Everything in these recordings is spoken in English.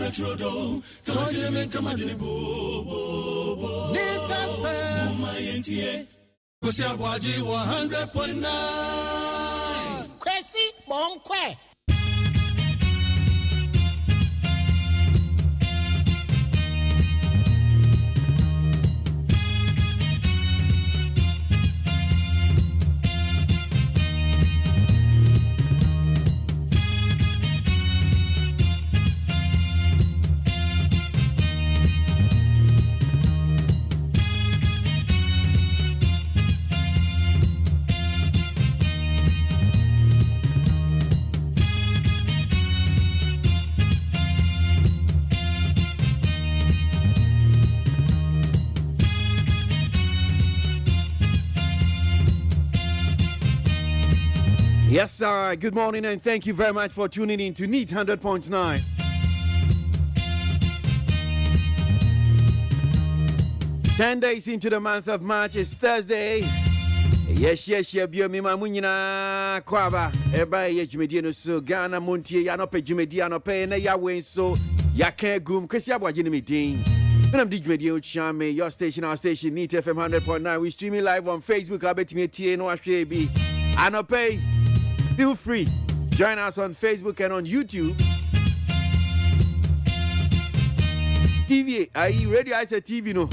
Electoral, MONTIE, ABOAGYE 100.9. KWASI, Monkwe. Yes, sir. Good morning, and thank you very much for tuning in to NEAT 100.9. Ten days into the month of March is Thursday. Yes, Biomima Munina Kwaba. Everybody, Jumediano, so Ghana, MONTIE, Yanope, Jumediano, na Yahweh, so Yake Gum, KWASI meeting. And I'm DJ Medio Chame, your station, our station, NEAT FM 100.9. We streaming live on Facebook. I bet me TNO Ashrebi. Anope. Feel free. Join us on Facebook and on YouTube. TV, are you ready? I said TV, no.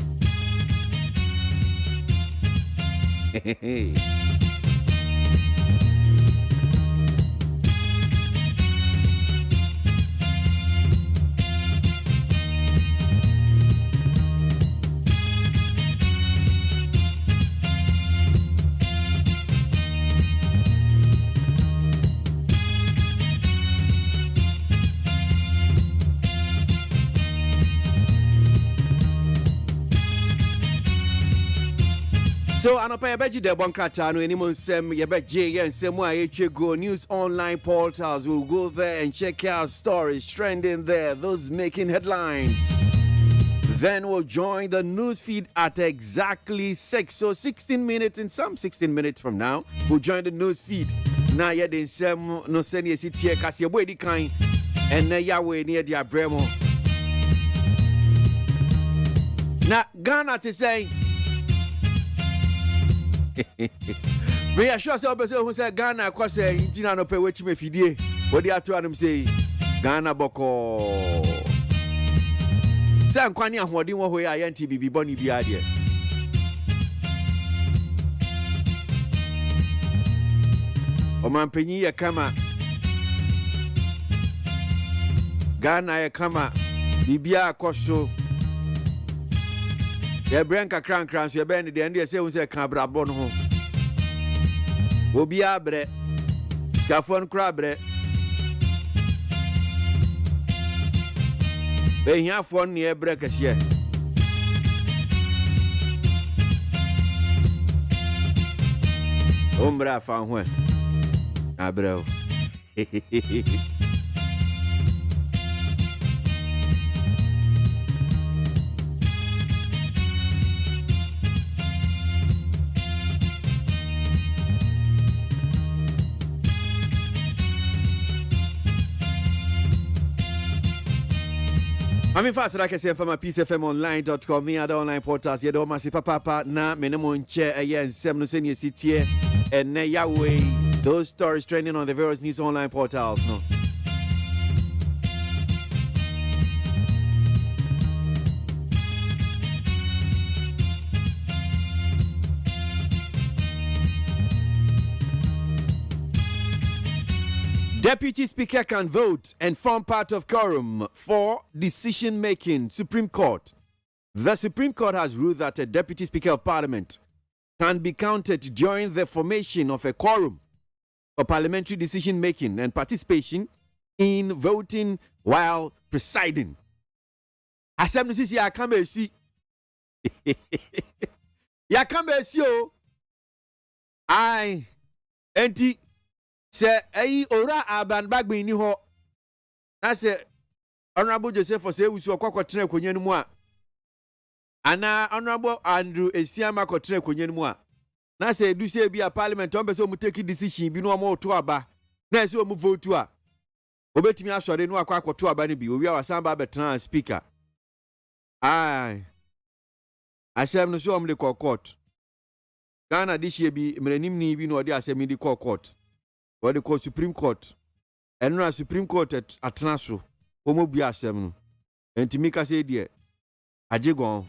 So, Anopa, I bet you the Bonkratano, anyone sem, you bet J and Semwa go news online portals. We'll go there and check out stories trending there, those making headlines. Then we'll join the news feed at exactly 6. So, 16 minutes, in some 16 minutes from now, we'll join the news feed. Now, yeah, then some no send you sit here, cause you're waiting kind, and now you're near the Abremo. Now, Ghana to say. Me assure say obese who say Ghana kwase intina no pe wechi me fidie what dey ato anum say Ghana boko say nkwani ahodi wo hoye ayanti bibi boni bia de o man penyi ya kama Ghana ya kama bibia akoso ye branka kran so ye ben de ende say won say kan brabo no ho obi abre skafon kra bre be hia fon ne bre kase ombra fa ho abre I mean, fast like I say from my peacefmonline.com, the other online portals, you don't massive papa na minimum chair and sem no senior city and na Yahweh. Those stories trending on the various news online portals, no. Deputy Speaker can vote and form part of quorum for decision-making. Supreme Court. The Supreme Court has ruled that a Deputy Speaker of Parliament can be counted during the formation of a quorum for parliamentary decision-making and participation in voting while presiding. Assembly says, "Ya come see, ya come see o, I, enti." Say, "Ayi ora aban bagbe ni ho." Na say, Honorable Joseph for say we so kwakwa tena konye no mu a. Ana Honorable Andrew Esiama ko tena konye no mu a. Na say do say bi a parliament on be so mu take decision bi no mo to aba. Na say o mu vote a. obetimi asore no akwa akoto abane bi owi awasan ba betran speaker ai asem no so omde court Ghana this year bi mrenim ni bi no odi asem di court what they call Supreme Court and no Supreme Court atena so omo bia asem no enti ka say die ajegon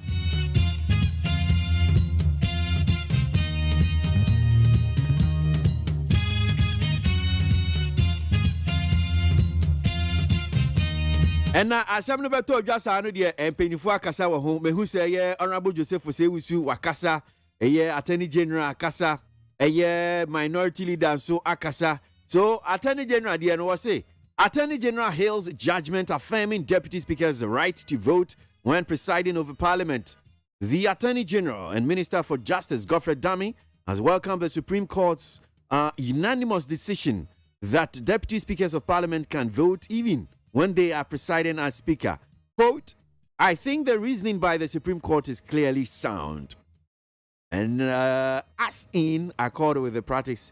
Ena asem no beto dwasa no de empenifu akasa wo ho mehu se ye honorable Joseph Osewusu wakasa eye attorney general akasa eye minority leader so akasa so attorney general de no say attorney general hails judgment affirming deputy speaker's right to vote when presiding over parliament. The attorney general and minister for justice Godfred Dami has welcomed the Supreme Court's unanimous decision that deputy speakers of parliament can vote even when they are presiding as speaker. Quote, I think the reasoning by the Supreme Court is clearly sound. And as in accord with the practice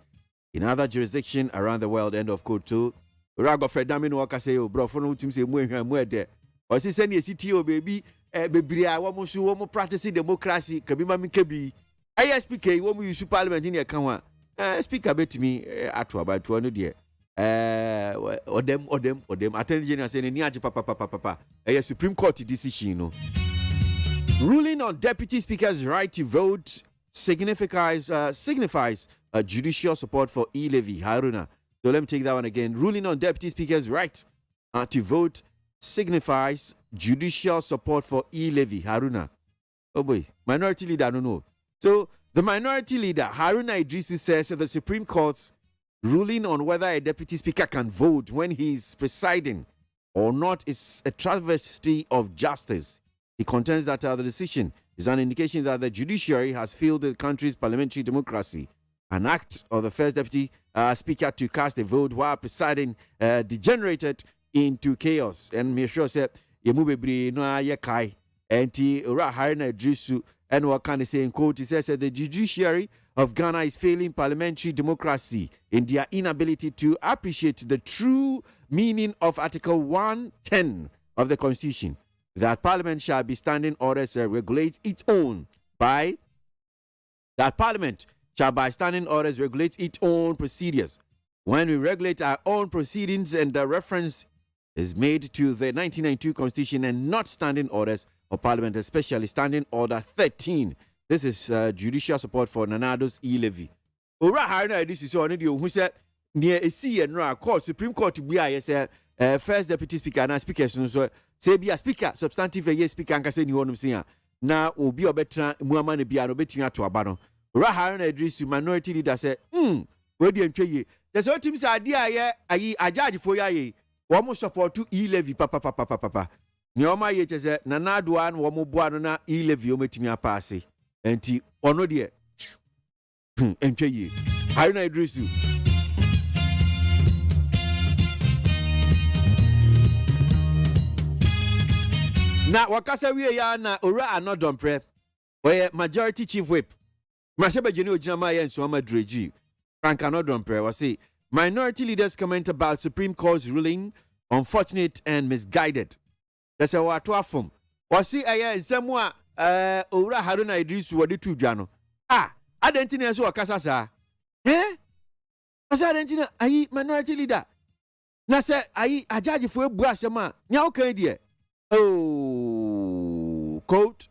in other jurisdictions around the world, end of quote too. Rago Fredamino waka say, bro, for no team say, mwede. Or si send ye CTO, baby, baby, I want practicing democracy, kabima mikebi. I speaker, womu use parliament in your kanwa. Speaker bet me at about 200 years. Odem attorney general saying niaje papa a Supreme Court decision no ruling on deputy speaker's right to vote signifies judicial support for e-levy. Haruna, so let me take that one again. Ruling on deputy speaker's right to vote signifies judicial support for e-levy. Haruna, oh boy, minority leader, I don't know. So the minority leader Haruna Idrisu says that the Supreme Court's ruling on whether a deputy speaker can vote when he is presiding or not is a travesty of justice. He contends that the decision is an indication that the judiciary has failed the country's parliamentary democracy. An act of the first deputy speaker to cast a vote while presiding degenerated into chaos. And me sure said, "Yemubebri no ayekai." Enti ora Haruna Idrisu and what can he say in quote? He says that the judiciary of Ghana is failing parliamentary democracy in their inability to appreciate the true meaning of Article 110 of the Constitution, that Parliament shall be standing orders regulate its own by that Parliament shall by standing orders regulate its own procedures. When we regulate our own proceedings and the reference is made to the 1992 Constitution and not standing orders of Parliament, especially Standing Order 13. This is judicial support for Nanado's e-levy. Ora Haruna this is only who said near a C and court Supreme Court be first deputy speaker and speakers so say be a speaker substantive a speaker and say you want to see now will be a better Muhammad be an obetting to Abano. Ora Haruna Idrisu minority leader said, where do you enjoy? There's all teams idea I judge for ye. One more support to e-levy papa. Nyoma ye say Nanado and one more buano na e-levy ometimi apase. Enti ono de enche ye Haruna Idrisu na wakasa wie ya na ora anodompre oye majority chief whip Masebagye ni ojinama ye nso amadreji Frank anodompre was say minority leaders comment about Supreme Court's ruling unfortunate and misguided. That's a what afom was see aya nsemu a Ora Haruna Idrisu wadi tu dwano. Adentina so wakasa sa. Asa adentina ayi minority leader. Na se ayi ajaji fo ebu asema. Nya o kan die. Oh, quote.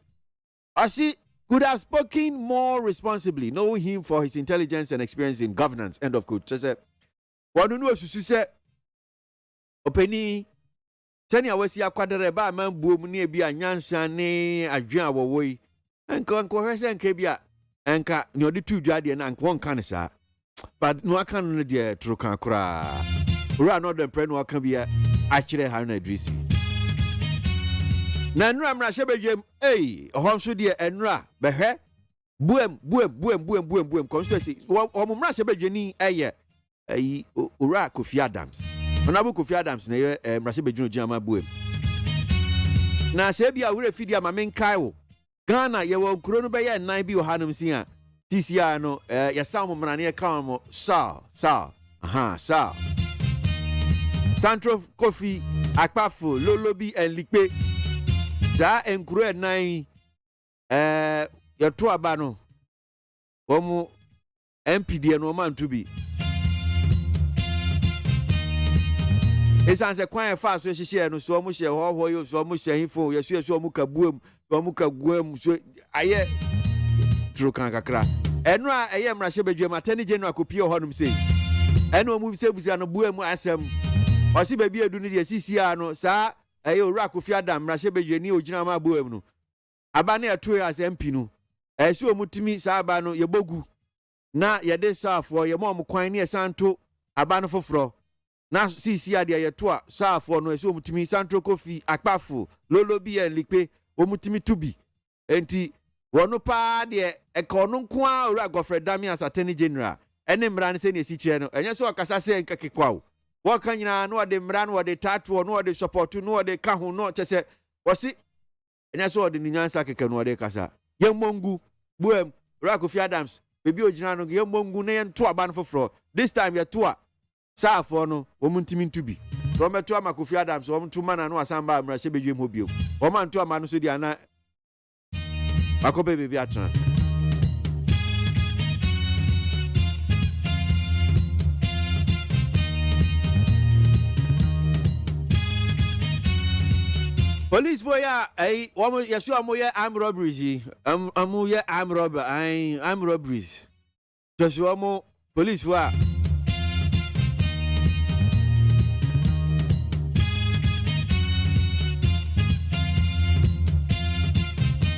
Asi could have spoken more responsibly, knowing him for his intelligence and experience in governance. End of quote. Say wanu no susu se openi Sani awasi akwadere ba man buom ne bia nyansa ne adwen awowoi enko hwese nka bia enka ne odi tu dwade na nko nka ne sa but no aka no de truka kura ura no de pre no aka bia akire Haruna Idrisu na nura mra hyebedwem ohonso de enura behwe buem constituency o mra hyebedweni ura Kofi Adams Honorable Kofi Adams na Mrasebedwuno Jama Buem. Na sebia wure fidi ama menkai wo. Ghana ye wo kuro no be ye nan bi wo hanum sia. TCR no ya sawo mrane ye ka mo Sal. Sal. Central Coffee, Akpafo, Lolobi, and Likpe. Sa enkuru nine your two abano. Omo MPD no man to be. It's answer quite fast so she share no so much ho you so much info yes you so muka buem so aye true kan kakra. Enra aye mrahye badwam attorney general kopie honum sei. Eno mu se busia no buem asem. O si ba bi edu ne de sisia no sa aye owura Kofi Adam mrahye badwani ogina ma buem no. Aba na eto as MP no. Si omutimi sa aba no yebogu. Na yede safo ye mo kwan ne santo aba no foforo. Na sisi ade yeto a safo no so omutimi Central Coffee Akpafo Lolobi en Likpe omutimi tubi. Enti wono pa de ekono nko a owura Godfrey Dami as Attorney General. Ene mra ne se ne si kire no. Enye so akasa se nkakekwa o. Wo kan nyina no de mra no de tatu no de support no de ka ho no chese wosi enye so de nyansa keke no de kasa. Yemongu buem owura Kofi Adams bebi ogina no yemongu ne ento aba no foforo. This time ye to a safo no omuntimi ntubi. So meto ama Kofi Adams omutuma na no asamba amrahye bedwem hobio. O man to ama no so di ana akobe bebi atran. Police boy woman yesu amoye armed robberies amoye armed robberies. Just woman police boy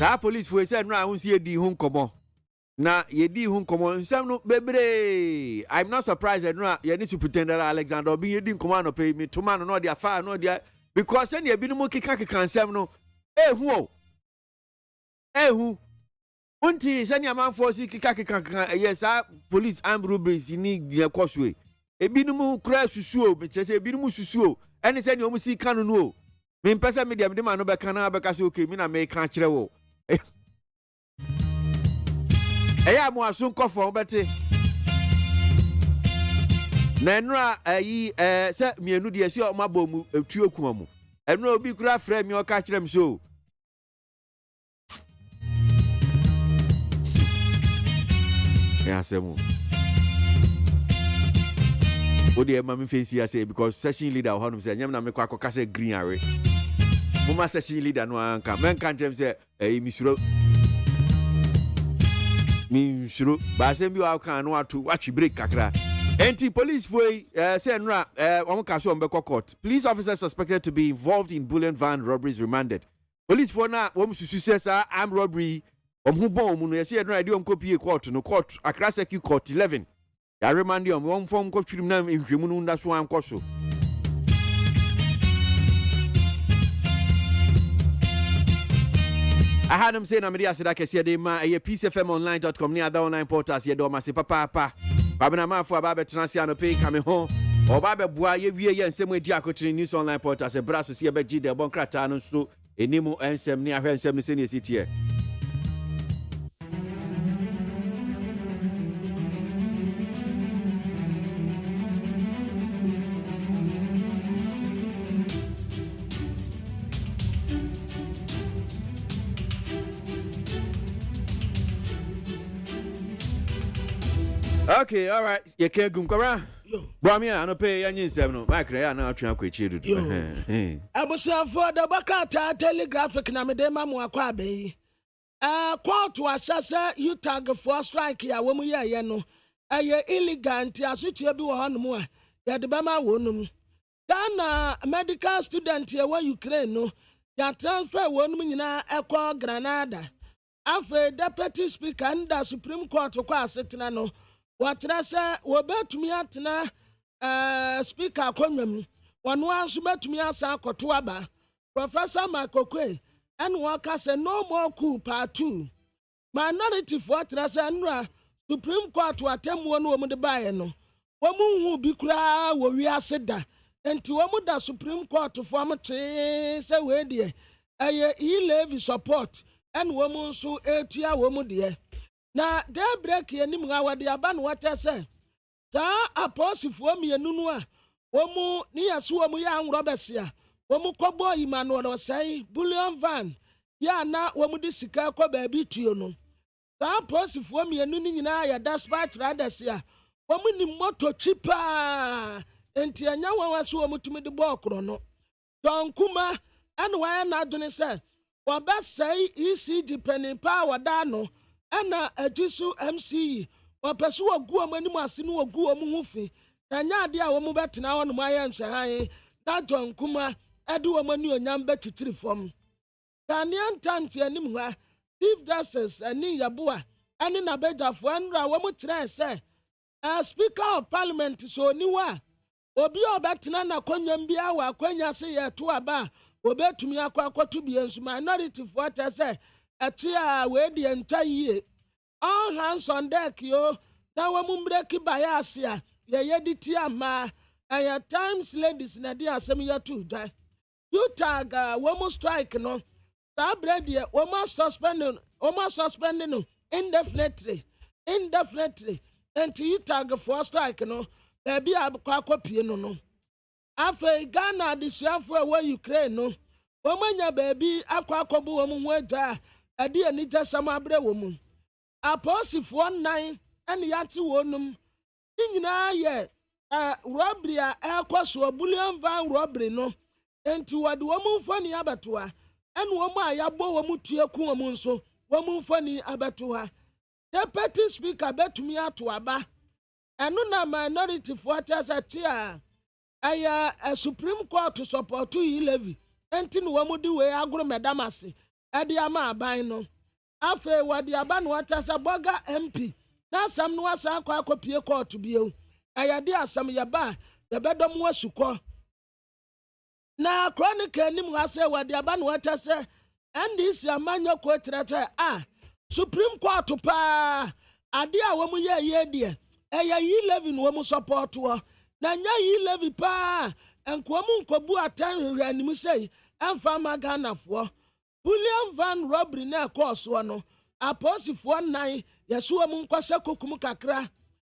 na police boy said no ahun see di hun komo na ye di hun komo nsem no bebre. I'm not surprised no ye need to pretend that Alexander Obi ye di komo no pay me to man no dia fa no dia because any ebi no mo kika nsem no ehu unti sani amanfo si kika yes police armed robberies ni ye koswe ebi no mo kra susuo be chese ebi no mo susuo eni sani o mo si kanu no o me mpesa media me ma no be kana be kase okay me na me kan kire wo eya mo asun kofo bete na enra ayi se mienu de esi o mabọ mu etu okuma mu enra obi kura frɛ mi o ka kire m so ya semu odi e ma me fancy ya say because session leader ho no say nyam na me kwa akọka say green are mo ma session leader no anka men kan tem say misuro ba say bi wa kan no atu watch break kakra. Anti police foi say nra omo ka so mbekọ court. Police officers suspected to be involved in bullion van robberies remanded. Police for na wom susu say armed robbery hu bon mu no ye say nra de om kopie court no court Accra Circuit Court 11. Ya remand dem won form ko twirim na nhwemu no nda so anko so. I had him saying, I'm media said I can see them peacefmonline.com near the online portals. Ye do masi papa. Babina ma for Babe Transiano pay coming home. Or Babe Bois, ye and same way Diacotri news online portals. A brass to see a bed G de bon cratano so a nemo and some near her 7 senior city. Okay, all right. You can't go around. Bramia, I don't pay any seven. My crea now trying to achieve it. I was for the Bacata telegraphic Namadema Mwakwabe. Quote to assess you tag for strike ya woman ya no. A ye illegant ya such a do on more. Ya the Bama wonum. Then medical student here where Ukraine no. Ya transfer 1 million equal Granada. After deputy speaker and the Supreme Court to Kwasi no. Watrasa wobetumi atena speaker akonwam wano anso betumi asa akoto aba Professor Makokwe and waka say no more coup part 2 minority for trasa nra Supreme Court watemwo no omude bae no womu hu bi kura wo wiase da enti womu da Supreme Court for amte say we de levy support and womu so etua womu de na daybreak yenim nga wade aba no wata se ta aposifo mienu no a womu ni yasu womu ya ngrobesia womu kobo Emmanuel Osai bullion van ya na womu di sika ko baabi tuo no saa posifuo mienu ni nyina ya dispatch riders ya womu ni moto chipa enti anya wawaso womu tumi de bokro no donkuma ene wa na adwene se wabasai ECG penipa wada no ena ajisu MCE wapesu wagu amani ase no wagu omu hufi anya ade a womu betena ho no maye nhwehan da donkuma ede womani onyam betitiri fom Ghanaian Times anim ha Chief Justice ani yaboa ani na bedafo anra womu kire se Speaker of Parliament so niwa obi obetena na kwanyam bia wa kwanya se ye to aba obetumi akwakoto bi ensu minority for say atia we di entaye all hands on deck yo na womu break bias ya ye di ama aya times ladies na di asem ya to da you tag womu strike no ta bread ye womu suspend no indefinitely and you tag for strike no baby akwa no afe Ghana disuafo ewe Ukraine no womanya baby akwa akobu womu hweda ade ani jasam abre womu aposifo 9 ene yate wonum nyina ye robbery a ekoso bullion van robbery no enti wade womu mfani abatoa ene womu ayabo womu tueku womu nso womu mfani abatoa Deputy Speaker betumi ato aba eno na minority for tia aya a Supreme Court to support you levy enti no womu di we agro medamase ade ama aban no afe wade aba no atasa boga MP na asam no asa akopie court bio aya de asam ya ba ya bedom wasuko na chronicle anim ase wade aba no atasa NDC amanyo ko trete Supreme Court pa ade a womu ye de aya yi levy no womu support wo na nya yi levy pa enkomu nkobu atan hwanim sei emfa magana fo bullion van robbery na course no aposifo 9 yeso mu nkwase kokum kakra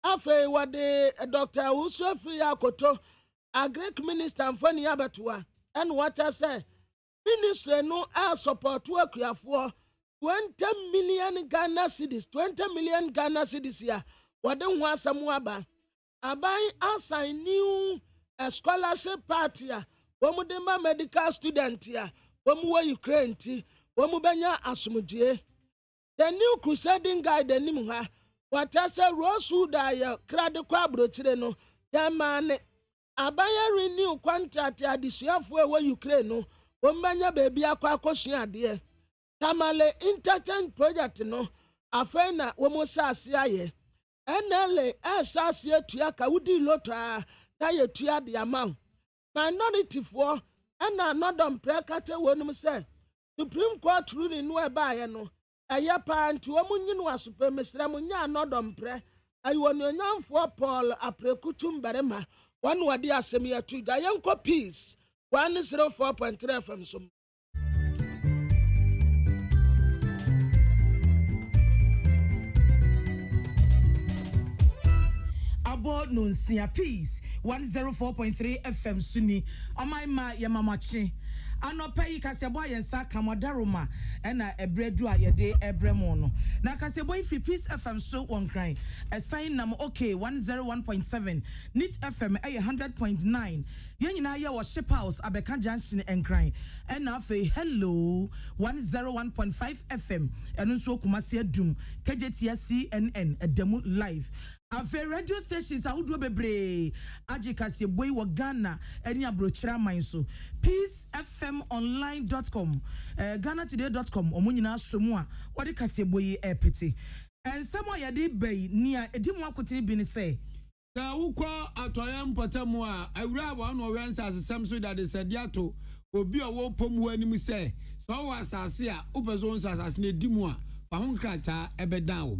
afa wade Dr. Usofi Yakoto Agric Minister mfani abatoa and what I say minister no support akuafo 20 million Ghana cedis 20 million Ghana cedis ya wade ho asamu aba aban assign new scholarship party ya womu de ma medical student ya womu wa Ukraine ti womu benya asumdie the new crusading guide anim ha what I say Rosewood ya krade kwa brochire no ya mane abaya renew contract ya disuafo wa Ukraine no womu benya baby akwa akosua ade Tamale interchange project no afena womu sase aye NLA asase atua ka wudi lota na yetua de amount minority for na another prekate wonum say Supreme Court ruling no eba ye no aya pa nti womu nyinu asupe mesra mu nya another pre ayo no nyamfo Paul aprekutum barema one wadi asem ya tu da yenko peace 104.3 FM so Aboard Nunsia Peace 104.3 FM Suni Omaima Yamamachi Anopa yi kasebo ayensa kamadaroma ena ebredu a yede ebremono na kasebo ifi Peace FM so wonkran assign nam okay 101.7 Nit FM 100.9 yenyina ye wo ship house abeka junction enkran ena fe hello 101.5 FM eno so kumase adum KJTS CNN edemu live Afe radio stations awudo bebre agikase boy wo Ghana eni abrochira man so peacefmonline.com ghana today.com omunyina somu a wode kase boy epete ensemo yade bay nia edimu akotiri bi ne say ka ukọ atoyam potamu a awura wa no wensa asesem so that is ediato obi owo pomu anim say so wa asase a upezo nsa asase na edimu a fa ho nkrata ebedan wo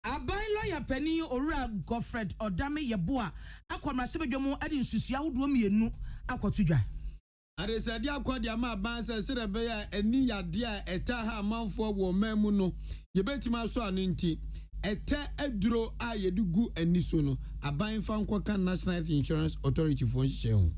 Abai lawyer penny Ora Godfred Odame Yeboa akwamasebedwom ade nsusua wodo mienu akotudwa Aresadi akwadi ama bansa serebe ya eni yade a eta ha amanfo wo mamu no yebetima so anu nti ete eduro a yedugu eniso no aban fa nkoka National Health Insurance Authority for nhyehu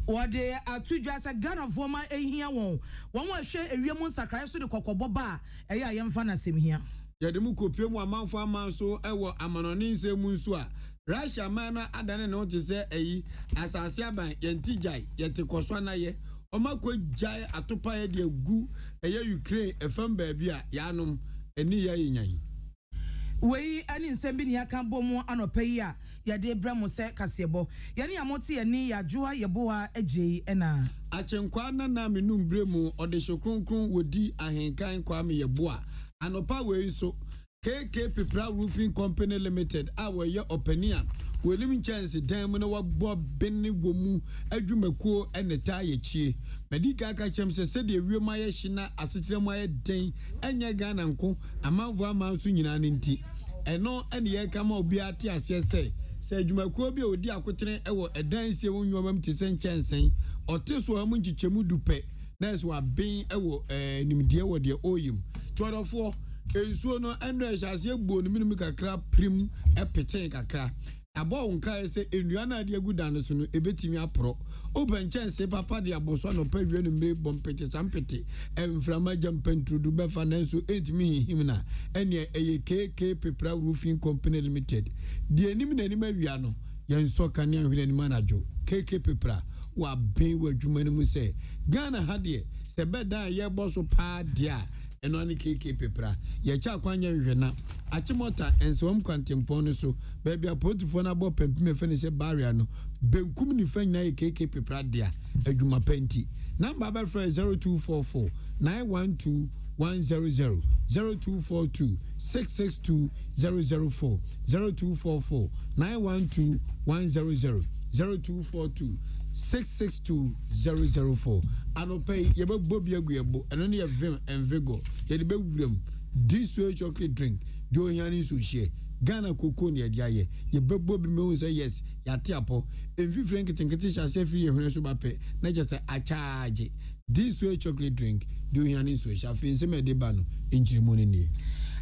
wode atudwa sa Ghana forma ehia won hwe ewiemu nsakran so de kokobo ba eye ayemfa na semhia yede mu kopie mu amanfo amanso ewo amanoni nsemu nso a Russia mana adane no te se eyi asase aban yentijai yete koso na ye omako jai atopa ye de gu eye Ukraine efam baabi a yanom eni ya yenyan wei ani nsɛm bi ne aka bɔ mu anɔpɛ yi a yɛde brɛ mu sɛ kaseɛbɔ yɛne amote yɛni yɛadwoa yɛboa agyei ɛna akyenkwa na menum brɛ mu ɔde hwekronkron wodi ahenkan kwa me yɛboa anɔpa wei nso KK Pipra Roofing Company Limited a wɔyɛ opania wɔnim chance dan mu na wɔbɔ benne wɔ mu adwumakuo ɛneta yɛchie medika ka kyem sɛ de wiema yɛ hina asekyerɛm ayɛ den ɛnyɛ Ghana nko amanfo amanso nyina ne nti ɛno ɛne yɛ kama obi ate aseɛ sɛ adwumakuo bi a odi akotene ɛwɔ ɛdan sie wo nwomam te sɛ nkyɛnsen ɔte so amu nkyekyɛmu dupɛ na ɛso aben ɛwɔ nimdeɛ wɔ deɛ oyim tɔdɔfoɔ ensuo no eno ehase egbo no minimi kakra prim epete kakra abo nka ese enua na de aguda no so no ebetimi apro open chance papa de aboso no pa wie no mre bompete sampete emframa jampentrudu befa na so entimi himna ene eye KK Pipra Roofing Company Limited de enim na enim awia no yenso kane ahwene enim anajo KK Pipra wa ben wa dwuma no mu se Ghana ha de se beda ye boso pa dia eno ani KK Pipra ye cha kwanya hwehwena achimota ensewom kwantempon no so baabi apotifo na bo pempime fe ne se barrier no benkum ni fa nyina ye KK Pipra dia adwuma penti number ba fra 0244 912 100 0242 662 004 0244 912 100 0242 662 004 yebe bobi aguebo eno ne vim envigo ye de be wuram this chocolate drink do yani so share Ghana koko ne dia ye yebe bobi me say yes ya te apo enfifre nketinketi shase free ye hune so ba pe na je say a charge this chocolate drink do yani so share fin se me de ba no enjirimo ne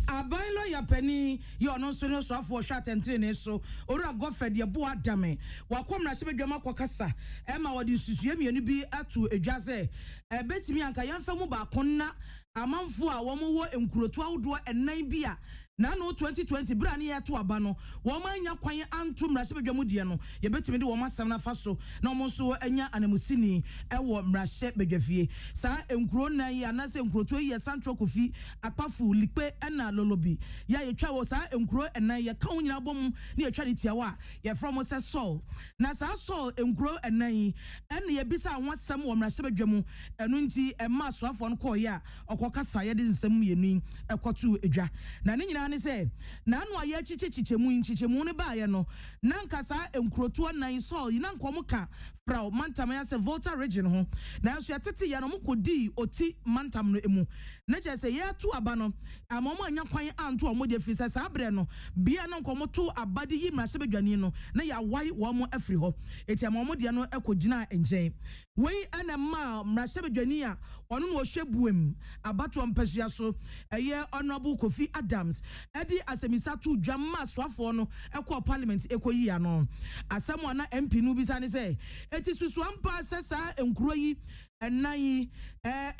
aban lawyer pani ye ono so ne so afo hwa tentre ne so ora gofed ye bo adame wakom na hye bedwama kwakasa e ma wodi susue mienu bi atu edwase e betimi anka yemfa mu ba konna amanfo a wo mo wo enkurotu awdo enan bi a na no 2020 bra ne yeto aba no wo ma anya kwan anto mrahye bedwamu die no ye betimi de wo masam na fa so na wo so anya anamusini e wo mrahye bedwafie sa enkuro nan yi anase enkurotu yi Central Kofi Akpafu Likpe ena lolobi ya yetwa wo sa enkuro enan ye ka wonyina bom ne yetwa de tiawa ye from se Sol na sa Sol enkuro enan yi ene ye bisa ahwasam wo mrahye bedwamu enu nti ema soafo no ko ya okokasa ye de nsam yenu ekotu edwa na ne nyina ne se na anu aye chichemu ne ba ye no na nkasa enkurotu anan Sol yi na nkomo ka fra mantam ya se Volta region ho na so yatete ye no mokodi oti mantam no emu na che se ye tu aba no amomo anya kwan anto omo de fisa sa abre no bia na nkomo to abade yi mrase bedwane no na ya wai wo mo afri ho eti amomo de no ekogina enjen wei ana ma mrase bedwane a ono no hwebuem abato mpasua so eye honorable Kofi Adams edi asemisa tu dwamma soafo no ekọ parliament ekoyi ya no asamo na MP no bisa ne se eti susu ampa sesa enkuro yi enai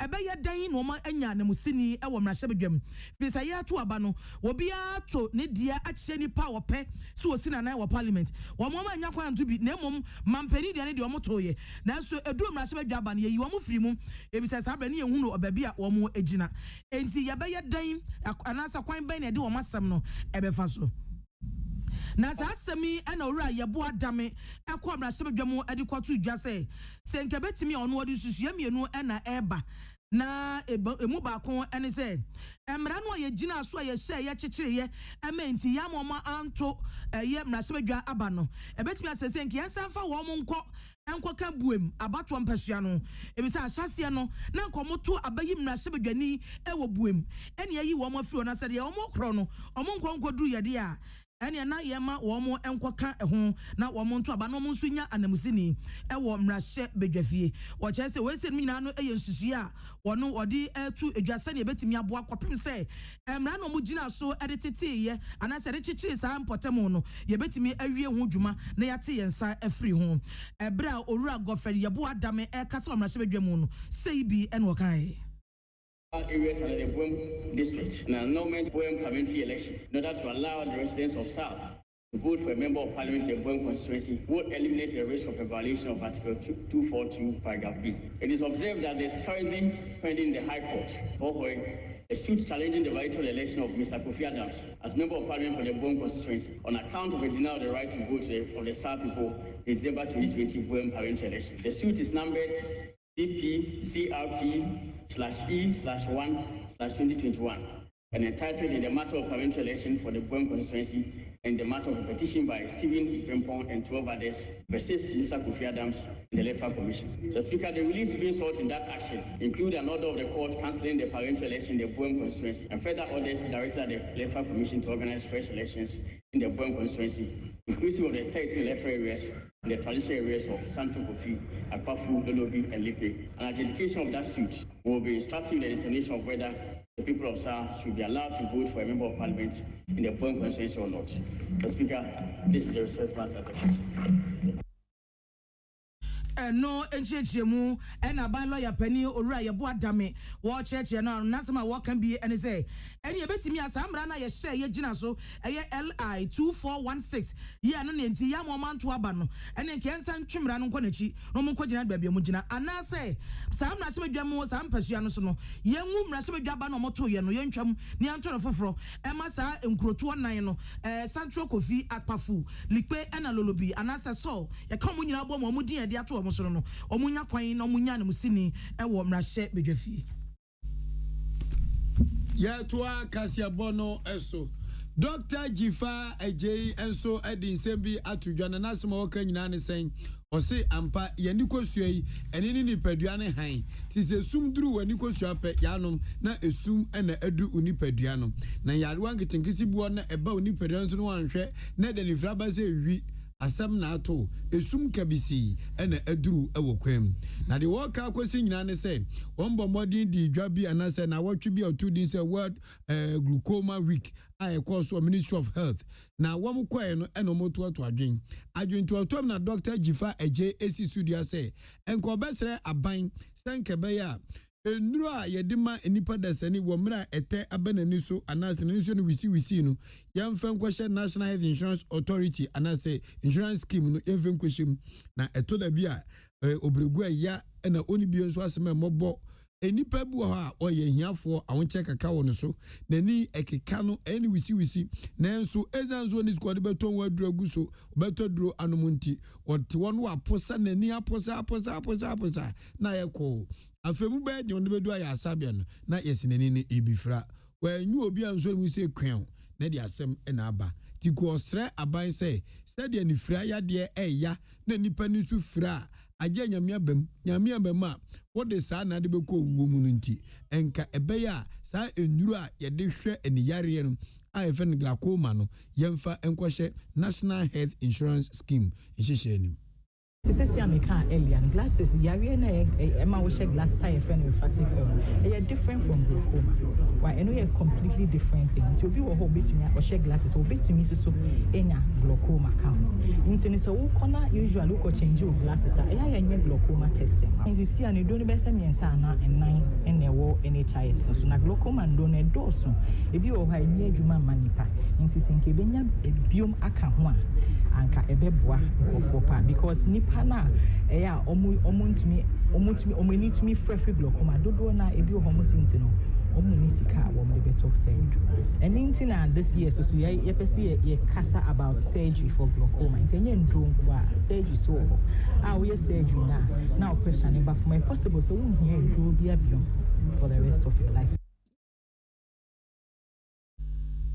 ebe ye dan no ma anya na musini e wo mrahye bedwam bisa ye ato aba no obi ato ne dia akyere ni pa wo pe so osina na wo parliament wo mo ma anya kwan to bi na mom mampani dia ne de wo mo toye na so edu mrahye bedwa aba ne ye wo mo firi mu e bisa sa aba ne ye hu no obabi a wo mo agina enti ye be ye dan anasa kwan ben ne de wo masam no ebe fa so na sa asemi ana ora yebo adame ekọ mrahye bedwamu adikotu dwase se nke betimi ono odi susue mienu na eba na emu ba kon ene se emra no ye gina so ye hye ye kyekere ye ementi ya moma anto ye mrahye bedwa aba no ebetimi asese nke yensa fa wo mo enkoka buem abato mpasua no ebisa ahyase no na nkomoto abayi mrahye bedwani ewo buem ene yi wo mo afiro na se de wo mo kro no wo mo nkonkoduru ye de a ene na yema wo mo enkoka ho na wo mo nto aba no mo nso nya anamusini wo mrahye bedwafie wo che se we se mi nyina no eye nsusu a wono odi etu edwase na ebetimi aboa kwapem se mra no mo gina so edetete ana se rechichiri sa mpotemo no yebetimi awie ho dwuma na yate yensa afiri ho ebra orura gofere yebo adame kasa mrahye bedwamu no sei bi ene wokan areas under the Boom district, an annulment Boom parliamentary election in order to allow the residents of South to vote for a member of parliament in Boom constituency would eliminate the risk of a violation of Article 242, paragraph B. It is observed that there is currently pending the High Court, a suit challenging the electoral election of Mr. Kofi Adams as member of parliament for the Boom constituency on account of a denial of the right to vote of the South people in December 2020 Boom parliamentary election. The suit is numbered CP-CRP/E/1/2021 and entitled in the matter of parliamentary election for the Boom constituency and the matter of a petition by Stephen Pimpon and 12 others versus Mr. Kofi Adams in the Electoral Commission. So, Speaker, the release being sought in that action include an order of the court cancelling the parliamentary election in the Boom constituency and further orders directed the Electoral Commission to organize fresh elections in the Boom constituency, inclusive of the 13 electoral areas in the traditional areas of Santo Kofi, Akwafu, Lolobi, and Lipe. An adjudication of that suit will be instructing the determination of whether the people of South should be allowed to vote for a member of parliament in the Boom constituency or not. The Speaker, this is the respectful answer to the question. No enchechemu ena ban lawyer pani orura yebo adame wo cheche na nasema wo kan bi ene say ene yebetimi asamra na ye share ye gina so eye LI 2416 ye no ne nti ya mo manto aba no ene nke ensa ntwemra no nkonachi no mo nkogina bia mu gina ana say samra se bedwam sam pasua no so no ye nwu mra se bedwaba no moto ye no ye ntwam ne antoro foforo e ma sa nkrotu onan no Central Kofi Akpafu Lipe ena Lolobi ana say so ye kan mo nyina bo mo din e de ato no omunya kwan na omunya na musini ewo mrahye bedwafie ya toa kasia bono eso Dr. Jifa Ejei enso edin sembi atudwa na nasema woka nyina ne sen ose ampa yani kosua yi enini ni padua ne han ti se sumduru wani kosua pe yanom na esum ena edu unipadua no na yarewa nkitinkisi buo na eba unipadua nso no wanhwe na de nifra ba se wi asam na ato esum kabisi ena eduru ewokwem na de woka akosi nyina ne se wombo modin di dwa bi anase na wotwe bi otudin se world glaucoma week I cause Ministry of Health na wom kwae no eno moto to adwen to atom na Dr. Jifa Ejei esi studio say enko besere aban senkebe ya enuru a yedima enipa dasani wo mra ete abanani so anase ni so no wisi no yamfa kwahye National Health Insurance Authority anase insurance scheme no yamfa kwahye na eto da bia obregu ya na oni bi nso asema mobo enipa bu ha oye hiafo awonche kaka wono so nani ekeka no eni wisi na enso ezanzo ni squad beton wadru aguso betodro anomunti wonti wonu aposa nani aposa na yeko afemu be de onde bedu aya asabia no na yesinani ni ibifra wanyu obi anso mu se kwan na de asem na aba ti ko osre aban se de ni fra ya de eya na nipa ni su fra aje nyamia bam a wode saa na de beko wo mu nti enka ebeya saa enuru a ye de hwe eniyare no a efen glaucoma no yemfa enkohye National Health Insurance Scheme ehyehyeni Sisi ameka earlier glasses yare na ema wo share glasses are friend refractive error different from glaucoma why eno a completely different thing to be wo ho betumi a share glasses wo betumi so enya glaucoma kam intini so wo kona usually wo change your glasses ya nye glaucoma testing sisi ani do ni besa miensa na enan enewo NHIS so na glaucoma ndo na doso ebi wo ha nye adwuma manipa insisi nke benya biom aka ho a anka ebeboa nkofo pa because nipa na eya omuni tumi free glaucoma dodo na ebi o homo sinti no omuni sika wo me be talk surgery and na this year so ye pese ye kasa about surgery for glaucoma ntenye ndronkwa surgery so we surgery na operation but for my possible so we here do be abio for the rest of your life.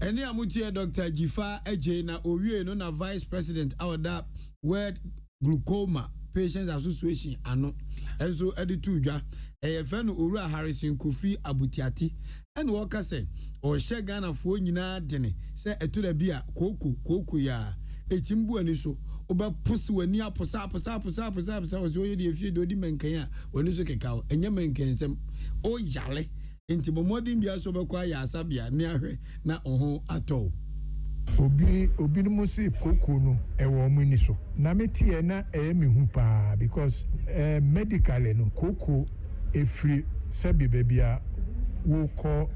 Eni amutie Dr. Jifa Ejei na owie no na Vice President awda World Glaucoma Patients Association ano enso editu dwa eyefe no Owura Harrison Kofi Abutiati and waka say or share Ghana for nyina dene say etura bia koku ya echimbu ani so oba pusi wani aposa so ye de fie do di menkan a wani so keka enye menkan sem o yale enti bomodin bia so be kwa ya asabia ne ahwe na oho ato obi no musi koku no ewo muni so na metie na me hu pa because medically no koku efri sabi bebia wo ko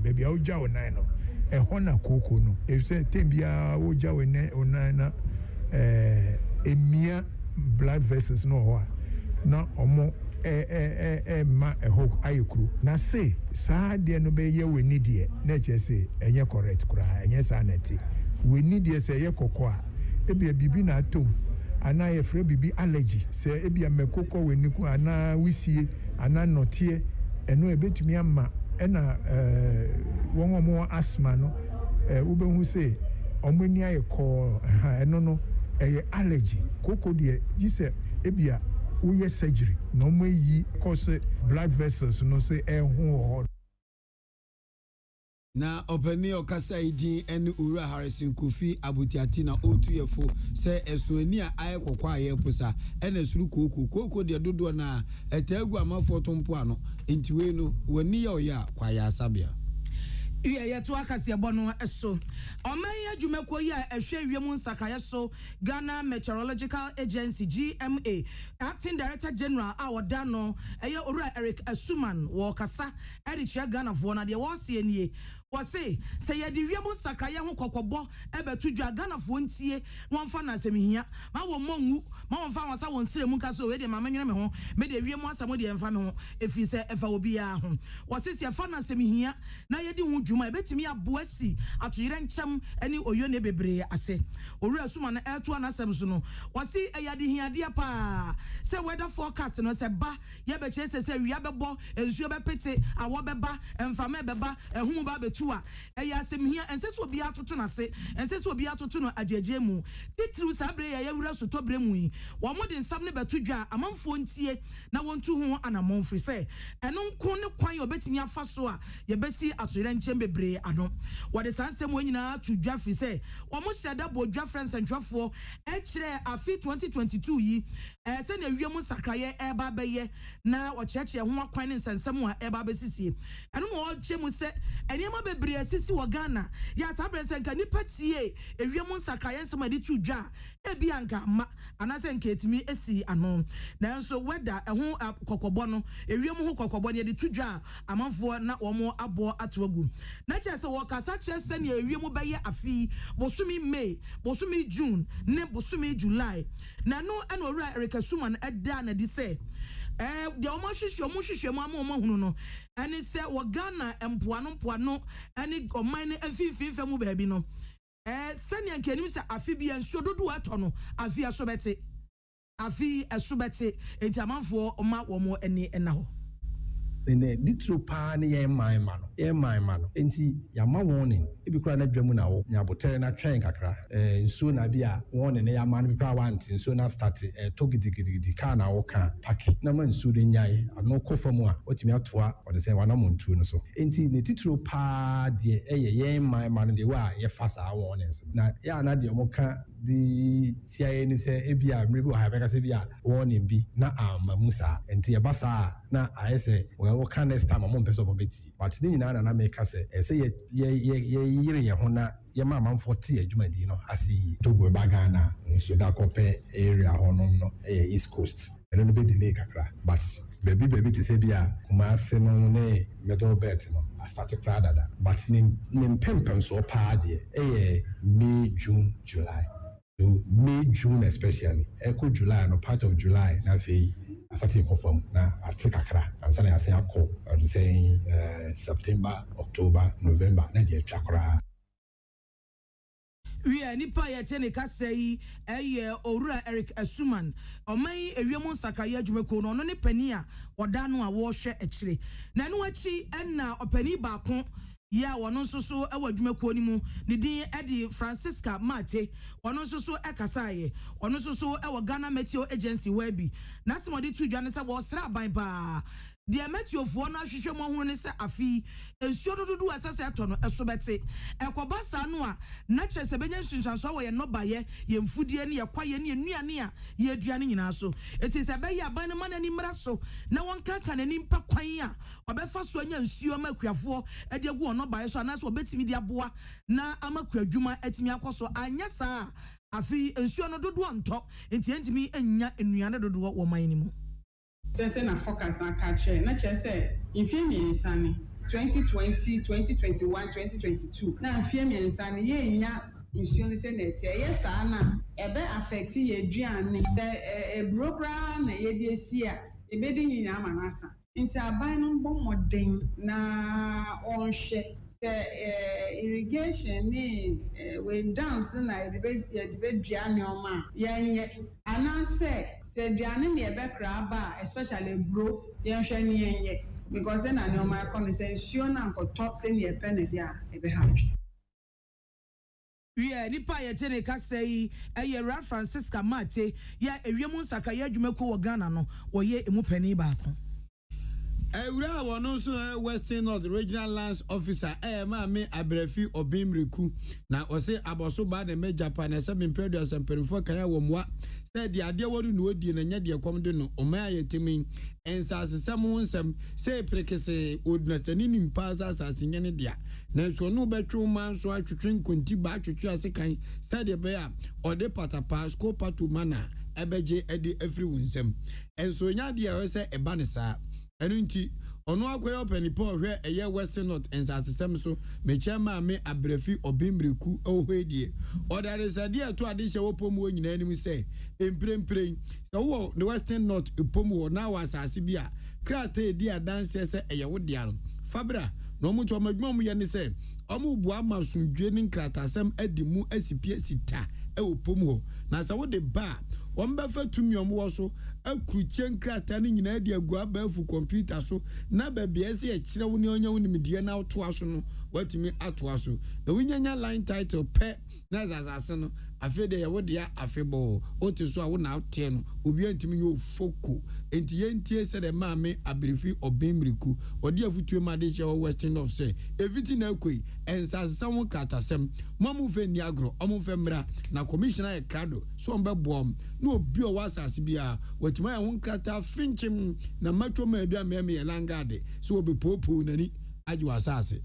bebia o ja onan no hona koku no if say tembia wo ja onan na emia blood vessels no ho na omo ma ho ayekuru na say saa de no be ye weni de na che say enye correct kura enye saa neti weni de say ye kokoa ebia bibi na atom ana ye frɛ bibi allergy say ebia mekoko weni ku ana wisie ana notie eno ebetumi ama na wɔn asthma no wobɛhu say ɔmani ayekɔ eno no allergy koko de gise ebia woyɛ surgery no yi cause blood vessels no say ho na openi okasa idin ene Owura Harrison Kofi Abutiati na otuyefo say esuani a ayekokwa ayeposa ene suru koko de dodo na etagu amafo tompo ano entiwe no wani ya oya kwa ya asabia ye to akase bono eso oman adwumako yi a ehwe wiemu nsakaye so Ghana Meteorological Agency GMA Acting Director General awoda no eye Owura Eric Asuman wo kasa erichia Ghana fo na de wo se anie wose se ye di wiemu nsakaye ho kokobo ebetu dwa Ghana fo ntie wonfa na asemhia ma wo mongu ma wonfa wasa won sire mu kaso we de ma menwene me ho me de wiemu asamo de emfa me ho efi se efa obi ya ho wose se fa na asemhia na ye di hu dwuma ebetimi aboasi atoyire nkyam ani oyo ne bebre ase Owura Suma na eto na asem so no wose eyade hiade pa se weather forecast no se ba ye be che se wia bebo ensuo be pete awo beba emfama beba ehum ba betu a eya asem hia ense so obi atoto na se ense so obi atoto no ajeje mu titru sabre ya Owura so tobre mu yi wo mo de nsam ne betu dwa amamfo ntie na wontu ho anamon fri se eno nko ne kwan obetimi afa so a ye besi atoyire nkyem bebre ano wode sansem wonyina to dwa fri se wo mo hyeda bo dwa friends ntwafo ekire afi 2022 yi se na wiemu sakraye eba beye na wo cheche ho akwan ne nsensem a eba besisie eno mo chemu se eniema bebre asisi wo Ghana ya sabre se nka nipa tie ewiemu sakraye nsem ade to dwa ebi anka ma anase nka etimi esi ano na nso weda ho kokobo no ewiemu ho kokobo ne de to dwa amanfo na wo mo abo atwagu na chese wo kasa chese ne ewiemu beye afi bosumi May bosumi June ne bosumi July na no ena Owura Eric Asuman eda na di se de omahwehwe mu ama hunu no ene se wo Ghana empoano ene oman ne afififa mu baabi no sene nkanim se afi bia nsuo dodo ato no afi asobete enti amanfo oma wo mo ene ena ho ne ditro pa ne ye man no enti ya ma warning ebi kura na dwamu na wo nya botere na twen kakra nsuo na bia warning ne ya ma no bi kura want nsuo na start to gidigidi ka na wo ka paki na ma nsuo de nyai ano kofamu a otimi atoa o de say wana montuo no so enti ne ditro pa de ye man no de wa ye fasa warnings na ya na de mo ka di CIA ni se ebia mrebi wa habeka se bia warning bi na amamusa enti ye basa na ayese wo kan next time mo mpeso mo beti but ni nyina na make se say ye yire ye ho na ye ma manfo te adwumadi no asi Togo ba Ghana nso da kope area honom no East Coast eno no be delay kakra but baby to say bia kuma se no ne middle belt no I started proud of that but ni pempem so pa de May June July so May June especially echo July no part of July na fe asati confirm na atikakra ansana ya say akọ I was saying September October November na de twakra we nipa ye tene kasai Owura Eric Asuman oman ewiemu nsakaye adwumako no ne pani a oda no a wo hwe ekire na no achi na opani baako ya wono nso so awadwumako ni mu ne din edi Francisca Mate wono nso so ekasaye wono nso so Ghana Meteorological Agency wabi na semode tudwa ne se wo sra ban ba the Metiofor na hwehwe mo ho ne se afi ensuo dodo asase ato no esobete ekobasa no a na kyese benya hwehwanso wo ye no baye ye mfudie ne ye kwaye ne enuane a ye aduane nyina so eti se be ya ban ma nani mra so na wonka ka nani mpa kwan a obefa so anya nsuo makuafo ade agu no baye so anase obetimi di aboa na amakwadwuma atimi akoso anya saa afi ensuo no dodo onto enti entimi anya enuane dodo wo man ni mu Just na focus na catch na say in few insani 2020 2021 2022 na few insani ye nya insurance say net ye sa na ebe affect ye duane the brokra na ye de sia ebe di nyina amanasa nti aban no mbɔ modern na onhwe irrigation ni we dams na ye de duane oma ye anase se duane ne ebekra ba especially bro yenhwe ne yenye because na ne oma kon se nsuo na nkoto se ne epene dia ebe hatwe yeah nipa ye tene ka sei eye Ra Francisca Mate ya ewiemu nsaka ya adwumako wo Ghana no wo ye emu pani ba ko Ewura wono so Western North Regional Lands Officer Maame Abrefi Obimriku na ose aboso ba de Japan na se mempredo semperifo kan ya womwa se de ade woru no odi na nya de kom de no oma ayetimi ensa sesem honsem se prekese odnatani nimpa asase nyane dia na so no betwu man so atwetwen konti ba atwetwu ase kan se de be a ode patapa scope to mana ebeje edi afri wonsem enso nya de e se eba ne saa Enunti ono akoye openipo hwe eye Western North ensasesem so meche maame Abrefi Obimriku ohwedie odare sade ato ade hye wopom wo nyina anim se emprempren se wo the Western North epom wo na wasase bia krata edi adanse se eye wo dia no fabra no mu to madwum ye ne se omu bua masundwe ni kratasem adimu asipie sita ewopom ho na se wo de ba wombefa tumi omwo so akruche nkrata ni nyina de agu abafu computer so na babiese e kire wo ne onya wo nimdie na to aso no watimi ato aso na wunyanya line title pe na zazase no afede ye wo de afebo otiso a wo na atie no obi antimi nyo foko enti yentie se de maame Abrefi Obimriku odi afutuo ma de che Western North say eviti na akoi ensase wo kratasem mamu fe ni agro omu fe mra na commissioner e krado so mbebom no obi o wasase bia watima ya hunkrata finchim na macho ma bia me langade so obi popo nani aji wasase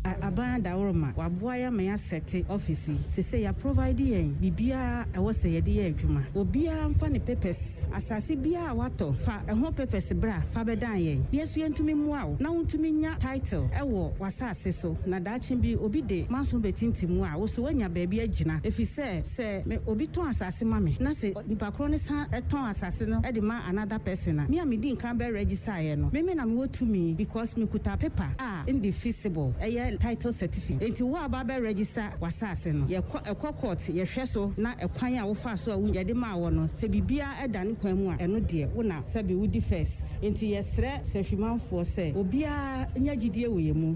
Abanda Oroma, Waboya may set office, say ya provide yen, Bibia, I was a dear Juma, Obia funny peppers, Asasi Bia Wato, fa a home peppers bra, Fabedaye, yes, you to me wow, now to me title, Ewo, Wasase so, Nadachin be obide, Mansum betinti mua, also when your baby Gina, if he say, me obito assassin mammy, Nasi, Nipacronis, a ton assassin, Edima, another person, me and me didn't come by register, no, maybe I'm to me because me could have paper, indefeasible, title certificate. Enti wo aba register wasase no. Ye court ye hwe so na ekwan a wo fa so a wo yede ma wo no. Se bibia edane kwan mu a eno de wo na se be wudi first. Enti ye sre se hwimanfo se obia nya gidie wo ye mu.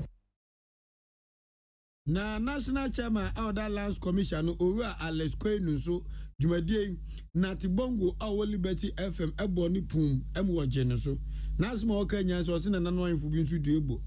Na National Chairman Elder Lands Commission Owura Alex Kwenu so dwumadie na Tibongo Awo Liberty FM eboni pum emwoje no so. Nasma okanya so se na nanu anfu bi nsu duebo.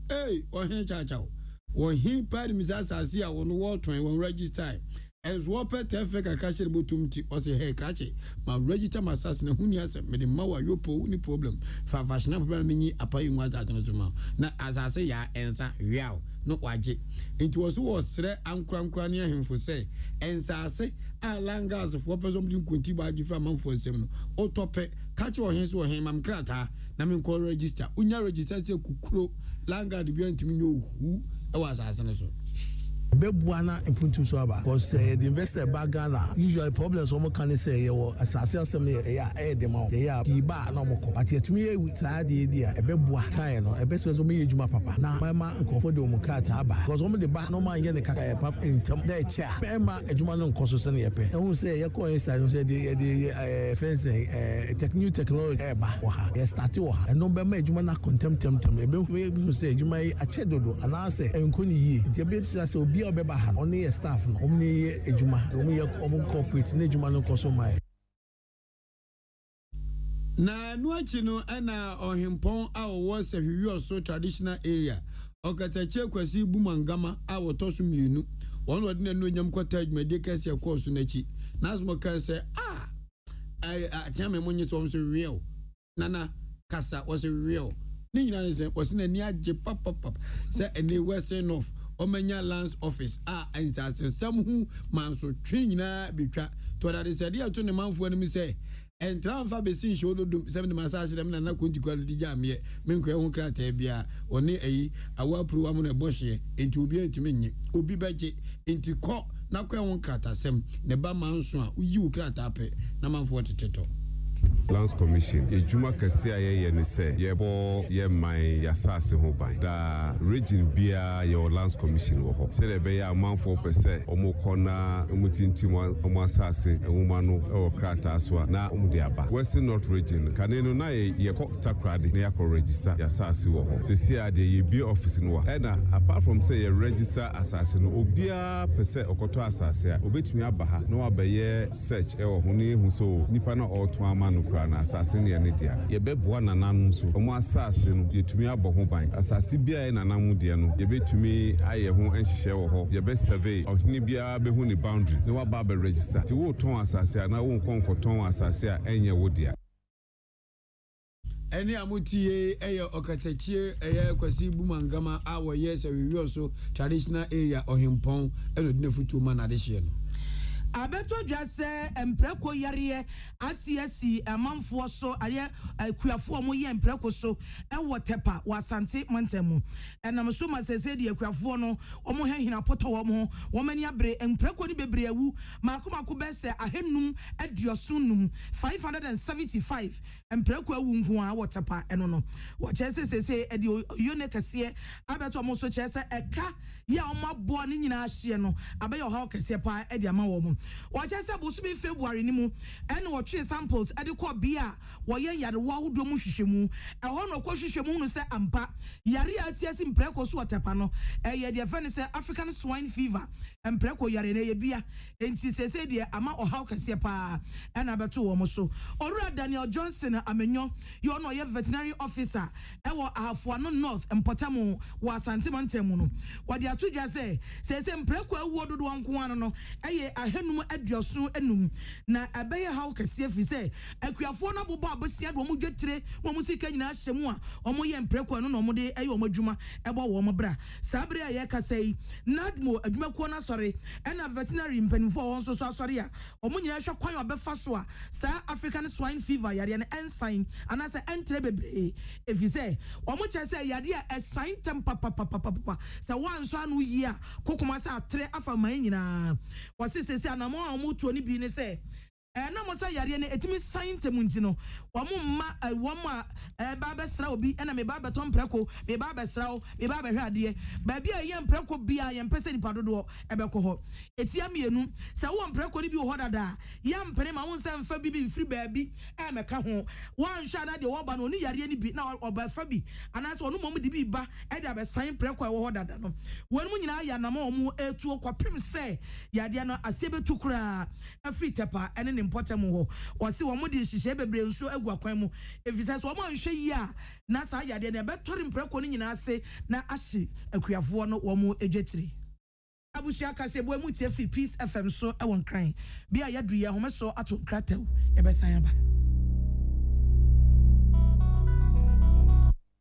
Ohen chaachao. When he paid Mrs. Asia on water when register, as Wapet Effect catcher butumti or say, hey, catch it. My register my assassin, who has made a mawa yopo, any problem. For fashionable mini applying what I don't know. Now, as I say, ya answer, yow, not waji. It was threat and crania him for say, and I say, I langas of 4 person couldn't buy you from for 7. O tope, catch your hands or him, I'm crata, Namin call register. Unya register kukro, langa the beyond to me who. Was as an issue. Bebuana impuntu so aba because the investor back Ghana usually problems almost can say you assassin assembly dem ya ba na omoko ati atumi e saade dia ebebua kan no ebeso so me ejuma papa na mama nkofo de omuka ta aba because omo de ba no man ye ne kaka pap intam da cha mema ejuma no nkoso se ne yepe e hu say ye ko inside no say the fencing technical technology e ba wo ha ye start wo ha no be ma ejuma na contempt ebe say ejuma yi achedodo ana say enkoni yi ti ebe say obi obeba ha only a staff no omni ejuma omu ye omu corporate na ejuma no koso mai Na nuachino ana ohimpon a was a hwiwi so traditional area. Okatache kwasi bumangama a wotoso mienu. One word no nyam kwata adwumade kase akọọso nachi. Nasmo kan say I chame monyi so real. Nana kasa was real. Ni nyina say was na ni agye pap. Say any western of Omenya Lands Office and as some who man so train na bitwa to that is idea to the man for enemy say and transfer be sin show do 70 masase dem na konti quality jam ye menko e ho krata bia one eyi awa pro am na bohye enti obi antimi nyi obi baje enti ko na ko e ho krata sem ne ba man so a uyi wo krata pe na man for teteto Lands Commission, a Juma Cassia, ye say, ye bo, ye my yasasi ho by the region beer your Lands Commission. Say the bay a man 4%, or more corner, mutintima, omasasi, a woman or crata aswa, na umdiaba. Western North region, Caneno na ye cock takradi, neako register yasasi wo. Sesia de ye be office no. And apart from say ye register assassin, obia percent or koto assasia, obit me abaha, no abaye search, or huni who so nipana or tuama. Na assassin ya nidia ye beboa nananum so omo assassin yetumi abɔ ho ban assassin bia na nanamu de no ye betumi aye ho enhihye wo ho ye be survey ohini bia be hu ni boundary ne wa ba be register ti wo ton assassin na wo nkonkoton assassin a enye wo dia eni amutie eye okatachie eye kwasi bumangama a wo ye se wiwi so traditional area ohimpon eno de futu ma na de hye no abeto dwase empreko yare atiesi amanfo so aye akuafo mo ye empreko so ewo tepa wasante montemu enam so masese de akuafo no omo hehina poto wo mani abre empreko ni bebre awu makomako bese ahenum adiosunum 575 empreko awu nko a wo tepa eno no wo chese sese ede yone kase abeto mo so chese eka ya o mabo ni nyina ahye no abaye ho kase pa ede ama wo mo Wachasa busumi February ni mu ene wotwe samples ade ko bia wo ye yare wo ahodo mu hwehwemu eho no ko hwehwemu no se ampa yare atiasi mpreko so otepa no ye de fa ne se African swine fever mpreko yare na ye bia enti sese de ama ohaw kase pa ena beto wo mo so Owura Daniel Johnson amenyo yo no ye veterinary officer ewo ahafo no north Mpotamu wa Asante Montemu no wode atudwa se sese mpreko awu dodo nko ano no eye ahenum adioso enum na abeye haw kase afi se akuafo na bobo abosia do mo dwetire wo mo sika nyina ahyemu a omo ye mpreko no mo de eye omo adwuma ebo wo mo bra sabre aye kasai nadmo adwumako na sori ena veterinary mpanifo won so asori a omo nyina hwe kwan obefa so a sa African swine fever yare na ensign anase entre bebre efi se omo chese yade a sign tempa papa sa wan so anu yi a kokoma sa atre afa man nyina wasese anamo amutuo ni bi ne se na mo sa yare ne etimi sign temunti no wo ma wo ma ba besra obi na me ba beton preko me ba besra o me ba behwe ade ba bia ye preko bia ye mpese ni padodo ebeko ho etia mienu se wo preko ni bi ho dada ya mpene ma wo nsa mfa bi free ba bi e meka ho wan hwa na de wo ba no ni yare ni bi na oba fa bi anase onu mom de bi ba e de be sign preko e wo ho dada no won mu nyina ya na ma omu etuo kwapem se yade no asebetu kura afri tepa ene ne Mpotamu ho wose wo mo de hihye bebre nso agua kwan mu efisa so wo mo nhwe yi a na sa yade na betori mpreko ni nyina ase na ahye akuafo no wo mo edwetire abushia kase bo mu tie fi Peace FM so e won kran bia yadu ye homeso ato kratew e besan ba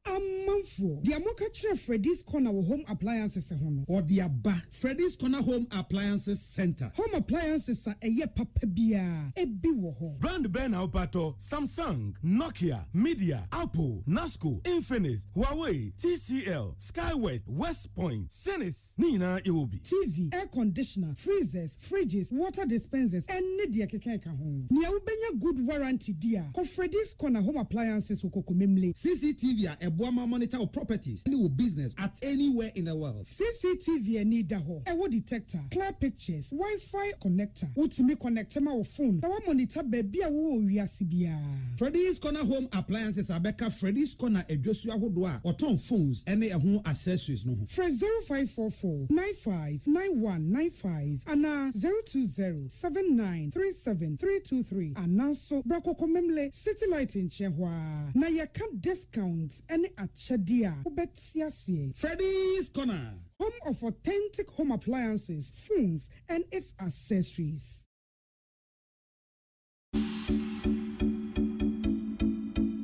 Amanfo dia moka kire Freddy's Corner home appliances ho no or dia ba Freddy's Corner Home Appliances Center home appliances a eye papa bia ebi wo ho brand ben aupato Samsung, Nokia, Media, Apple, Nasco, Infinix, Huawei, TCL, Skyway, West Point, Senis, Nina Iwobi. TV, air conditioner, freezers, fridges, water dispensers and dia keka ho nia ubenya good warranty dia ko Freddy's Corner Home Appliances ko memle CCTV a eboama monitor or properties, any business at anywhere in the world. CCTV any daho. Ewo detector, clear pictures, Wi-Fi connector. Ultimate connector ma wo phone. Na wa monitor baby a wo wiase bia. Freddy's Corner Home Appliances Abeka Freddy's Corner Ejosu ahodoa oton phones any ho accessories no. Fresh 0544 959195 and 02079373323 and also Brako Komemle City Light in Chehwa. Na ya can discounts any achadia. Ubetiasie. Freddy's Corner, home of authentic home appliances, phones, and its accessories.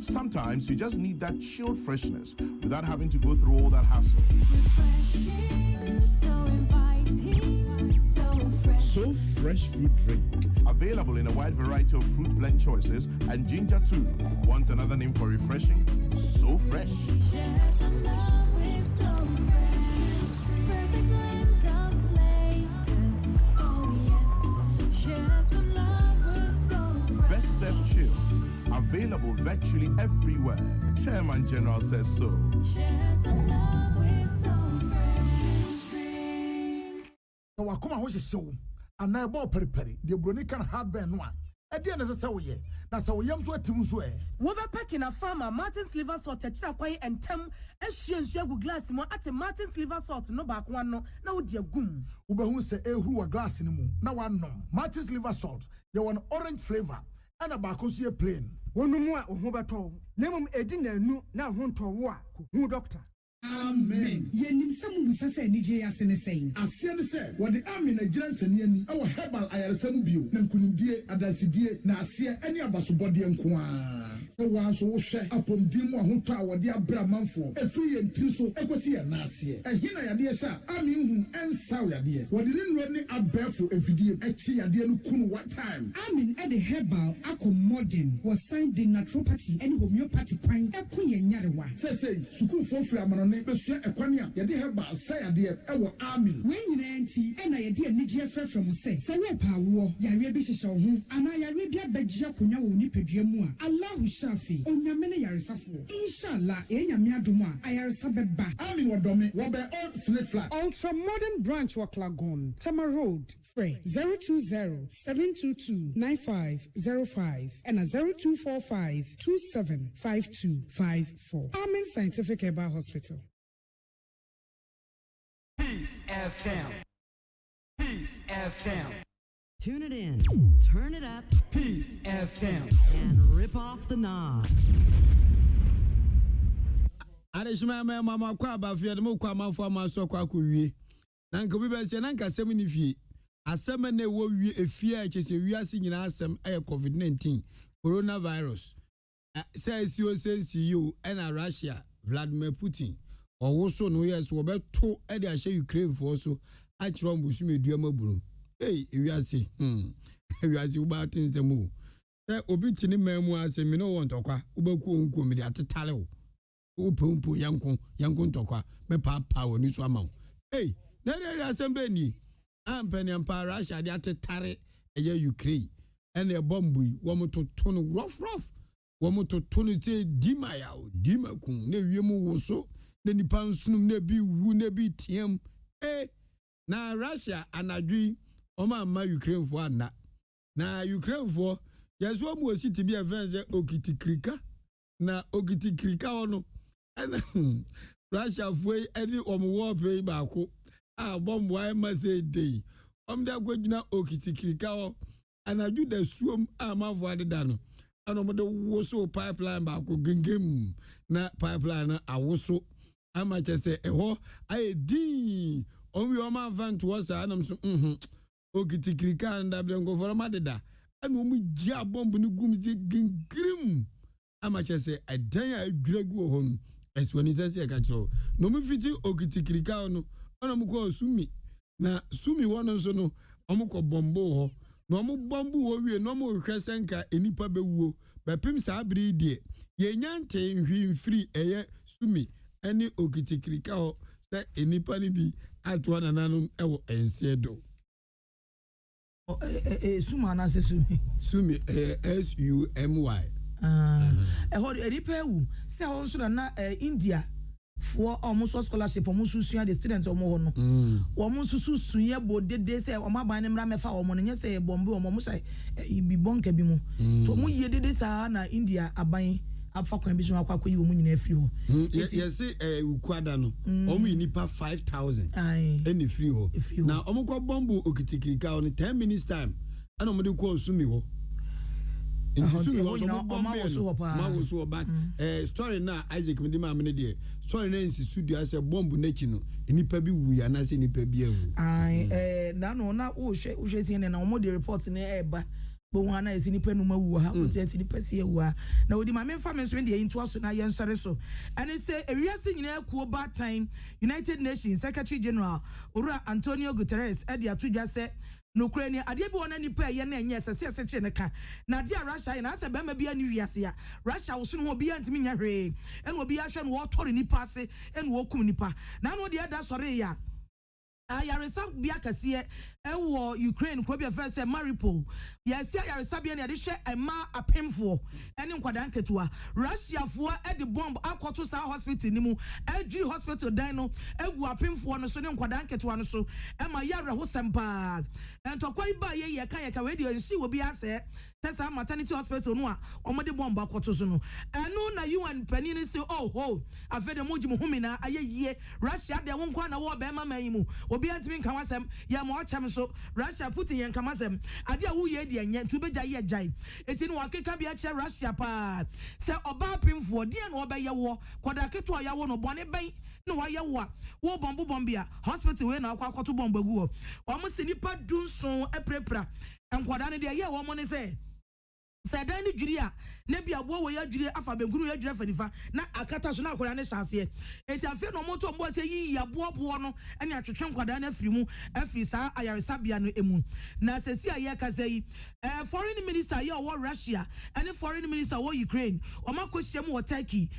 Sometimes you just need that chilled freshness without having to go through all that hassle. So fresh fruit drink. Available in a wide variety of fruit blend choices and ginger too. Want another name for refreshing? So fresh. Yes, I love it so fresh. Perfect blend of flavors. Oh yes, yes, I love it so fresh. Best served chill. Available virtually everywhere. Chairman General says so. Yes, I love it so fresh. No, I come out show. And now about peri the Bronican hard burn one. At the end of the say, that's how we am so to Musway. Woba packing a farmer, Martin's liver salt, a chiraquay and tem, as she and Shagu glass more at a Martin's liver salt, no back one, no dear goom. Uba who say a who a glass in the moon. Now one no. Martin's liver salt, you want orange flavor, and a bacosia plain. One more or Hobato, Nemum Edina nu, now home to war, who doctor. Amen. Yenim samu busase nije asene saying. Asiane se what the army Nigerian seniani our herbal ayaresam bio na nkunimdie adansidie na asie ene abasobode nko a. Se wan so wo hwe apomdim ahoto a wode abra manfo efiri ye ntiri so ekosi ye na asie. Ehina yade sha ami hu ensaw yade. Wode ne nro ne abefo efidie echi yade no kunu what time. Amin e the herbal ako modern was signed the naturopathy and homeopathy pine ekunye nyarewa. Say suku fo firi amano ne besua ekwania yade herbal say yade ewo amin. When you nti e na yade anigye from say we pa wo yare bi hyehyɛ wo ho ana yare bi abagye akonya wo nipadua mu a Allahu shafi onyame ne yaresafo inshallah enyame adom a ayaresa beba. Amin wodome wo be old snake flat ultra modern branch wa Klagon Tama Road free 020-722-9505 and 0245-275254. Amin Scientific Herbal Hospital. Peace FM. Peace FM. Tune it in, turn it up, Peace FM, and rip off the knob. Adeshima mama kwa abafia de mo kwa manfo amaso kwa kuwie. Na nka bi be se na nka sem ni fie. Asem na wo wie efie a chese wiase nyina asem e COVID-19 coronavirus. Say you and Russia Vladimir Putin or so no yes wo beto e de ahye Ukraine for so a kiro mbusu medua maburu. Hey wiase wiase uba tinsemu. Say obi tini mamu asem me no want okwa ubaku onku me de atetale wo. Upumpu yankun ntokwa me papa woni so ama. Hey na de asem ni ampani ampa Russia de atetare eye Ukraine ene bombu wo mototo no rough womo to tonite dima ya dima kun na wiemu wo so na nipa nsunum na bi wu na bi tiam na Russia anadwi oma ma Ukraine fo ana na Ukraine fo yeso mu ositi bi evenge okitikrika na okitikrika ono ana Russia fo edi omwo pe ba ko a bombo ai ma say dey da gwagina okitikrika o anadwi da suom a ma fo adeda no ano mo de woso pipeline ba ko gengem na pipeline awoso amache se eho aedi onwi o man van to us anam so okitikrika nda blengo for ma deda ano mu gia bomb ni gum di gengrim amache se adan a adwiragu ho no eswani se ka kiro no mu fiti okitikrika no ono mu ko sumi na sumi wono so no omko bombo ho no mo bombu wo wie no mo hwesenka enipa bewuo bepim sa abri die ye nyante nhwimfiri eye sumi eni okitikrika ho se enipa ni bi atwa nananum ewo ensiedo suma na se sumi SUMY enipa ewu se ho so na India for almost scholarship almost suya the students omo no almost suya bo de say o ma ban mra mefa omo no say bombe omo say bi bonka bi mu to mu ye de sa na India aban afa kwan bi so akwa yi omu nyina afiri ho yes ukwada no omu nipa 5000 any free ho na omu ko bombo okitikika on 10 minutes time ana omu de ko sumi ho story na Isaac Medima amene de story na insisu dia say bomb na chi no nipa bi wu ya na say nipa bi awu na no na wo hwe sin na omo de report na eba bo hu na esi nipa no ma wu ha wo ti esi nipa si ewu ha na odi ma memfa me so de into aso na yen sori so and say ewiase nyina ku bad time United Nations Secretary General Ora Antonio Guterres e de atudwa say no Ukraine ade bi wona nipa ye na enye sese che ne ka na de Russia na ase be ma bia ni wiase ya Russia wo so no bia ntimi nya hwe en obi ahwe no wo tori nipa ase en wo kum nipa na no de ada sori ya ayaresa bia kase ewo Ukraine ko bia first Mariupol yes ayaresa bia na de hwe ema apemfo ene nkwada nketua Russia fo e de bomb akoto sa hospital ni mu agri hospital dan no egu apemfo no so ne nkwada nketua no so ema yare ho sempa entokwa iba ye ka radio nsi wo bia se tesa maternity hospital no a omo de bomb akoto so no eno na UN panini say oh afede moji mu humina ayeye Russia de won kwa na wo be mama yi mu obi antimi nka wasem ya mo cham so Russia Putin yen kama sem ade a wo ye de enye tu beja ye jai eti no wakeka bia che Russia pa se oba pemfo de na obeye wo koda keto ya wo no bone ben no waye wo bombia hospital we na akwa akoto bomba gu o mo se nipa dunson eprepra enkwada ne de ye wo mo ne se dan ni juri a na bia bo wo ya juri afa benkuru ya juri fanifa na akata so na akwara ne hyase enti afi no moto mbo se yi ya bo no ene atwetwe nkwada na afiri mu afi sa ayaresa bia no emu na sesi aye kasa yi foreign minister ya wo Russia ene foreign minister wo Ukraine o makohye mu wo Turkey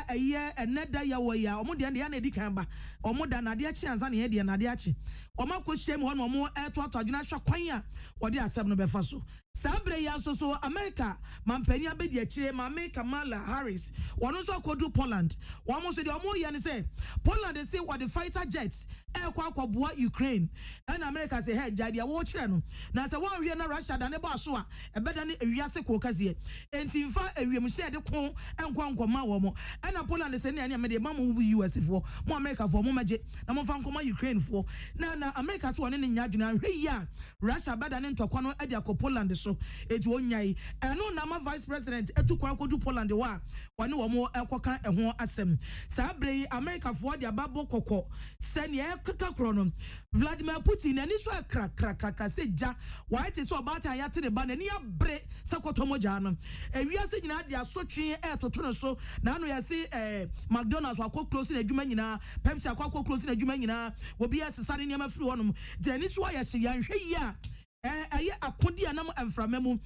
aye eneda ya wo ya o mo de ya na edikan ba o mo da na de achi anza na ye de na de achi o makohye mu no mo to adwuna hwa kwan a wo de asem no befa so sabre ya so America mampani abedi akire mame Kamala Harris wono so akodu Poland womo so de omo ye ne say Poland say what the fighter jets kwa boa Ukraine and America say hey jade wo kire no na say won hwe na Russia da ne ba so a ebeda ne ewiase ko kaze enti mfa ewiem hye de ko enkonkoma wo mo and Poland say ne me de mamu US fo mo America fo mo maje na mo fa nkoma Ukraine fo na America so ne nya adwuna hwe ya Russia beda ne ntokwa no ade akọ Poland so eti onyai eno na ma vice president etukwa kodu Poland wa wane wo mo ekoka eho asem sabre America fo de ababo kokko se ne ekaka krono Vladimir Putin ani so kra se ja white so obata ya te ne ba nani abre sakotomoja no ewiase nyina de asotwe etoto no so na no ya se McDonald's akọ close na adwuma nyina Pepsi akọ close na adwuma nyina obi asesare ne ma firi wonom de ani so ya se ya hwe ya aye akodi anam amframamu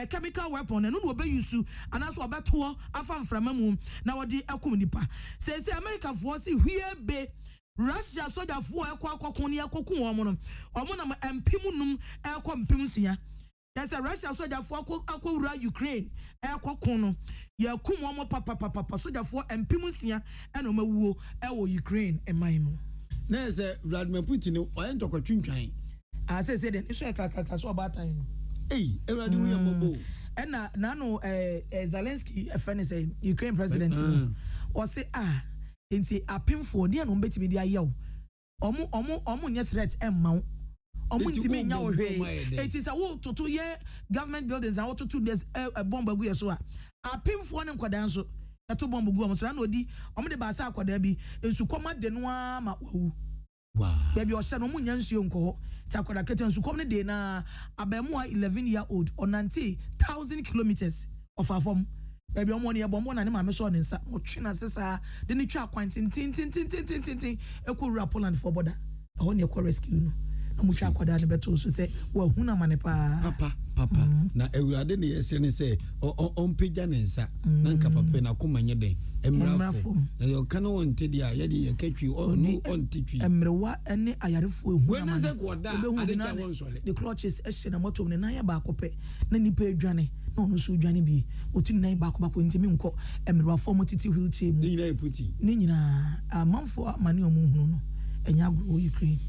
chemical weapon no no obeyusu anaso obeto afa amframamu na wodi akum nipa say America for si hwiebe Russia soldier for akokon ne akokun omo no omo na empimunum mpimsia yes Russia soldier for akowura Ukraine akokon no yakum omo papa soldier for empimsia ena omawuo ewo Ukraine emaimu na say Vladimir Putin o entokotwintwan say the issue kaka so about time everybody we am and na no Zelensky friend say Ukraine president or say enti apemfo de no betimi dia yew omo nye threat emma omo ntimi nya wo hwe it is a wo to ye government buildings na wo to this bomb agu yeso a apemfo ne nkwada nso eto bomb agu omo so na odi omo de ba sa akwada bi ensu koma de no ma wawu wow baby o se no mu nyansuo nko chakwada keten su kom ne de na abemu 11-year-old on 90,000 kilometers of afom baby o mo ne bombo na ne ma me so ne nsa o twe na sesa de ne twa kwan tin ekura Poland for border ho ne ekwa rescue no amusha kwada ne beto so say wa huna mane pa papa na ewurade ne yesi ne say on pagya ne nsa na nka papa na koma nye den emrafo na yo kana won tedi a ye de ye katwi on titwi emrewa ene ayarefo ehuna we na say koda adecha won sole the clutches ehye na moto ne na ya ba akopɛ na nipa adwane na ono so adwane bi otun nan ba akopɛ ntimi nko emrewa fo motiti wheelchair mu ni nyina eputi ni nyina amanfo amane omu hunu no enya agro Ukraine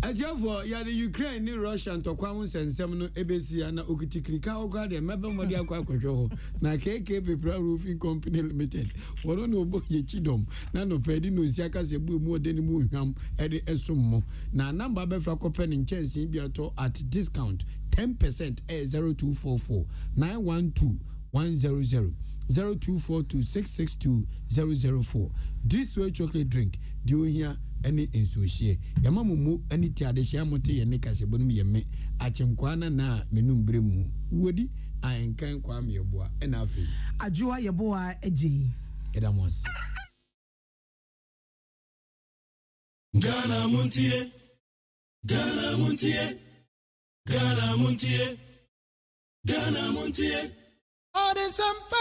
Ajafo ya the Ukraine ni Russia ntokwa ho sensem no ebesi na okitikrika ogwa de mebe modi akwa akwhwe ho na KK Paper Roofing Company Limited wono no obo ye chidom na no pedi no si aka se bu mu ode ni mu hwam ede esommo na number be fra kope ni chense bi ato at discount 10% 0244 912 100 0242662004 this way chocolate drink do here any insohie yama mumu any tiadehia mote ye ne kasebonum ye me achenkwana na menumbre mu wodi ankan kwa me yeboa ena afi ajoa yeboa eje edamos Ghana Montie Ghana Montie Ghana Montie Ghana Montie Odisampa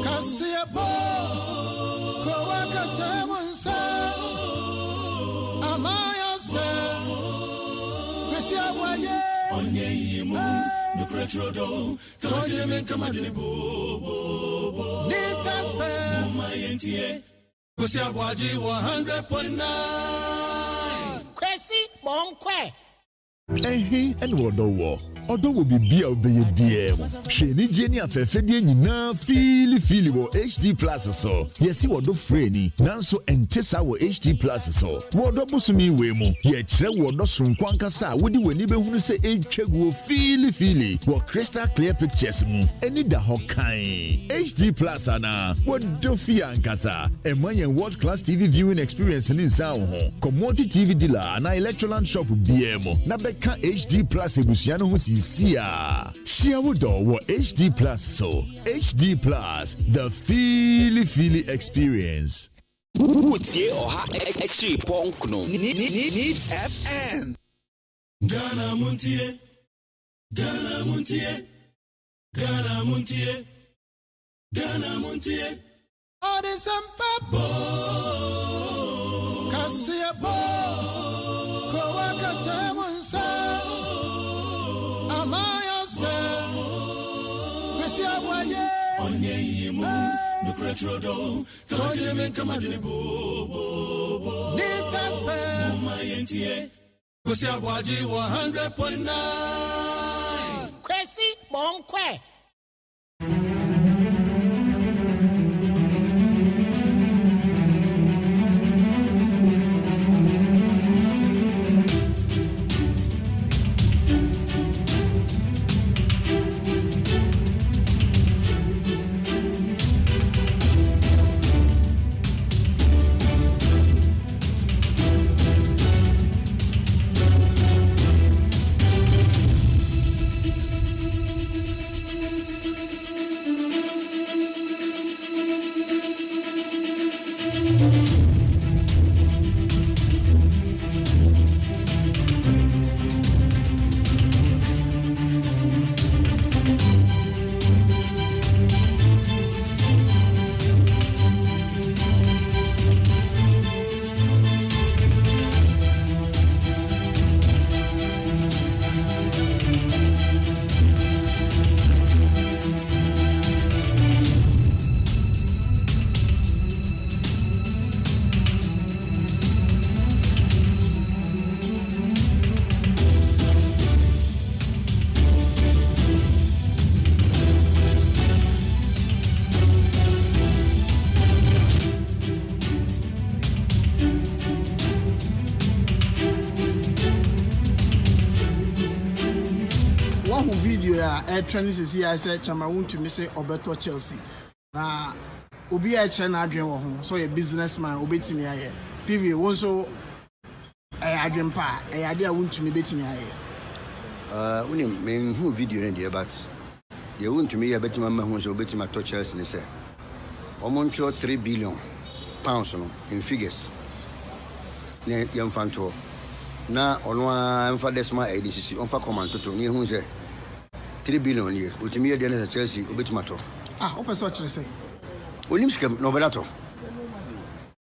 Kasiabo Kowakata Munsa Amaya se Kwesi Abwaye Onye yimu Nukretrodo Kamadine Kamadine Bo Nitafe Mumayentie Kwesi Abwaye 100.9 Kwesi Bonkwe Ehe, and what do Odo will be beer of the BM. Sheni Jenny afefedie nyina fili wo HD Plus so. Yesi wodo freni nanso entesa wo HD Plus so. Wodo busumi we mu. Ye kire wodo sonkwanka sa wodi weni behunu se etwaguo fili wo crystal clear pictures mu. Eni da hokan. HD Plus ana wodo fi ankasa. Emanyen world class TV viewing experience ni nsa ho. Commodity TV dealer na Electoral shop BM. Na beka HD Plus ebusiano ho Sia Shiawodo wa HD Plus so HD Plus the feely experience. Utie oha echi ponkno Needs FM Ghana Montie Ghana Montie Ghana Montie Ghana Montie Odisampa Kasiabo Kowakata Munsa Amaya se Kwesi Abwaye Onye yimu Nukretrodo Kamadine Kamadine Bo Nitafe Mumayentie Kwesi Abwaye 100.9 Kwesi Bonkwe training sisi I said chama want to me say obeto Chelsea na obi a che na adwen wo ho so ye businessman obetimi aye PV won so adwen pa ade a want to me betimi aye uni men hu video ne there but ye want to me ye betima ma hu so obetima to Chelsea ne say omoncho 3 billion pounds no in figures ne yamfanto na ono a mfa desma edisisi onfa command toto ne hu se 3 billion ye otimi ye de na Chelsea obetimato o person kire say onim sika no bedato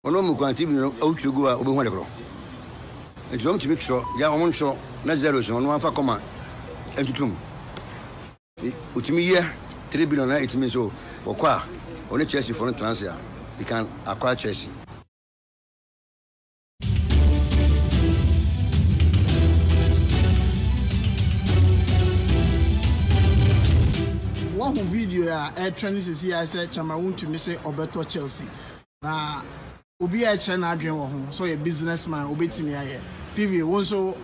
ono mu kwanti bi no awtwego a obehu adekro enti om timi tro ya om nso na 0 so ono amfa command entutum otimi ye 3 billion na etimi so okwa oni Chelsea for transfer he can acquire Chelsea. One video air training see I said chama want to say obeto Chelsea. Na obi a train adwen wo ho so a businessman obetimi aye. PV won so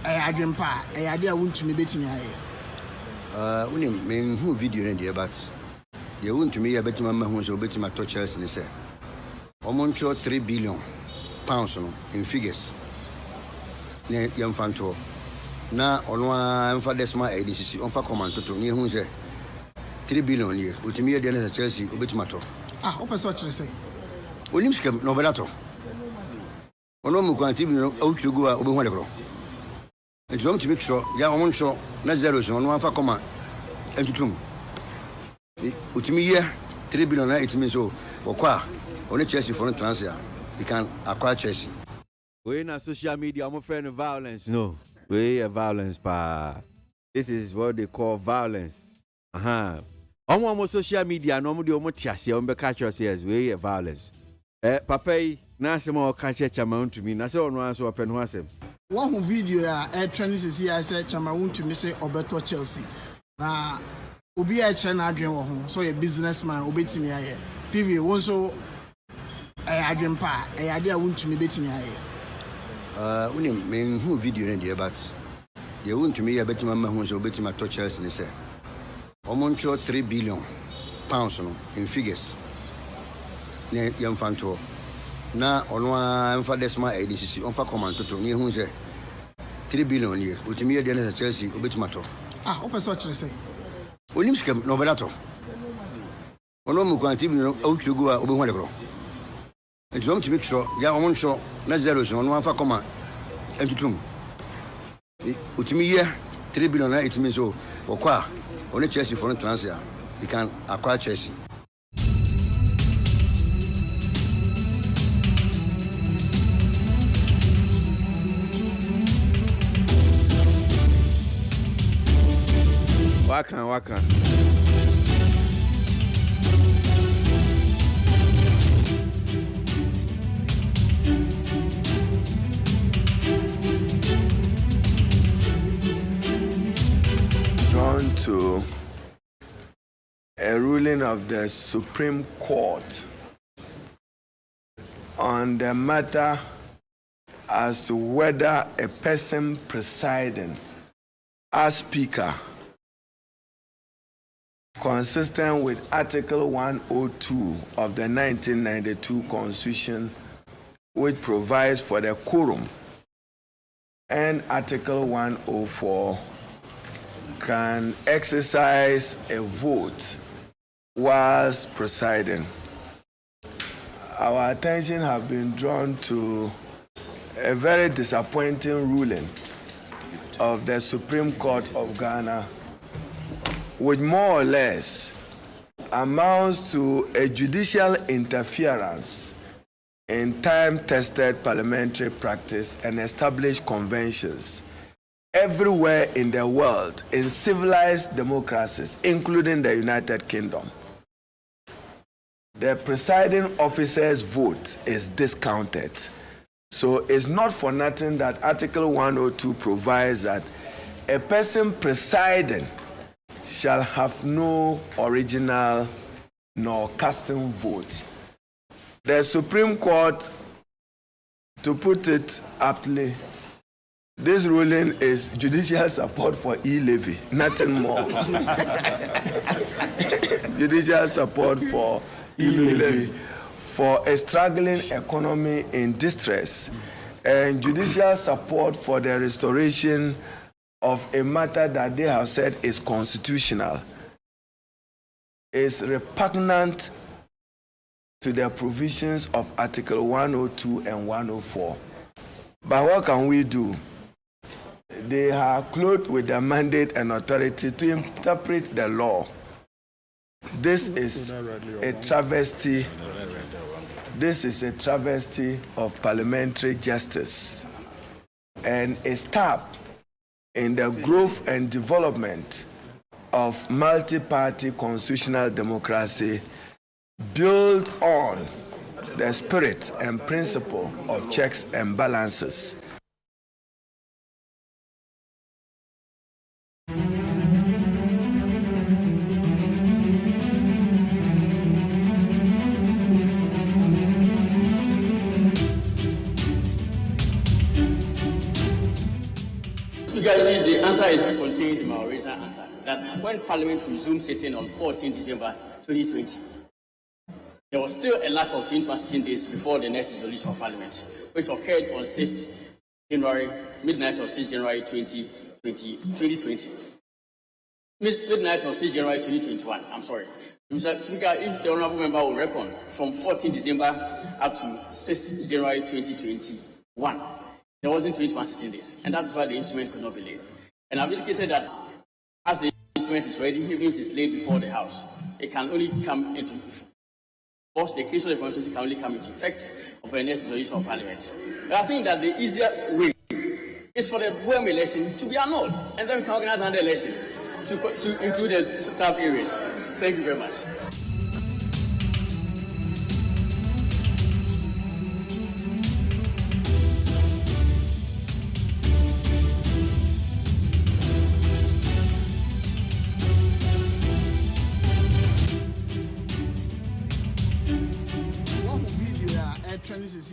adwen pa ade a want to me betimi aye. Uni men who video in there but you want to me a betima ma hu so betima to Chelsea ni say. Omoncho 3 billion pounds no in figures. Ne yamfanto na ono a mfa desma edisisi onfa command toto ne hu se 3 billion ye otimi ye de na Chelsea obetimato o person kire say onim sika no bedato ono mu kwanti bi no awtwego a obehu adekro enti om timi tro ya om nso na 0 so ono amfa command entutum otimi ye 3 billion na etimi so okwa oni Chelsea for transfer he can acquire Chelsea. We na social media I'm friend of violence no we a violence pa. This is what they call violence. On social media no mo de omo tiase on be catch us as we a violence. Papa na se mo catch chama to me na se ono anso open ho asem. One video air training see I said chama want to me say obeto Chelsea. Na obi a train adwen wo ho so a businessman obetimi aye. PV won so adwen pa ade a want to me betimi aye. Uni men who video in there but you want to me a betima ma hu so betima to Chelsea ni say. Omoncho 3 billion pounds no in figures. Ne yamfanto na ono a mfa desma edisisi onfa command toto ne hu se 3 billion ye otimi ye de na Chelsea obetimato o person kire say onim sika no bedato ono mu kwanti bi no awtwego a obehu adekro enti om timi tro ya om nso na 0 so ono amfa command entutum otimi ye 3 billion na etimi so okwa oni Chelsea for transfer he can acquire Chelsea. Waka. Drawn to a ruling of the Supreme Court on the matter as to whether a person presiding as Speaker, consistent with Article 102 of the 1992 Constitution, which provides for the quorum, and Article 104, can exercise a vote whilst presiding. Our attention has been drawn to a very disappointing ruling of the Supreme Court of Ghana, which more or less amounts to a judicial interference in time-tested parliamentary practice and established conventions everywhere in the world, in civilized democracies, including the United Kingdom. The presiding officer's vote is discounted. So it's not for nothing that Article 102 provides that a person presiding shall have no original nor custom vote. The Supreme Court, to put it aptly, this ruling is judicial support for e-levy, nothing more. Judicial support for e-levy for a struggling economy in distress, and judicial support for the restoration of a matter that they have said is constitutional, is repugnant to the provisions of Article 102 and 104. But what can we do? They are clothed with the mandate and authority to interpret the law. This is a travesty. This is a travesty of parliamentary justice and a step in the growth and development of multi-party constitutional democracy built on the spirit and principle of checks and balances. The answer is contained in my original answer, that when Parliament resumed sitting on 14 December 2020, there was still a lack of 16 days before the next resolution of Parliament, which occurred on 6th January, midnight of 6th January 2020. Midnight of 6th January 2021, I'm sorry. Mr. Speaker, if the Honourable Member will reckon from 14 December up to 6th January 2021, there wasn't 16 days, and that's why the instrument could not be laid. And I've indicated that as the instrument is ready, even if it is laid before the House, it can only come into force. The case of the Constituency can only come into effect upon the next resolution of Parliament. But I think that the easier way is for the quorum election to be annulled, and then we can organize another election to include the sub areas. Thank you very much.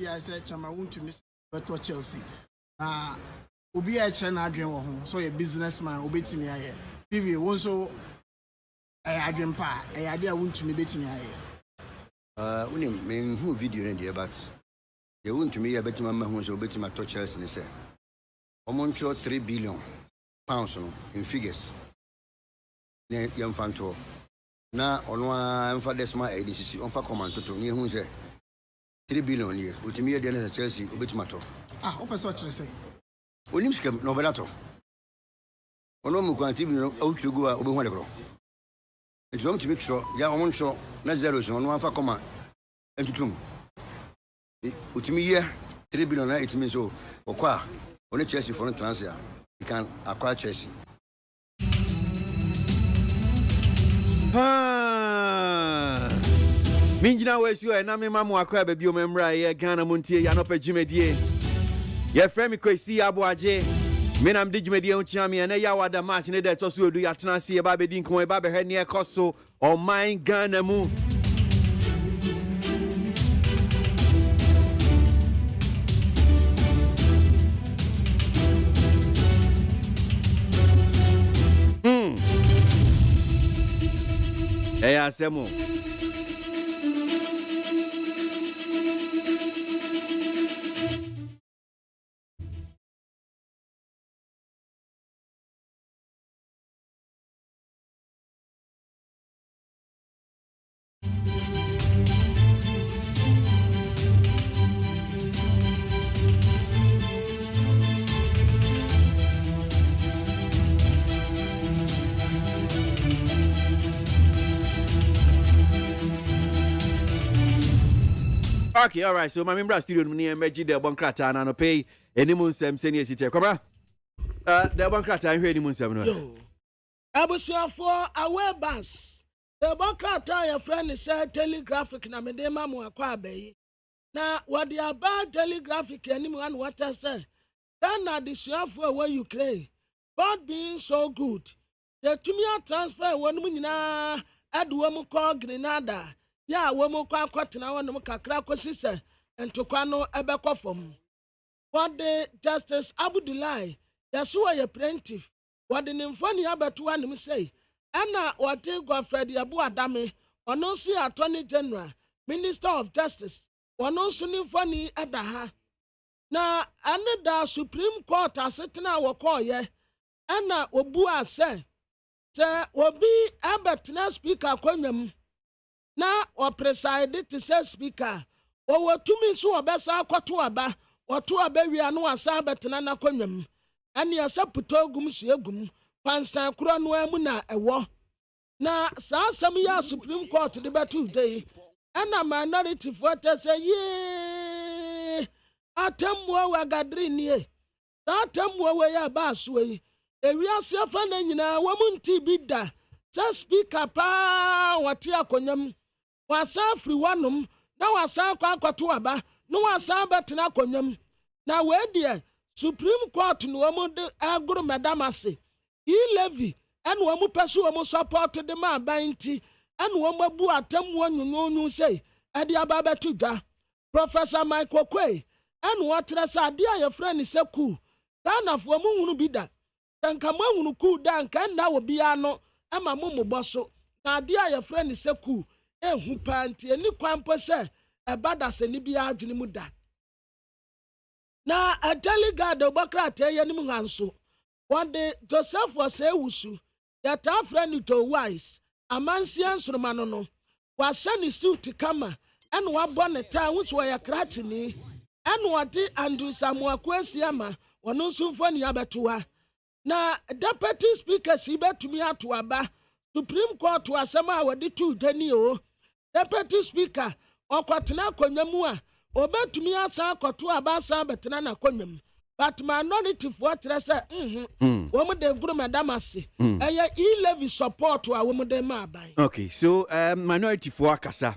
I said, Chama, I want to miss Beto Chelsea. Obi a China dream or home, so a businessman, obey me. I PV also a dream pa, a idea won't to me bet me. Only men who video in there, but they won't to me a better man who's obeying my Chelsea. They say, I'm sure 3 billion pounds in figures. Young Fanto. Now, on one for this, my ADCC on for command to me who say 3 billion here. With me, then Chelsea, a bit matter. Open such a say. Olimskem, no better. Ono Mukanti, out to go over whatever. It's going to make sure, Yamon show, not zero, on one for command. And to tomb. With me here, 3 billion, it means so. Or qua, only Chelsea for a transfer. You can acquire Chelsea. Minjina wesu na me mamu akwa ba bio memra ye Ghana MONTIE ya no pa dwumadie ye frame KWASI ABOAGYE me nam de dwumadie unchia me na ya wada match ne de to so odu ya tena se ba be din kon e ba be hwe ne ekoso o man Ghana mu asemo Okay, all right. So my member studio ni emerge the bankrata na no pay any munsem senior city. Kwabra. The bankrata hwe ni munsem no. Abusuafo away bus. The bankrata your friend say telegraphic na medema mu akwa abayi. Na what the about telegraphic animu and what I say. Then na the suafo where Ukraine. God being so good. The tumia transfer one mu nyina aduwa mu ko Grenada. Ya womo kwa kwatena wonum kakra kwasise entokwa no ebekọ fom. What the Justice Abdullahi yaso ye plaintiff what the nimfoni abeto anim say ana what Godfred Yabu Adame ono si Attorney General Minister of Justice ono so nimfoni edaha na ane da Supreme Court asetena wokoye ana obu ase se obi abetena speaker kwanyam na ɔpreside te sɛ speaker ɔwɔ tumi so ɔbɛsa akɔto aba ɔto aba wia no wasa abɛtena n'akonnwam ɛne ɛsɛ puto gum hyia gum pansan korɔ no amu na ɛwɔ na saa asɛm yi a Supreme Court de bɛto dei ɛna minority foɔ te sɛ yee atemmuo wɔ agadiri nie saa atemmuo wɔ yɛ ba so yi ewiase afa na nyinaa wɔn nti bi da sɛ speaker paa wɔte akonnwam wasa afiri wɔnom na wasa akɔ akɔto aba na wasa abɛtena akonnwam na wɔdeɛ Supreme Court no wɔn de agoro madam ase levy ɛna wɔn pɛ so wɔn support de ma aban nti ɛna wɔn abu atemmuo nyonyonyo sɛ ɛde aba abɛto dwa Professor Michael Kwei ɛna wɔtrɛ sɛ adeɛ a yɛfrɛ ne sɛ kuu Ghanafoɔ mu hunu bi da nka mo hunu kuu da nka nna wɔ bia no ɛma mo mmobɔ so na adeɛ a yɛfrɛ ne sɛ kuu ehu paa nti eni kwan po sɛ ɛba da sɛ ni bia adwene mu da na delegate obokrata yɛ nim nganso wɔde Joseph wɔsɛ ewusu yɛta afrɛ ne to wise amansia nsoroma no wahyɛ ne suit kama ɛna wabɔ ne taa wusu wɔyɛ kratini ɛna wɔde Andrew Samuel Kwesi ama wɔno nso mfo ne abɛtoa na deputy speaker si betumi ato aba Supreme Court asɛm a wɔde tu dani o deputy speaker ɔkɔtena akonnwa mu a obetumi asa akɔto aba asa betena na akonnwa mu but minority foɔ trɛ sɛ wɔn de guru madam ase ɛyɛ levy support a wɔn de ma aban. Okay, so minority foɔ akasa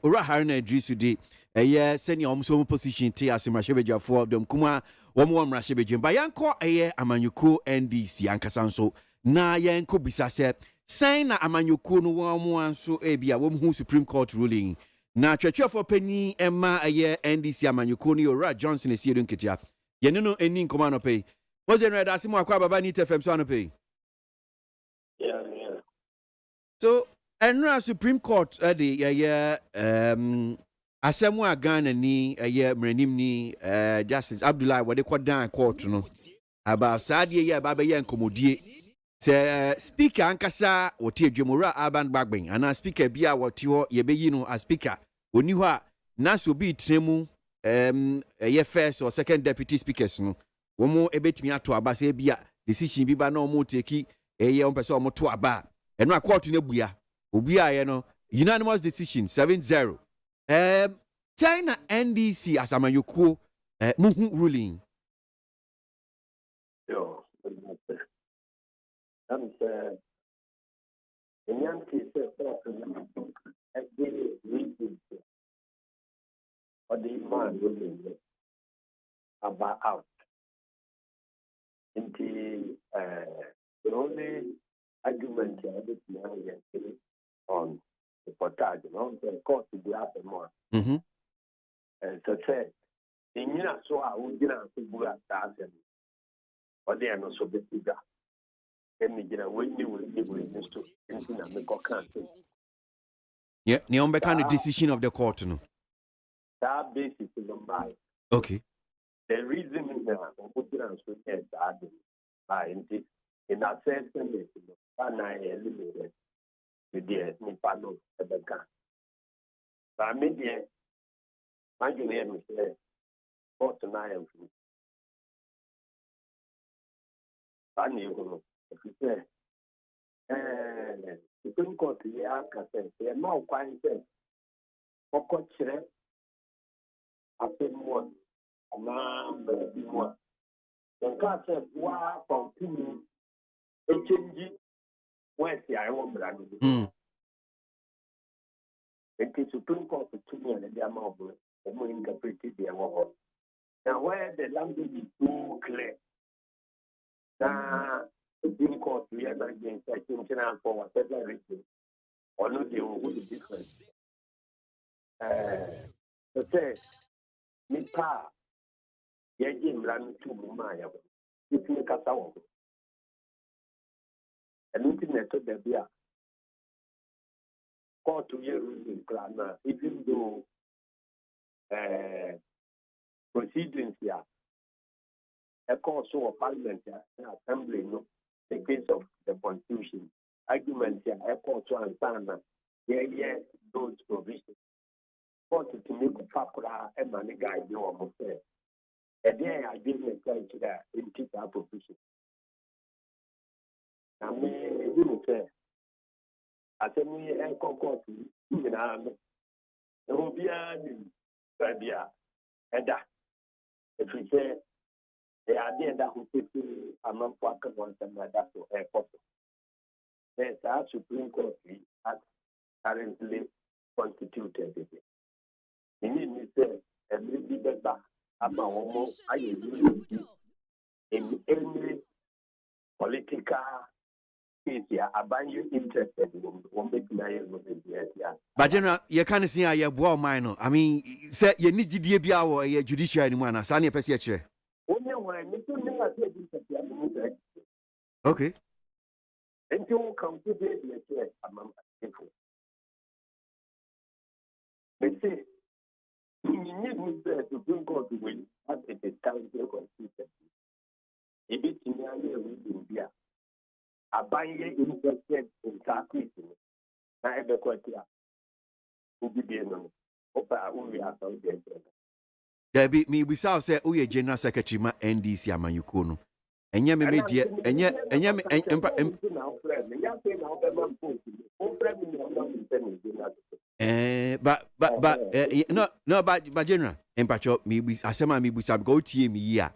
ora Haruna Idrisu de ɛyɛ sɛnea wɔn so position te ase mmarahyɛbadwafoɔ dɔm kuma wɔn wɔ mmarahyɛbadwam ba yɛnkɔ ɛyɛ amanyɔkuo NDC ankasa nso na yɛnkɔ bisa sɛ sɛn na amanyɔkuo no wɔn nso ebi a wɔn hu Supreme Court ruling na twɛtwɛfoɔ panyin ɛma ɛyɛ NDC amanyɔkuo no Ora Johnson esi edu nketea yɛne no eni nkɔmɔ anɔpɛ yi wɔn no ɛda ase mu akɔ ababa ni tfm so anɔpɛ yi. So ɛnura Supreme Court ɛde yɛyɛ asɛm a Ghana ni ɛyɛ mmerenim ni Justice Abdullahi wɔde kɔ dan court no aba saa deɛ yɛ aba bɛyɛ nkɔmɔdie sɛ speaker ankasa wɔte adwamora Aban Bagben ana speaker bi a wɔte hɔ yɛbɛyi no a speaker oni hɔ a na so bi tena mu ɛyɛ first or second deputy speakers no wɔn ebetumi ato aba sɛ bi a decision bi ba na wɔn teki ɛyɛ wɔn pɛ sɛ wɔn to aba ɛno a court no bua obi a yɛ no unanimous decision 7-0 China NDC as amanyɔkuo muhu ruling. Yo, I'm saying, the young people every reason or the man ruling about out. Into the only argument I did on the portage, you know, the court to be after more. So say, in you so I would get out to Buddha or they are not so big. Let me get away with this to anything I make or can't. Yeah, the kind of decision of the court. No, that basis is on by. Okay. The reason is that I'm putting on so that by in that sense, and I eliminated with the Nipano at the gun. But I mean, I can hear me say, what tonight I'm from. I knew if you say, the Supreme Court, the Alcatraz, they are now quite said, for coach, I said one, a man, but be one. The car said, wow, continue, a change, where's the Iron Brand? It is Supreme Court to me and the amount of interpreted the award. Now, where the language is too clear, the Supreme Court, we are not against intentional for whatever reason, or not the only difference. So, say, Nipa, Yajim ran to Mumaya, it's make us out. And looking at the beer. Court to your ruling plan, even though proceedings here, a court so of Parliament assembly, no, the case of the Constitution, arguments here, a court to answer, yeah, Again, I didn't try to that in keep our position. I mean, you say, I said, me and Coco, even I'm the Rubia, Rabia, Eda. If we say, the idea that who take a month for once and that's a possible. There's our Supreme Court as currently constituted. You need me say, every bit back. About almost in any political case, about you interested in But General, you can't see a boy minor. I mean, say you need GDA or a judicial anyone, a sunny pescatcher. Okay. And you come to the among people. They say, you need me to bring God to win, but it is time to consistent. If it's in India, a buyer interested in sacrifice, I have a question. Who be the enemy? Opa, we are some dead. There be me, we saw say, oh, yeah, General Secretary, ma NDC, Amayukono. And yet, me, dear, and yet, but General, and Pacho, me, Asema, me, we go to me, ya.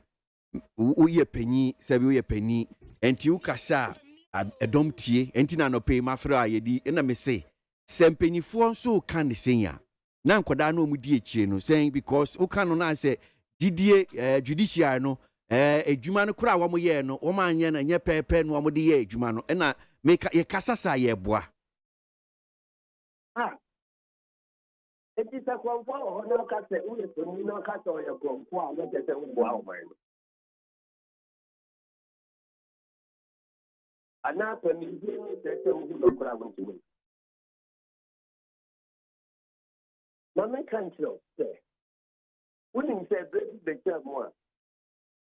We penny, Sabi, penny, and you cassa, a dom tea, and Tina no pay my fra, ye, and I may say, Sem penny for so can the singer. Now, Codano Mudiachino saying because O canon say, Judicial no. Jumano kura wa mo ye no o man ye na nye pepe no mo de ye jumano e na make ye kasasa ye boa It is a conform or no cat, we no cat or your conform, let us say, wow, man. And now, when you do it, no problem to me. Now, my country, say, when you say, break the more.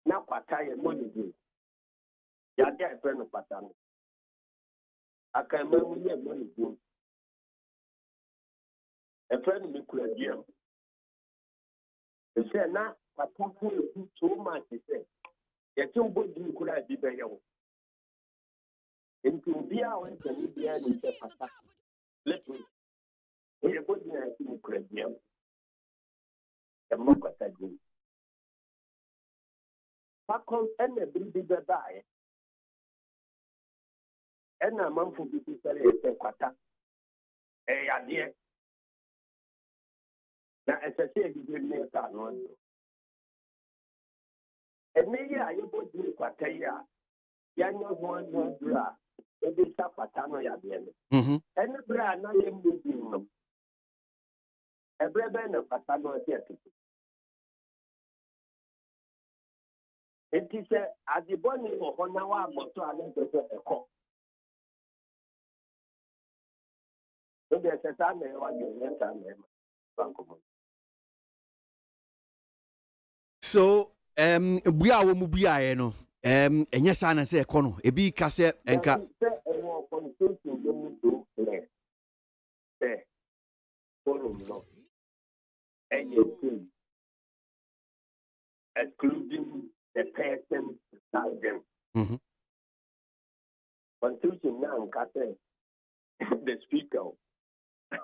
Now, Pataya money do. Yaga a friend of Patano. I can remember money do. A friend of me could have given. They said, now, Patako is too much. He said, you're too good, you could have been young. Into be our way to be there and say, Pata. Let me. You're good, you could have given. The monk was a good. Pakon and a big die. And a month for people say, Quata. Dear. Now, as I said, you didn't make that one. And maybe I would do Quataya. Young one was bra. It is a patano yadian. And the bra, no, you moving. A brother of patano theatre. It is a the bonny or Honawa Moto and a cock. So there's a time when you let them. So we are mubia no and yes I say kono e bi kase enka excluding the person beside them. Constitution now can the speaker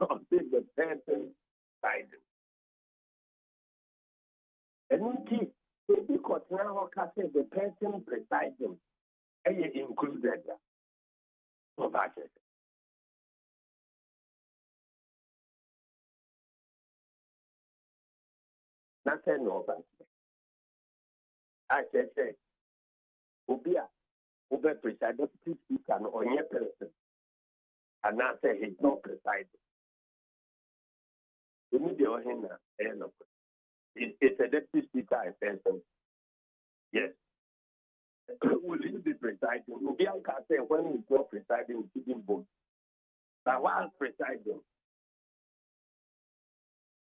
of the person beside them. And because now the person beside them included so that's it. Nothing over. I said, Ubia, Uber presided to speak an on your person. And I say he's not presiding. You need your hand. It's a deputy speaker, a person. Yes. Will he be presiding? Ubia can say when he's not presiding, he's giving vote. But while presiding,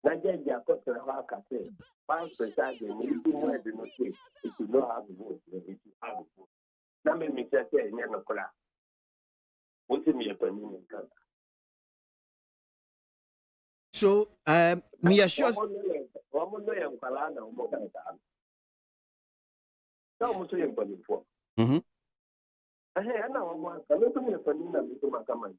Nigeria got to have a say. While presiding, you do not say it will not have a vote. It will have a vote. Now, me say, Yanakola. What's in your opinion? So, me assure Now, I'm saying for. Mhm. I know one. I don't think for me to my command.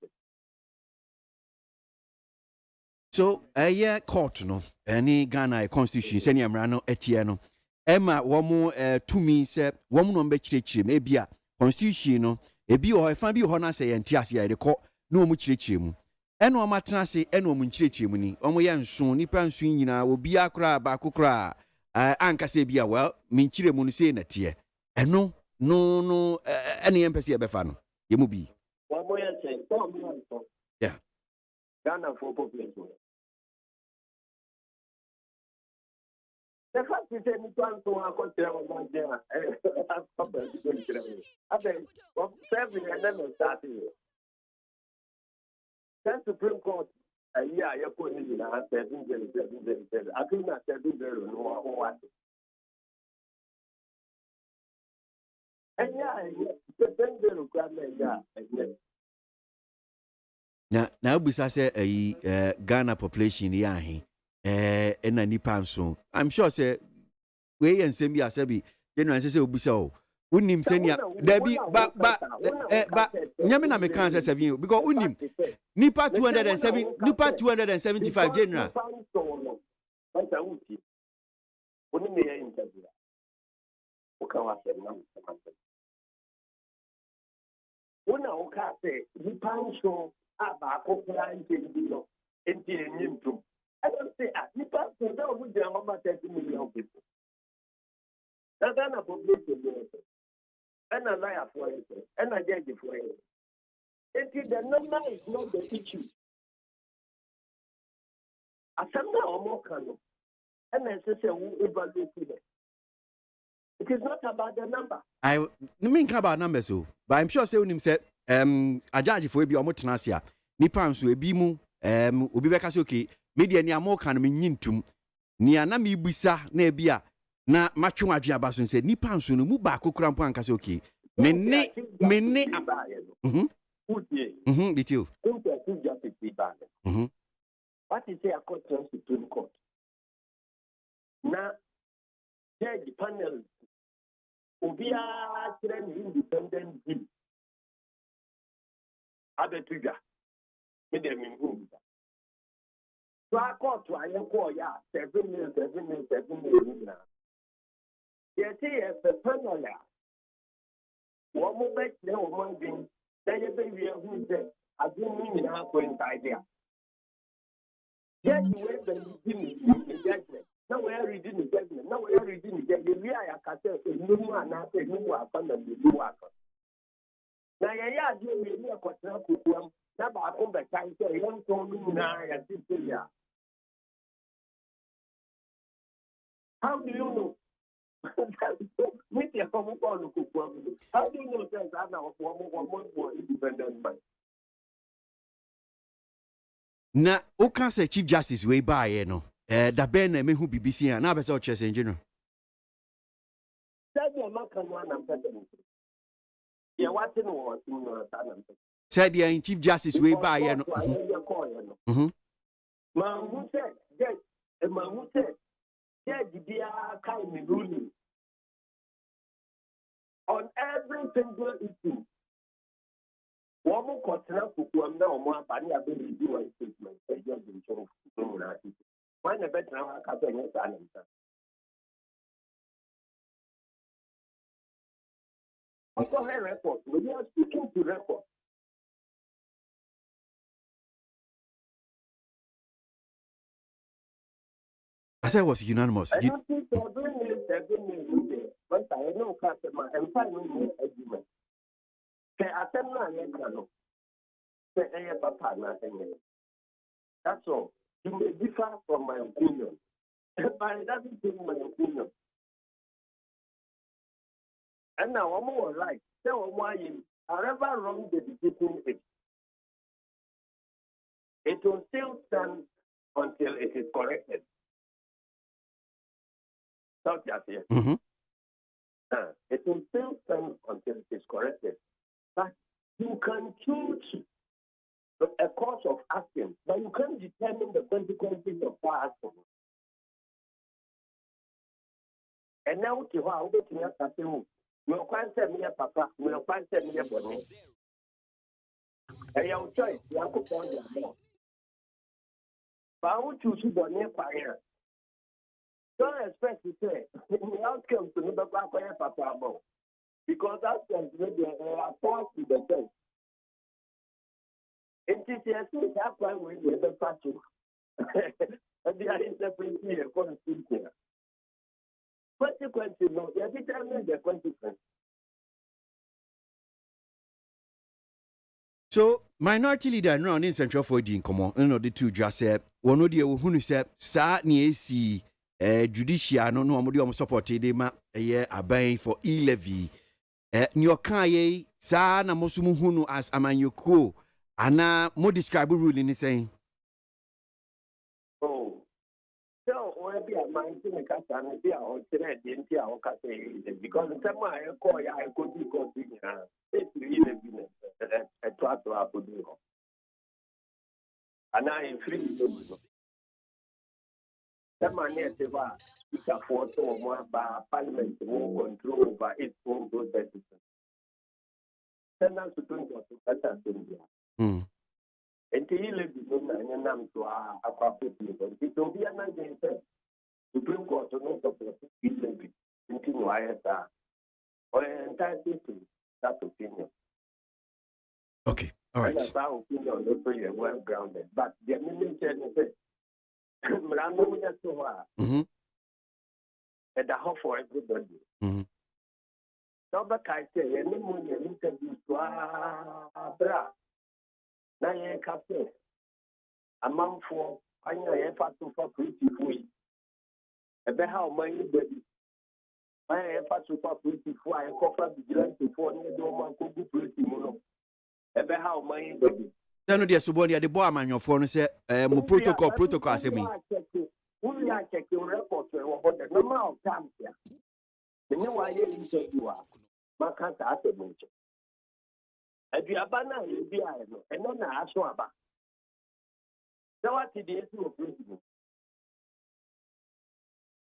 So ɛyɛ court no ɛne Ghana constitution sɛnea mmara no ɛteɛ no ɛma wɔn tumi sɛ wɔn no bɛkyerɛkyerɛ mu ebi a constitution no ebi wɔ hɔ ɛfa bi wɔ hɔ na sɛ yɛn ti ase a yɛde kɔ na wɔn kyerɛkyerɛ mu ɛna wɔn atena ase ɛna wɔn nkyerɛkyerɛ mu ni wɔn yɛ nson nipa nson nyinaa obiara koraa baako koraa ankasa ebi a well menkyerɛ mu no sɛ na teɛ ɛno no ɛne yɛn mpɛ sɛ yɛbɛfa no yɛ mu bi. One more say, yeah. Ghana for population. The fact is that we plan to have a control of Nigeria. I think, well, 7 and then starting. Then Supreme Court, yeah, you're putting in a 7. I think that 7 no what. And yeah, the 7 requirement, yeah. Na obisa sɛ Ghana population yɛ ahe ɛna nipa nso I'm sure sɛ we yɛ nsɛm bi asɛ bi general sɛ obisa o unim sɛnia dabi ba nyame na meka sɛ 7 because unim nipa 275 general Una oka say nipa nso abaako kura nkyɛn enti enyim tum. I don't say nipa nso na ɔmo gyina hɔ ma 30 million people. Na Ghana population yɛ sɛ ɛna lawyer for yɛ sɛ ɛna judge for yɛ sɛ. Enti the number is not the issue. Asɛm na ɔmo ka no ɛna ɛsɛ sɛ wo evaluate it. It is not about the number. I mean about numbers so, but I'm sure say unim say a judge for ebi omo tena ase a nipa nso ebi mu obi beka say okay media ni amo kan me nyintum ni ana me busa na ebi a na matwe adwe aba so say nipa nso no mu ba kokura mpo anka say okay me ne detail what is a court Supreme Court na judge panel Obia train independent bill. Abetuja. Medium in whom. So I call to I call 7 years. Yes, yes, the panel. One more back there, one thing. Then you baby who is there. I didn't mean half inside there. Yes, you went and give me judgment. Now we are reading the judgment. Now we are reading the judgment. We are a new one. I say, new one. New one. Now, I do me a question of one. Now, I own the time. So, you don't tell me now. I think, yeah. How do you know? How do you know that I'm not one more independent man? Na o kan say Chief Justice we buy no. Da ben na mehu BBC a na be say o chese engineer. Said the Chief Justice we buy no. Man who said that man who said judge be a kind of ruling on every single issue. One more quarter to come now, more body ability to do a statement. A judge in show. Find a better now. I can't answer. I got her report. We are speaking to report. I said it was unanimous. I don't think 7 minutes. But I know customer and 5 minutes agreement. Say, I tell you, say, papa, nothing. That's all. You may differ from my opinion, but it doesn't change my opinion. And now I'm more right. Tell why however wrong the decision is, it will still stand until it is corrected. Stop just here. It will still stand until it is corrected. But you can choose a course of action, but you can't determine the consequences of that action. And now to how we can have a few. We'll find some near papa, we'll find some near bonnet. And your choice, you have to find your more. But I want you to bonnet fire. Don't expect to say, the outcome to never back on papa more. Because outcomes maybe are forced to the church. It is a thing that we will the party. And they are interpreting a constitution. Consequences, no, they determine the consequence. So, minority leader no in central for the income, the two just said, one of the who said, Sa ni AC, judicial, no, amodi supported them a year a for e-levy. Nyokaye, sa na mosumu hunu as amanyoko, ana mo describe ruling is saying. So, or be a mind to make us and be our alternate into our cafe because the time I call I could be continuing. It's really a try to have to do. And I am free to do. The man is a photo of one by Parliament will control over its own processes. Send us to 20 or 2 and the 11 and I'm to our people. It will be a nice day. Supreme Court to not support it into ISR or an entire system. That opinion. Okay, all right. That's our opinion, also well grounded. But the administration said, Mrano, that's so hard. At the hope for everybody. So, but I say, any money interview to Bra. Now, you can say, a month for I have to for pretty free. About how many baby. I have to for pretty free. I cover the grand before the door could be pretty mono. About how many baby. Then the subordinate the boy man your phone say, protocol as me. We are checking reports about the number of times here. The new way you are. Marcus asked a bunch. If you abandon, you'll be and then I ask you about. So what did you do?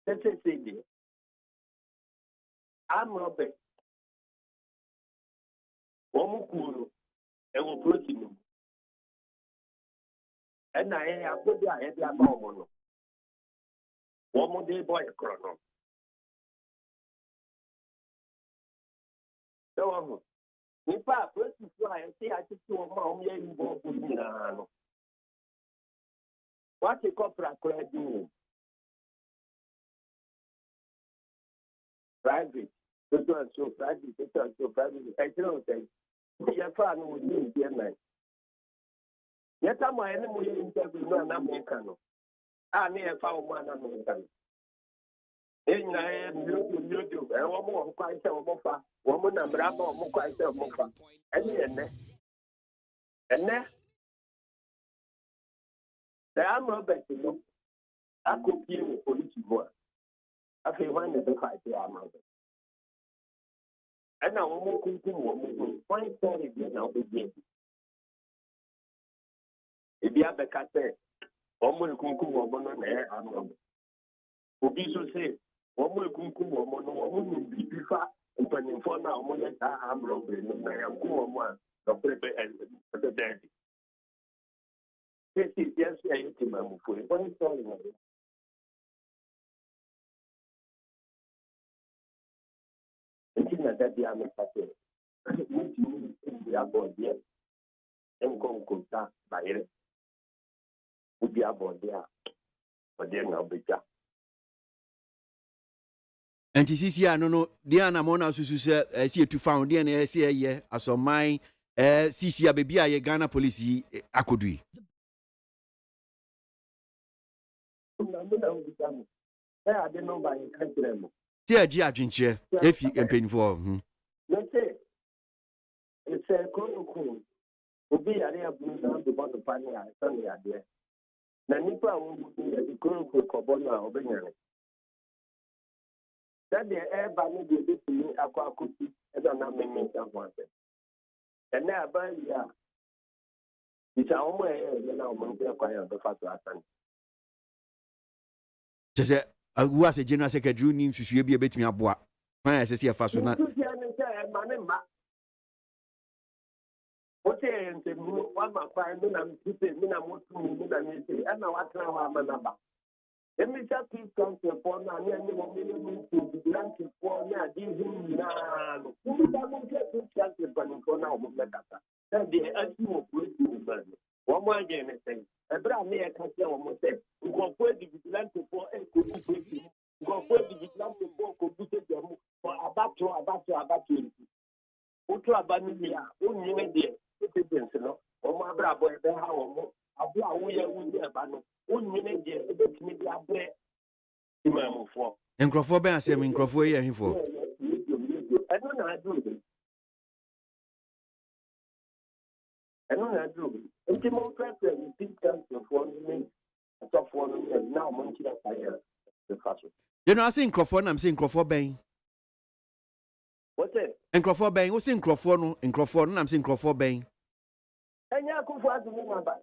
Let's say, I'm Robert. Omukuru, and will put him. And I have put the head of Mono. One more day, boy, chrono. So, if I put to fly and say I just do a mom, you won't put me on. What a corporate do? Private. So private. I don't say. We are far with me, dear man. Yet I'm my enemy interview, no American. I may have found one American. In I am YouTube, and one more quite a mofa, woman and bravo, more quite a mofa. And then, the arm Robert, you know, I could hear a police boy. I feel one of the fight the arm Robert. And now, one more cooking, one story now begin. If you have a cat there, one more cooking woman on air, arm Robert. Would be so safe. One more cooking woman, woman will be before and turning for now, one of the arm Robert, and I am cool one, the paper and the daddy. This is just a little for one story. That they are making which means the ABOAGYE and contact by it would be about there, but then I'll be there. And this year, no, Diana Mona Susu see to found DNA say a year as on my CC baby, I Ghana police I could do. I don't know by country. See a Giacinche, if you can pay for. Let's say it's a cool. Will be a real blue down the bottom of the Sunday idea. Nanipa will be a cool for Cobona or Benjamin. That the air by me did to me, I could see, and I'm not making someone. And now, by yeah, it's our way, and now I'm going to acquire the first lesson. Just who as a general secretary needs to be a bit me aboa. When I say a fast one. Okay, and the one my friend, I'm keeping me, I'm and I want to have my number. Let me just keep come to a point and then you want me to be granted for me. I didn't know. Who doesn't get to chance for now? Then the actual question one more again, I say, a brand new country almost said, we go for the vigilante for a computer. Go for the vigilante for computer for about to Utu abanibia, unye de, citizens no. Omo abrabo ebe ha omo, abu awuye unye abano. Unye de, ebe timi abre imamufo. Nkrofo ben asem nkrofo ye hifo. Eno na adu. Nti mo prepare the systems for me. Atop for me now mo nti da fire. The faso. You know I say nkrofo na am say nkrofo ben. What's it? Nkrofo ben, wo say nkrofo no na am say nkrofo ben. Enya kufu azu ni namba.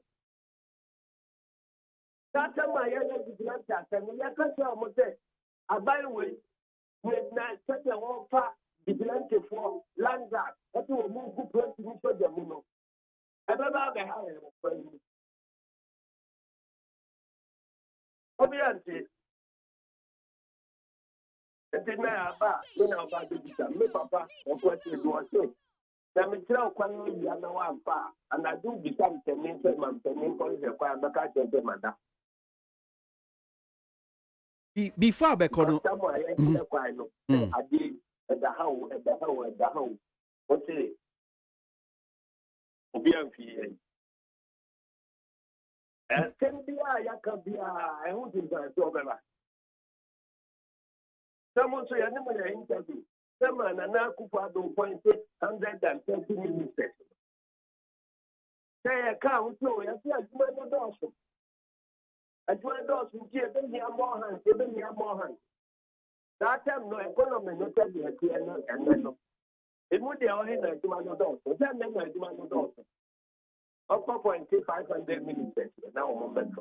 Tata ma ya na vigilante asem ya ka se omo se abai we na tete won fa vigilante for land that ati wo mu ku plant ni so de mu no. Ebe ba be ha e ko ni. Obianti Enti na aba, na aba de me papa, o ko ti do o na me tira kwan ni ya na wa mfa, ana do bi sam temin se man temin ko se kwa maka je manda. Before be kono. Adi da how. O ti obi amfi. Tembia ya kabia, e hu din da so bela. Someone say, I never interview. Someone and I could have 130 ministers. Say, I can't know. I see a joint Dawson. A joint Dawson, give me more hands. That time, no economy, no tell you, and no. It would be only like Dawson. Then I demand Dawson. Up 500 ministers. Now, moment.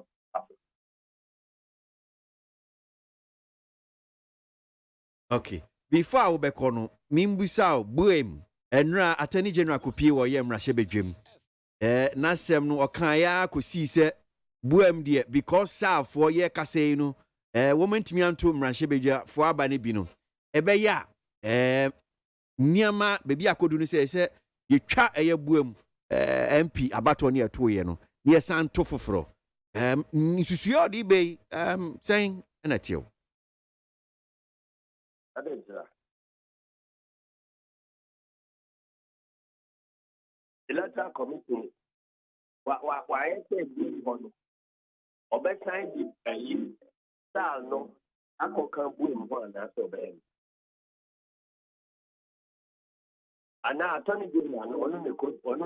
Okay. Before I be kono, mimbusa buem. Enra Attorney General kopie wo ye mrahye bedwem. Na sem no okan ya kosi se buem de because sa for ye kase no woman timi anto mrahye bedwa for aba ne bi no. Ebe ya niama bebi akodu no se ye twa eye buem MP abato ne ato ye no. Ye san to foforo. Nsusuo de be saying na tio. Electoral Committee, why say being one? Obe sign the year, style no, I can win one that's obey. And now Attorney General on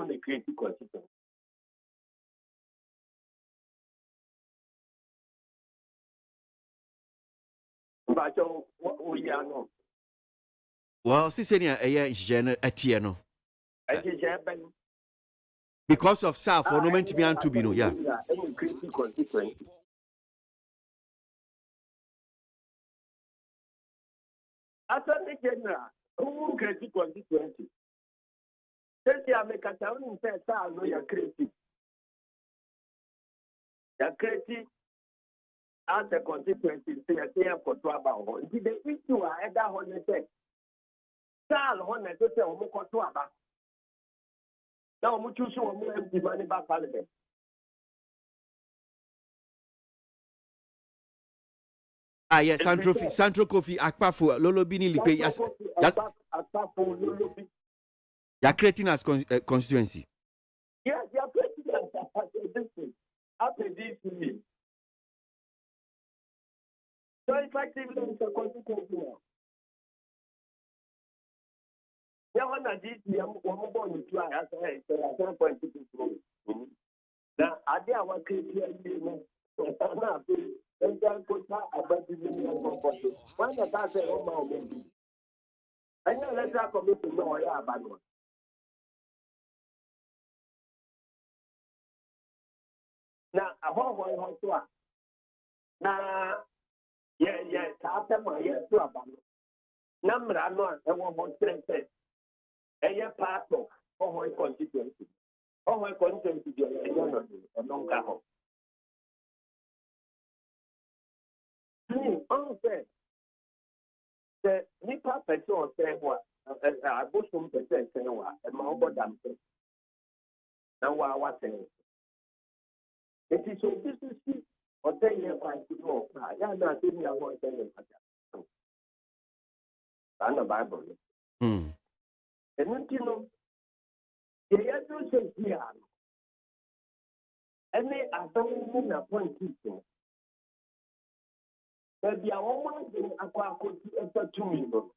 the creative Constituent. But we are no. Well, Sisenia atie no. Because of self or no meant to be and to be no, yeah. Any critical Constituency. Attorney General, who critical Constituency? Since you make a town in fact, I know you're creative. You're creative as a constituency, say a year for 12 hours. The issue I had that one said, Charles, one I say, now, we choose one empty money back Parliament. Ah, yes, Central Coffee, Akpafo, Lolo Bini Lipe, yes. You're creating as constituency. Yes, you're creating as after this. So effectively, it's a constituency now. Now, one born to try as a 7.6. Now, I did our creative. Then put about the million. When the guy said, oh, my, I know let's have a meeting. No, yeah, bad one. Now, a whole one. Now, yeah, after my year to abandon. Number I know, I want more strength. A year part of my constituency. Oh, my constituency, a long house. Unsaid. The Nipa person said what I go some percent say what and my over damn. Now what I was saying. It is so business or 10 years I could know. I am not saying I want 10 years. I'm a Bible. And then you know, the other says here. And they are going to appoint people. But the woman is a 2 million.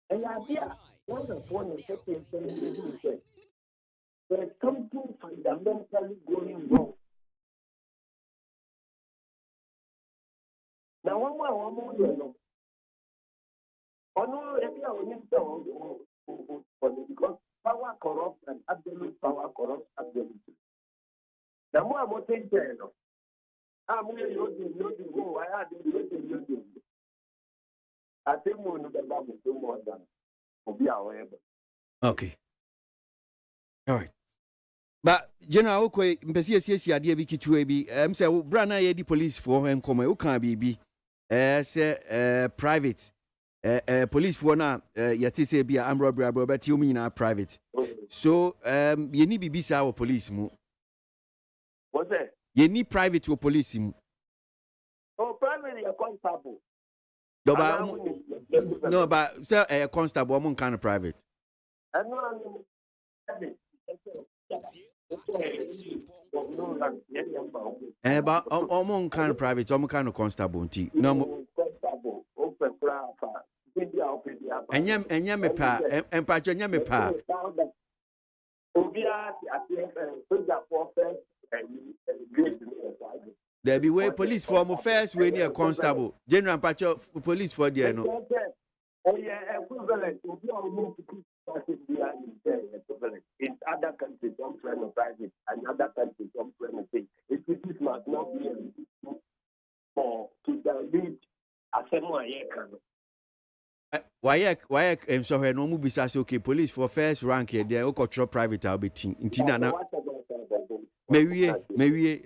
And I hear one of the second there's something fundamentally going wrong. Now, one more, you know. Or no, because power corrupts and absolute power corrupts absolutely. Now, more about things, you know. I'm really looking, I had looking. I think we'll know about it more than will be our. Okay. All right. But General Okwe, mpesi idea bi kitwe bi say brana ye di police for en koma u kan bi say private police for na yati say bi am robbery but you mean private. So ye ni bibi sa police mu. What's that? Ye ni private or police mu. Oh, private is constable. No, but say constable mon kind of private. I know. But I'm kind of private, I'm kind of constable. No, and yam pa, and patch me pa. There be way police for my first way near constable. General patch of police for the no. In other countries, some friend of private, and other countries, some friend of thing. It is must not be for to dilute a similar year. Why so her no be say okay, police for first rank here, they control private I'll be team. Intina na. Maybe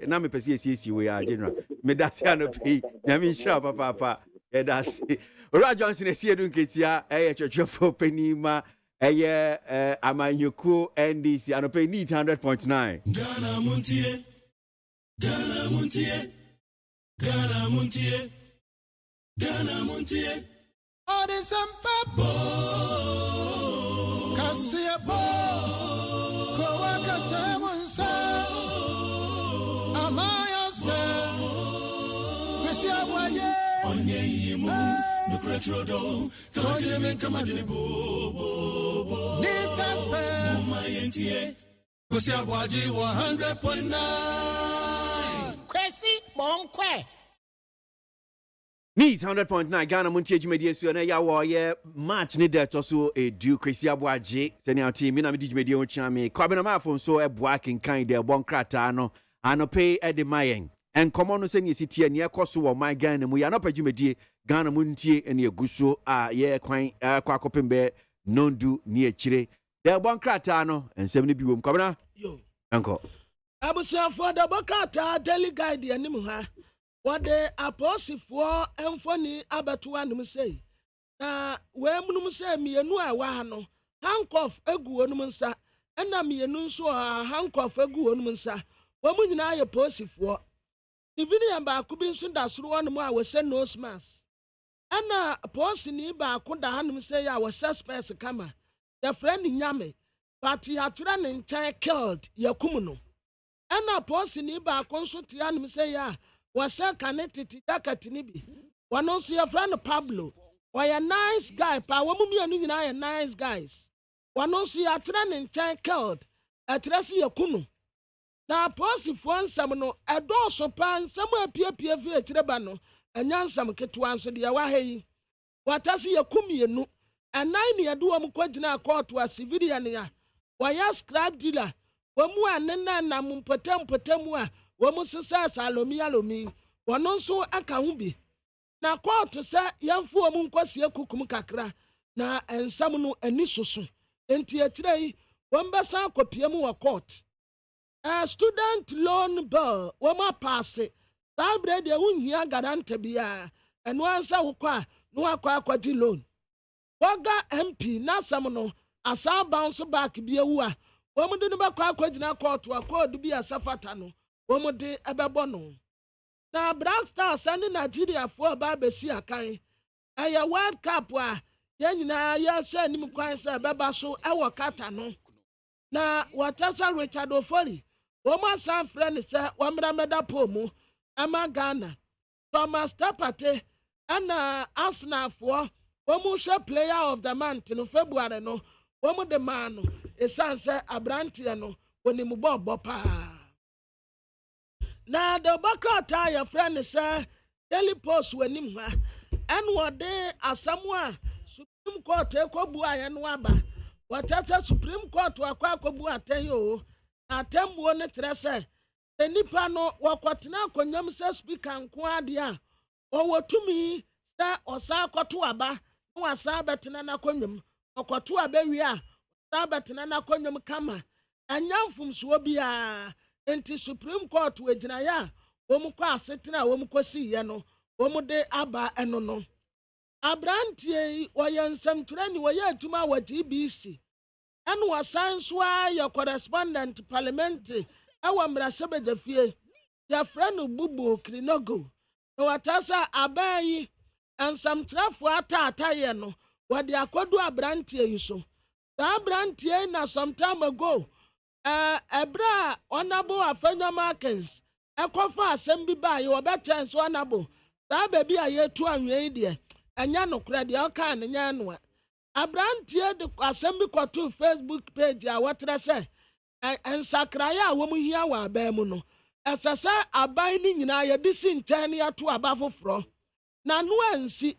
na me pesi we are general. Me that's no pay. Na me sure papa. That's Ora Johnson is here doing ketia church for penima. Amanyuku NDC and pay need 100.9. Ghana Montie, Ghana Montie, Ghana Montie, Ghana Montie. Oh, the Sampa Cassia Kowaka Tamunsa Amaya Sa Cassia Waye Onye Yimu, no Cretrodo, Constituent, MONTIE, ABOAGYE 100.9. KWASI Monkwe. Needs 100.9 Ghana Montie Jumedi so na ya wo ye match ni that also a do KWASI ABOAGYE senior team na me Jumedi o chiame kwabena ma phone so e boa kinkan de bon krata no anope e de mayen en komo no se ni sitie ne ekoso wo my Ghana mu ya no pa Jumedi Ghana Montie ene eguso a ye kwan kwa kopembe nondu ni echire de bon krata no ensem ne biwom kwabena yo enko abusiafo de bokata daily guide anim ha what the apostle emphony abeto anum say na we munum say mienu a wa no handcuff egu onum nsa na mienu nso handcuff egu onum nsa wo mu nyina ye posifo civilian ba ku bi nso da soro onum a we say nose mask ana posini ba ku da hanum say ya we suspect kama the friend nyame but ya tura ne ntan killed yakum no ana posini ba ku nso tia hanum say ya was a connected dakatini bi one see your friend Pablo or a nice guy pa woman you nice guys one see a trend in ten killed a tressy a kunu now positive one some no a door so pan somewhere pia trebano and yan some ketuan so the awahe what I see a kumi no and 9 year do quadina court to a civilian ya why scrap dealer one more and then na mumpotemua woman sisters alomi wɔno nso aka ho bi na kɔɔto sɛ yɛmfo wɔn nkɔsie kukum kakra na nsɛm no ani soso enti akyire yi wɔn bɛsan akɔpie mu wɔ court student loan bill wɔn apaase saa abere deɛ wonhia garanta biara ɛno ansa wokɔ a na wakɔ akɔgye loan wɔga mp n'asɛm no asa bounce back bi ewu a wɔn de no bɛkɔ akɔgyina court wɔ code bi asafata no wɔn de ɛbɛbɔ no na Black Stars ne Nigeria fo ba besi akan ɛyɛ World Cup a yɛn nyinaa yɛhyɛ anim kwan sɛ ɛbɛba so ɛwɔ kata no na wɔtasa Richard Ofori wɔn asan frɛ ne sɛ wɔmmra mɛda po mu ɛma Ghana Thomas Tapate ɛna Arsenal foɔ wɔn hyɛ player of the month no February no wɔn de maa no esan sɛ abranteɛ no wɔnim bɔɔbɔ paa. Na the Bokrata your friend say Daily Post when him and what day Asamoah Supreme Court Ekobua and Waba. What Supreme Court to Akwakobu tell you Atem won it say the Nipano Wakwatina Konyam says speaker and Quadia or what to me sir or Sa Kotuaba no Asabatinana Konyam or Kotua Beria Sabatinana Konyam Kama and young from Swabia. Enti Supreme Court we jinaya womu kwa asetina womu kosi ye no womu de aba eno no abrantie woye nsɛmtwerɛni woye atuma wa TBC ɛno wasan so a yɛ correspondent parliamentary ɛwɔ mmarahyɛbadafie yɛfrɛ no Bubu Krinogo na watasa abayi nsɛmtwerɛfo ataataye no wɔde akodu abrantie yi so da abrantie na some time ago Ebra honorable Afenya Markins ekofa asem bi ba ye obeten so honorable da baby aye tu anwe de enya no kra de oka ne nya no abrantie de asem bi kwato Facebook page a wotre se ensakraya a wo mu hia wa aba mu no esese aban ni nyina ye de sinten ya to aba foforo na no ansi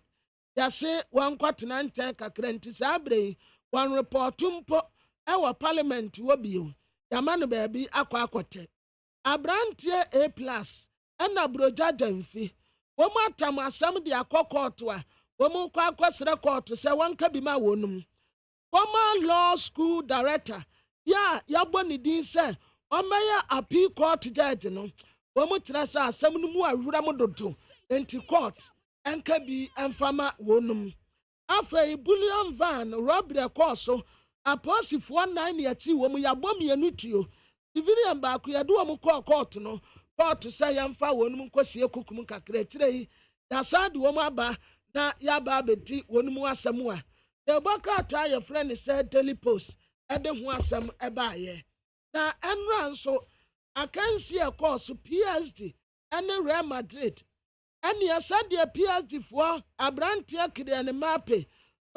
yase wan kwatena nten kakra nti sa abre wan report mpo ewo parliament wo bio Yamano baby akwakote abrantie A+ ena broja jamfi womo atam asam de akokoto a womo kwa kwasere court se wanka bi ma wonum former law school director ya yaboni din se omeye appeal court judge no womo tira sa asam no mu awura mo dodo enti court enka bi enfama wonum afei bullion van robbery course Apostle 9 yati wo mu yabom yenutuo civilian ba ku yado wo court no court say yamfa wonum nkosie kukum kakra tirei ya sade wo mu aba na yaba beti wonum asem a the Bokrata your friend said Daily Post e de ho asem e ba ye na enra nso akansi e course PSD ene Real Madrid ene ya sade PSD fo abrantia kire ne mape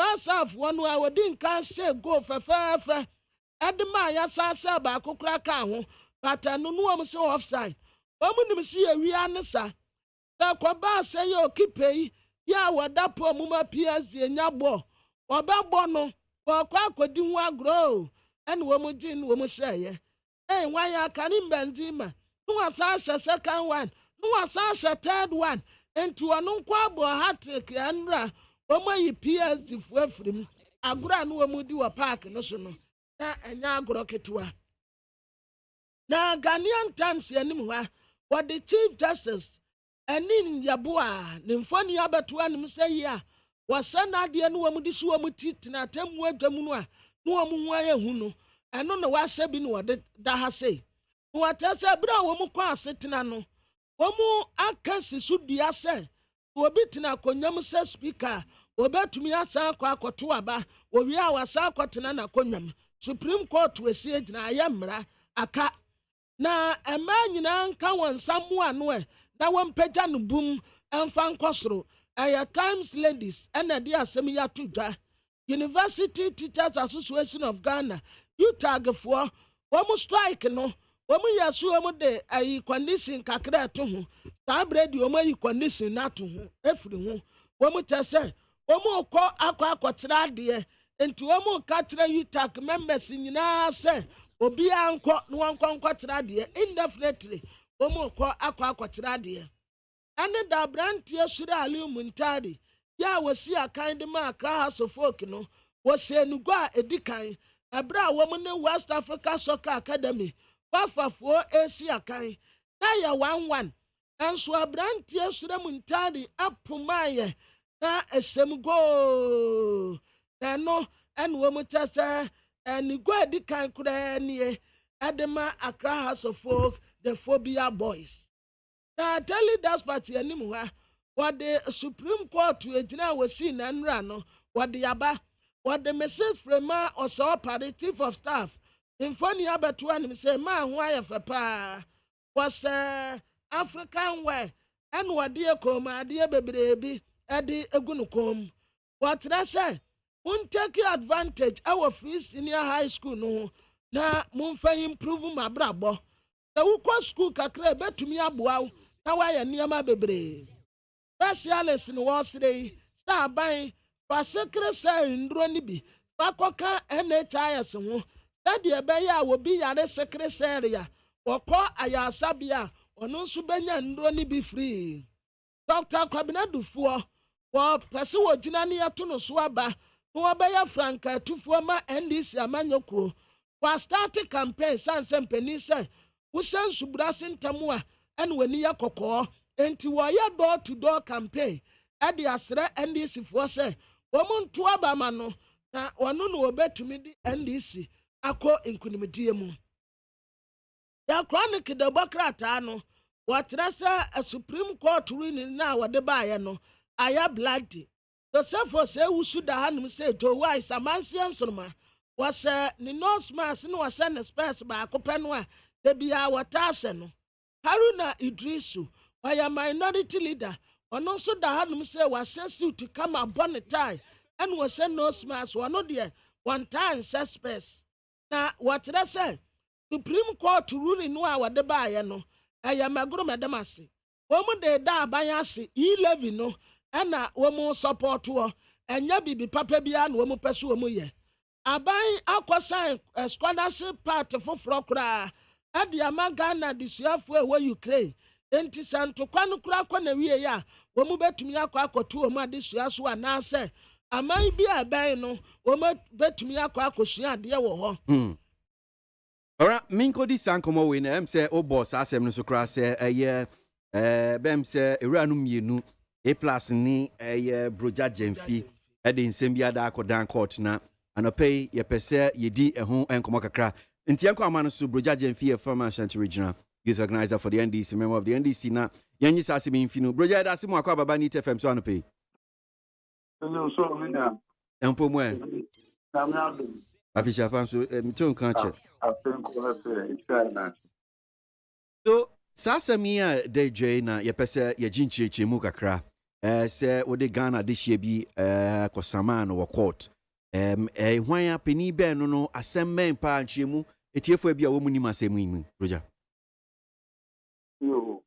First half one wa wodi nkan say go fefe edema ya sa ba kokura ka ho but no no am say offside omunim si awia ne sa ta kwaba say yo kipe ya wada po muma PSG nya bo obabo no kwa akodi hu agro ene wo mu din wo mu say nwa ya kanim Benzema no asa second one no asa third one enti onu kwa bo hat-trick enra Omo yi PSD fu afrim agura no omu di wa park no so no na enya agoro ketwa na Ghanaian Times yanim wa what the Chief Justice enin yaboa ne mfoni abeto anim say ya wasana de no omu di so omu titina temu adwamu no a no omu ho ayehu no eno no wahye bi no wode da ha sei no watase bra omu kwa asetena no omu akasi so dua se obi tina konyam se speaker obetumi asa akoto aba owi a wasa akotena na konyam Supreme Court wesi agina ayemra aka na ema nyina nka wonsamu ano na wonpagya no bum emfa nkosoro Times ladies ena de asem ya tudwa University Teachers Association of Ghana UTAG for womu strike no womu yasu womu de condition kakra to ho sa bredi womu condition na to ho efiri ho womu tese womu ko akwa de enti womu ka tira UTAG members nyina se obi anko no anko kwatira de indefinitely womu ko akwa de ɛne da aberanteɛ soro aliu muntari yɛ a wɔsi akan de ma Accra House of Folk no wɔsɛ nugu a ɛdi kan ɛberɛ a wɔn ne West Africa Soccer Academy wafafoɔ esi akan na yɛ 1-1 nso aberanteɛ soro muntari apomaayɛ na ɛsɛm gooo na ɛno ɛne wɔn kyɛ sɛ nugu a ɛdi kan koraa nie ɛde ma Accra House of Folk the Phobia Boys. Na Daily Despatch anim ha wɔde Supreme Court egyina wɔsi na nnura no wɔde yaba wɔde Mrs. Frema Osawapare Chief of Staff mfoni abɛto anim sɛ ma ho ayɛ fɛ paa wɔsɛ African wear ɛna wɔde ekɔmmadeɛ bebree ɛde egu no kɔm wɔtena sɛ take advantage ɛwɔ Free Senior High School no ho na momfa improve mabrabɔ sɛ wokɔ school kakra betumi aboa wo na wayɛ nneɛma bebree specialist no wɔsere yi sɛ aban fa sekere sɛ nduro no bi fa kɔka NHIS ho sɛdeɛ ɛbɛyɛ a wɔbi yare sekere sɛrea wɔkɔ ayasabea ɔno nso bɛnya nduro no bi free. Dr. Kwabena Dufoɔ wɔpɛ sɛ wɔgyina ne yɛto no so aba na wɔbɛyɛ franka atufoɔ ma NDC amanyɔkuo wɔastarte campaign sanse mpanin sɛ wohyɛ nsubrase ntam a ɛne w'ani yɛ kɔkɔɔ enti wɔyɛ door-to-door campaign ɛde asrɛ NDC foɔ sɛ wɔn nto aba ma no na wɔno no wɔbɛtumi de NDC akɔ nkunimdie mu. Ya chronic de bokrataa no wɔtena sɛ a Supreme Court ruling na wɔde baayɛ no ayɛ bloody. Tosefo sɛ wusu da hanom sɛ to wai samansia nsoroma wɔsɛ ne nose mask ne wɔsɛ ne spares baako pɛ no a da bia wɔtaasɛ no. Haruna Idrisu wɔyɛ minority leader ɔno nso da hanom sɛ wɔahyɛ suit kama bɔ ne tie ɛne wɔsɛ nose mask ɔno deɛ wɔntaa nsɛ spares. Na wɔtena sɛ Supreme Court ruling no a wɔde baayɛ no ɛyɛ magoro madam ase wɔn de da aban ase E11 no ɛna wɔn support wɔ ɛnyɛ bibi papa bia na wɔn pɛ so wɔn yɛ aban akɔsan scholarship party foforɔ koraa ɛde ama Ghana desuafoɔ ɛwɔ Ukraine enti sɛ ntokwa no koraa kɔ na wie a wɔn bɛtumi akɔto wɔn adesua so anaasɛ aman bi a ɛbɛn no wɔn bɛtumi akɔsua adeɛ wɔ hɔ. Ora minko di sankomo we na em se o boss asem no so kra se eye bem se ewura no mienu A+ ni eye broja Jemfi e de nsem bia da akodan court na anopei ye pese ye di ehun enkomo kakra nti enko ama no so broja Jemfi e former Ashanti regional youth organizer for the NDC, member of the NDC na yanyi sa asem infinu broja da asem akwa baba ni TFM so anopei no so mina empo mu e afisha fan so mton kan che so sasamia DJ na yepese ye ginchirichi mu kakra se wo de Ghana de hie bi kosama no wo court hwan ya peni be no asem men pa nchiemu etiefo bi a wo mu nim asem yi roja yo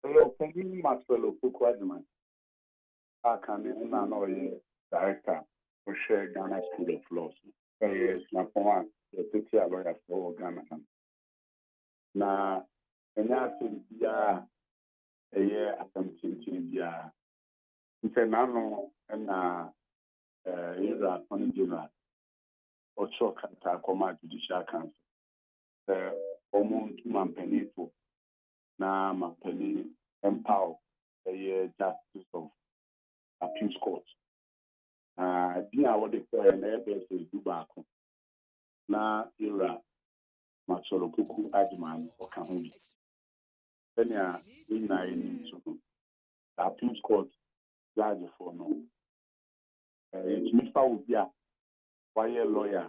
yo peni Maxwell Okwadman akane na no ye director for share Ghana School of Law. Yes, na poma the city lawyer for Ghana. Na enya ya assumption ya. Ntenano na ira on general ocho kata koma Judicial Council. Omuntu mampenito na mampeni empower justice of appeals court. Dia what they call an airbase do back na era Maxwell Kuku Adman or Kahuni. Then ya in I need to appeals court judge for no. It's Mr. Ubia, why a lawyer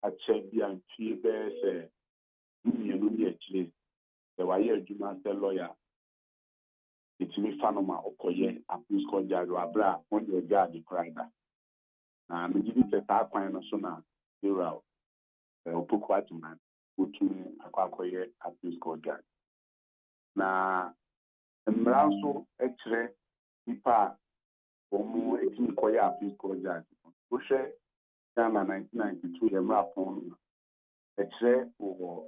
at Chebia and Fibers, you actually the wire Juma lawyer. It's me Fanoma or Koye, appeals court judge or Abra, when you judge the crier. Me give it a tap point so na zero opoku man utumi akwakoye appeals court judge na mranso ekre ipa omu etimi koye appeals court judge o hwe Ghana 1992 yemra pon ekre o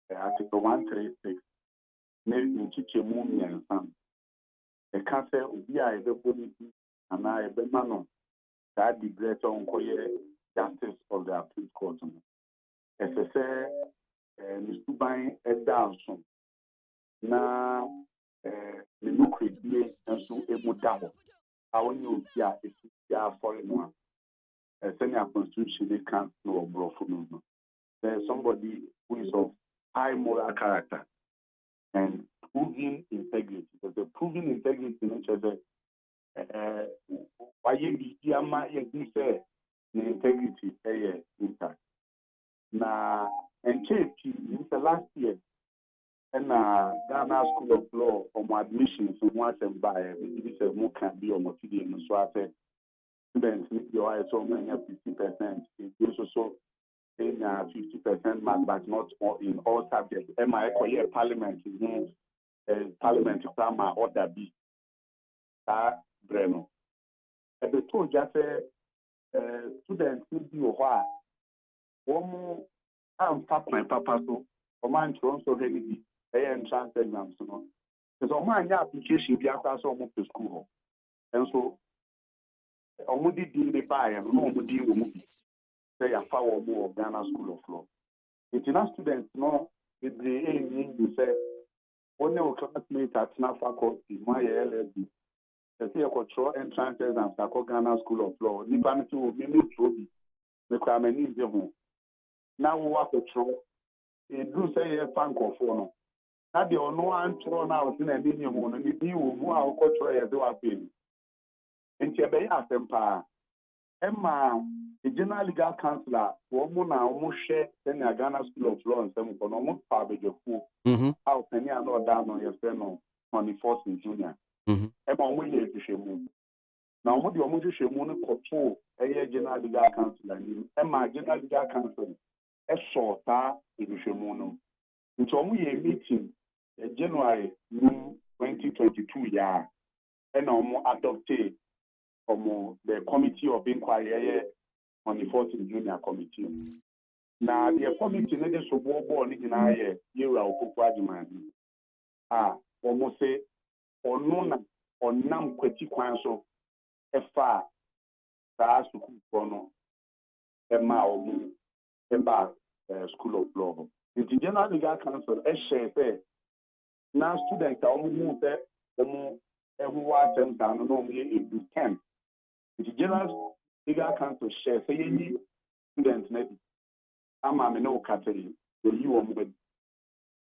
article 136 nchiche mu mmiɛnsa ɛka sɛ obi a yɛbɛbɔ ne bi anaa yɛbɛma no saa degree sɛ ɔnkɔyɛ justice of the appeal court no ɛsɛ sɛ ne suban ɛda nso na ne nokoredie nso ɛmu da hɔ a wɔnyɛ obi a ɛsi biara afɔre no a sɛnea constitution ne ka no wɔ borɔfo no no there's somebody who is of high moral character and proving integrity. Because the proving integrity in each other, why you be the integrity intact. Now, and in the last year, and Ghana School of Law on my admissions once and by this more can be on Montide and so I said students need your eyes so many 50%. It's also in 50% mark, but not in all subjects. Parliament Parliament Prama order B. Breno. And the two just students need you why. One I'm my papa so, or man also ready entrance exams. So my application be after so much to school. And so, Omudi deal the buy and no deal with say a power more of Ghana School of Law. International students know it the aim you say when your classmates at SNAP faculty, my LLB, they say a control entrance exams at Ghana School of Law. Nipanity will be made to the Kwameni Zehu. Now we work control. It do say a fan of phone. Now the no one throw now in a medium one and the will move our control as well. In Tiabaya Sempa. Emma, the General Legal Counsellor, woman, almost share in the Ghana School of Law and some for almost probably the fool. How can you know down on your friend on the 4th in Junior? Emma, we hear to Shamoon. Now, what do you want to Shamoon control a General Legal Counsellor? Emma, General Legal Counsellor, a short in Shamoon. It's only a meeting January 2022 year, and I'm adopted. From the committee of inquiry on the 14th Junior Committee. Now, the committee needed to go born in a year of KWASI. Almost say, or none or none queti council, a far, that's to Kupono, a mao, a bar, School of Law. The General Legal Council, a share, now students are almost there, everyone sends down normally it is 10. The General Legal Council share say any students maybe I'm a no category the you on with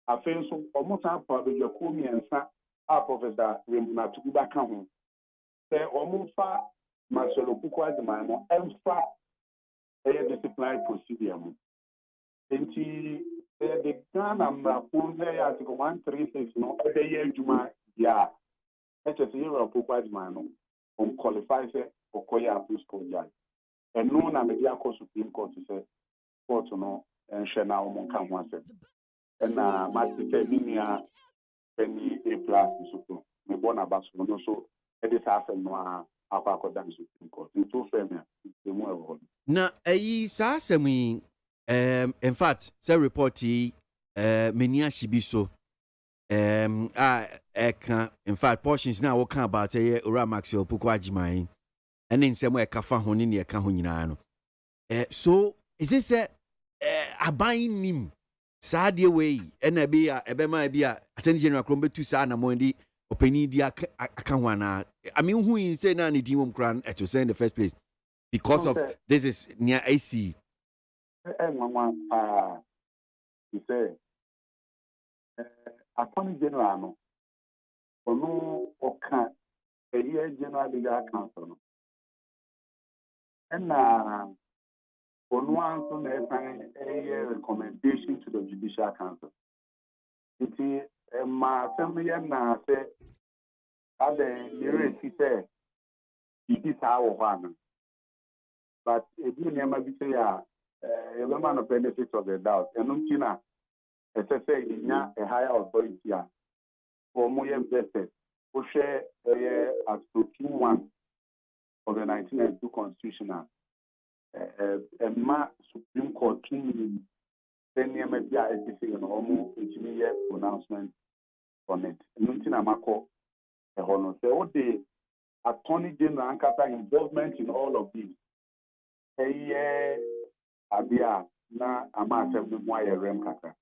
a fence of almost probably your Kumi and Professor Remuna to go back home. Say almost far Marcelo Pukwai the man and far a disciplinary procedure. And the Ghana article 136 no a year Juma yeah. That's a year of Pukwai man on qualifies Okoya Appeals Court judge. And no na media Supreme Court to say court no and share now among come once. And Master Minia Penny A plus Supreme. Me born about so it is half and no Apakodan Supreme Court. In two family, the more. Na sa semi in fact, say reporti Menia Shibiso in fact portions now what about Ura Maxwell Pukwajimain. And then some way kafa honi ne ka ho nyina no so is it say aban nim saa de we na be a ebema bi a attorney general krombe tu saa na mo ndi opani di aka ho ana I mean who in say na ne di mom kran to say in the first place because of this is near AC you say attorney general no ono oka a year General Legal Council no and on one a recommendation to the Judicial Council. It is my family and I say, at the nearest he said, it is our one. But if you never be say, a man of benefit of the doubt, and Untina, as I say, a higher authority for more invested, who share as to 2-1. Of the 1992 Constitution, Supreme Court 2 million, then the media is almost 8 million pronouncement on it. Nuntina Mako, a honor. So, the Attorney General Ankata involvement in all of this. Hey, Abia, na Amasa, Mwaya Rem Kaka.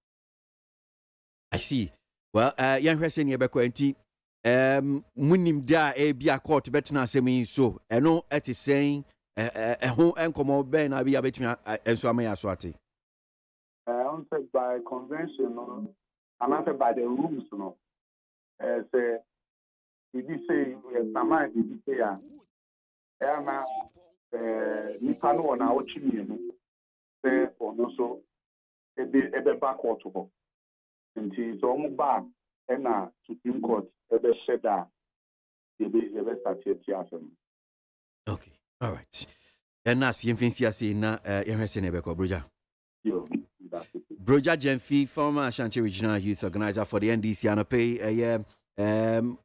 I see. Well, young person, Yabeko, munim da be a court better semi so, and no, it is saying, home and come out, Ben, I'll be a bit and so I may aswati. Answered by convention, and answered by the rules, say, did you say, Sama, did you say, Erna, Nipano on our chimney, say, or no so, a bit backward to go. And she's almost back, and Supreme Court, ever said that the best started. Okay, all right. And that's Yemfinsia na Emerson Ebeko Broja. Broja Jemfi, former Ashanti Regional Youth Organizer for the NDC, and pay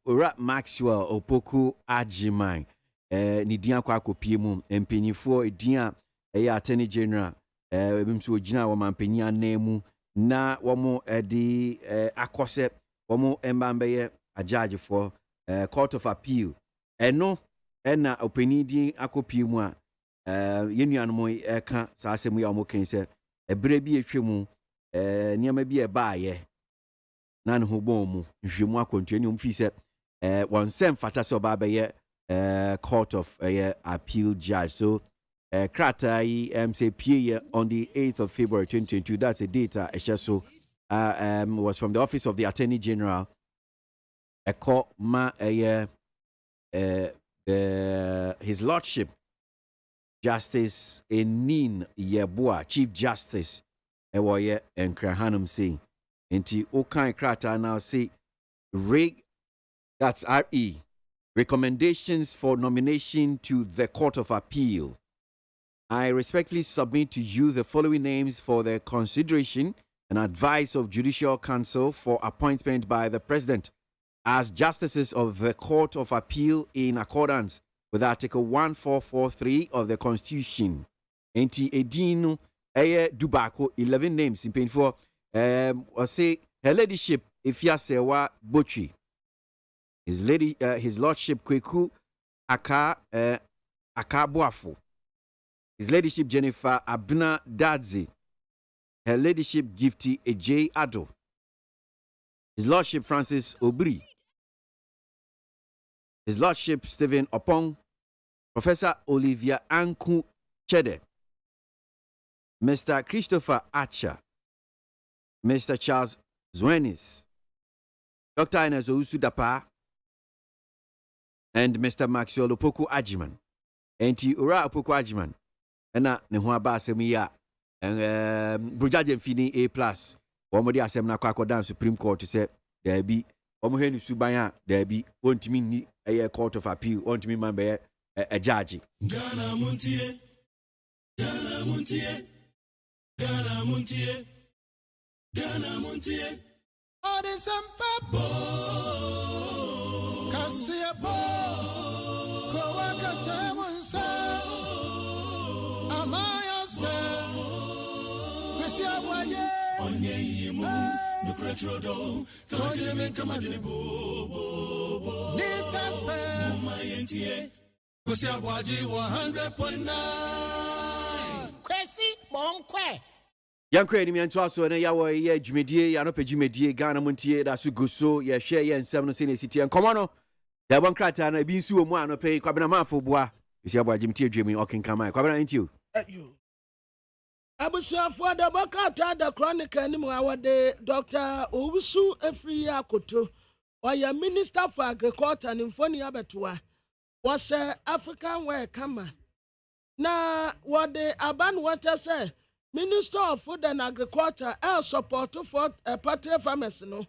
Ura Maxwell Opoku Ajiman, Nidia Kwako Piemu, and Penifo Edia, Attorney General, Bimsu Gina Woman Penya Nemu, na wamo di akose wamo embambe a judge for Court of Appeal. Eno ena openidi akopie mu a yenuan mo ka sa asemu ya mo ken se ebre bi etwemu niam bi e baaye na ne ho bom mu nhwemu akontwani um fi se wonsem fata so ba be Court of Appeal judge. So Kratai say PA on the 8th of February 2022. That's a data. So was from the Office of the Attorney General. A call ma His Lordship Justice Enin Yeboah, Chief Justice Ewoye and Krahanum saying, Enti Okan Krata now say that's RE recommendations for nomination to the Court of Appeal. I respectfully submit to you the following names for the consideration and advice of Judicial Council for appointment by the President as justices of the Court of Appeal in accordance with Article 1443 of the Constitution. Enti Edino Dubako 11 names in painful say her ladyship Ifiasewa Bochi. His Lordship Kweku Akabuafo. His Ladyship Jennifer Abna Dadzi. Her Ladyship Gifty Ej Ado. His Lordship Francis Obri. His Lordship Stephen Opong. Professor Olivia Anku Chede. Mr. Christopher Archer. Mr. Charles Zwenis. Dr. Ines Ousudapa. And Mr. Maxwell Opoku Ajiman. Enti Ura Opoku Ajiman. Ena ne ho aba asem ya Broja Jemfini A+. Womodi asem na kwa down Supreme Court say there be omo ni suban a there be wontimi ni Court of Appeal wontimi man be a judge. Ghana Montie Ghana Montie Ghana Montie Ghana Montie all the sampa Kasia bo ko wakata monsa ABOAGYE onye yimu no cretrodo Constituent kamadini bo nitafe mumayentie kwasi ABOAGYE 100.9 kwasi bonkwe Yankwe ni mianto aso na yawo ye dwumedie ya no pejumedie Ghana Montie da su goso ye hwe ye nsem no se ne sitie nkomo no da bon krata na bi nsu omu ano pe kwabena mafo boa kwasi ABOAGYE mtie adwemi okenkan kwabena ntio Abusuafo da bakata da chronicle ni mu awode Dr. Owusu Efri Akoto oya Minister for Agriculture and Infoni Abetoa was African way kama na wode aban water say Minister of Food and Agriculture support for patria farmers no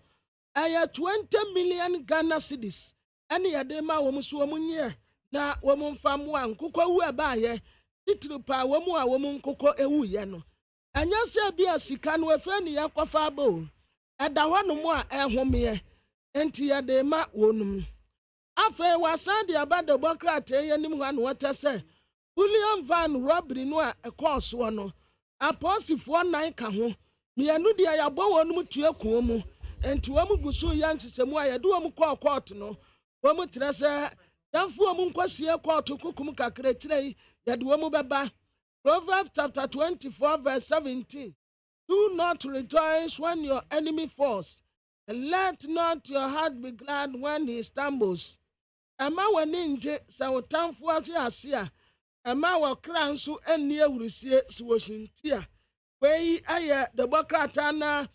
20 million Ghana cedis ene yade ma wo muso wo nye na wo mfam wa nkukwa wu eba ye titrupa womu a womu nkoko ewu ye no anya se bia sika no efe ni yakwafa abo eda honu mu a ehome enti ye de ma wonum afa wasan de abado bokrate ye nim hwa no wata se William Van robbery no a ekoso no aposifo 9 ka ho mienu de yabo wonum tue ko mu enti wɔn gu so yɛ nhyehyɛmu a yɛde wɔn kɔɔ court no wɔn kyerɛ sɛ yɛmfo wɔn nkɔsie court kukum kakra kyerɛ yi yɛde wɔn bɛba Proverbs chapter 24 verse 17. Do not rejoice when your enemy falls, and let not your heart be glad when he stumbles. Ɛma w'ani ngye sɛ wo tamfo ahwe ase a, ɛma wɔkra nso ani awurusie sɛ wɔhyinti a. Wei ayɛ debɔ krataa na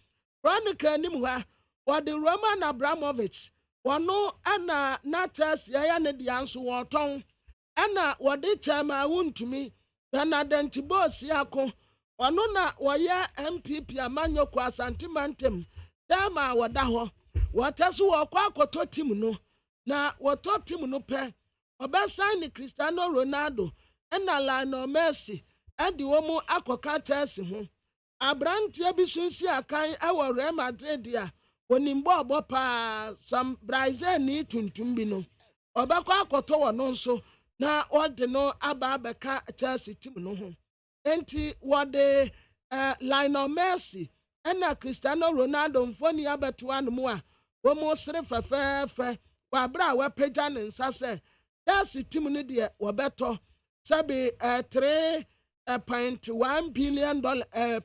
Chronicle anim ha, wɔde Roman Abramovich, wɔno ɛna Natas yɛyɛ ne deɛ nso wɔtɔn, ɛna wɔde kyɛma wuntumi, Benadenti Bosi ako, wɔno na wɔyɛ MPP amanyɔkɔ asantimantem, dama wɔda hɔ, wɔtɛ so wɔkɔ akɔtɔ tim no, na wɔtɔ tim no pɛ, ɔbɛsan ne Cristiano Ronaldo, ɛna Lionel Messi, ɛde wɔn akɔka Chelsea ho. Abranteɛ bi sunsi akan ɛwɔ Real Madrid a onimbo ɔbɔ paa sam Brazil ni tuntum bi no ɔbɛkɔ akɔtɔ wɔ no nso na ɔde no aba abɛka Chelsea team no ho enti wɔde Lionel Messi ɛna Cristiano Ronaldo mfoni abɛto anomu a wɔn sere fɛfɛɛfɛ wɔ abra a wɔpagya ne nsa sɛ Chelsea team no deɛ wɔbɛtɔ sɛbi 3.1 billion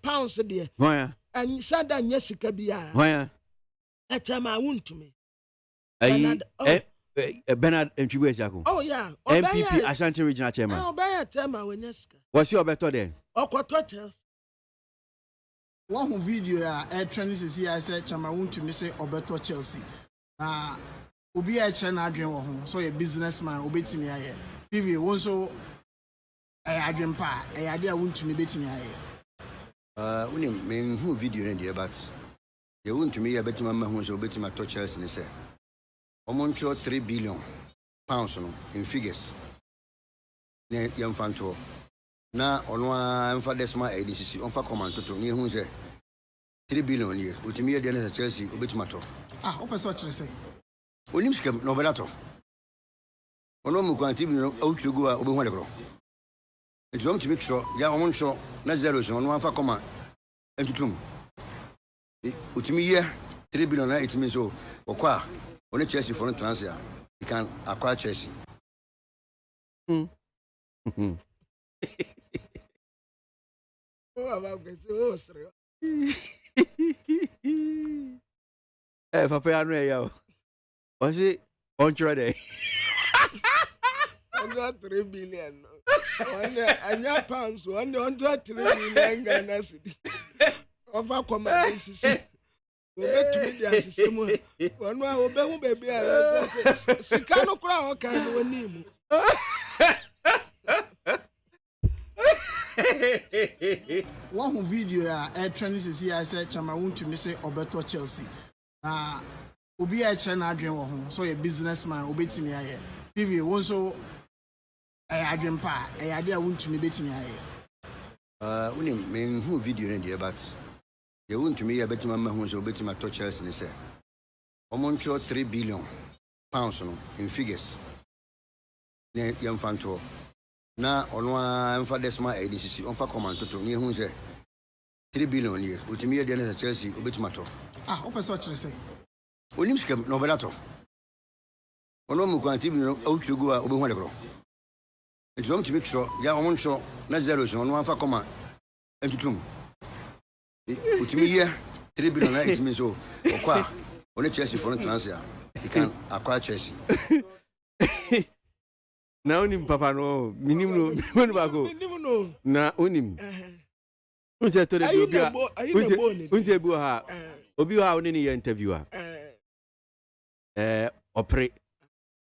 pounds deɛ. Why? And said that Jessica Bia. Why? At time I won't to me. Bernard Mchiwesiako. Oh, yeah. MPP Ashanti Regional Chairman. Oh, by a time I went Jessica. What's your better then? Oh, touches. One video air training is here. I said, Chama won't to me say Obeto Chelsea. Obi a China dream of home, so a businessman obey me. I PV also. I dream pa. I idea won't to me betting me. When you mean who video in there, but you won't to me a better mamma who's obeying my touches in the set. Almost 3 billion pounds in figures. Young Fanto. Now, on one for this my agency on for command to me who's 3 billion year, with me at the end of Chelsea, obey my talk. Open such a say. When you skip no better. On no more quantity, out to go over one. It's going to make sure, yeah, one show, not zero, on one for command. And to two. With me, 3 billion, it means so, or qua, on a Chelsea for a transfer, you can acquire Chelsea. Oh, Papa Andrea, was it on Friday? 3 billion. And your pounds, 103 million Ghana cedis. Of our accommodation. We met to meet the system. One more baby, Sicano crown kind of name. One video air training is here. I said, Chama won't to me say Obeto Chelsea. Obi a China dream of home, so a businessman obey me. I PV also. I dream pa. I idea won't to me betting me. When you mean who video in there, but you won't to me a better mamma who's obeying my touches in the set. Almost 3 billion pounds in figures. Young Fanto. Now, on one for this my agency on for command to me who's 3 billion year, with me at the end of Chelsea, obey my talk. Open such a say. When you skip no better. On no more quantity, out to go over one. It's going to make sure, yeah, one show, not zero, on one for command. And to two. With me here, 3 billion, it means so, or qua, on a Chelsea for a transfer, you can acquire Chelsea. Na unim papa no minimum no bago na unim unse to de obi a unse bi ha obi ha oni ni interviewer opre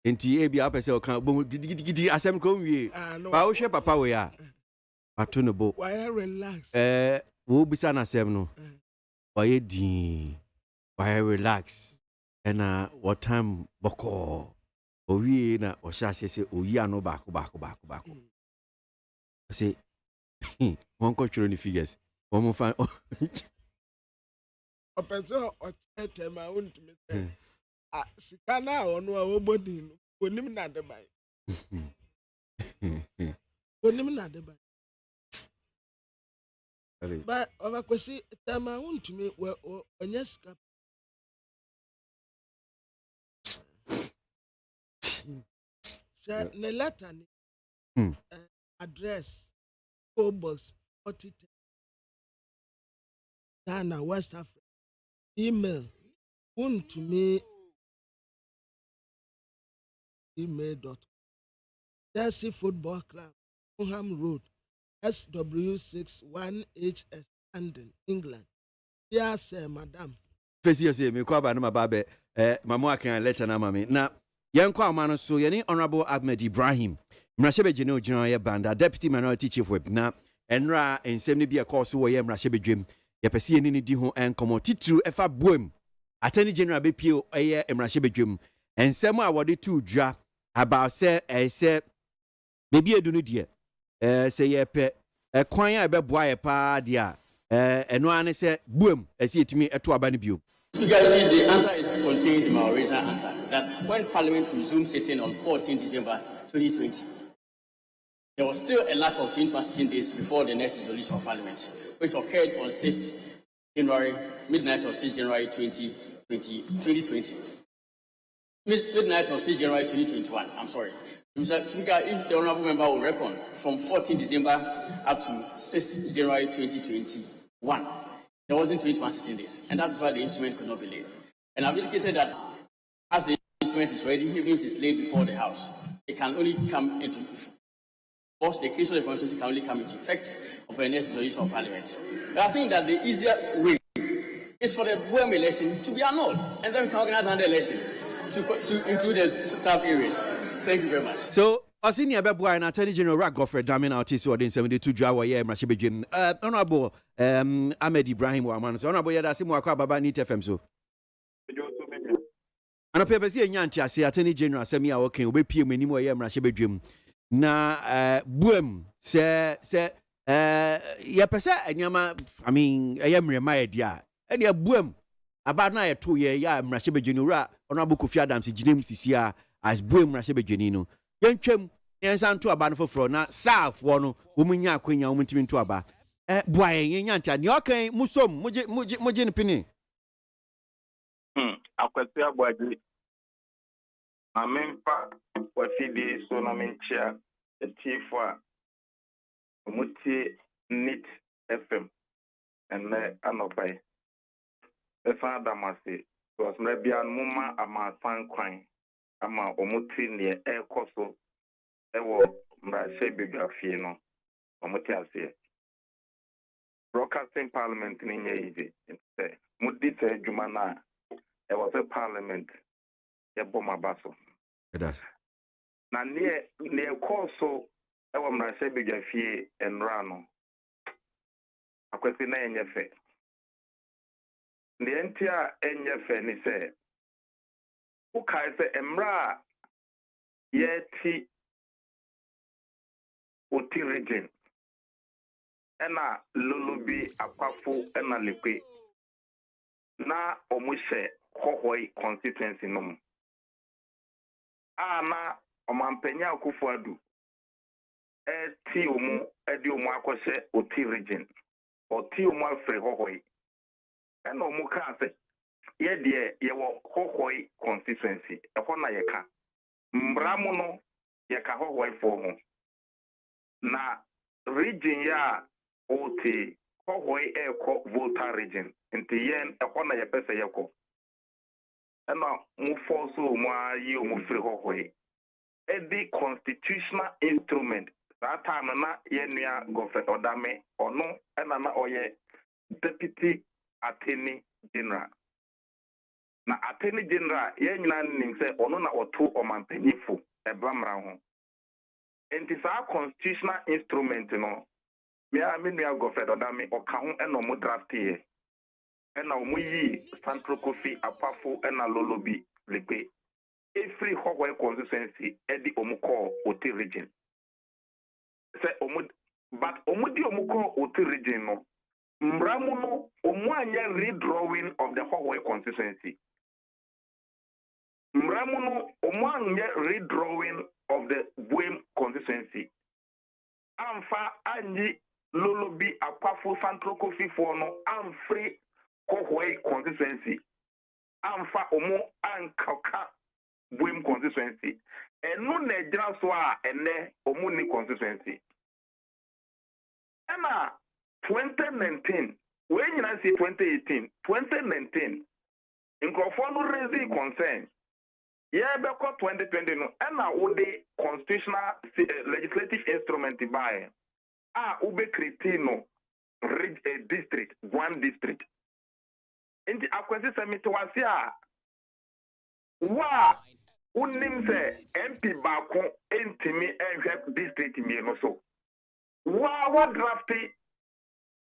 enti e bi apese o kan bo gidi asem ko wie ba wo hwe papa we a ato no bo why relax wo bisa na asem no why din why relax and what time boko owie na ohyase se oyi ano baako say one control the figures one more fan o person o tete ma won to me say sika na ono a obodi no onim na de bai onim na de bai but over kwesi tema won to me we onya sika The letter address box 40 Ghana, West Africa. Email to me email.com. Chelsea Football Club, Fulham Road, SW61HS, London, England. Yes, madam. Face you me kwa ba no mababe mamo akan letter na mame na yenkwa amano so ye Honorable Ahmed Ibrahim mrashebe no general ye banda deputy minority chief whip na enra ensem ne bi e course wo ye mrashebe dwem ye pese ye ni di ho enkomo titru efa boem attorney general be pio ye mrashebe dwem ensem a wode tu dwa about say maybe edunu de say ye pe kwan a be boa ye pa dia eno ane say boem esi etimi eto aba ne bio. Speaker, the answer is contained in my original answer that when Parliament resumed sitting on 14 December 2020, there was still a lack of 16 days before the next resolution of Parliament, which occurred on 6th January, midnight of 6th January 2020. Midnight of 6th January 2021, I'm sorry. Mr. Speaker, if the Honourable Member will reckon from 14 December up to 6th January 2021, there wasn't 16 days, and that's why the instrument could not be laid. And I've indicated that as the instrument is ready, even if it is laid before the House, it can only come into force. The case of the Constituency can only come into effect of the next resolution of Parliament. But I think that the easier way is for the Boem election to be annulled, and then we can organize another election to include the sub areas. Thank you very much. So, Osini Abeboy and Attorney General Rag Goffred Damin Artist within 72 Jawa ye Mrashebe Honorable Ahmed Ibrahim Waman. So Honorable Yada Simu Akwa Baba Nit FM so. And a si nyanti ase Attorney General Semi Awoken obe pie menimo ye Mrashebe dwem. Na boem se ye pese enyama I mean ye mrema ye dia. E dia boem aba na ye to ye ya Mrashebe dwem Honorable Kofi Adams ginem sisia as boem Mrashebe dwem no. Yentwem yensan to aba no foforo na saf wo no wo munya akwanya wo mutimi to aba boaye yenya ne okan musom moje ne pini akwati aboagye amempa wafidi so na menchia etifo a muti nit fm enne anopai efa damase was mebia muma ama fan kwan ama omuti ne ekoso ewo mrashe biography no omuti ase broadcasting parliament ni nyeje mudi te juma na ewo se parliament e boma baso that's na ne ekoso ewo mrashe biography enra no akwesi na enyefe ne entia enyefe ni se ukai se emra yeti oti region ena lulubi akwafu ena lekwe na omushe hohoi constituency no na omampenya akufuadu eti omu edi omu akose oti region oti omu afre hohoi ena omu ka se ye de ye wo hohoi constituency ehọ na ye ka mbramu no ye ka hohoi fo ho na region ya oti hohoi eko voter region nti yen ehọ na ye pese ye ko ena mu force mu ayi mu free hohoi edi constitutional instrument that time na ye nua governor odame ono ena na oye deputy attorney general na attorney general ye nyina nim se ono na oto omampanyifo ebamra ho enti sa constitutional instrument no me nua governor odame oka ho ena mo draft ye ena omo yi central coffee apafo ena lolobi lekwe every Hogway constituency edi omuko oti region se omud but omudi omuko oti region no mbramu no omwanya redrawing of the Hogway constituency mbramu no omwanya redrawing of the Boem constituency amfa anyi lolobi apafo central coffee for no amfree Hogway constituency amfa omo ankaka Boem constituency enu na egyina so a ene omuni constituency ena 2019 we nyina si 2018 2019 nkrofo no raise concern yeah be 2020 no ena wo de constitutional legislative instrument by ube create a district, one district. In the akwesi semito wasi wa unim se MP bako entimi enhwe district mi no so. Wa drafti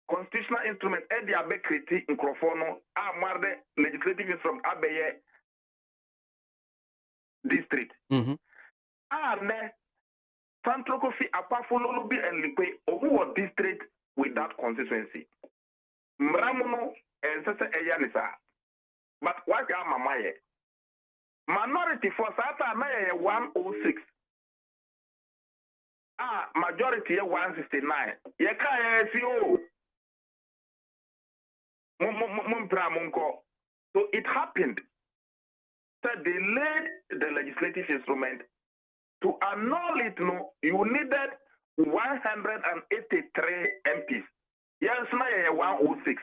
constitutional instrument e di abe create microphone amarde legislative instrument abeye district. Ne Central Kofi Apafolo be and Lipe or district with that constituency. Mramuno and Sasa Eyanisa. But what am Mamaye? Minority for Sata Maya 106. Majority 169. Yeka SEO. Mumpramunko. So it happened that they laid the legislative instrument. To annul it, no, you needed 183 MPs. Yes, now 106.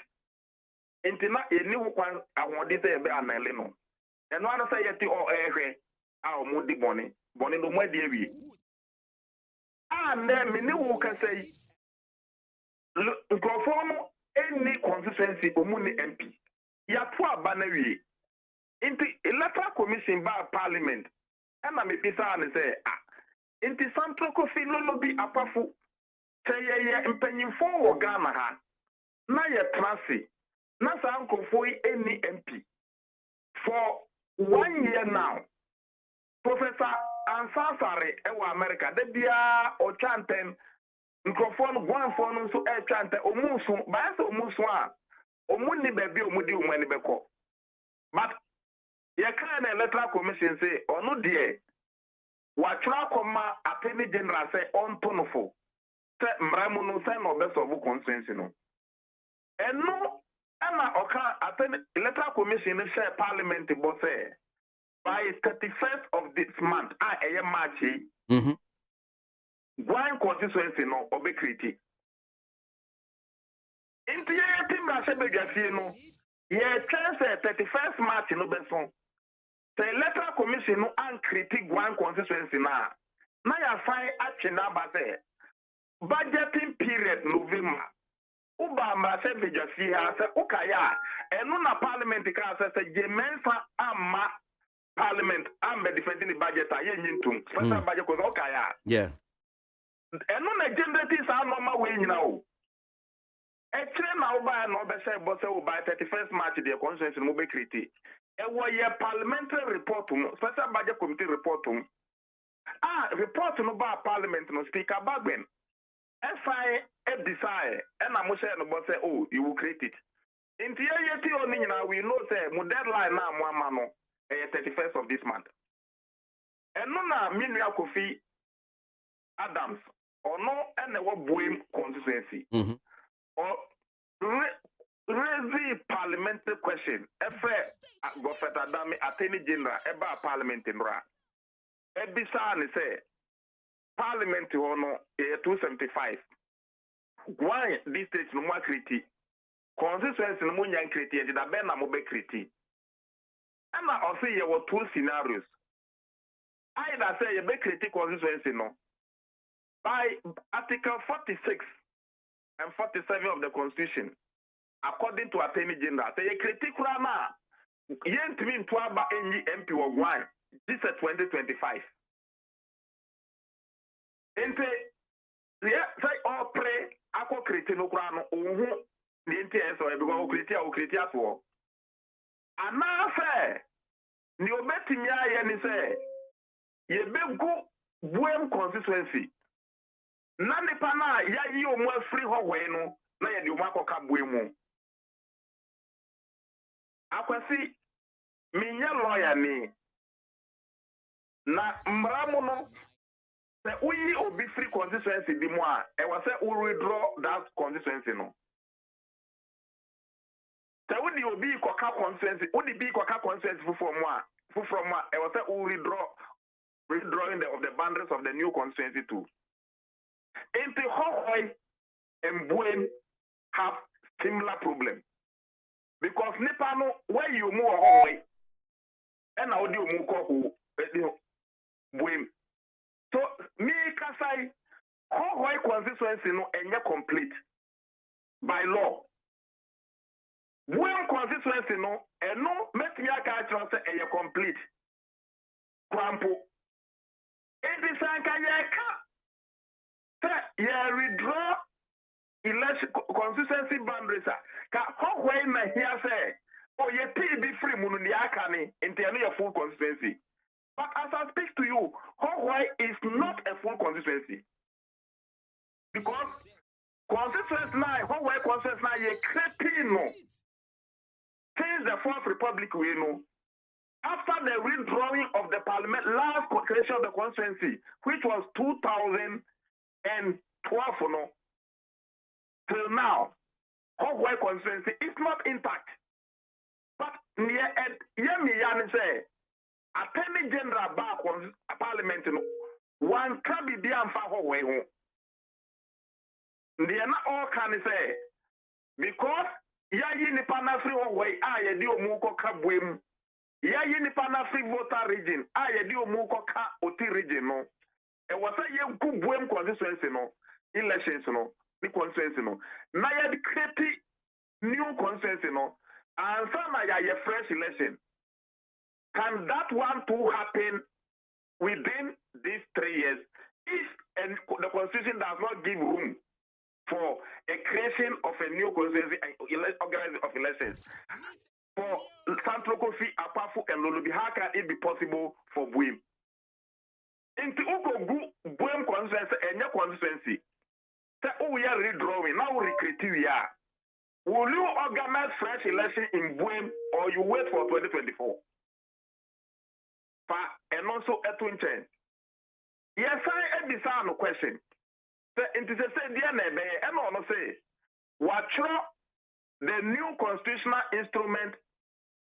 Intina a new one I want this be annulling. And one say yeti or our moody bonnie no more dear. And then me new can say conform any constituency omuni MP. Ya poor bannery into electoral commission by parliament. And I may be say, in the Central Coffee Lolo be apafu, say ye impending for Ghana ha. Na ye transi, na sa uncle for any MP. For 1 year now, Professor Ansasare ewa America, de bia o chanten, microphone one phone so e chante omusu, ba so omusu a, omuni bebi omudi umani beko. But ye can electoral commission say onu die watra koma attorney general say on tonofo say mramu no say no best of constituency no eno ana oka attorney electoral commission say parliament bo say by 31st of this month eye March Gwan constituency no obe create inti ye tim ra se begafie no ye chance 31st March no beson. The electoral commission no and critique one constituency na ya find action about budgeting period November. Uba mbase vijasi ha se ukaya enu na parliament ka se jemensa ama parliament ambe defending the budget aye nyintum special budget ko ukaya. Yeah. Enu na generate sa normal way nyina o. Ekire na uba no be say bo say uba 31st March the constituency no be critique. A parliamentary report, special budget committee report. Report no ba parliament no speaker bagben. FI decide and I must say no say oh you will create it. In the year we know say my deadline now mo 31st of this month. And no na Minua Kofi Adams or no and the Boeing constituency. Or raise parliamentary question. Gofet Adami Attorney General eba parliament in ra. Ebisa ni say parliament hono 275. Why this state no more critique? Constituency no more nyan critique da ben na mo be critique. And I say there were two scenarios. Either say you be critique constituency no by Article 46 and 47 of the Constitution. According to Attorney General, say a critical rama, yent mean to aba any MP or one. This is 2025. Ente, yeah, say all pray, ako critical rama, the NTS or because critia for. And now say, the obetinya yen say, ye be go Buem constituency. Nani pana ya yi omo free ho wenu na ye di omo akoka buemu. Akwasi minye lawyer ni na mramu no se uyi obi free constituency di mo a e wa se u withdraw that constituency no. Se udi obi koka constituency, udi bi koka constituency from mo a e wa se u withdraw redrawing of the boundaries of the new constituency too. In the Hohoi and Buen have similar problem. Because Nepano, where you move Hohoi, and how do you move Buen? So, me Kasai, Hohoi constituency no and complete by law. Buen constituency no, and no, make me a character and complete. Kwampo. It is a withdraw election consistency boundaries. How na here say, oh, ye be free mununiakani into a full consistency. But as I speak to you, Hawaii is not a full consistency. Because consistency now, Hawaii consistency now, ye crepino. Since the Fourth Republic, we know. After the redrawing of the parliament, last creation of the constituency, which was 2012, till now, Hawaii constituency is not intact. But near Yemi say, Attorney General back on Parliament, one can be there for Hawaii. They are not all can say because Yayi ni panafri Hawaii, I do muko kabwim. Yayi ni panafri voter region, I do muko ka oti region no. E wasa ye kubwem constituency no, elections no, the constituency no. Na ya create new constituency no, and some ya fresh election. Can that one too happen within these 3 years if the constitution does not give room for a creation of a new constituency and organizing of elections? For Central Kofi, Apafu, and Lulubi, how can it be possible for Buim? In the Buim constituency and your constituency, say, oh, we are redrawing, now we recruit we are. Will you organize fresh election in Buim or you wait for 2024? And also a twin chain. Yes, I have a question. It is a say, dear neighbor, and also say, what the new constitutional instrument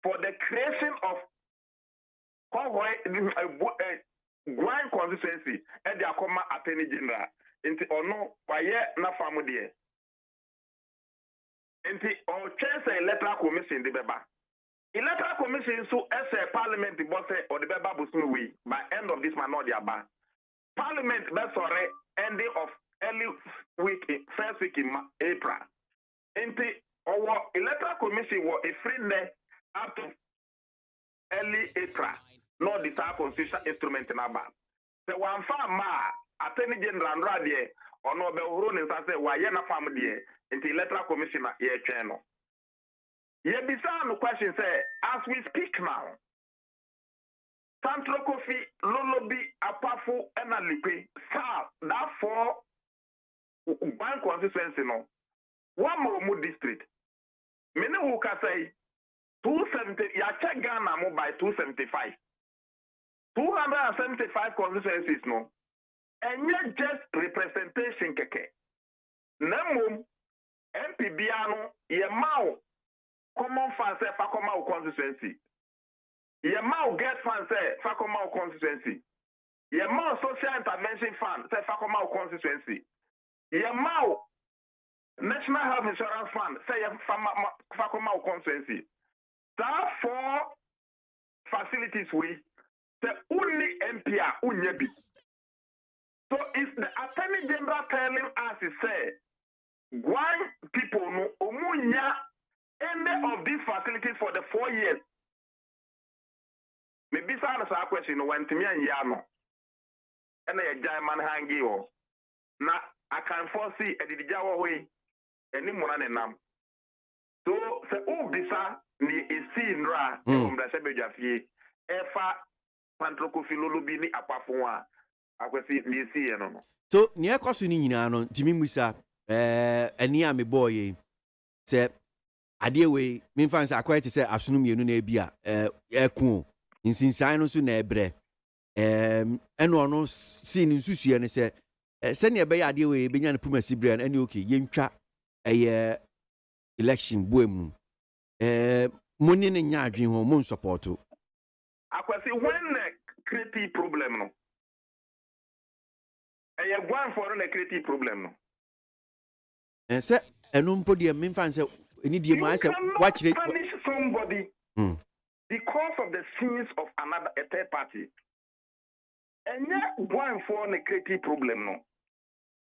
for the creation of grand constituency and the Akoma Attorney General into or no, by yet na family. Into or chance a electoral commission the beba. Electoral commission so as a parliament the boss or the beba busumi by end of this man or the aba. Parliament that's already ending of early week, first week in April. Into our electoral commission was a free net up to early April. No the constitutional instrument in aba. The one farm Attorney General Radie or no be running say why na family into electoral commission here channel. Ye bisa question say as we speak now, Central Kofi, Lolobi, Apafu, and Alipe, sir, that for bank constituency no. One more district. Many who can say 270, ya check Ghana mo by 275. 275 constituencies no. And yet just representation keke. Nemo MP Biano, ye mau common fans say Fakoma constituency. Ye mau get fans say Fakoma constituency. Ye mau social intervention fund say Fakoma constituency. Ye mau National Health Insurance Fund say Fakoma constituency. That four facilities we the only MPA unyebi. So if the Attorney General telling us to say why people no omunya any of these facilities for the 4 years. Maybe some answer question when to me and Yano. And a German hangi or na I can foresee a Dijawa way any more than nam. So say oh bisa ni isi nra from the Sebejafi efa Pantrokofi Lulubi ni Apafuwa. Akwesi ni isi no. So ni ekosu ni nyina no ntimi musa ani a me boy say ade we me fancy akwai te say asono mienu na bia eku nsinsan no so na ebre eno no si ni nsusue ne say se ne be ade we benya ne puma sibre na ani okay yentwa election boemu moni ne nya adwen ho mon support akwasi when create problem no A one for a creative problem. And say, and umpody and Minfan said, need you myself, watch it. Punish somebody because of the sins of another a third party. And yet, one for a creative problem, no.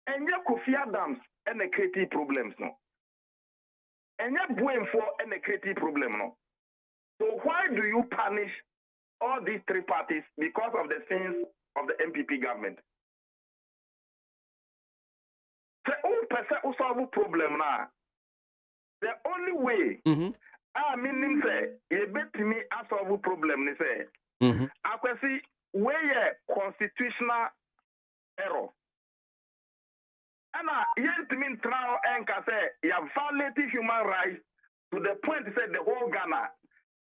And yet, Kofi Adams and a creative problems, no. And yet, one for a creative problem, no. So, why do you punish all these three parties because of the sins of the MPP government? The only person who solve the problem now, the only way, I mean, say, you bet me I solve the problem, they say, I can see where constitutional error. And I yet mean trial and can say, you have violated human rights to the point, say, the whole Ghana,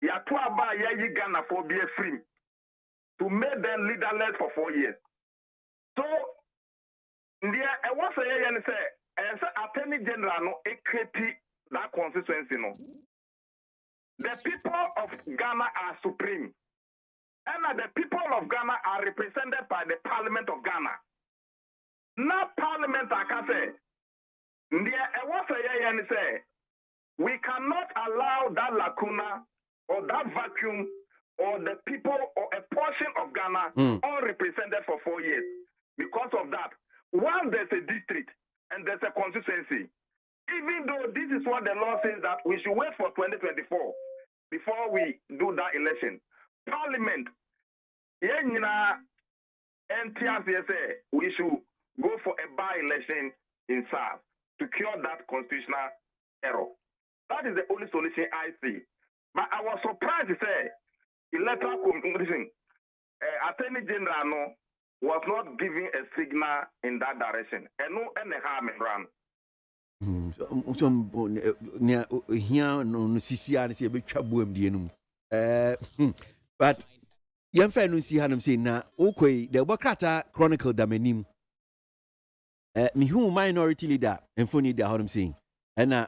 you have to buy Ghana for being free, to make them leaderless for 4 years. So, I was saying, and say, as Attorney General, no, it created that constituency, no. The people of Ghana are supreme, and the people of Ghana are represented by the Parliament of Ghana. Now, Parliament, I can say, I was saying, and say, we cannot allow that lacuna or that vacuum or the people or a portion of Ghana unrepresented for 4 years. Because of that, once there's a district and there's a constituency, even though this is what the law says that we should wait for 2024 before we do that election, Parliament, we should go for a by-election in SARS to cure that constitutional error. That is the only solution I see. But I was surprised to say, Electoral Commission, Attorney General was not giving a signal in that direction. And no any harm in run. But young fan see Hanum say na okay, the Wakata Chronicle Damenim. Me who minority leader and funny the Hanum saying. And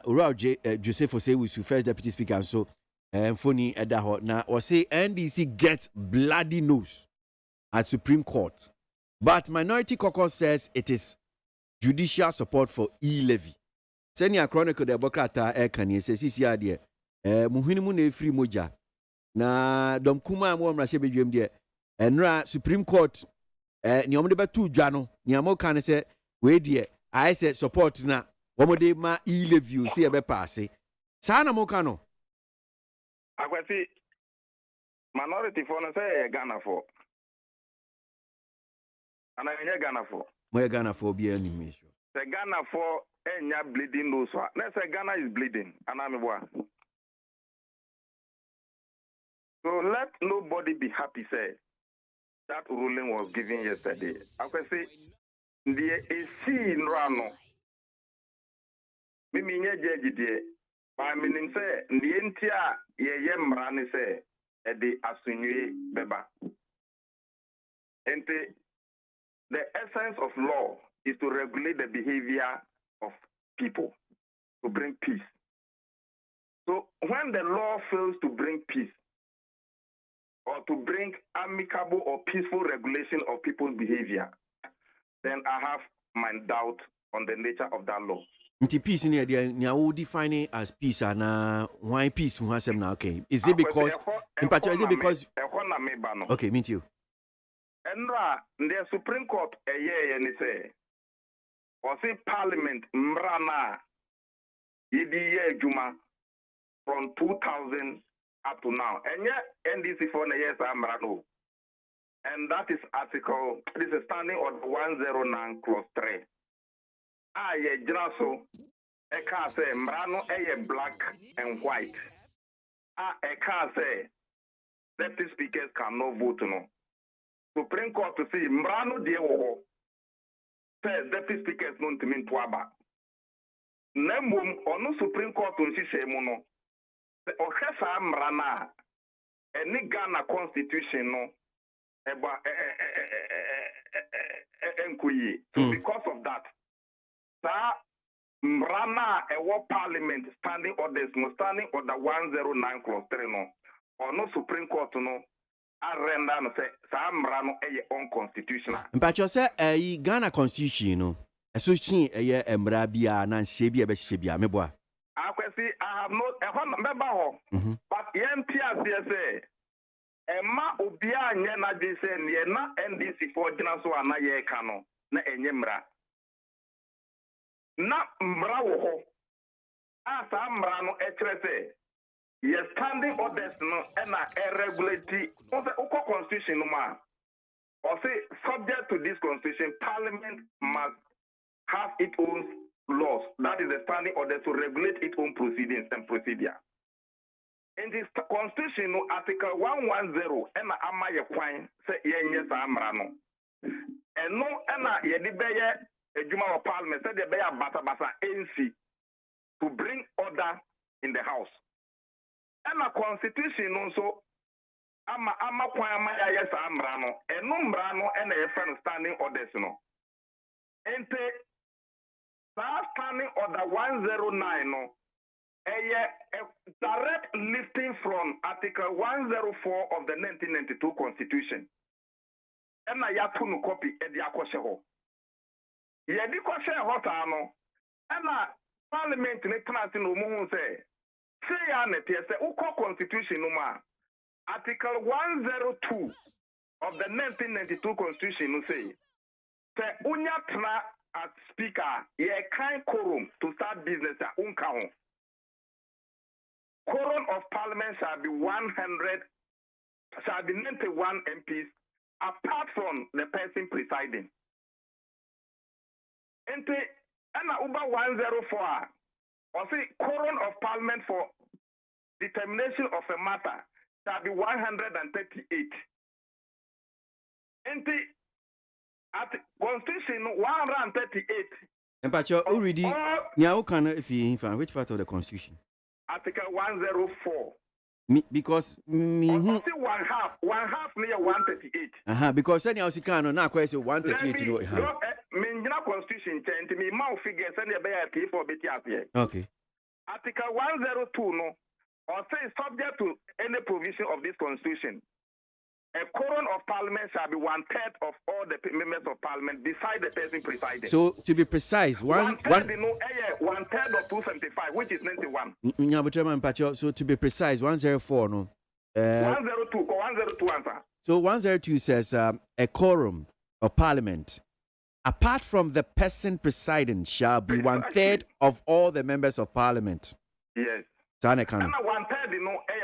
Joseph say we should first deputy speaker and so funny at that now or say NDC gets bloody nose at Supreme Court. But Minority Caucus says it is judicial support for e-levy. Senior Chronicle the Bokata Ekani says CCR muhinimu ne free moja. Na dom kuma mo mra shebe dwem de enra Supreme Court ni omde ba tu dwa ni amo kan se we de I say support na omde ma e-levy se e be pass. Sa na mo kan no. Akwati minority for no say Ghana for. And I Ghana for. Where Ghana for be any mission. The Ghana for enya bleeding nose. Let's say Ghana is bleeding. And I'm one. So let nobody be happy, say that ruling was given yesterday. I can say the AC in Rano. Mimi nye judge de. But meaning say the entire ye mrani say the asunye beba. Ente the essence of law is to regulate the behavior of people, to bring peace. So when the law fails to bring peace, or to bring amicable or peaceful regulation of people's behavior, then I have my doubt on the nature of that law. Peace in here, now define it as peace and why peace has now okay. Is it because in particular is it because okay, me too. And the Supreme Court a year and say or say Parliament Mrana Idi Juma from 2000 up to now. And yet NDC for the years Amrano. And that is article, this is standing on 109 clause 3. Ye Jraso, I can't say Mrano black and white. I can't say deputy speakers cannot vote no. Supreme Court to see Mrano Diewo says deputy speakers non to mean Twaba. Nemum or no Supreme Court to see Mono. The Okesa Mrana, any Ghana Constitution no. So because of that, Mrana a Parliament standing orders no standing order 109 clause 3 no or no Supreme Court no arenda no say saa mmara no eye unconstitutional. Mpacho say Ghana Constitution no eso chin eye mmara bia na nsie bia be hye bia meboa. Akwesi I have no member ho. But yempia say Emma obia nye na de say ne na NDC for gina so ana ye ka no na enye mmara. Na mmara wo ho. Asa mmara no ekere say yes standing orders no na regulate the constitution no ma. Or say subject to this constitution, Parliament must have its own laws. That is the standing order to regulate its own proceedings and procedure. In this constitution, no, Article 110, ena ama ye kwan say yenye sa amra no. Eno ena ye di beye ejuma of Parliament say the beye basa NC to bring order in the house. Ena constitution no so ama kwan ama ya sa amra no. Eno mra no ena ye friend standing orders no. Ente standing order 109 no. A direct lifting from Article 104 of the 1992 Constitution. And I have to copy at the Akosheho. Yedi Koshe Hotano, and Parliament in Umu say Anet, say Uko Constitution Numa. Article 102 of the 1992 Constitution say Unya Tra as Speaker, ye kind quorum to start business at Unkahon. Quorum of Parliament shall be 91 MPs apart from the person presiding. Ente ana uba 104 or say quorum of Parliament for determination of a matter shall be 138. Ente at Constitution 138. Mpacho already nya can if you which part of the Constitution? Article 104. Because one half near 138. Because any else can na question 138 no. Constitution change me mouth figures and the for BTS. Okay. Article 102 no or say subject to any provision of this constitution. A quorum of Parliament shall be 1/3 of all the members of Parliament beside the person presiding. So to be precise, 1/3 of 275, which is 91. So to be precise, 104 no. 102 or 102 answer. So 102 says a quorum of Parliament, apart from the person presiding, shall be 1/3 of all the members of Parliament. Yes. And 1/3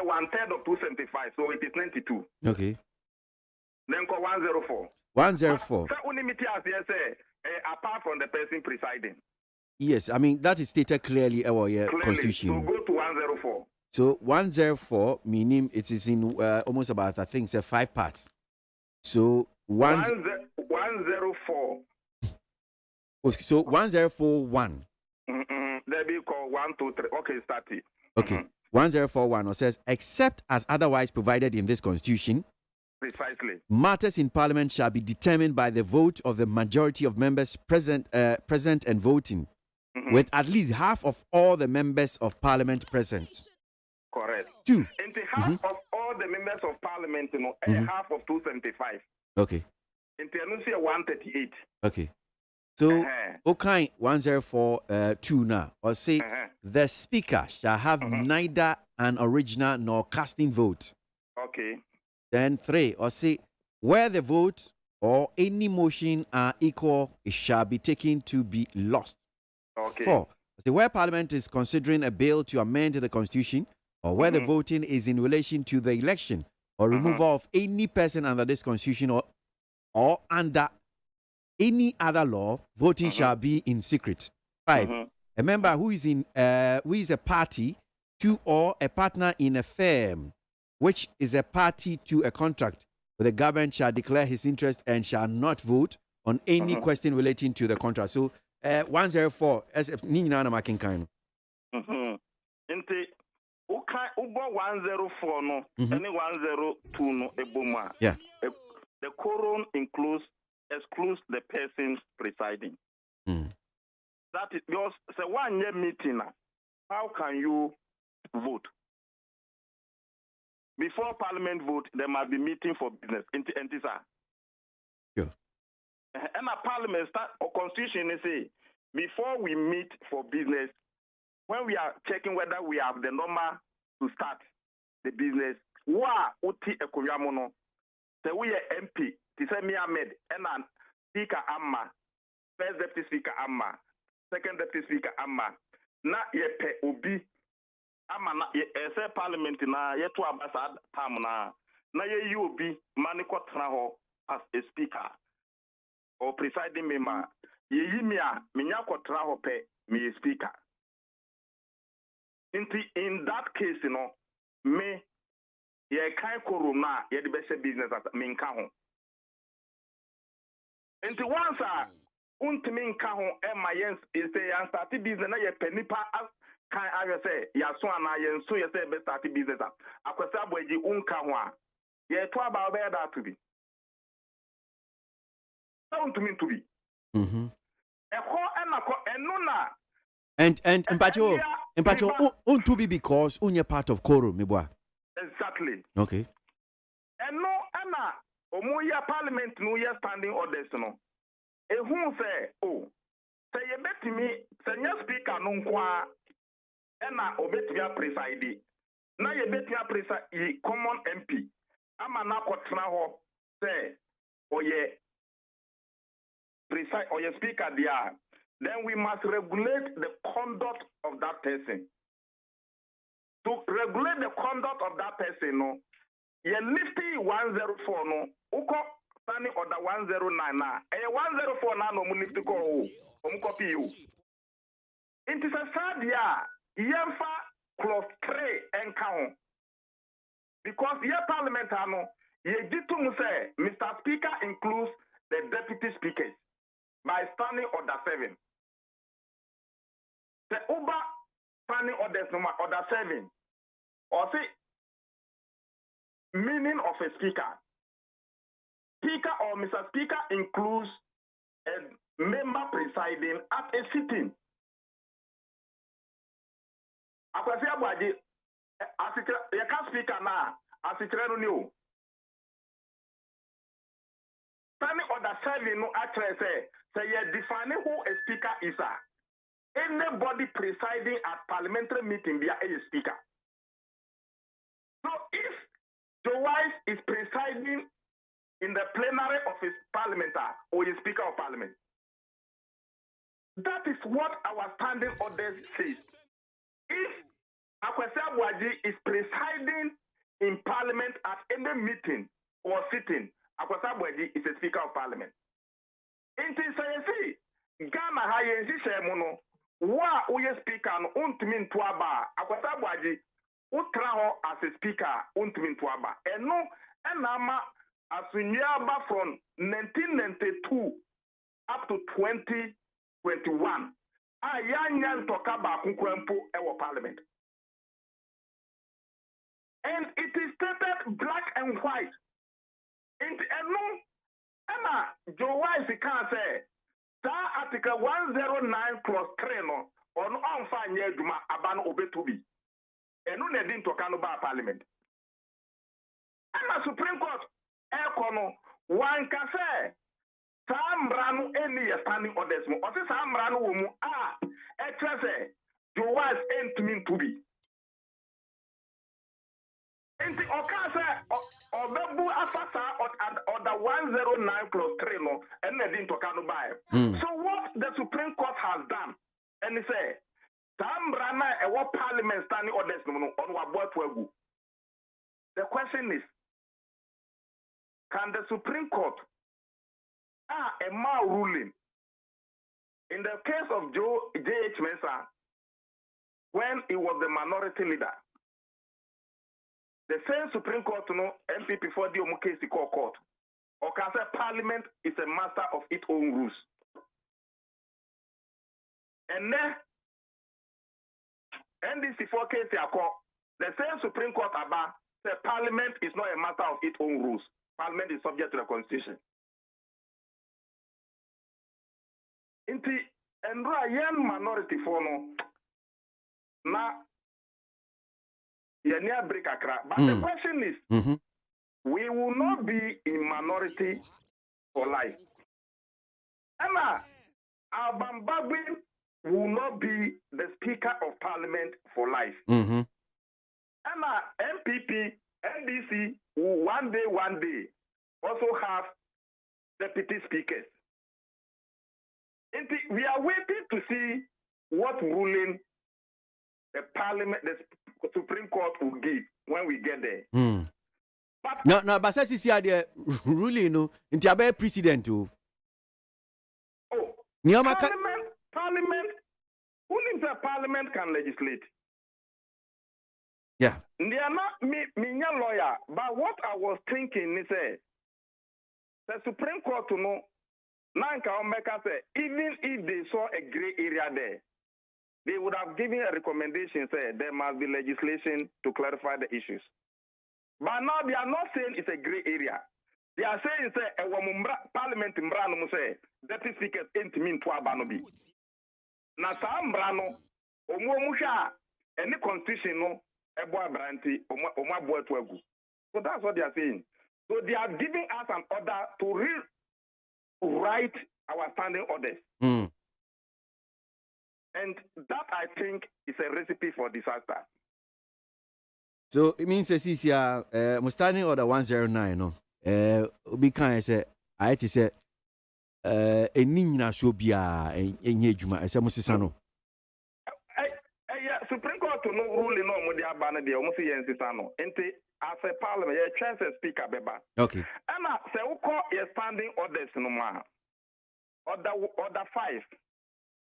1/3 of 275, so it is 92. Okay. Then call 104. 104. Apart from the person presiding. Yes, I mean that is stated clearly in our Constitution. So go to 104. So 104 meaning it is in almost about I think 5 parts. So 104. So 1041. There be call 1, 2, 3. Okay, start it. Okay. 1041 says except as otherwise provided in this Constitution. Precisely. Matters in Parliament shall be determined by the vote of the majority of members present and voting, with at least half of all the members of Parliament present. Correct. 2. And half of all the members of Parliament, half of 275. Okay. And 138. Okay. So, okay, 104 now, or say the Speaker shall have neither an original nor casting vote. Okay. Then 3, or say, where the vote or any motion are equal, it shall be taken to be lost. Okay. 4, say, where Parliament is considering a bill to amend the Constitution, or where the voting is in relation to the election or removal of any person under this Constitution or under any other law, voting shall be in secret. 5, a member who is a party to or a partner in a firm which is a party to a contract with the government shall declare his interest and shall not vote on any question relating to the contract. So 104 as if Nina Makinkan. Inte ubo 104 no any 102 no eboma. Yeah. The quorum excludes the person presiding. That is yours. So one year meeting. How can you vote? before Parliament vote, there must be meeting for business. Sure. And a Parliament start or Constitution say before we meet for business, when we are checking whether we have the number to start the business, uti ekoyamono. So we are MP. Tisemi Ahmed and Speaker Amma, First Deputy Speaker Amma, Second Deputy Speaker Amma. Na yepe obi ama na say Parliament na yeto abasa tam na ye obi maniko tra as a speaker or presiding member. Ye mi a menya kotra ho pe me speaker. In that case, me ye kai quorum na ye de best business at me nka ho. Inti once untimi nka ho e ma yen say yan start business na ye penipa kan age say ya so ana yen so ye say be start business akwasa aboagye unka ho a ye to aba obe that to be. Untimi to be. And Mpacho, unto be because unye part of quorum, me boy. Exactly. Okay. And no, Anna, Omoya Parliament no year standing orders no. E who say, oh, say ye bet me, senior speaker no kwa, Anna obet me preside. Na ye bet me preside common MP. Ama na kotra ho say, oh ye preside or ye speaker there. Then we must regulate the conduct of that person. To regulate the conduct of that person, no, ye lifty 104 no, uko standing order 109 na, 104 na no mu lifty ko copy you. It is a sad year, yemfa clause 3 encounter. Because ye parliament no, ye jitum say Mr. Speaker includes the deputy speakers by standing order 7. The Uber standing orders number order 7 or say meaning of a speaker. Speaker or Mr. Speaker includes a member presiding at a sitting. Akwasi ABOAGYE you can speaker now as it new. Standing order 7 no actually say you define who a speaker is. Anybody presiding at parliamentary meeting via a speaker. So if Joe Wise is presiding in the plenary of his parliament or his speaker of parliament, that is what our standing order says. If Akwasi ABOAGYE is presiding in parliament at any meeting or sitting, Akwasi ABOAGYE is a speaker of parliament. In this Ghana hayensi shemono. Wa uye speaker no untimi ntoaba Akwasi ABOAGYE utra ho as a speaker untimi ntoaba eno enama asunyaba from 1992 up to 2021 ayanya ntoka ba kunkwampo ewo parliament, and it is stated black and white in eno ena Joe Wise can say Article 109 clause 3 no on onfanye adwuma abano obetubi enu na din toka no ba parliament ama Supreme Court ekono wanka say samra no eni standing orders mo o se samra no wo mu say Joe Wise entumi ntubi enti oka say Obebu afasa order 109 clause 3 no and din toka no ba. So what the Supreme Court has done, and they say Tambrana e what parliament standing orders no on waboagu. The question is, can the Supreme Court a ruling in the case of J.H. Mensah when he was the minority leader? The same Supreme Court, MPP for the case court, or can say Parliament is a master of its own rules. And then, NDC for case the same Supreme Court about say Parliament is not a matter of its own rules. Parliament is subject to the Constitution. Inti endra yen minority for no na near break akra. But the question is, we will not be in minority for life. Emma, Abambagwe will not be the Speaker of Parliament for life. Emma, MPP, NDC will one day also have deputy speakers. We are waiting to see what ruling the Parliament, the Supreme Court will give when we get there. But but since you are the ruling, no, into a precedent too. Parliament, who needs a Parliament can legislate? Yeah. They are not me lawyer, but what I was thinking is the Supreme Court to know. Nanka Omeka say even if they saw a gray area there, they would have given a recommendation say there must be legislation to clarify the issues. But now they are not saying it's a gray area. They are saying say Parliament Mbrano say deputy speakers ain't mean to abanobi. Na sa Mbrano omumusha any constitution no ebo abranti omabua to agu. So that's what they are saying. So they are giving us an order to write our standing orders. And that I think is a recipe for disaster. So it means that this year, standing order 109, no, we can say, I say, a nina should be a juma, as a musisano. Supreme Court to no ruling no Modia Bana de Omusisano. As a parliament, a chance speaker, Beba. Okay. And I say, who call your standing orders no more? Order 5.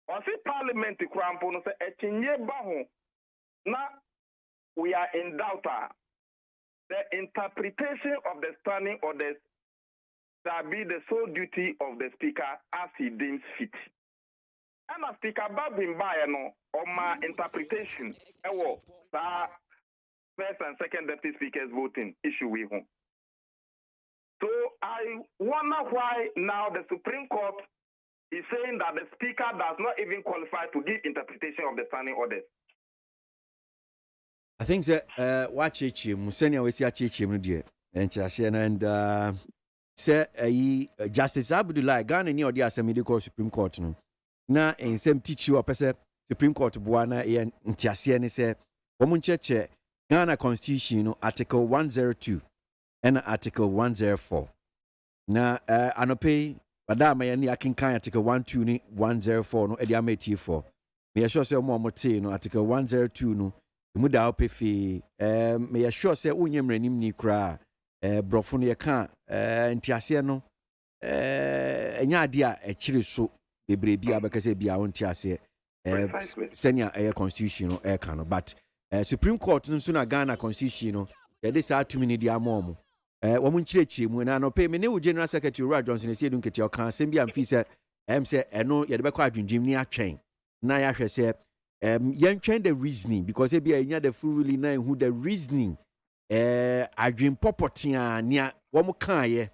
Or see parliament to crampo no say a chinye baho. Now we are in doubt. The interpretation of the standing orders shall be the sole duty of the speaker as he deems fit. And a speaker babin by no or my interpretation. First and second deputy speakers voting issue with him. So I wonder why now the Supreme Court is saying that the speaker does not even qualify to give interpretation of the standing orders. I think that watch Musenia we see a dear and say Justice Abdullah Ghana near the Assembly Supreme Court no. Na in same teach you a Supreme Court buana and Tiasiane say Womuncheche Ghana Constitution Article 102 and Article 104. Na anope Madam yani akinkan Article 102 ni 104 no edi ameti for. Me sure say mo mote no Article 102 no mu da opefi me sure say unyem ranim ni kra brofo no ye ka ntiase no enya ade a ekire so bebre bia bekase bia wontiase senior constitution no ka no but Supreme Court no so na Ghana Constitution no ye dey sa 2 minutes dia mom womun chirechire mu na no pay me ne General Secretary Roy Johnson say dun kete o kan sem bia mfi say say eno ye de be kwa adwendwem ni atwen na ya hwe say yen twen the reasoning because e bia enya the full really na who the reasoning adwen popotia nia wo kan ye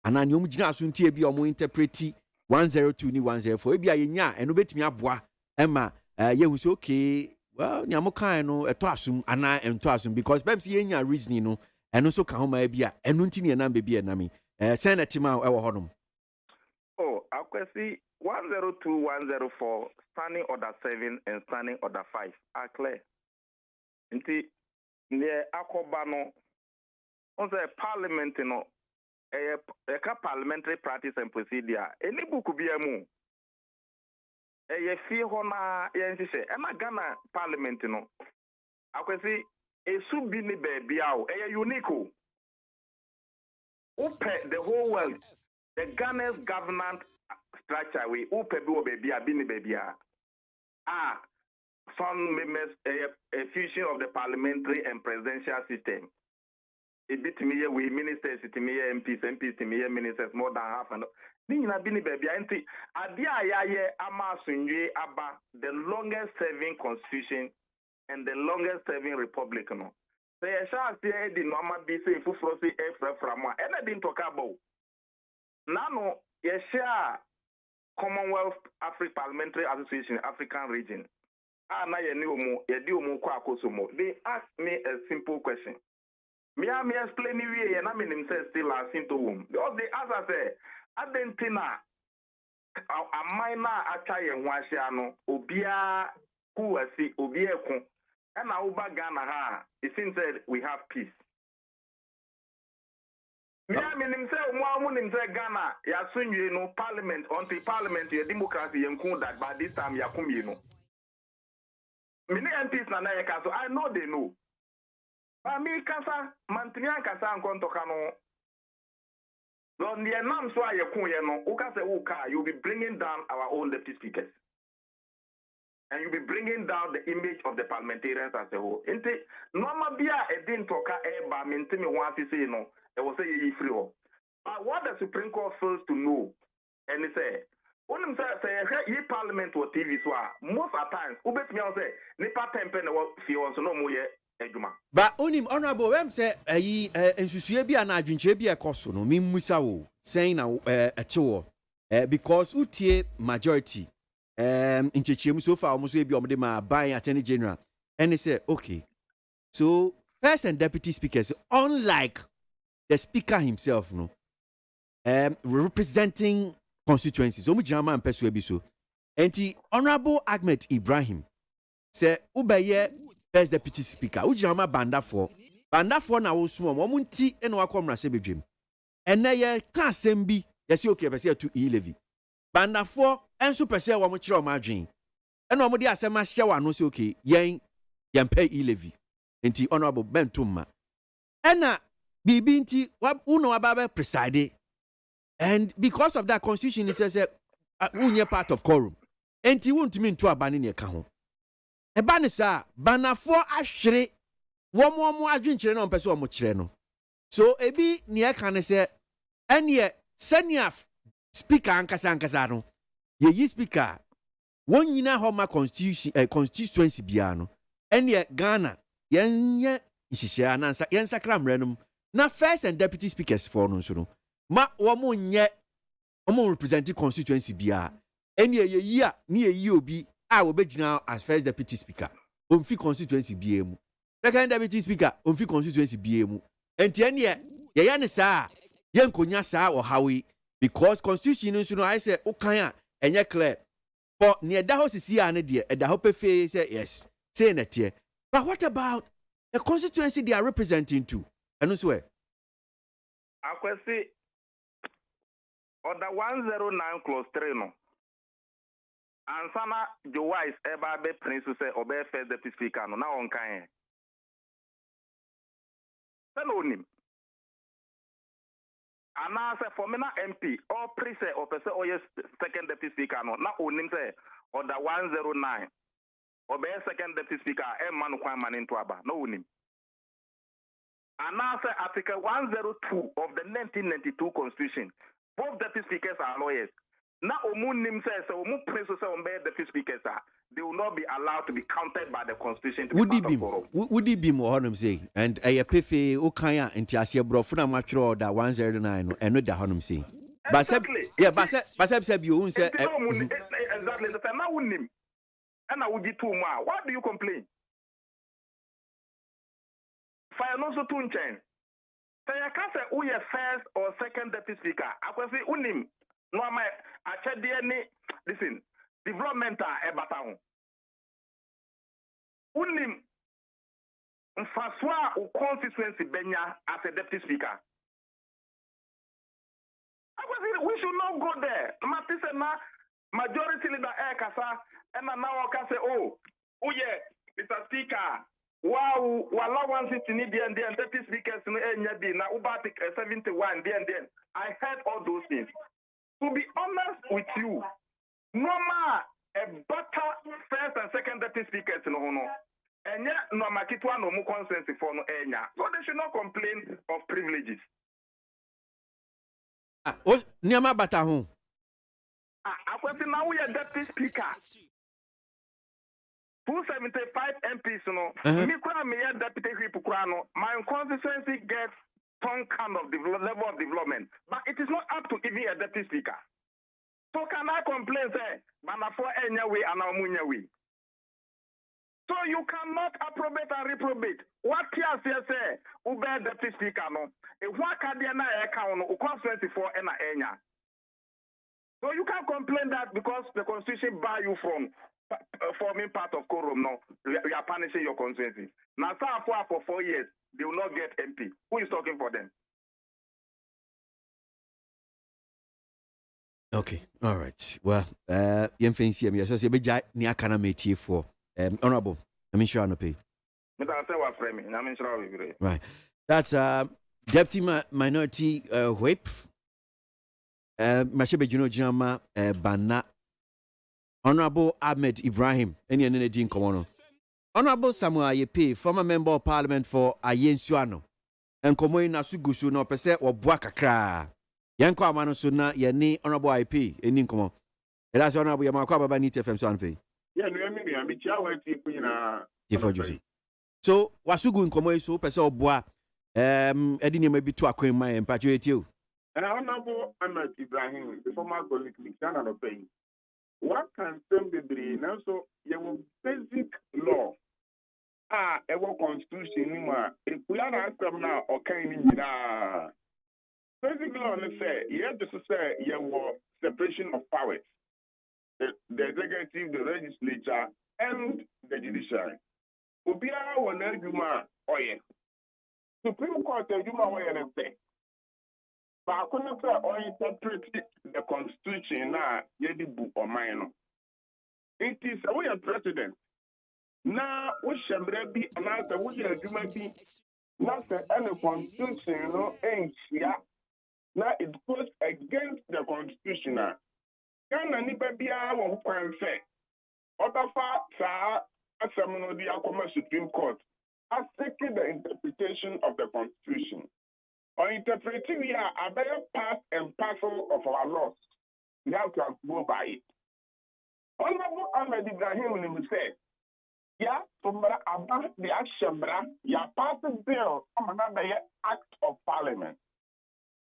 ana ne om gina so ntie bia o interpreti 102 ni 104 e bia yenya eno betimi aboa ema ye hu so okay well nyamo kan no eto asum ana ento asum because bem say yenya reasoning no eno so kan homa bia eno nti ne na bia na me senate ma e wo hodom akwesi 102 104 standing order 7 and standing order 5 are clear nti ne akoba no on say parliament no parliamentary practice and procedure any book bi amu fie ho na yen sise na Ghana parliament no akwesi esu bi ni baby awo unique open the whole world the Ghana's governance structure we open bi baby ni baby some members a fusion of the parliamentary and presidential system. It bit me we ministers, it me MPs, me ministers more than half and Nina Bini baby anti Adia Yaye Ama Sunye Aba the longest serving constitution and the longest serving republic no. So I shall say the normal be say for frosty from one and I didn't talk about Nano Yesha Commonwealth African Parliamentary Association African region. na ye ni omu ye di omu kwa akosomo. They asked me a simple question. Me explain we ye na me nim say still a sinto wom. Because they ask us say adentina a minor acha ye ho ahia no obia KWASI obia ekun. And now over Ghana ha it seems that we have peace. Me nim say mo nim say Ghana ya sunye no parliament until parliament ye democracy yenkun that by this time ya kum no. Many MPs na ye ka so I know they know. But me kasa mantinya kasa nkonto kano. Don the nam so aye kun ye no, uka say uka you'll be bringing down our own deputy speakers. And you'll be bringing down the image of the parliamentarians as a whole. Inte normal bia e din toka e ba mentimi wan fi say no, e was say ye free ho. But what the Supreme Court fails to know, and they say, when say ye parliament or TV so most of times, ubet me say nipa tempe na wo fi on so no mo ye eduma. But onim honorable wem say ensusue bi ana adwenkyere bi ekoso no memmusa wo saying na echewo because utie majority in Chechim so far almost be on my buying attorney general. And they say, okay, so first and deputy speakers, unlike the speaker himself, no, representing constituencies, so much German person be so. And the Honorable Ahmed Ibrahim say, Ubaye first deputy speaker, Ujama Banda for na wo small, Montie and Wakom Rasebi dream. And na ye can't send be, yes, okay, but say to E-levy. Banda for and super say wa mo kire o margin and no mo dey asema hye wa no say okay yen pay E-levy enti honorable bentumma ena bibi nti uno ababa preside and because of that constitution it says unye part of quorum enti wuntumi nto abane ne ka ho e ba ne sa banafo ahwere wo mo adwenkire na mpese wo mo kire no so ebi ne e ka ne say ene senior speaker ankasa no ye speaker won nyina homa constituency bia no ene Ghana yenye nhihia anansa yensakra mrenum na first and deputy speakers for no so no ma wo mo nye omo represent constituency bia ene ye yi a ne ye yi obi a wo begina as first deputy speaker onfi constituency bia mu second deputy speaker onfi constituency bia mu enti ene ye ya ne saa yenkonya saa o hawi because constitution no so no I say ukan a enye clear for near da house see ane de e da hope fe say yes say na tie but what about the constituency they are representing too and so akwesi order 109 clause 3 no ansana Joe is eba be prince say obe first deputy speaker no na on kan e onim ana say for me na MP or pre say or person or yes second deputy speaker no na onim say order 109 or be second deputy speaker e man kwan man into aba no onim ana say article 102 of the 1992 constitution both deputy speakers are lawyers na omunim say so omu pre so say on be deputy speakers they will not be allowed to be counted by the constitution to would it be more honum say and a pefe ukanya enti ase brofo na matwere order 109 no eno da honum say exactly yeah basep say bi o say exactly the na wonim and I would get too much. Why do you complain? Fire no so too chain. Say you can say who your first or second deputy speaker. I can say unim no am I check DNA listen development e bata ho unim mfaswa o constituency benya as a deputy speaker. We should not go there. Matise na majority leader kasa and now can say oh yeah Mr. Speaker wow allowance to need the deputy speakers no enya bi na ubatik 71 then I heard all those things. To be honest with you, normal a better first and second deputy speakers no no. And yet no makitwa no mu consensus for no enya. So they should not complain of privileges. Oh, niama bata ho. Akwesi now we are deputy speaker. 275 MPs no. Me kwa me deputy whip kwa no. My constituency gets some kind of level of development, but it is not up to even a deputy speaker. So can I complain say, "Manafo enya we and amunya we"? So you cannot approbate and reprobate. What here say, Ube deputy speaker no. If what can be na account no constituency for ena enya. So you can't complain that because the constitution bar you from forming part of quorum no. We are punishing your constituency. Now for 4 years, they will not get MP. Who is talking for them? Okay, all right. Well, you fancy me. So say be jai ni akana metie for honorable. I'm sure I pay. Right. That's Deputy Minority Whip. Mashebe Juno Jama Bana. Honorable Ahmed Ibrahim. Any din komono. Honorable Samuel Ayepe, former member of Parliament for Ayensuano. And komo na sugusu no pese or kakra. Yanko amano so na yeni Honorable IP eni komo. That's Honorable Yamakwa Baba Nite FM so anpe. Yeah, no, I mean, so, wasugu nkomo so pese oboa edini maybe to akwen man empacho etio. Honorable Ahmed Ibrahim, the former colleague, Mixana no pay. What can some be now? So, you basic law. Ever constitution, if we are not now, or can you basic law, let's say, you have to say, you separation of powers. The executive, the legislature, and the judiciary. Ubia one argument, oye. Supreme Court argument, oye, say. But I couldn't say, or interpret the Constitution, yedi book or minor. It is a way of precedent. Now, we shall be another way argument be not any Constitution, ain't here. Now it goes against the Constitution. Ghana nipa bia wo kwan fe obafa sa asamno di akoma Supreme Court as seeking the interpretation of the Constitution or interpreting we are a better part and parcel of our laws. We have to go by it. Honorable Ahmed Ibrahim will say, yeah, from about the action, ya passing bill on another act of parliament.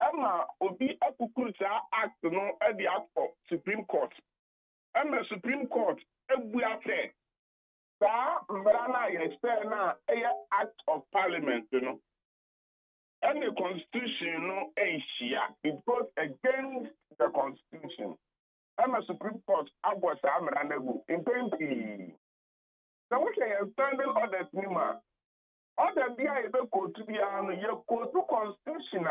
Emma Obi Akukucha Act no at the Act of Supreme Court. Emma Supreme Court, every affair. Brana external Act of Parliament, And the Constitution, it goes against the Constitution. Emma Supreme Court, Aguasa Amranegu, in 20. So we can standing orders, Nima. Other BI is a code to be on your code to Constitution.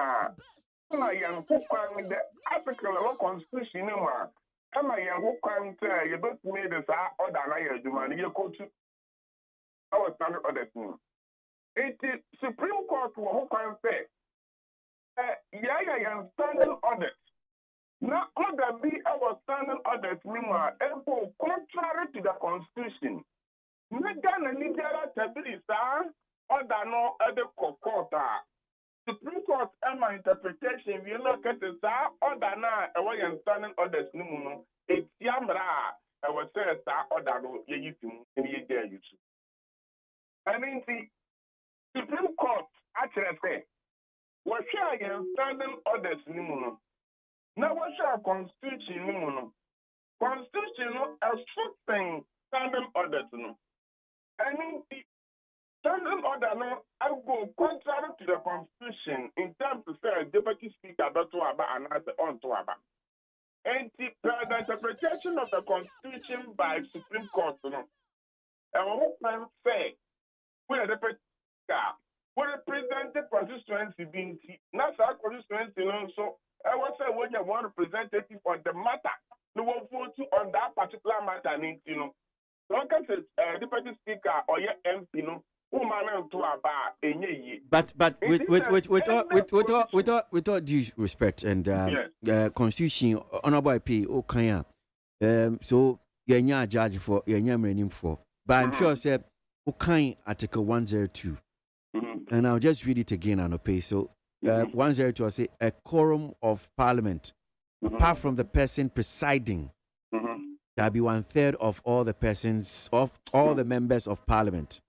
I am who the article of Constitution. Am I am who can say you don't made this order? I do man. You go to our standard order. It is Supreme Court who can say, I am standing orders. Now, order be our standing orders, meanwhile, contrary to the Constitution. Nagana Nigera Tabisa, order no other court. Supreme Court Emma interpretation, we look at the order now, a way and standing orders, no, it's Yamra, I was saying, order, you and you dare you. I mean, the Supreme Court actually say, what shall you standing orders, no, now what shall Constitution, no, Constitution, a something standing orders, no. I mean, the standing order no, I go contrary to the Constitution in terms of say Deputy Speaker Dr. Aba and answer on to Aba. And the interpretation of the Constitution by Supreme Court, and what can say, we are the we represent the constituency being not our constituency, so I was say when you want representative on the matter, you will vote on that particular matter, Don't say Deputy Speaker or your MP, But with all due respect and Constitution, Honorable IP, okay, so you're judge for your name for, but I'm sure said okay Article 102, and I'll just read it again and pay. So 102 I say a quorum of Parliament, apart from the person presiding. That'll be 1/3 of all the persons of all the members of Parliament.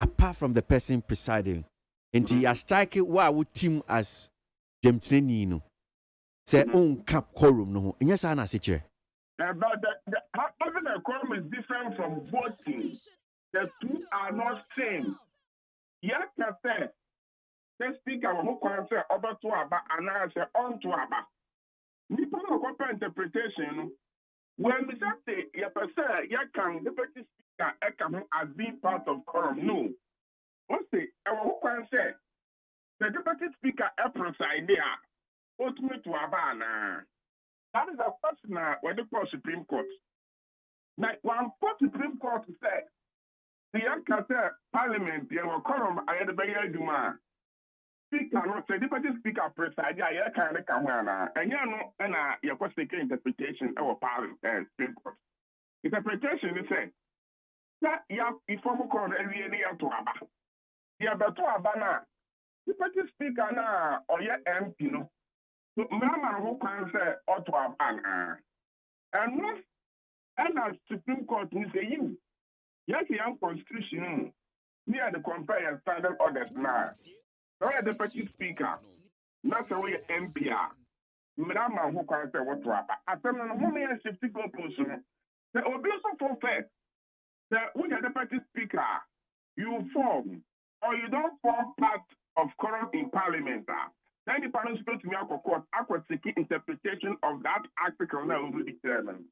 Apart from the person presiding, and you strike it while we team as James Nino say own cap quorum no. Yes, I say chair. But having a quorum is different from voting. The two are not same. Yes, sir. The speaker who can say over to Aba and I say on to Aba. Nipa no proper interpretation. When we say you can deputy speaker as being part of quorum. No. What's the who can say the deputy speaker preside there? Ultimate to Aba. That is a first now when they call Supreme Court. Now, one court Supreme Court said the Yankasa Parliament, they were quorum, I had a better duma. Speaker, not say deputy speaker preside, I can't come and you know, and your question interpretation of Parliament and Supreme Court. Interpretation is said that you have a former court every year to Abba. You have a to Abana. Deputy speaker now, or your MP, no. So, Mama, who can say, or to Abana. And not, and as Supreme Court, you say, you. Yes, the young constitution, near the compare standard orders now. So, the deputy speaker, not the way MPR. Mama, who can say, what to Abba. I tell you, no man is a person. The obligation for fact that when the deputy speaker, you form, or you don't form part of quorum in Parliament. Then the parliament supposed to be a court, seeking interpretation of that article that will be determined.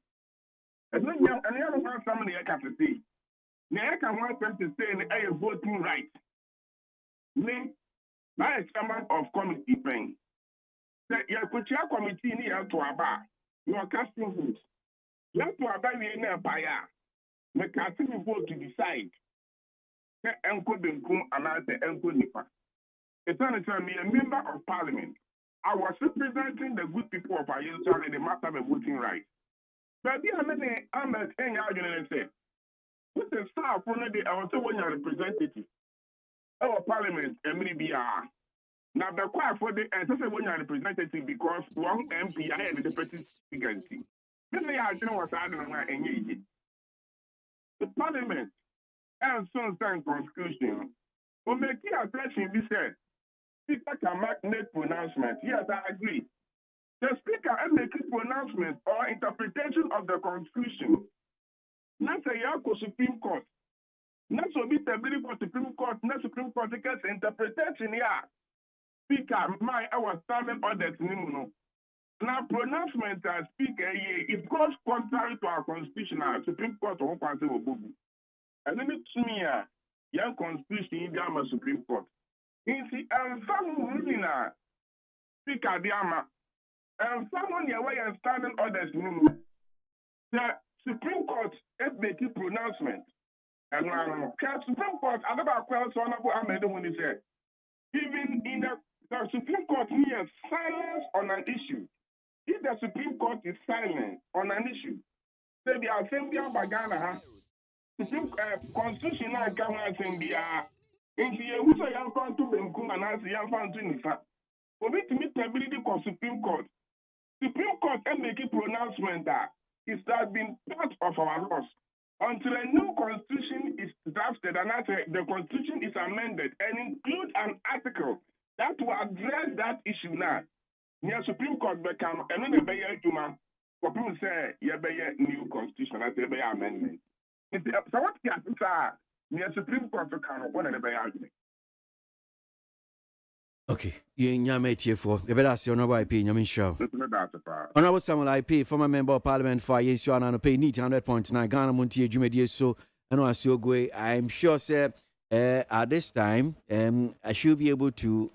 And then you don't want somebody I can say. Now I can want them to say a voting right. Me, by a chairman of committee paying. That your chair committee near to Aba, you are casting votes. You have to Aba near Baya. The casting vote to decide. The Uncle Benkum and I the Uncle Nipa. It's not me, a member of Parliament. I was representing the good people of Ayelsa and they must have a voting right. But I'm a thing argument and say, with the staff, I was when you're representative. Our Parliament, MBR. Now, the quiet for the when you're representative because one MP, I had the deputy speaker. Then they are doing what I don't know engage. The Parliament and some Constitution will make a question be said. Speaker can make pronouncement. Yes, I agree. The speaker can make a pronouncement or interpretation of the Constitution. Not a Yako Supreme Court. Not so be the for Supreme Court, not Supreme Court gets interpretation here. Speaker, our standing orders, now pronouncement as speaker, it goes contrary to our Constitution, Supreme Court or and then it's me, young Constitution, Indiana Supreme Court. In the ruling, Speaker Diama, and someone your way and standing orders, the Supreme Court has made a pronouncement. And Supreme Court, I never quite so Ahmed when he said, even in the Supreme Court here, silence on an issue. If the Supreme Court is silent on an issue, say the Assembly of Bagana, Constitution, I come out and be in the Usa Young Fan to Benkum and as the Young Fan to Nisa. For me to meet the ability of Supreme Court, Supreme Court and make a pronouncement that it has been part of our laws. Until a new constitution is drafted and the constitution is amended and include an article that will address that issue now. Near Supreme Court become and then the Juma for people say you be new constitution as a amendment. So what can near Supreme Court can one of the argument. Okay, you nyame for the better see honorable IP nyamin show. Honorable Samuel IP, former member of Parliament for Yesu and pay neat 100.9 Ghana Montie Jumedi so and I so go. I'm sure sir at this time I should be able to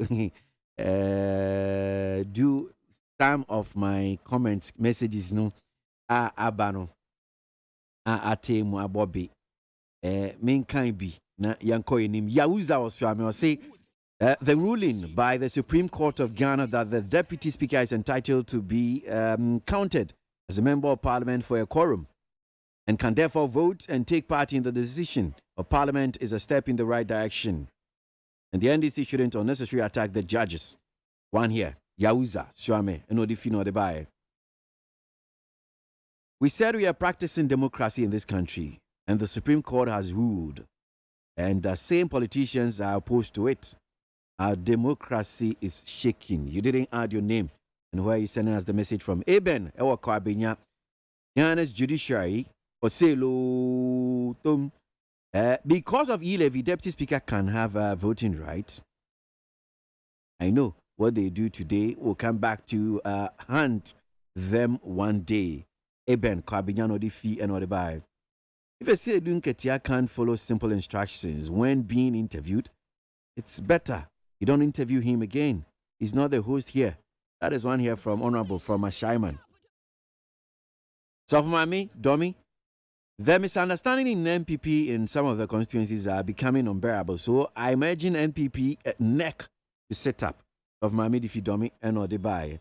do some of my comments messages no abano atemu abobi main kind be na yanko nim Yawuza was for me say the ruling by the Supreme Court of Ghana that the Deputy Speaker is entitled to be counted as a member of Parliament for a quorum and can therefore vote and take part in the decision of Parliament is a step in the right direction. And the NDC shouldn't unnecessarily attack the judges. One here, Yawuza, Swame, and Odifino Debaye. We said we are practicing democracy in this country, and the Supreme Court has ruled, and the same politicians are opposed to it. Our democracy is shaking. You didn't add your name. And where you sending us the message from? Eben, Ewa Kwabenya. Ghana's judiciary, Oselo Tom. Because of e-levy, deputy speaker can have voting rights. I know what they do today will come back to hunt them one day. Eben Kabinyano the fee and the buy. If a say Dunketia can't follow simple instructions when being interviewed, it's better you don't interview him again. He's not the host here. That is one here from Honorable from Ashaiman. So for Mami, Domi, the misunderstanding in NPP in some of the constituencies are becoming unbearable. So I imagine NPP neck to set up of Mami Difi Domi and or the buy.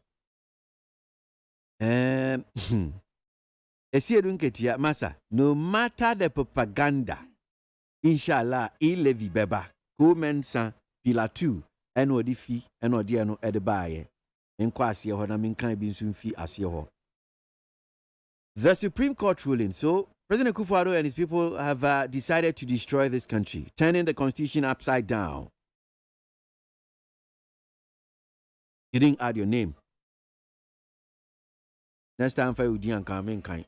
Masa, no matter the propaganda, inshallah, e-levy beba, Kumensa, Pila 2, and or the fee, and or diano at the buy. In KWASI, or I mean, can be soon fee as your. The Supreme Court ruling. So, President Akufo-Addo and his people have decided to destroy this country, turning the Constitution upside down. You didn't add your name. Next time, for you, and come in kind.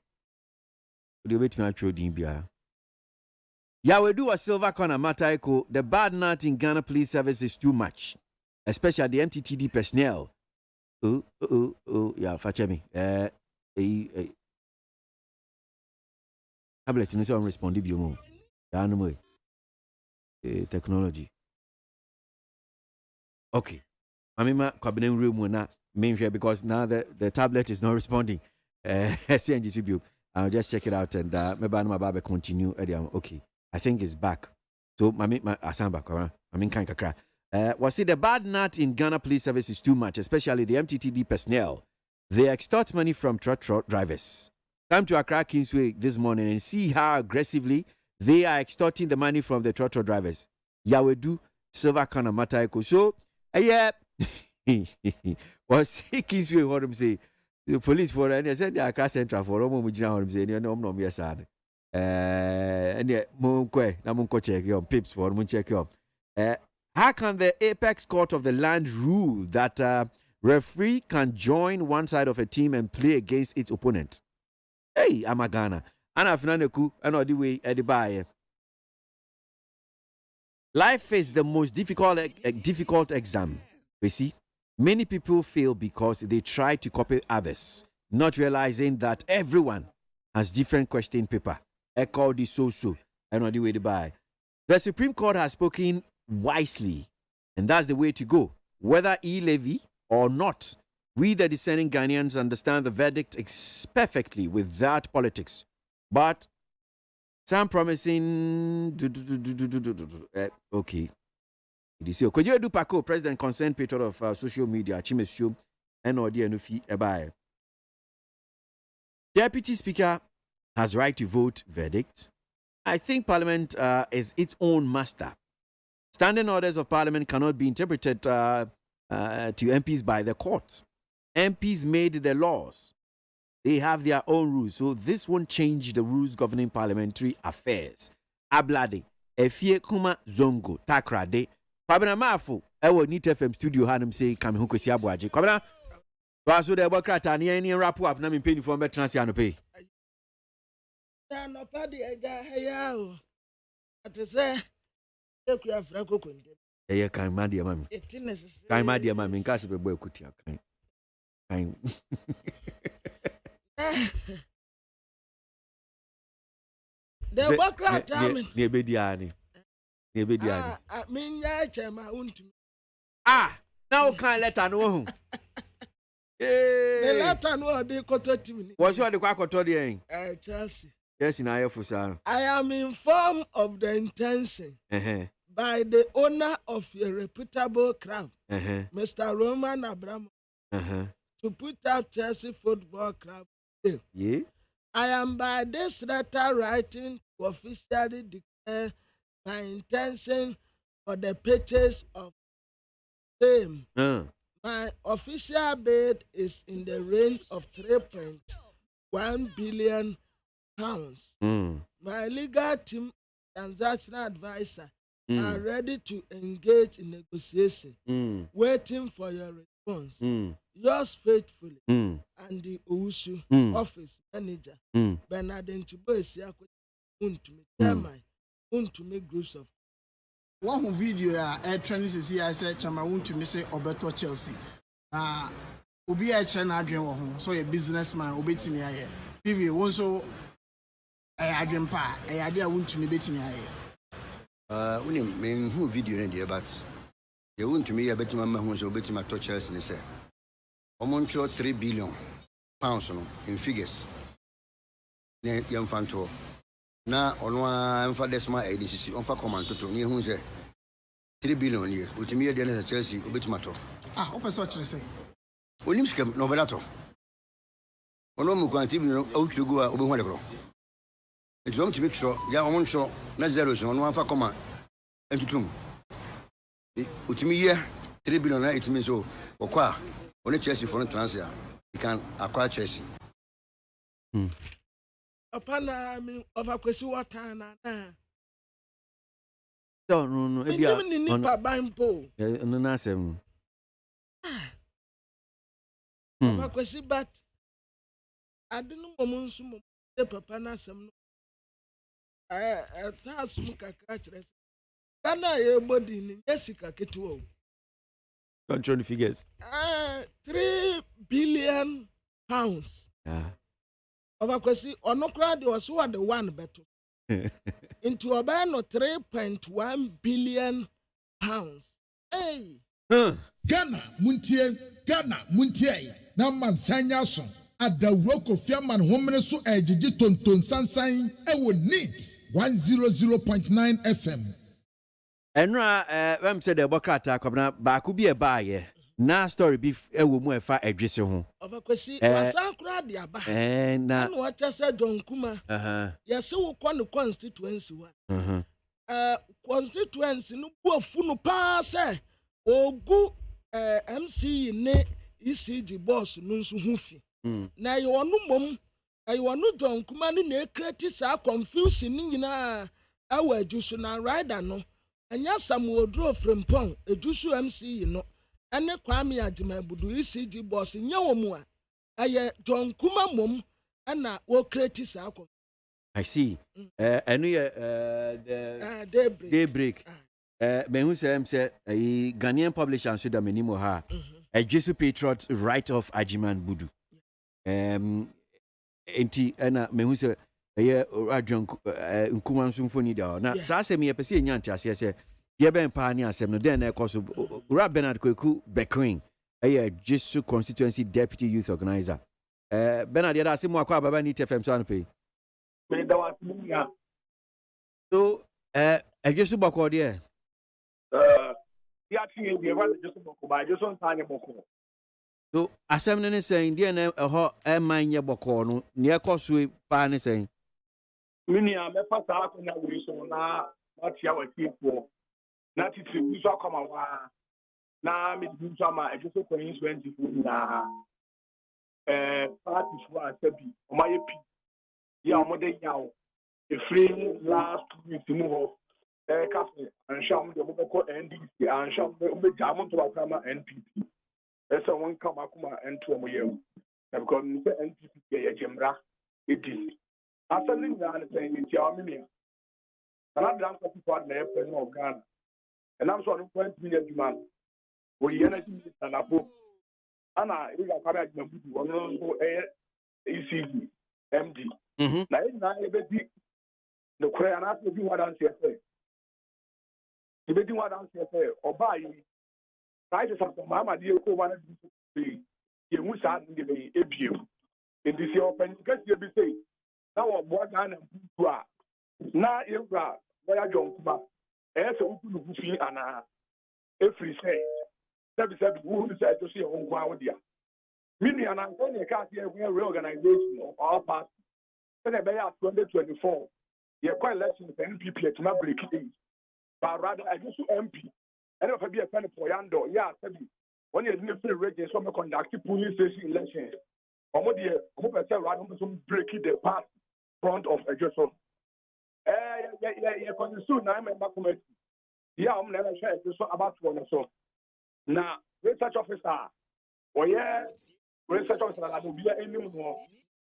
You wait me through Dimbia. Yahweh do a silver corner matter. The bad nut in Ghana Police Service is too much, especially the MTTD personnel. Yeah, fetch me. Tablet in some responsive you know. Technology. Okay. Mamima cabinet room will not mean here because now the tablet is not responding. I'll just check it out and maybe my baby continue. Okay. I think it's back. So mami asamba kwa. Mami kan kakra. Was it the bad nut in Ghana Police Service is too much, especially the MTTD personnel. They extort money from truck drivers. Come to Accra Kingsway this morning and see how aggressively they are extorting the money from the truck drivers. Yawedu Silver Kana Mataiko. So, yeah, was Kingsway what I'm saying. The police for and I said the Accra Central for Romo Mujina what I'm saying. You know, no, yes, and yeah, Munque, Namunko check your pips for Mun check your. How can the apex court of the land rule that referee can join one side of a team and play against its opponent? Hey, I'm a Ghana. And I've known a coup and all the way at the buyer. Life is the most difficult exam. You see, many people fail because they try to copy others, not realizing that everyone has different question paper. Echo the so and all the way to buy. The Supreme Court has spoken wisely, and that's the way to go. Whether e-levy or not, we, the discerning Ghanaians, understand the verdict perfectly without politics. But some promising. Okay. Kojo Dupako, President Concerned Patron of social media, Chimesio, and Odi Enufi Ebae. Deputy Speaker has right to vote verdict. I think Parliament is its own master. Standing orders of Parliament cannot be interpreted to MPs by the court. MPs made the laws. They have their own rules. So this won't change the rules governing parliamentary affairs. Ablade, Efie Kuma Zongo, Takrade, Kwabena Mafu, Ewo Nit FM studio Hanum say, Kami Hukosi ABOAGYE. Kwabena, Wasu de Bokrata, ni any rap up, Namin Penny for Betransiano pay. No party, I got here. At the say, you have Franco Kunde. Eye kan ma de mami. Kan ma de mami nka se bebo ekutia kan. Kan. The Democrat amen. Ne be diani. Ne be diani. Me nya chema untu. Now kan letter no hu. The letter no dey koto timi. Was you the kwakoto de en? Chelsea. Yes, na ayefusa. I am informed of the intention. By the owner of a reputable club, Mr. Roman Abraham, to put up Chelsea Football Club. Yeah. I am by this letter writing to officially declare my intention for the purchase of same. My official bid is in the range of 3.1 billion pounds. My legal team transactional advisor are ready to engage in negotiation, waiting for your response. Yours faithfully and the Owusu office manager, Bernard Nchiboesi Untumi chairman, Untumi groups of. One video trending to see I said Chama Untumi say Obeto Chelsea. Obi a China adwen wo ho so a businessman obetimi aye. PV won so adwen pa ade a Untumi betimi aye. Unim men who video in there but you won't to me a better mamma who's obeying my tortures in the set. Omoncho 3 billion pounds in figures. Young Fanto. Now, on one for this my agency on for command to near who's 3 billion year, which me again as a Chelsea obey matter. Open such a say. Olimscam no better. One more continue out to go over whatever. It's going to make sure, yeah, show, not zeros on one for command. And to two. Which me here, 3 billion, it means so, or qua, only Chelsea for a transfer. You can acquire Chelsea. Upon of a question, what time? No, even in Nipa Bimpo. No, Nasem. Of a question, but I don't know Monsumo, the Papa Nasem. I thought Muka Catchers. Can I body in Jessica Ketuo? Control figures. 3 billion pounds. Of a question, or no crowd was one the one better. Into a ban of 3.1 billion pounds. Hey! Ghana, Muntie, Naman Sanyason, at the rock of Yaman Woman so edgy ton sansan, I would need 100.9 FM. Enra, said the Bokata, Baku be a buyer. Na story beef e wo mu e fa adwese ho of a kwesi wasa kura de aba na what say John Kuma yes wo kwa no constituency wa constituency no bu afu no pa say ogu MC ne ECG boss no nso hu fi na ye onu mom ayi onu John Kuma ne na create sa confusion ni nyina awa adwusu na rider no anya samwodro frempon adwusu MC no ane kwame adima budu ECG boss nyawo mu a aye John Kuma mom ana wo create sa akọ. I see. Enu the daybreak. Me hu say Ghanaian publisher so da menimo ha. Judicial Patriots right of Ajiman Budu. Enti ana me hu say John Nkuma Symphony da na sa se me pese nya ntiase se ye ben pa ni asem no den na ekoso Ura Bernard Kweku Beckering Judicial Constituency Deputy Youth Organizer. Bernard ya da se mu akwa baba ni TFM so anpe. Me da wa ya. So Judicial Boko there. Ya tie we wa Judicial Boko ba Judicial Ntanye Boko. So asem ne saying there na ho man ye Boko no ne ekoso pa ne saying. Mini a me fa sa akwa na we so na atia wa tipo. Na titi uso akoma wa na me uso ma Judicial Constituency na party for asabi o ma ye pi ya mo de yawo e free last week mu ho cafe and sham de mo ko NDC and sham me jam to akama NPP esa won kama akoma ento mo ye because me NPP ye jemra edi asali na ne say nti a me ana dam ko for na president of Ghana and I'm so point million man we energy na po ana ila kwara gbabudu ono so ECG MD na ina ebedi the kwara na so bi wadan se ebedi wadan se oba yi right to some mama die ko wana bi ye mu sa ndi be ebiem ndi se open kasi bi say na wo bo ga na mputu a na yewra boya John Kuma se ukunu kufi ana every say sabi who say to see on kwa wodia mini ana nkone ka see a reorganization of our party say be ya 2024 ye kwa election for NPP to ma break it but rather I just MP and if be a pen for yando ya sabi when you need free region so me conduct police station election omo de omo be say rather some break the path front of a just ye Constitution na member committee Yeah, never share this about one so. Now, research officer, or yeah, research officer that will be any more.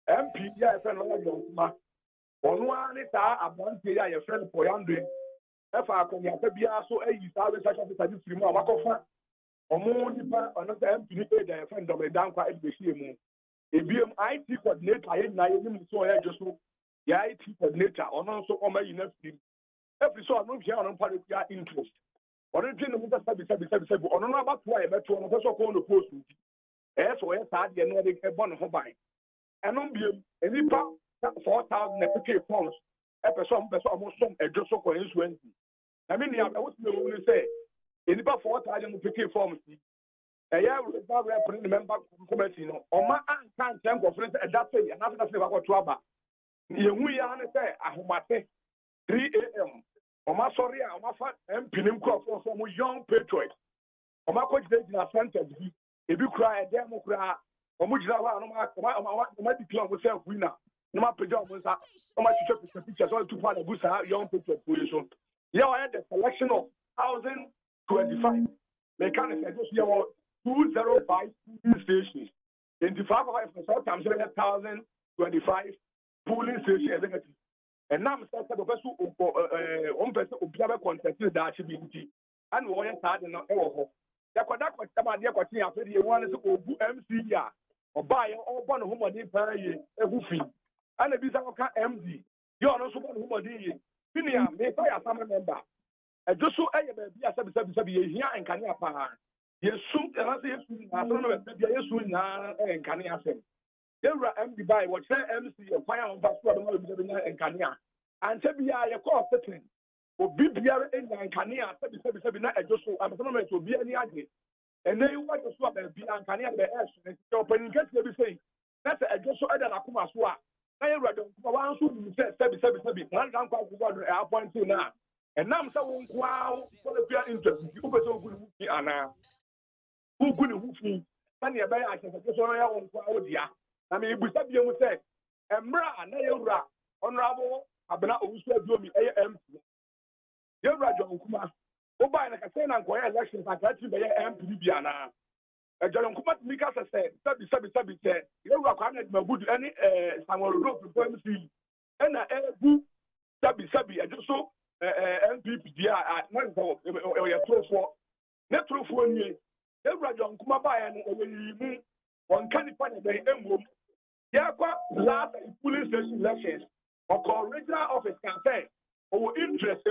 MP, yeah, friend, on one is a bunch of your friend for Yandre. If I come here, be also a research officer, this remote, Macofa, or more, or not MP, the friend of a down quite the same. A BMIT coordinator, I didn't so I just yeah, IT coordinator, or also on my university. Every so I know here on part of your interest. Or the general sabi, or no about why I met one of us on the post. As well as I did not get one of by. And on being any part 4,000 FK forms, a person almost some a just so coincidence. I mean, I was going to say, any part 4,000 FK forms. A year with member committee, or my aunt can't thank of friends at that day, and after that, about trouble. We are say, I have 3 a.m. On my sorry, I'm a pinning crop from young patriots. On my coach, they are sentence. If you cry, a demo cry, or Mujava, my declare myself winner. No matter pajamas, how much you check the pictures, all to find a boost young patriot position. Yeah, I had the selection of 1,025. Mechanics, I just hear 205 stations. 25 sometimes 1,025 polling stations. And now I'm saying the person who contested that should be and we are starting now. The Quadak was about the question after the one is MC or buy or one whom I did pay a woofy. And a Bizarre MD. You are also one whom I did. Finia, may I a summer member. I just saw a baby here and Kanya Paha. Yes, soon, and I say, I don't know if you're soon and Kanya said. There were MD by what say MC or fire on passport and Kanya. And Sabia, your call settling. Or BBR and Kanya, Sabina, I just so I'm going to be any idea. And then you want to swap and be and Kanya the ash and open get everything. That's a just so I don't come as well. I read one soon said, Sabi, one down point to now. And now I'm so wow, for the peer interest. You were so good, Anna. Who couldn't move me? Sunny, I can just on your own crowd. I mean, we said you say, Embra, Nayura, Honorable, Abena, who said, do me AM. You're right, John Kuma. Oh, by like I say, I'm going elections, I got you by MP Biana. John Kuma, Mika said, Sabi said, you're not going to good any Samuel Road to MC. And I do Sabi, I just saw MP, not for net true for me. You're right, John Kuma by and one can't find a emblem. Yeah, last police station elections or regional office campaign or interest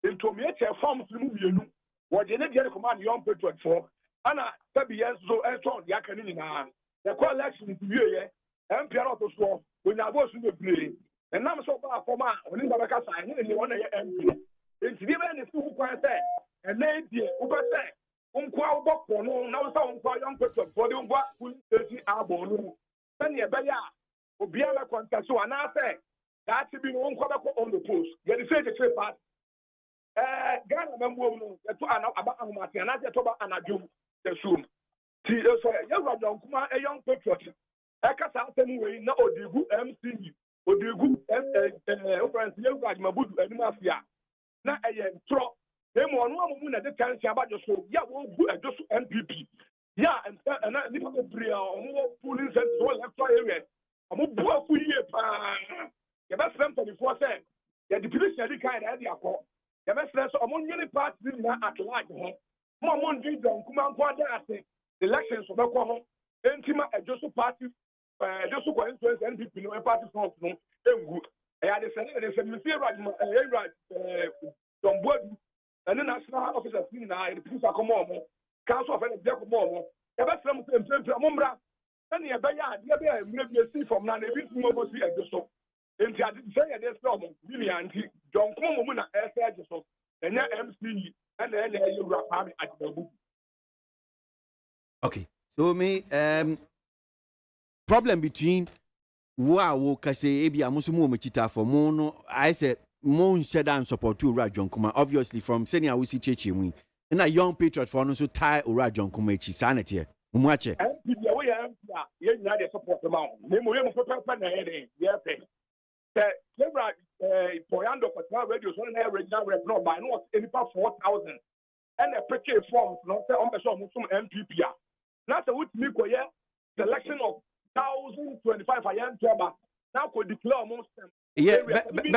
into me a form to move you. What you need to command young patriot for, and I years so and so on the academy now. The collection is here, and Pierre so when I was in the play. And I'm so far for my when I sign in the 1 a.m. It's given the two quite say, and then the Uber say. Unqual book for no, now some young person for the what will see our bone. Send your bear, or be a contest. So, and I say, that's been on the post. Get the say the trip part. Ghana member, about Martin, and I get over and I do the soon. See, so a young patriot. I can't tell you, no, the good MC, or the good Mabudu and Mafia. Now, I am trop. Them one woman at the time about your soul. Yeah, we'll do a just MPP. Yeah, and little prayer or more police and so electoral area. I'm a poor for you. The best friend 24 cents. The deputy the kind of idea for the best friends among many parties at large. More Monday don't come on the elections of the common. Intima a just party, just to influence MPP, no party front, no. I had a right, Don Body. And the national officers in the police are come on, council of any Jacob Momo, the best from Mumbra, and the Bayard, maybe a see from Nana, if you over see at the show. And I didn't say there's problem, really, Auntie John Como, as so, and then MC, and then you wrap at the book. Okay, so me, problem between wow, Kase, Abia, Musumu, Machita for Mono, I said. Mon said and support to John Kuma, obviously from Senior Wisi Chechi win. And a young patriot for no so tie or John Kumachi sanity. Muache. Support the mount. Name for yeah, Poyando for radio, so an original rep, no, by not any part 4,000. And a pretty form, not on the show, some MPP. That's a wood me, selection of 1,025 I am job. Now could declare most. Yeah,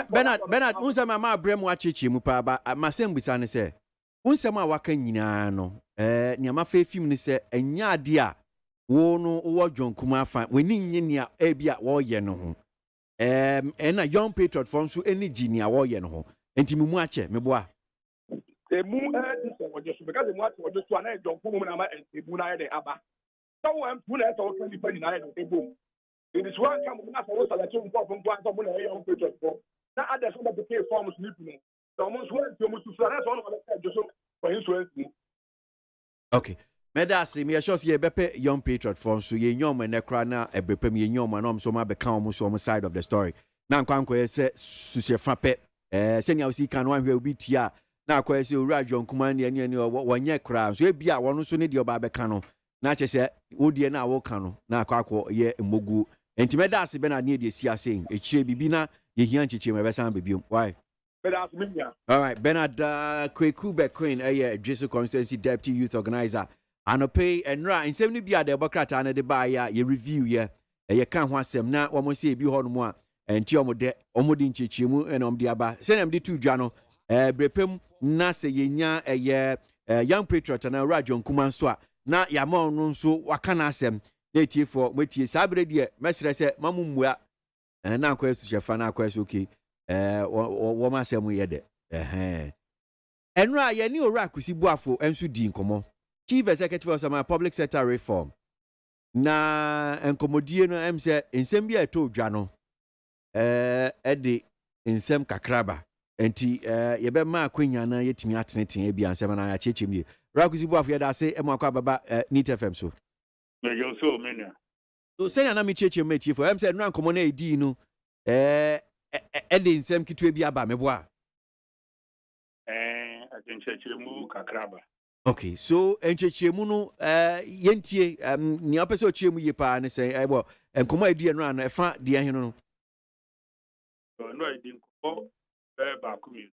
Bernard, unsa mama abrem wa cheche mu pa ba masem bisa ne se. Unsem a waka nyina no, niama fa film ne se enya ade a wo no wo dwonkuma afa, wani nye nia e bia wo ye no ho. Na young patriot from so any genia wo ye no ho. Enti mu ache meboa. Emu this because the what was just one dwonkuma na ma emu na de aba. So am pu na so 2020 na de boom. It is one come na so selection from one so na young patriot for. Na others some of the pay forms sleeping. So almost one to that's one of the just for insurance. Okay. Medasi me sure say bepe young patriot from so ye nyom na kra na ebrepem ye nyom na so ma be kan omo so omo side of the story. Na nkwanko ye se susie fa pe senya osi kan wan hwe obi tia na akwa se owura dwonkuma ne ne wonye kra so e bia wono so ne de oba be kan no na che se wodie na wo kan no na akwa ye mogu enti medasi be na ne de sia sen e kire bibi na ye hia nchiche me be san bebiom why. All right, Bernard Kweku Queen, Judicial Constituency Deputy Youth Organizer. Anope enra nsem ni bia de bokrata na de ba ya ye review ye kan ho asem na wo mo se bi ho no mo a enti omode nchichimu na omde aba se na mde tu dwa no brepem na se yenya young patriot na radio nkuma nso a na ya ma ono nso waka na asem na etie for metie sabre de mesre se mamummua na akwa su chefa na akwa su okay wo ma asem ye de enra ye ni ora akusi buafo enso di nkomo Chief Executive of some public sector reform. Na enkomodie no em se ensem bia eto dwa no ede ensem kakraba enti ye be ma akwanya na yetimi ateneten bia ensem na ya chechemie rakuzi bu afia da se emu akwa baba Neat FM so me yo so menya so senya na mi chechemie metie for em se no ankomo na edi no ede ensem kitwe bia ba meboa atenchechemu kakraba. Okay, so enchechemu no yentie ni apese ochemu ye pa ne say bo enkomo edi eno an efa de ahenu no no edi nko ba ku mi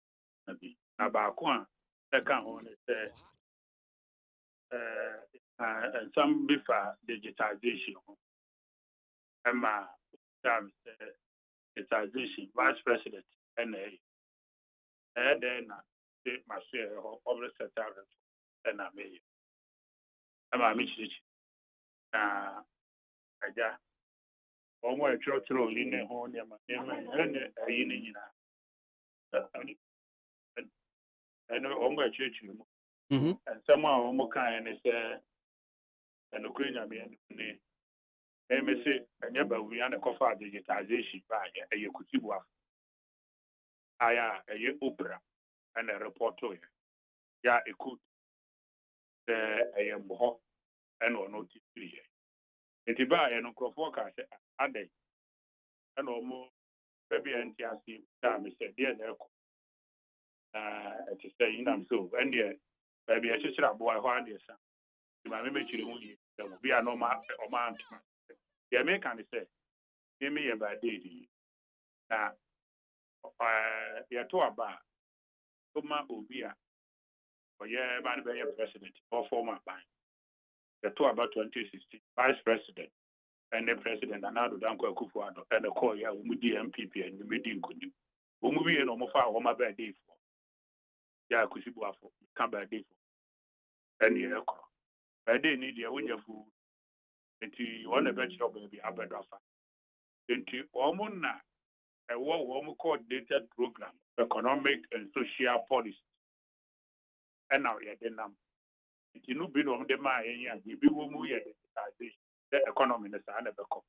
na ba ku a e kan ho ne say some before digitization ama digitization vice president na then the master public sector na me ama mi chichi na aja omo e trotro li ne ho ne ma ne ayi ne nyina omo e chichi mu nsema omo kan ne se enokure nya me ne me se anya ba wi ana kofa digitization ba ya eye kutibu af aya eye opera ana report to ya ekut mbo and or not 3 years. It ba and crofo ka se ade and almost baby NTC time said dear it is saying I'm so and yeah baby I should have boy one year son. My make you we are no man or man. The American say give me a bad day. Now you're to about Toma Obia or yeah by the president or former bank. The two about 2016 vice president and the president and now Danko Kufuado and the call ya umudi MPP and the meeting could do. Umubi and Omofa or my bad day for Ya Kusibuafo, come back day for any aircraft. But they need your window food until you want a better job baby Abedafa. Until Omona a war coordinated program, economic and social policy. And now you're the number. You know, been on the mind, and we will move the economy in the Sana Beko.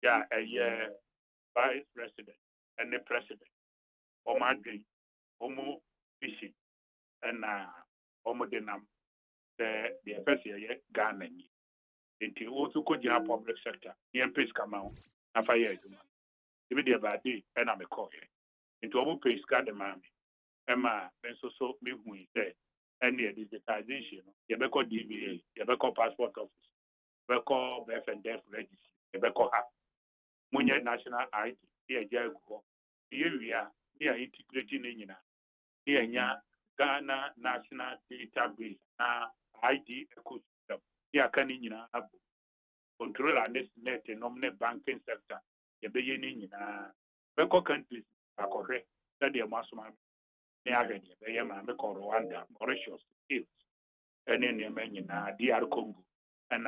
Yeah, a year vice president and the president, Omadri, Omo fishing, and Omo Denam, the first year Ghana. Until also could have public sector, near Pace come out, and fire. If they about it, and I'm a call into Omo Pace Garden Mammy, Emma, and so me who is there. And the digitization, you be called DBA, you be called passport office, you be called birth and death registry, you be called Munye national ID, here you go. Here we are, here integrating in here Ghana National Database ID ecosystem here can in control and net nominate banking sector ye be in beko countries akore that the masoma ne agani be ye ma me ko Rwanda Mauritius and then in DR Congo and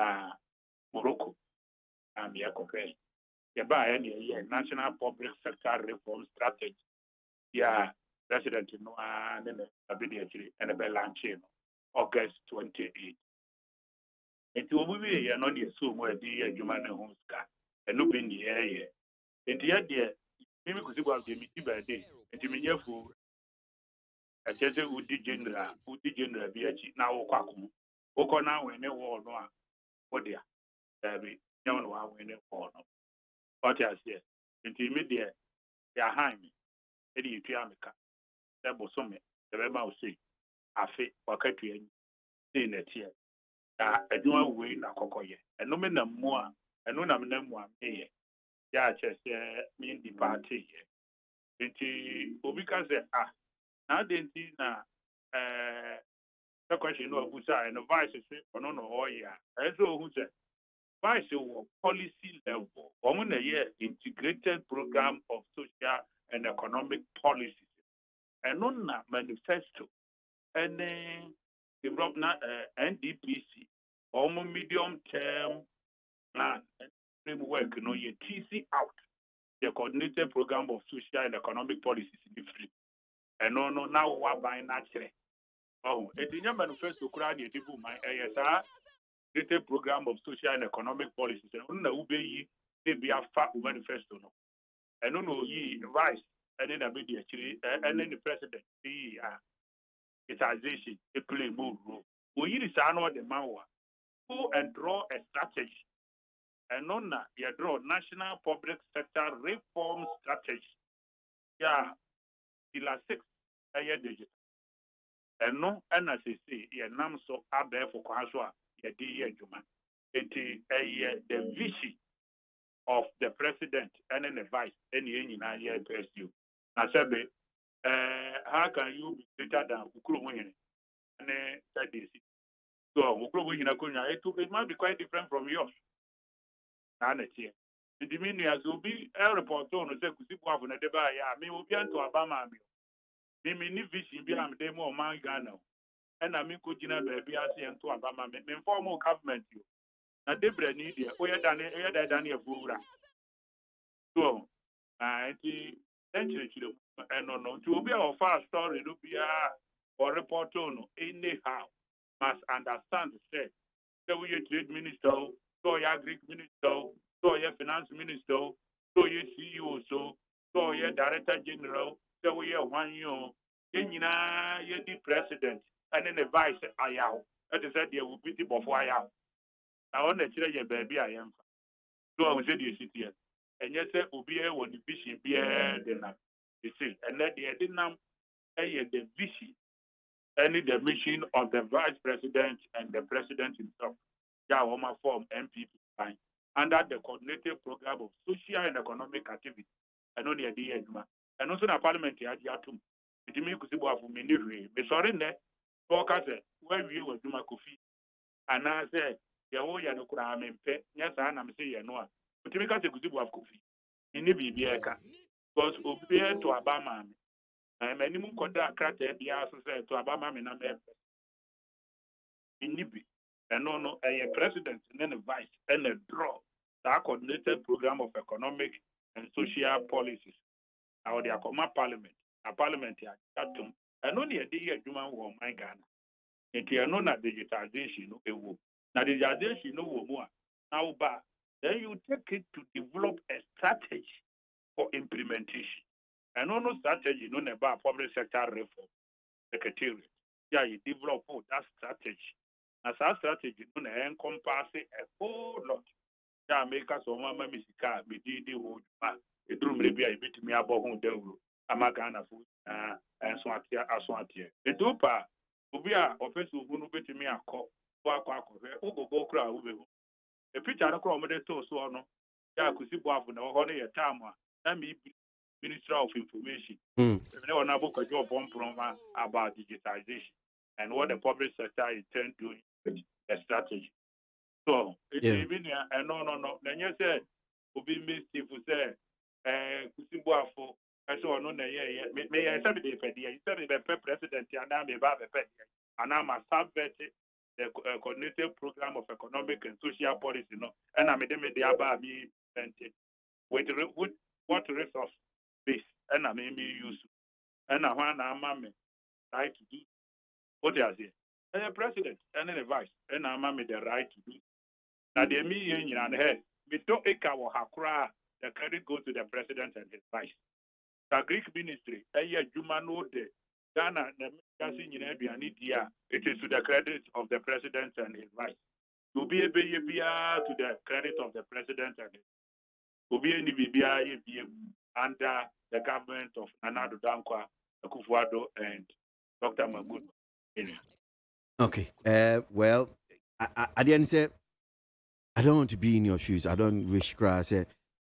Morocco and Yakore. By any national public sector reform strategy. Yeah, President Noah and Abidi and a Belanchino, August 28. It will be a non assume where the human homeska and no bin the air. And yet, dear, maybe because you have the meeting by day, and to me, for a chess would the general be a cheat now, Quakum. Oko now when they war no, what dear, there be no one when they war no. What I say, and to me, dear, they are high me. Eddie Tiamica, that was some, the Rema say, I fit or cut you in a tear. I do not win a cocoye, and no men more, and no name one may. Yeah, just mean the party. Because now they see now, the question of Busa and the vice or no, oh, yeah, as who said, vice policy level, woman a year integrated program of social and economic policies, and on manifesto, and development NDPC, medium term plan and framework, you TC out the coordinated program of social and economic policies in the free. And no, now what by naturally. Oh, it in your manifesto, crowd, you do my ASR, coordinated program of social and economic policies, and on the UBE, they be a fat manifesto. I don't know ye vice and then actually and then the president the etization a play move role. We use the man go and draw a strategy and on that you draw national public sector reform strategy. Yeah, pillar 6 a year digital. And no and as I say, yeah, nam so abe for Kwaswa, yeah, Juma. It is the vision of the president and then the vice, any year press you. I said, how can you be greater than Ukruwin? And that is it. So, it might be quite different from yours. And it's here. The meaning as will be a report on the Kusipu of the Debaya, me will be to Obama. Me, me, vision be am demo man Ghana. And I mean, could you not be and to Obama? Me, formal government you. Now, Debra need you. We are done a Bura. So, and no, to be our first story, to be or report on anyhow, must understand the state. So, we trade minister, so your Greek minister, so your finance minister, so your CEO, so your director general, so we are 1 year, you're the president, and then the vice, I am. That is said, there will be before I am. I want to tell you, baby, I am. So, I will say, you sit here. And yes, Ubia when the vision be the same. And that they didn't have the vision, any the mission of the vice president and the president himself. Yahoma form MPP line under the coordinated program of social and economic activity. And only a day, and also the parliamentary adiatum. It means to see what for me, but sorry, focus where we were doing coffee. And I said, Yahoya no Kura Mempe, yes, I'm saying, no. But we can't take a coffee. In the BBA, because obey to Obama. I'm any more contact crater be associated to Obama and America. In Nibi, and no, a president and then a vice and a draw the coordinated program of economic and social policies. Now, they are common parliament, a parliamentary atom, and only a day a human war, my Ghana. And they are known as digitalization, no, a now, digitalization, no more. Now, but then you take it to develop a strategy for implementation. And no strategy, no about public sector reform, secretariat. Yeah, you develop that strategy. As that strategy, no encompass a whole lot. Yeah, make us on my musica, be the wood, a drum maybe I beat me about whom they will. Amagana food, and Swatia, Aswantia. The Dupa, who be a offensive who bet me a call, go crowd. A picture of the toast or no. Yeah, could see Bob no honey a time. And me Minister of Information. Mm. About digitization and what the public sector intend doing with the strategy. So it's even no. Then you said, "Obi Steve said, Kusimbuafo." I saw no may I said the president and I'm a and I'm a subject the coordinated program of economic and social policy, and I'm a about me with what resource base and I may use and I want to right to do what they are saying. And the president and the vice and I'm the right to do. Now the me and head we don't or hakra the credit goes to the president and his vice. The Greek ministry, Jumano de Ghana, it is to the credit of the president and his vice. To be a to the credit of the president and his to be under the government of Nanado Dankwa, Akufo-Addo, and Dr. Mahmoud. Okay. Well, I didn't say I don't want to be in your shoes. I don't wish cry. Say,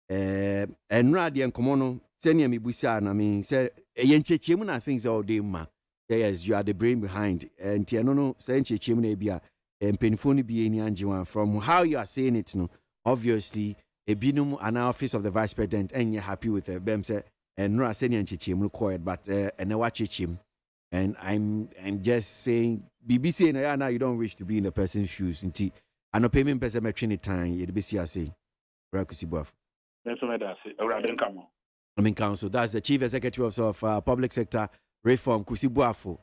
and Radi and Komono. Senior me busan, I mean, say, Yenchimuna things all day, ma. Yes, you are the brain behind. And Tianono, Senchi Chimnebia, and Penfoni be any Anjiwan. From how you are saying it, no, obviously, a binum an office of the vice president, and you're happy with the Bemse, and no Senior Chichim quiet, but and I watch him. And I'm just saying, BBC and now you don't wish to be in the person's shoes. Until I know payment person matching time, you'd be saying, Rakusi Buff. That's what I say. All right, then come on. I mean, Council. That's the Chief Executive of Public Sector Reform, Kusibuafo.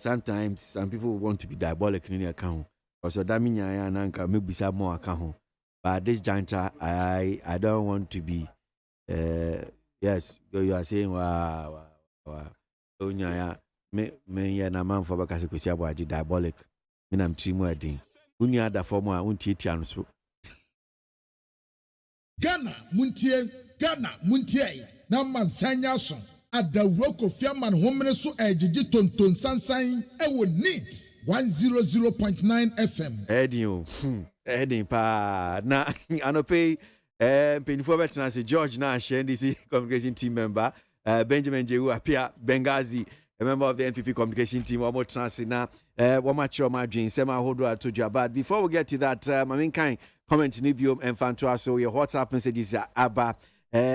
Sometimes some people want to be diabolic in their account. Also, that means I maybe some more account. But this juncture, I don't want to be. Yes, you are saying wow. Me na man for because Kusibuafo diabolic. Me am three more thing. Unya other form one unti tianso. Ghana Muntie na mansanya so adawro Kofiaman homene so ejiji tonton sansan ewo need 100.9 FM Edin pa na anope penifo betena se George na NDC communication team member Benjamin Jehu apia Bengazi a member of the NPP communication team one more trans na one match my dream sema hodo to Jabad. Before we get to that my main kind comment Nibium and Fantua so your WhatsApp messages are Abba.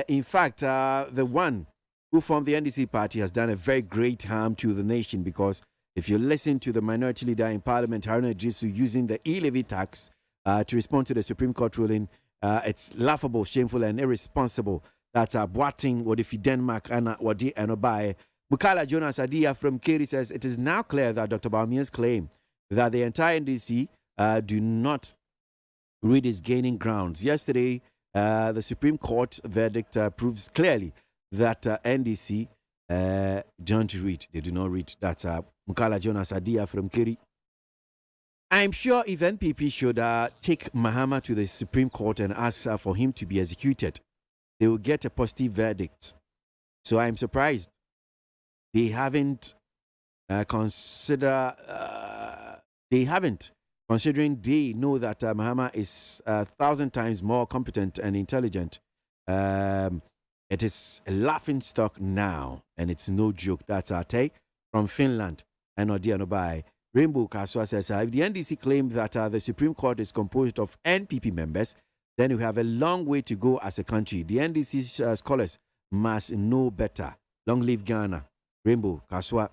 In fact, the one who formed the NDC party has done a very great harm to the nation because if you listen to the minority leader in Parliament, Haruna Idrisu, using the e-levy tax to respond to the Supreme Court ruling, it's laughable, shameful, and irresponsible that Boating or if Denmark and Wadi and Obai. Bukala Jonas Adia from Keri says it is now clear that Dr. Baumia's claim that the entire NDC do not read is gaining grounds. Yesterday, the Supreme Court verdict proves clearly that NDC don't read. They do not read. That's Mukala Jonas Adia from Kiri. I'm sure if NPP should take Mahama to the Supreme Court and ask for him to be executed, they will get a positive verdict. So I'm surprised they haven't considering they know that Mahama is 1,000 times more competent and intelligent. It is a laughing stock now, and it's no joke. That's our take from Finland and Odianobai. Rainbow Kaswa says, if the NDC claims that the Supreme Court is composed of NPP members, then we have a long way to go as a country. The NDC scholars must know better. Long live Ghana. Rainbow Kaswa.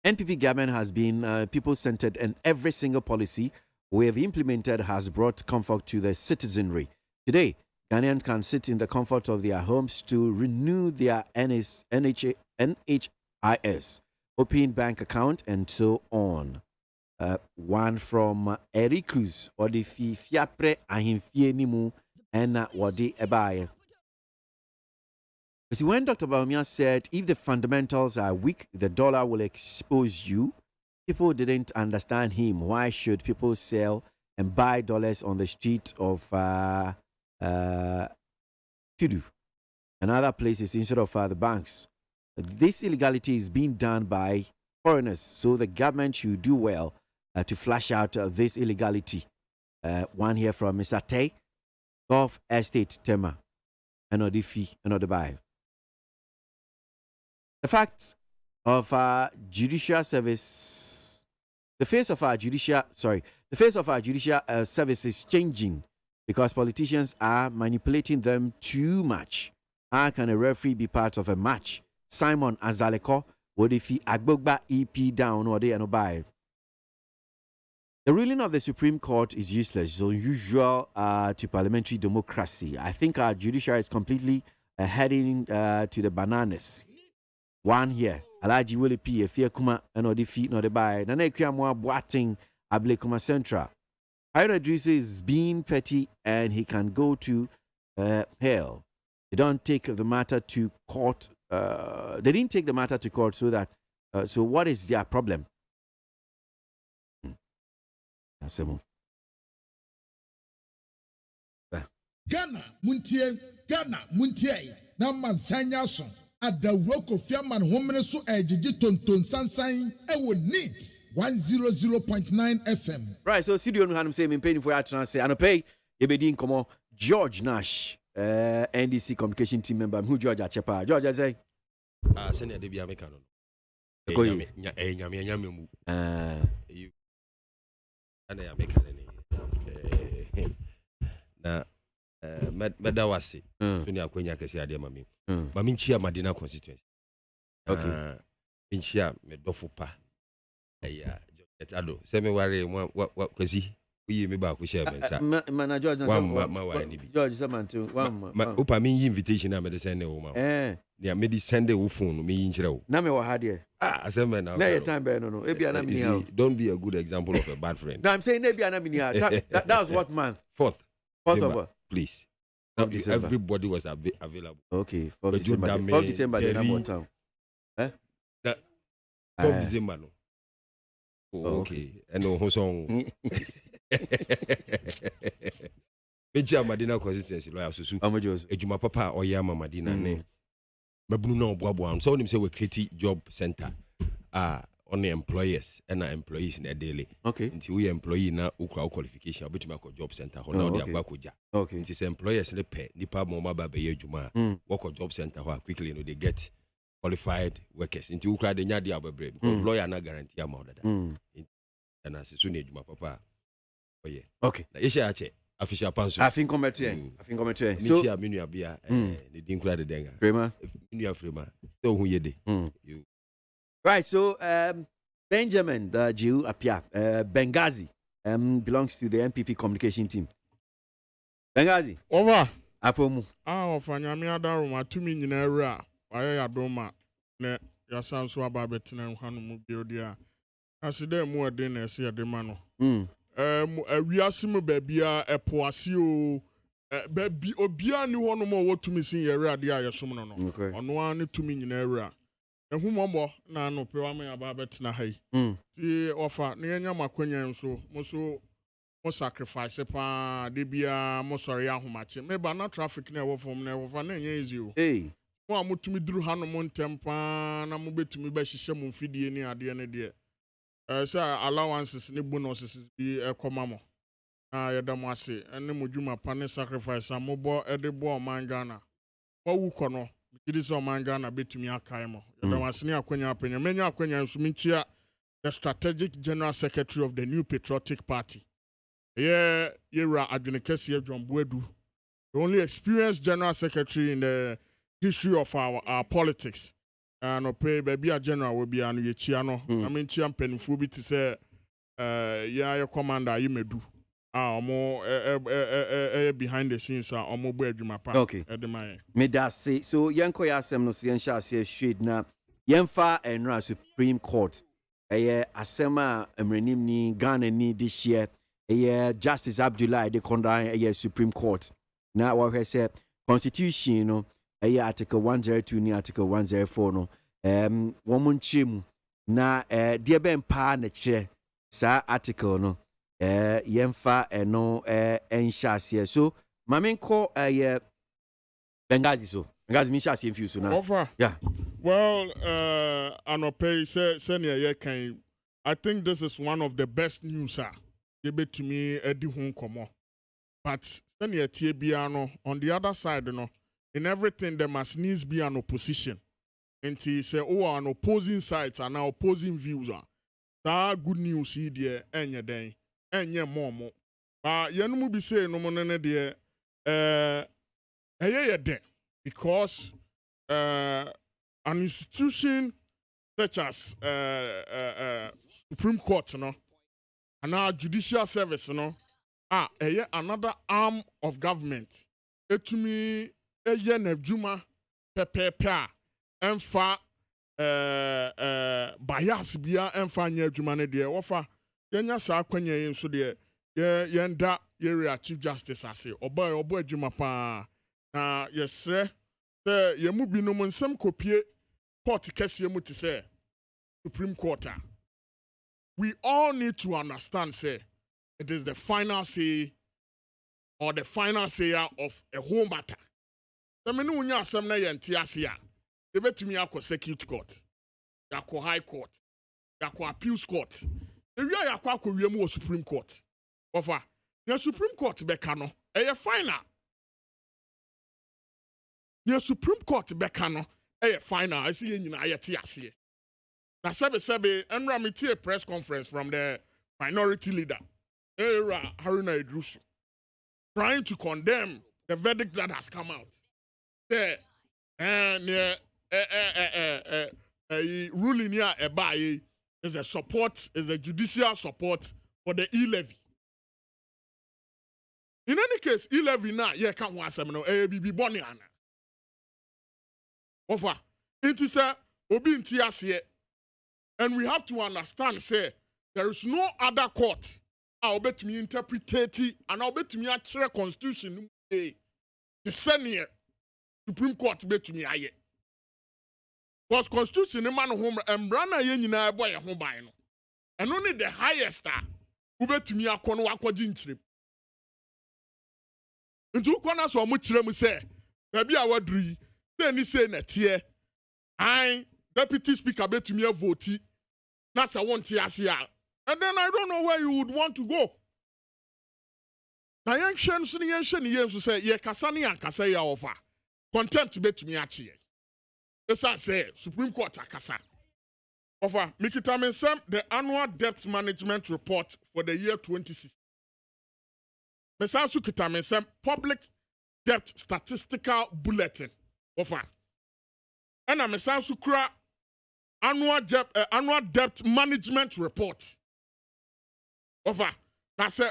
NPP government has been people-centered, and every single policy we have implemented has brought comfort to the citizenry. Today, Ghanaians can sit in the comfort of their homes to renew their NHIS, open bank account, and so on. One from Erikus, or the fiapre ahimfie nimu, and wadi ebaye. See, when Dr. Baumia said, if the fundamentals are weak, the dollar will expose you, people didn't understand him. Why should people sell and buy dollars on the street of Tudu and other places instead of the banks? This illegality is being done by foreigners, so the government should do well to flash out this illegality. One here from Mr. Tay, Gulf Estate Tema. another fee, another buy. The fact of our judicial service, the face of our judicial service is changing because politicians are manipulating them too much. How can a referee be part of a match? Simon Azaleko, what if he Agbogba EP down or they and buy? The ruling of the Supreme Court is useless. It's unusual to parliamentary democracy. I think our judiciary is completely heading to the bananas. One here, Alaji Willie P. A fear kuma and the feet not the buy. Nanekia Moa Boating Ablekuma Central. Hyra Idris is being petty and he can go to hell. They don't take the matter to court. They didn't take the matter to court so that. So what is their problem? Ghana Muntie na mansanya so adawro Kofiaman homene so ejiji tonton sansan ewo neat 100.9 FM. Right, so studio no hanum say me paying for your transfer and pay you be din komo George Nash NDC communication team member who George Achepa. George I say senior de bia make no. Nyame mu. You and I make na medawase so ni akwanya kese ade mami mami nchia Madina constituency okay nchia medofo pa eya etado se me ware wa kwesi uyi me ba ko share bensa mana George na ma ware ni bi George Samantu ma upa mi invitation na me de send wo ma ne me di send wo phone me yin kire wo na me wa ha de asem na your time be no e bia na me ni don't be a good example of a bad friend. No, I'm saying e bia na me ni that was what month? Fourth of please. Everybody was available. Okay, 4th December, then I'm on town. 4th December, no. Oh, okay. And no, who song? Meja Madina Constituency, lawyer Susu. Ejuma Papa or Yama Madina, ne. Mabunu Boabuan. So, him say we create job center. On the employers and our employees in a daily. Okay. Until we employee na ukra qualification, but to make a job center. Okay. It is employers they pay. Nipa moma ba be juma. Work a job center where quickly they get qualified workers. Until ukra de nyadi abebre because employer na guarantee amount that. And as soon as juma papa. Oh yeah. Okay. Na isha ache official pansu. I think commentary. So minu abia the dinkra de denga. Frema. Minu frema. So who ye de. You. Right, so Benjamin, the Jew, Apia, Benghazi, belongs to the MPP communication team. Benghazi. Over. Apomu. Fanyami adaruma 2 million naira. Waya doma ne yasanso ababetina hanu mu biodia. Aside mu ade na ese ade ma no. Awiase mu babia epoase o. Babi obia ni hono mo wotumi sin yere ade ayesom no no. Ono an 2 million naira. Ehumombo na no pe wa me aba betina hai. Ti ofa na yenya makwanya nso mo sacrifice pa de bia mo sori ahomache. Me ba na traffic na wo fom na wo fa na enya easy o. Mo amutumi duru hanu mo ntempa na mo betumi ba hihye mo mfidie ni ade ne de. Say allowances ni bonuses bi ekoma mo. Na yeda mo ase ene mo dwuma pa ne sacrifice amobo edebo o mangana. Wo wuko no it is a mangana betumi akaimo. Yeda wasini akwanya apenya. Menya akwanya nsuminchia the strategic general secretary of the New Patriotic Party. Yera Adjunikesi John Buedu. The only experienced general secretary in the history of our politics. And pay baby a general will be an yechiano. I mean champion fubi to say your commander you may do. More behind the scenes are almost okay. Me that say so yanko yasem no so yensha say shade na yemfa enra Supreme Court asema emrenim ni Ghana ni this year Justice Abdullah de kondan Supreme Court na what say Constitution no article 102 ni article 104 no womun chim na de ben pa na kire sa article no yemfa eno enshase so mamenko Benghazi so Benghazi mi shase infu so na offer yeah well anope say near ye kan I think this is one of the best news sir give to me edi ho komo but say near tie bia no on the other side no in everything there must needs be an opposition. And he say, oh, an opposing sides and now opposing views are. That good news here, dear, and your day, and your mom. Yanumu be saying, no money, dear, because an institution such as Supreme Court, you know, and our judicial service, you know, another arm of government. To me, Juma pepe emfa bias bia emfa nya adwuma ne de wofa yenya saa kwanya yin so de yenda area chief justice ase obo adwuma pa na yesre se yemu binom nsem kopie court kese mu te se Supreme Court. We all need to understand say it is the final say or the final sayer of a whole matter. The menu unya asem na yenti ase a ebetumi akọ circuit court, yakọ high court, yakọ appeals court. Ewia yakọ akọwie mu Supreme Court. Ofa, the Supreme Court beka no, eye final. The Supreme Court beka no, eye final. I see nyina ayeti ase. Na sebe enra metie a press conference from the minority leader, Era Haruna Idrusu, trying to condemn the verdict that has come out. There, and ruling here by is a support, is a judicial support for the e-levy. In any case, e-levy now, can't want some no ABB Bonnie Anna. Over, it is a obi intiasie, and we have to understand, say, there is no other court. I'll bet me interpretate and I'll bet me actual constitution. The senior Supreme Court bet me aye. Because constitution man home and brana yen na boy home by no. And only the highest who bet me a kono akwa trip. Into kwana so mu kire mu say, baby awadri, then ni say na tie. I deputy speaker bet me a vote. That's a want to. And then I don't know where you would want to go. Na yen hwe say ye kasa ne yankasa ya offer. Contempt bet me achi. Esa say Supreme Court akasa. Offer Mikita Mensem the annual debt management report for the year 2016. Mesansu kita Mensem public debt statistical bulletin. Offer. And a Mesansu kura annual debt management report. Over. Na say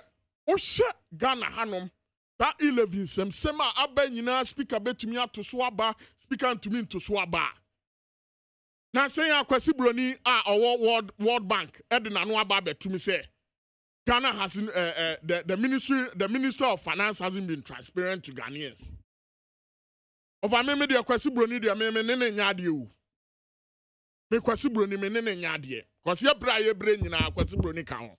Oshe Ghana Hanom that 11 sema abe nyina speaker betumi ato so aba speaker ntumi nto so aba. Na say akwasi broni World Bank edina no aba betumi say Ghana has the Minister of Finance hasn't been transparent to Ghanaians. Over me de akwasi broni de me ne nya de o. Me kwasi broni me ne nya de. Kwasi ebra nyina akwasi broni ka ho.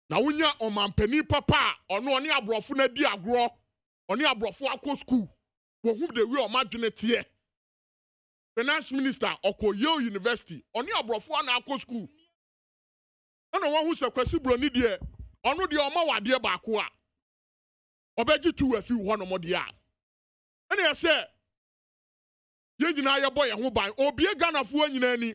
Na wunya omampani papa ono oni abrofo na di agro oni abrofo akọ school wo hu de wi o madwene tie finance minister Yale University oni abrofo na akọ school ono wo hu se kwasi broni de ono de o ma wade ba ko a obeji tu afi ho no mo de a ene se ye nyina ye boy ho ban obie Ghana fo nyina ani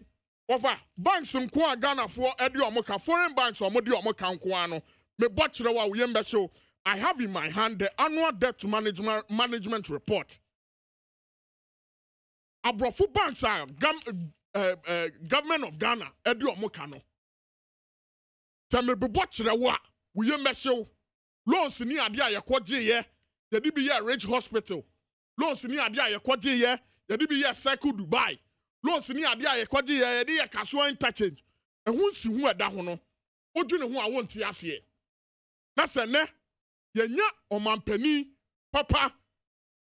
Over banks in Ghana for Ediomoka, foreign banks or Modiomo Kankuano, me botchrewa Uyembe so I have in my hand the annual debt management report. Abrofu banks are government of Ghana, Ediomokano. Tame be botchrewa Uyembe so loans ni adia yakwaje ye, yedi be ye Rage Hospital. Loans ni adia yakwaje ye, yedi be ye Cycle Dubai. Loans ni ade a yekwaje ye de yekaso interchange ehun si hu eda ho no odwene ho a wonte ase na se ne yenya omampani papa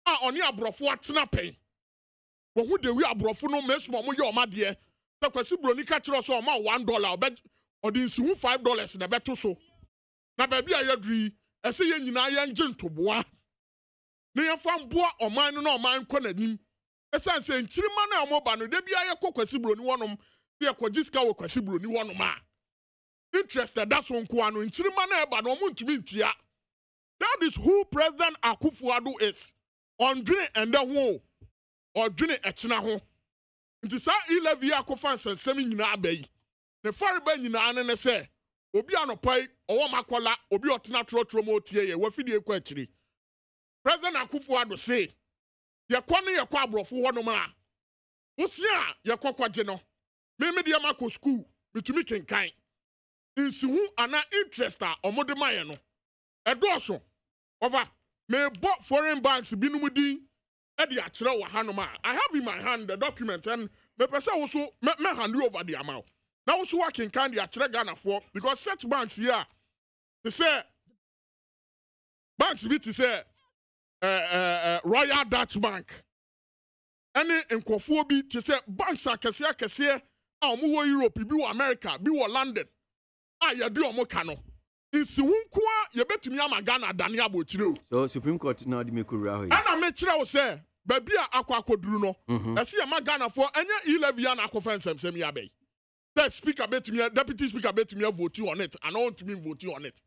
a oni abrofo atena pen wo hu de wi abrofo no mesu mo ye omade se kwasi broni ka kiro so o ma $1 obe odi si hu $5 na beto so na ba bia yaduri ese ye nyina ye nje ntoboa ne ye famboa oman no na oman kɔ nanim esan se nchirima na omoba no de bia ye kwasi broni wonom ye kwajiska wo kwasi broni wonom a interested that so nko ano nchirima na eba no omuntumi ntua. That is who President Akufo-Addo is. ɔndwene ɛndɛ ho ɔdwene ɛkyena ho nti saa e-levy akɔfa nsɛnsɛm nyinaa aba yi ne fare ba nyinaa ne sɛ obi anɔpa yi ɔwɔ makola obi ɔtena trɔtrɔ mu otie yɛ wafidie kɔ akyiri president Akufo-Addo se yɛkɔ ne yɛkɔ aborɔfo hɔ nom a wosia yɛkɔ kwagye no meme deɛ makɔ school mitumi kenkan nsihu ana interest a ɔmode mayɛ no ɛdɔɔso ɔfa mebɔ foreign banks binom din ɛde akyerɛ wɔ hanom a I have in my hand the document and mepɛ sɛ wo so me hand you over the amount na wo so wakenkan de akyerɛ Ghanafoɔ because such banks here te sɛ banks bi te sɛ Royal Dutch Bank ɛne nkɔfoɔ bi te sɛ banks akɛseɛ a ɔmo wɔ Europe bi wɔ America bi wɔ London a yɛde ɔmo ka no nsihu nkoa yɛbɛtumi ama Ghana dane abɔkyire o so Supreme Court na de me kura hɔ ɛna mekyerɛ wo sɛ baabi a akɔduru no ɛsi yɛma Ghanafoɔ ɛnyɛ e-levy a na akɔfa nsɛmsɛm yi abɛyi the speaker betumi deputy speaker betumi vote on it and all to me vote on it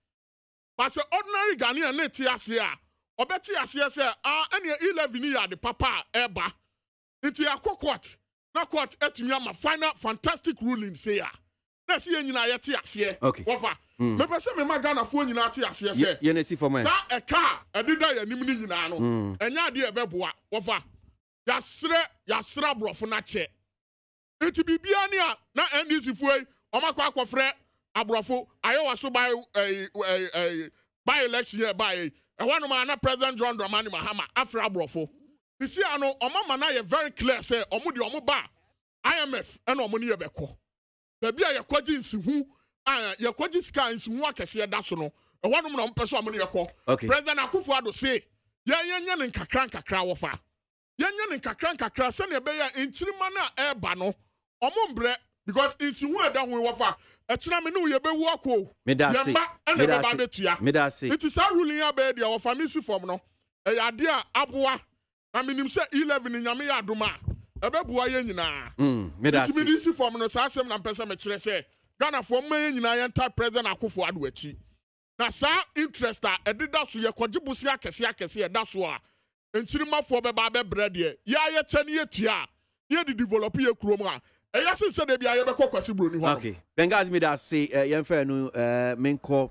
but the ordinary Ghanaian ne te ase a ɔbɛte aseɛ sɛ ɛne e-levy ni yɛ de papa ɛba nti akɔ court na court etumi ama final fantastic ruling say ya na si nyina yɛte aseɛ wɔfa mepɛ sɛ mema Ghanafoɔ nyina te aseɛ sɛ yɛne si fɔmɛ sa ɛka ɛdeda yɛnim ne nyinaa no ɛnya ade ɛbɛboa wɔfa yɛsrɛ aborɔfo no akyɛ nti bibia ne a na NDC foɔ yi ɔmakɔ akɔfrɛ aborɔfo ayɛwɔ so by election yɛ by ɛhɔ nom a na President John Dramani Mahama afrɛ aborɔfo This year, no, Omama na ye very clear say omu di omu ba IMF and omu ni yebeko. Baby a yakwaji nsihu yakwaji sika nsihu akese da so no. E wanu na mpeso omu ni yeko. President Akufo-Addo say yenya ne nkakra wofa. Yenya ne nkakra se ne be ya nchirima na eba no. Omu mbre because nsihu eda ho wofa. Echina me no ye be wu akọ. Me da say. It is a ruling about the family form no. E ya de a aboa I mean, say 11 nyame ya adoma. Ebebua ye nyina. Medasi. It be form no sa asem na pesa me kire say Ghana for me nyina ye enta President Akufo-Addo achi. Na sa interest a ededa so ye kwaje busi akese eda so a enchirima for beba be bread ye. Ya ye che ne yetua. Ye di develop ye kurom a. Eya se de bia ye be Kwasi broni ho. Okay. Bengazi medasi ye mfa no menko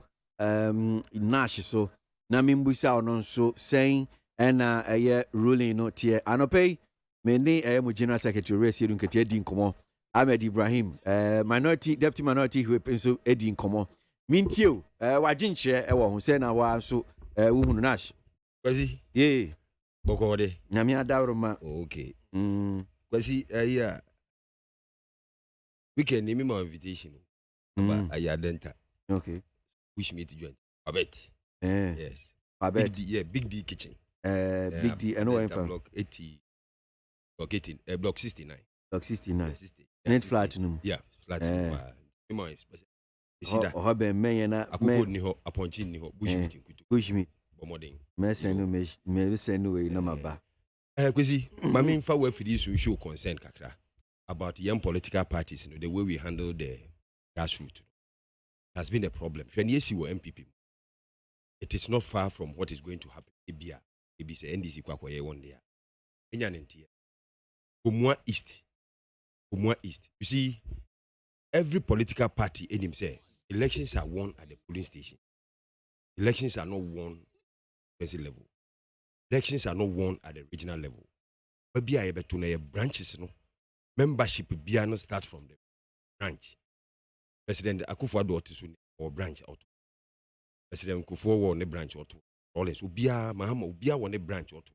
nash so na mimbusa ono nso saying and a ruling no tier anope many a general secretary race you get Eddie Nkomo Ahmed Ibrahim minority deputy minority who so Eddie Nkomo mintio wajin che e wo ho say na wa so wo hunu nash Kwasi ye boko de nyame adawroma okay Kwasi ya weekend ni me invitation ba ayadenta okay wish me to join abet yes abet yeah big D kitchen big D and no block 80 block 18 block 69 block 69 net flat no yeah flat no me special ho be men na akoko ni ho aponchi ni ho bush meat bomodin me send we na maba Kwasi mami mfa we fidi so show concern kakra about young political parties, you know, the way we handle the grassroots has been a problem. If you MPP, it is not far from what is going to happen. Maybe say NDC kwakwaye one day. Enyanentia. Kumwa East. You see, every political party in him say elections are won at the polling station. Elections are not won at the level. Elections are not won at the regional level. Maybe I better know branches, no. Membership biano start from the branch. President Akufo-Addo otisu or branch out. President Akufo-Addo ne branch out. Always ubia Mahama ubia one branch out.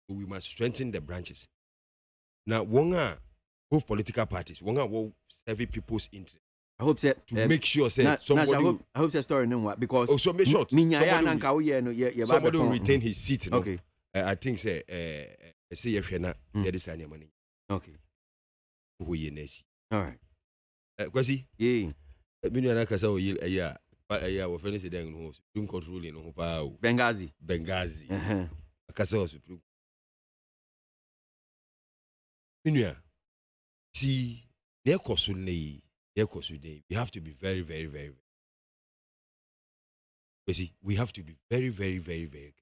So we must strengthen the branches. Now both political parties will serve people's interest. I hope that to make sure say somebody I hope that story no because so make short somebody will retain his seat. No? Okay. I think say you money. Okay. Who ye nesi. All right. Kwasi? Yeah. Minu na kasa o yil aya wo feni se den no Supreme Court ruling no pa o. Benghazi. Kasa o Supreme. Minu si ne kosu nei we have to be very very very. Kwasi, we have to be very very very very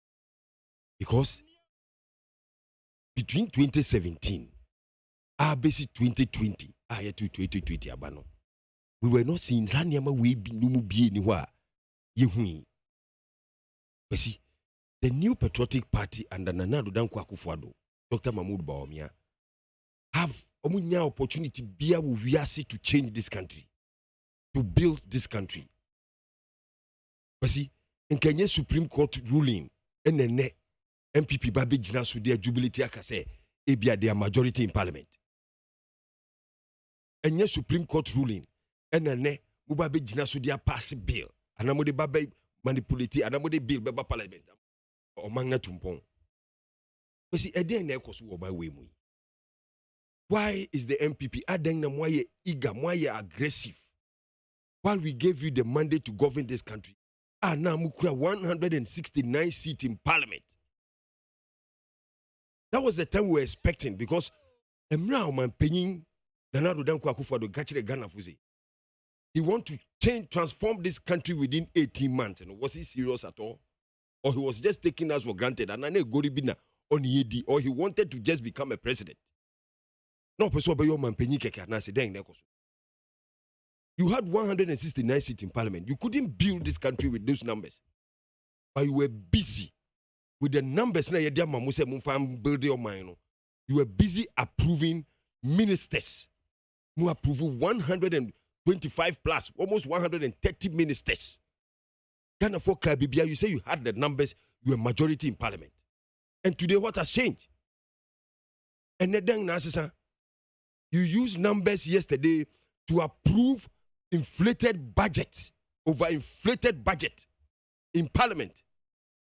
because between 2017 basic 2020 to 2020 abano. We were not seeing Zanyama we be no mu bi ni wa yehui. But see, the new patriotic party under Nana Addo Dankwa Akufo-Addo, Dr. Mahmoud Bawumia, have omunya opportunity bia we are to change this country, to build this country. But see, in Kenya Supreme Court ruling, NNE, MPP Babi Jina so their jubility akase, ebia their majority in parliament. Kenya Supreme Court ruling, NNE, Mubabe Jina so their pass bill, and amode babe manipulate, and amode bill beba parliament. Or mangna tumpong. But see, eden ne koso wo ba we mu. Why is the MPP adding them why eager, why aggressive? While we gave you the mandate to govern this country, now mukura 169 seats in parliament. That was the time we were expecting because Emra man paying Nana Addo Dankwa Akufo-Addo gachire Ghana fuzi. He want to transform this country within 18 months. And was he serious at all? Or he was just taking us for granted and goribina on yedi, or he wanted to just become a president. No person be your man penny keke na se den nekoso. You had 169 seats in parliament. You couldn't build this country with those numbers. But you were busy with the numbers na yedia mamuse mufam build your mind. You were busy approving ministers. You approve 125 plus, almost 130 ministers. Ghana for Kabibia, you say you had the numbers, you were majority in parliament. And today what has changed? And then you used numbers yesterday to approve inflated budget, overinflated budget in parliament.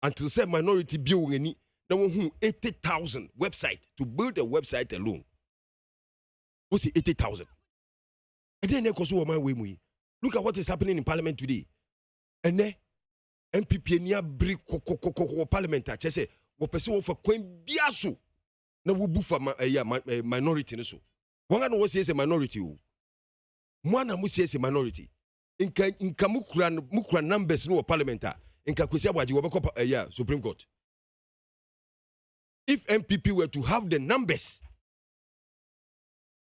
Until say minority bill any now 80,000 website to build a website alone. What's the 80,000? And then look at what is happening in parliament today. And then MPP niya bri parliament a chese wo pese wo fa kwan biaso na wo bufa minority ne so. Wanga no wo say minority o. Mwana mu say minority. Inka mukura numbers no parliament a inka kwesi ABOAGYE wo bekọ Supreme Court. If MPP were to have the numbers,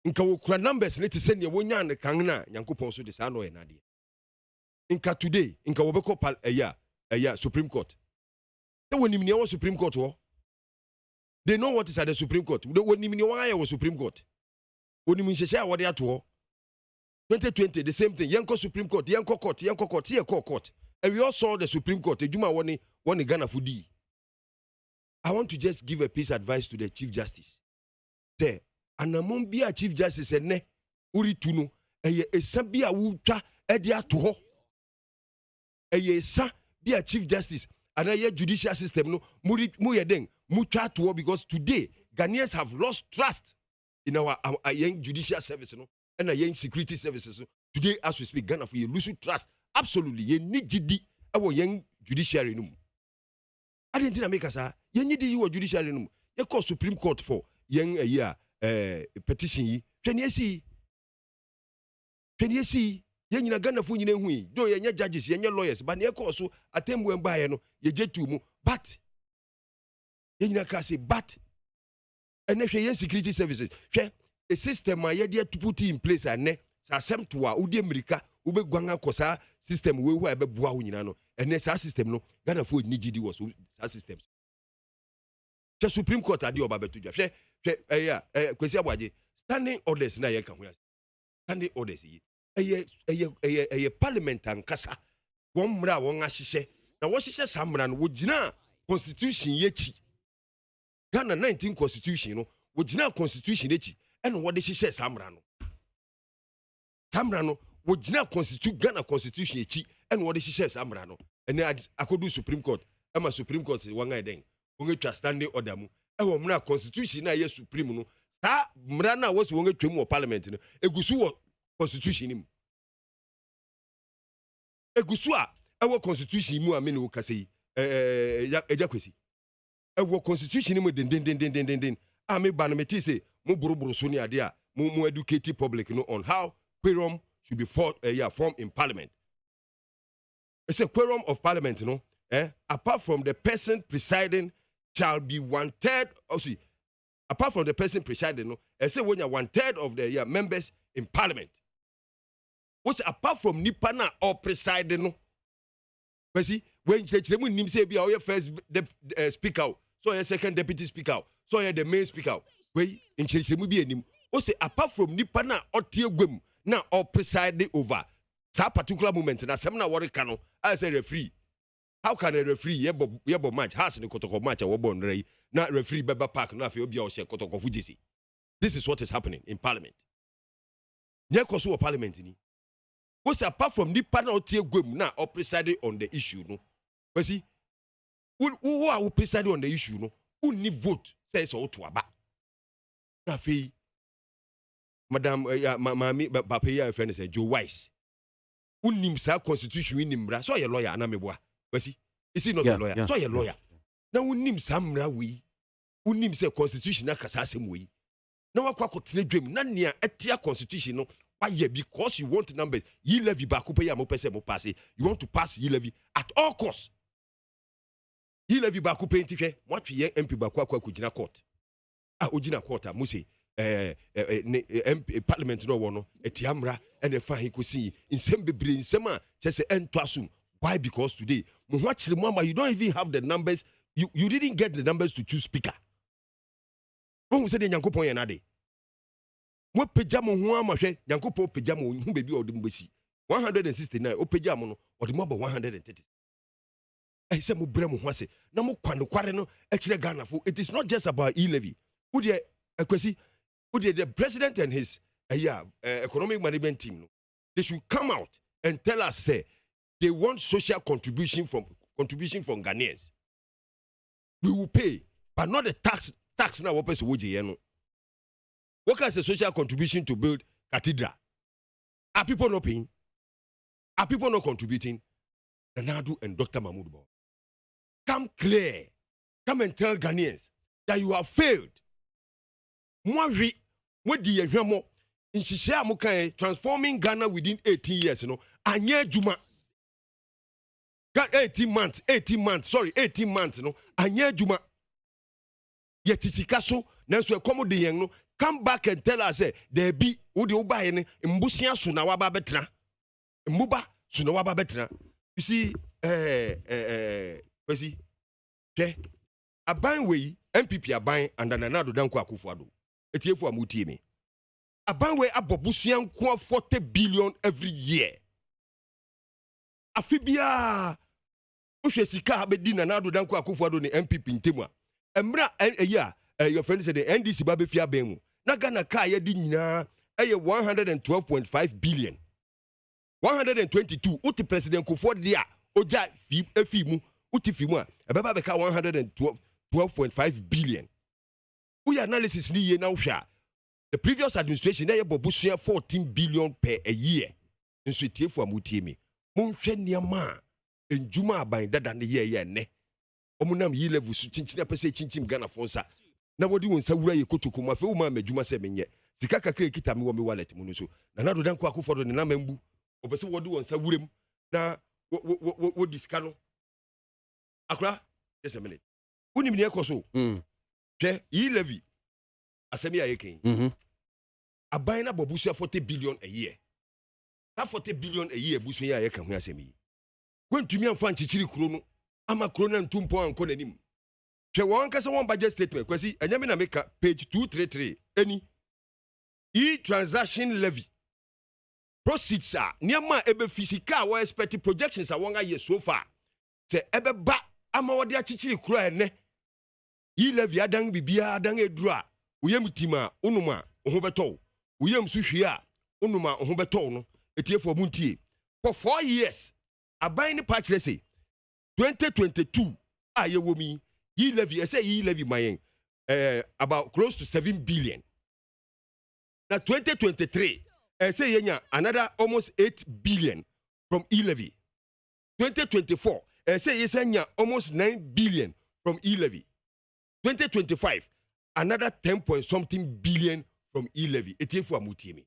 inka wo kura numbers ne te se ne wonya ne kan na Nyankopon so de sa no e na de. Inka today inka wo bekọ Supreme Court. They when you Supreme Court, they know what is at the Supreme Court. When you was Supreme Court, when you share what they are to 2020, the same thing. Yanko Supreme Court, Yanko Court, here court. And we all saw the Supreme Court. The Juma one Ghana Fudi. I want to just give a piece of advice to the Chief Justice. Say, and be a Chief Justice and ne uri tuno eye esabia wuta edia to ho. Eye sa be a Chief Justice and a judicial system no mucha to because today Ghanaians have lost trust in our young judicial service no and our young security services. Today as we speak Ghana for you lose trust absolutely you need GD our young judiciary no. I didn't think make us you need you judiciary no. You call Supreme Court for young petition yi. Can you see? Yen nyina Ghana fu nyina hui do yenye judges yenye lawyers but ne call so atembu embaye no ye jetu mu but yen nyina ka say but ene hwe yen security services hwe a system a ye de to put in place ane sa asem to a udi America ube gwanga kosa system we hu a be boa hu nyina no ene sa system no Ghana fu ni gidi was sa system the Supreme Court ade oba betu dwa hwe kwesi ABOAGYE standing orders na ye ka hu standing orders yi a parliament and kasa one mra one ashishe na wo hihye samra no wo gina constitution yechi Ghana 19 constitution no wo gina constitution echi eno wo de hihye samra no wo gina Ghana constitution echi eno wo de hihye samra no ene akodu Supreme Court ama Supreme Court wanga den wonga twa standing order mu wo mra constitution na ye supreme no sa mra na wo so wonga twem wo parliament no egusu wo constitution mu egusu a ewo constitution mu amene wo kase eja kwesi ewo constitution mu den ame ba no meti say mo boroboro so ni ade a mo educate public no on how quorum should be formed in parliament. It's a quorum of parliament no apart from the person presiding shall be 1/3 apart from the person presiding, no, I say when you're 1/3 of the members in Parliament. What's apart from Nipana or presiding, no? But see, when you say be our first speaker, so your second deputy speaker, so you're the main speaker. Wait, in Chelsea, be a name. What's apart from Nipana or Tiagum, now or presiding over that particular moment, and as I'm not worried, as a referee. How can a referee yebo match has in the Kotoko match or born ray not referee Beba Park na fe obi o she Kotoko Fujisi? This is what is happening in Parliament. Nyakoso Parliament ni. What's apart from the panel tie gwem na or presiding on the issue no. But see who are presiding on the issue no? Who need vote says so to aba. Na fe Madam Mami Papa ya friend say Joe Wise. Who nim sa constitution nim bra so your lawyer na meboa. Is he not a lawyer? So a lawyer. Now we name some we name say constitution same way. Now I continue dream nania etia constitution no why because you want numbers ye levy back pay mo pese mo pass you want to pass ye levy at all costs. Ye levy back pay ntife what ye MP back kwa court. Ojina court mo say MP parliament no wono etiamra and the fan he could see in some bebre in sema just ento asum. Why? Because today, you don't even have the numbers. You didn't get the numbers to choose speaker. When we say the Yanko point another, what pejamo who am I? Yanko po pejamo who baby or the mbesi 169 o pejamo or the mob 130. I say mo bremo who say na mo kwano no actually Ghana for it is not just about e-levy. Who the president and his economic management team they should come out and tell us say. They want social contribution from Ghanaians. We will pay, but not the tax now. What person would you know? What kind of social contribution to build cathedral? Are people not paying? Are people not contributing? Nanadu and Dr. Mahmoud Bo. Come clear. Come and tell Ghanaians that you have failed. What do you hear more? In Shisha Mukai transforming Ghana within 18 years, you know, Anye Juma. 18 months, no. Anya Juma. Yet isikaso, nanso come the young no. Come back and tell us there be udi uba in mbusia sunawa betra. Mbuba sunawa betra. You see, aban we MPP aban and Nanado Danko Akufo-Addo. Etiefu amutie me. Aban we abobusia nko 40 billion every year. Afibia Ushe sika abedi Nanado Danko Akufo-Addo ni MPP ntemu. Emra your friend said the NDC babe fia bemu. Na Ghana ka ye di nyina 112.5 billion. 122 uti president Kufuor dia oja fi mu uti fi mu a ebeba beka 112.5 billion. We analysis ni ye na uhwa. The previous administration na ye bobusua 14 billion per a year. Nso etiefu amutie me. Monhwe niama enjuma aban dada ne ye ne omunam yi level su chinchina pese chinchim Ghana fonsa na wodi wonsa wura ye kotoko ma fe wo ma madwuma se menye sika kakra kita me wo me wallet mu no so Nanado Danko Akufo-Addo ne na mambu obese wodi wonsa wurem na wo diska no akra just a minute unim ne ekoso hwe yi levy asemi ayeken aban na bobusu 40 billion a year. That 40 billion a year busu ya ayeka hu asemi when to me amfa nchichiri kuro no ama kuro na ntumpo anko nanim hwe won kase won budget statement kwasi anyame na make page 233 any e-transaction levy proceeds are niama ebe physical we expect projections are won aye so far se ebe ba ama wode achichiri kuro ene e-levy adan bibia adan eduru a uyem tima onuma oho beto uyem su hwe a onuma oho beto no etiefo MONTIE for 4 years aban ni pa kire say 2022 ayewomi e-levy say e-levy mayen about close to 7 billion. Now 2023 say yenya another almost 8 billion from e-levy. 2024 say yenya almost 9 billion from e-levy. 2025 another 10 point something billion from e-levy. Etiefu amutie me.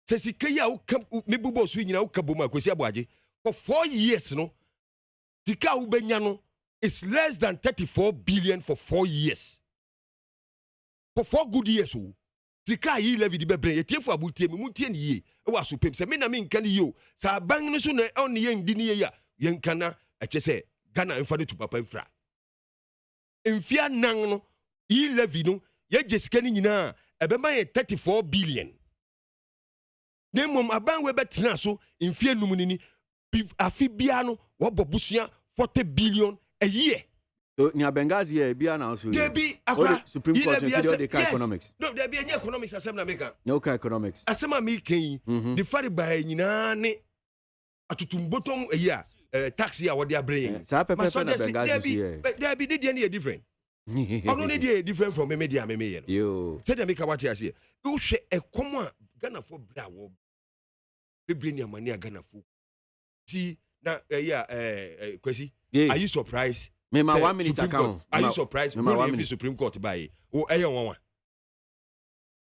Se sikaya u mebubo so nyina u kaboma kwesi ABOAGYE for 4 years no sika u benya no is less than 34 billion for 4 years. for 4 good years. Sika yi levy di bebre ye tie for abutie me mutie ni ye e wa so pem se me na me nka ni yo sa ban no so na on ye ndi ni ye ya ye nka na eche se Ghana enfa de to papa mfra mfia nan no yi levy no ye jesika ni nyina e be ma ye 34 billion ne mom aban we betina so mfia num ni afi bia no wo bobusua 40 billion a year. So near Benghazi here, be announced. There be a Supreme Court and the economics. No, there be any economics assembly maker. No economics. Asema making the fari by nyina atutum bottom a year tax here what they are bringing. Sa pepe na Benghazi here. There be any different. Only dey different from media me. Yo. Say they make what you say. You share a common Ghana for bra wo. Be bring your money Ghana for. See na Kwesi. Are you surprised? Me ma 1 minute account. Are you surprised? Me 1 minute Supreme Court by o eyan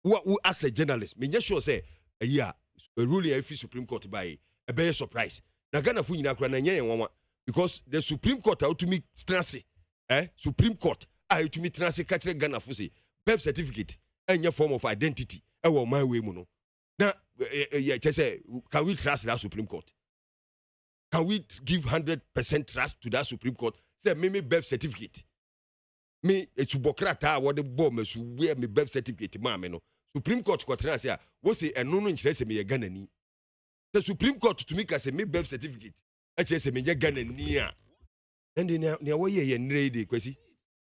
who as a journalist me just sure say a ruling every Supreme Court by e be surprise. Na Ghana fu nyina kra na nya yen because the Supreme Court out to me transi Supreme Court out to me transi catch Ghana fu say birth certificate any form of identity e wo my way mu no. Na say can we trust that Supreme Court? Can we give 100% trust to that Supreme Court? Say me birth certificate. Me etubokrata what the bomb so wear me birth certificate ma me no. Supreme Court kwatra say wo say eno no nkyere say me ye Ghana ni. The Supreme Court to me ka say me birth certificate. E kire say me ye Ghana ni a. And ne wo ye nre dey Kwesi.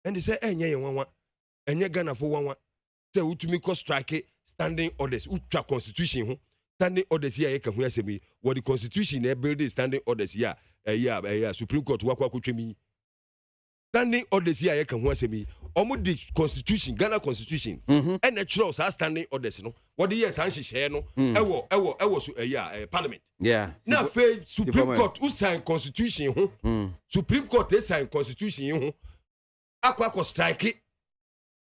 And they say enye ye wanwa. Enye Ghana fo wanwa. Say utumi ko strike standing orders utwa constitution ho. Standing orders here ka hu asemi what the constitution e build standing orders here Supreme Court wakwa kwetwemi standing orders here ka hu asemi omo the constitution Ghana constitution and natural standing orders no what the years an hihye no ewo so parliament na fe Supreme Court who sign constitution ho Supreme Court sign constitution ho akwa strike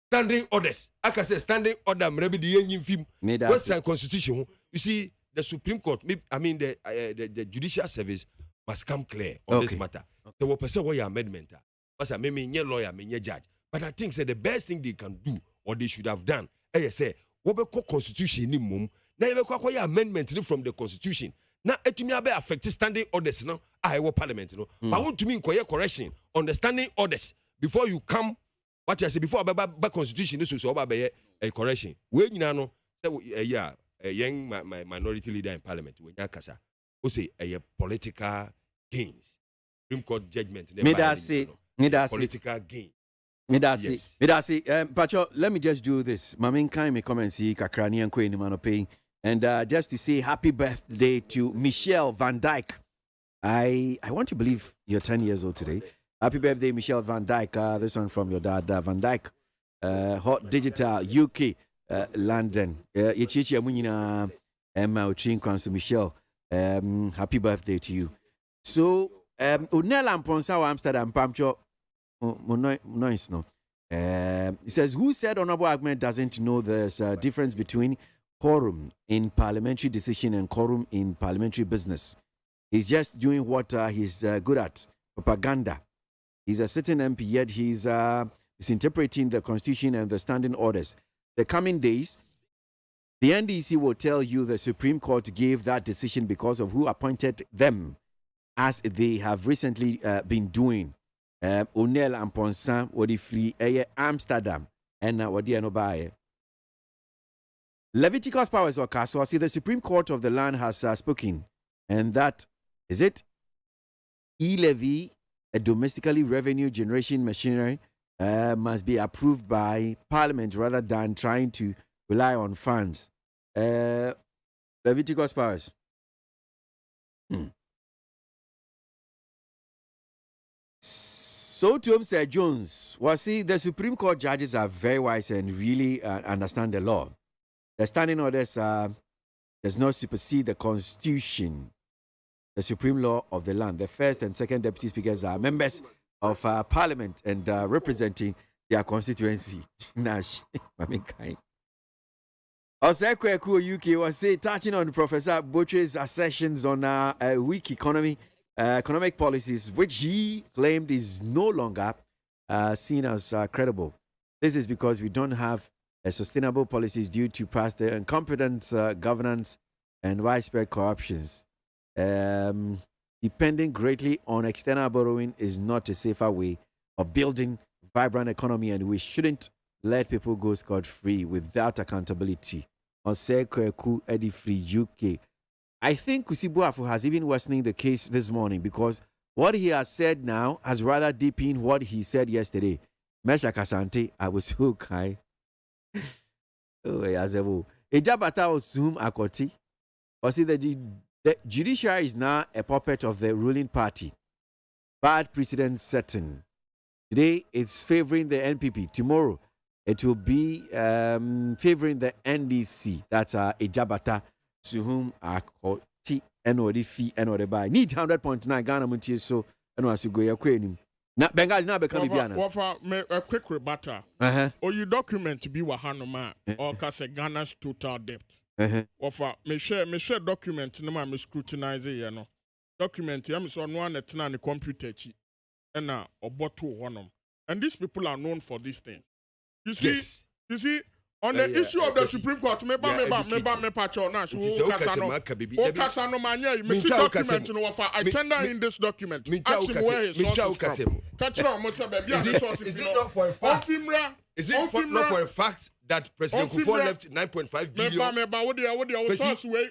standing orders aka say standing order mrebi the yin film we sign constitution ho. You see, the Supreme Court, I mean, the Judicial Service must come clear on this matter. There will person why amendment. Because I mean, lawyer, judge. But I think the best thing they can do, or they should have done, say, what we call constitution ni mum. Now you call amendment from the constitution. Now it me be affect standing orders. No, I will parliament. No, but I want to mean correction on the standing orders before you come. What I say before about constitution, this is about a correction. When you know, a young minority leader in parliament when Yakasa who say a political gains. Supreme Court judgment. Political gain. Pacho, let me just do this. Mamin kind me come and see Kakrani and Queen Manopay. And just to say happy birthday to Michelle Van Dyke. I want to believe you're 10 years old today. Happy birthday, Michelle Van Dyke. This one from your dad, Van Dyke. Hot Digital UK. London. Yechichi amunyina Emma Ochinkwanso Michelle. Happy birthday to you. So, Unela Amponsa wa Amsterdam Pamcho noise no. He says, who said Honorable Agment doesn't know there's a difference between quorum in parliamentary decision and quorum in parliamentary business? He's just doing what he's good at, propaganda. He's a sitting MP, yet he's interpreting the constitution and the standing orders. The coming days, the NDC will tell you the Supreme Court gave that decision because of who appointed them, as they have recently been doing. Onel and Ponsan were free Amsterdam and Wadi Anobaye. Leviticus powers or Castle. See, the Supreme Court of the land has spoken, and that is it. E-levy, a domestically revenue generation machinery, must be approved by Parliament rather than trying to rely on funds. Leviticus powers. So to him, Sir Jones, well, see, the Supreme Court judges are very wise and really understand the law. The standing orders does not supersede the Constitution, the supreme law of the land. The first and second deputy speakers are members of Parliament and representing their constituency. Nash, Osekweku UK was say touching on Professor Butcher's assertions on weak economic policies, which he claimed is no longer seen as credible. This is because we don't have sustainable policies due to past incompetent governance and widespread corruptions. Depending greatly on external borrowing is not a safer way of building vibrant economy, and we shouldn't let people go scot-free without accountability. On Sekweku Eddie Free UK. I think Kusibuafu has even worsening the case this morning, because what he has said now has rather deepened what he said yesterday. Mesha Kasante, I was so kind. Oh, Yazebo. Ejabata Osum Akoti. Or see, the judiciary is now a puppet of the ruling party. Bad precedent setting. Today, it's favoring the NPP. Tomorrow, it will be favoring the NDC. That's Ejabata Suhum Akoti. NOD fee, NOD buy. Need 100.9 Ghana Montie, so and as you go, you're quitting. Now, Bengal is now becoming Biana. Offer a quick rebuttal. Or you document to be Wahanoma or Ghana's total debt. Offer me share document no man scrutinize no document I'm so one at the computer and now or bottle one. And these people are known for these things. You see, yes. You see. On the issue of the Supreme Court, me patch on us. Okasano manya, me see document no offer. I tender in this document. Ask him where his sources from. Catch on, Mr. Baby. Is it not for a fact? Is it not for a fact that President Kufuor left 9.5 billion?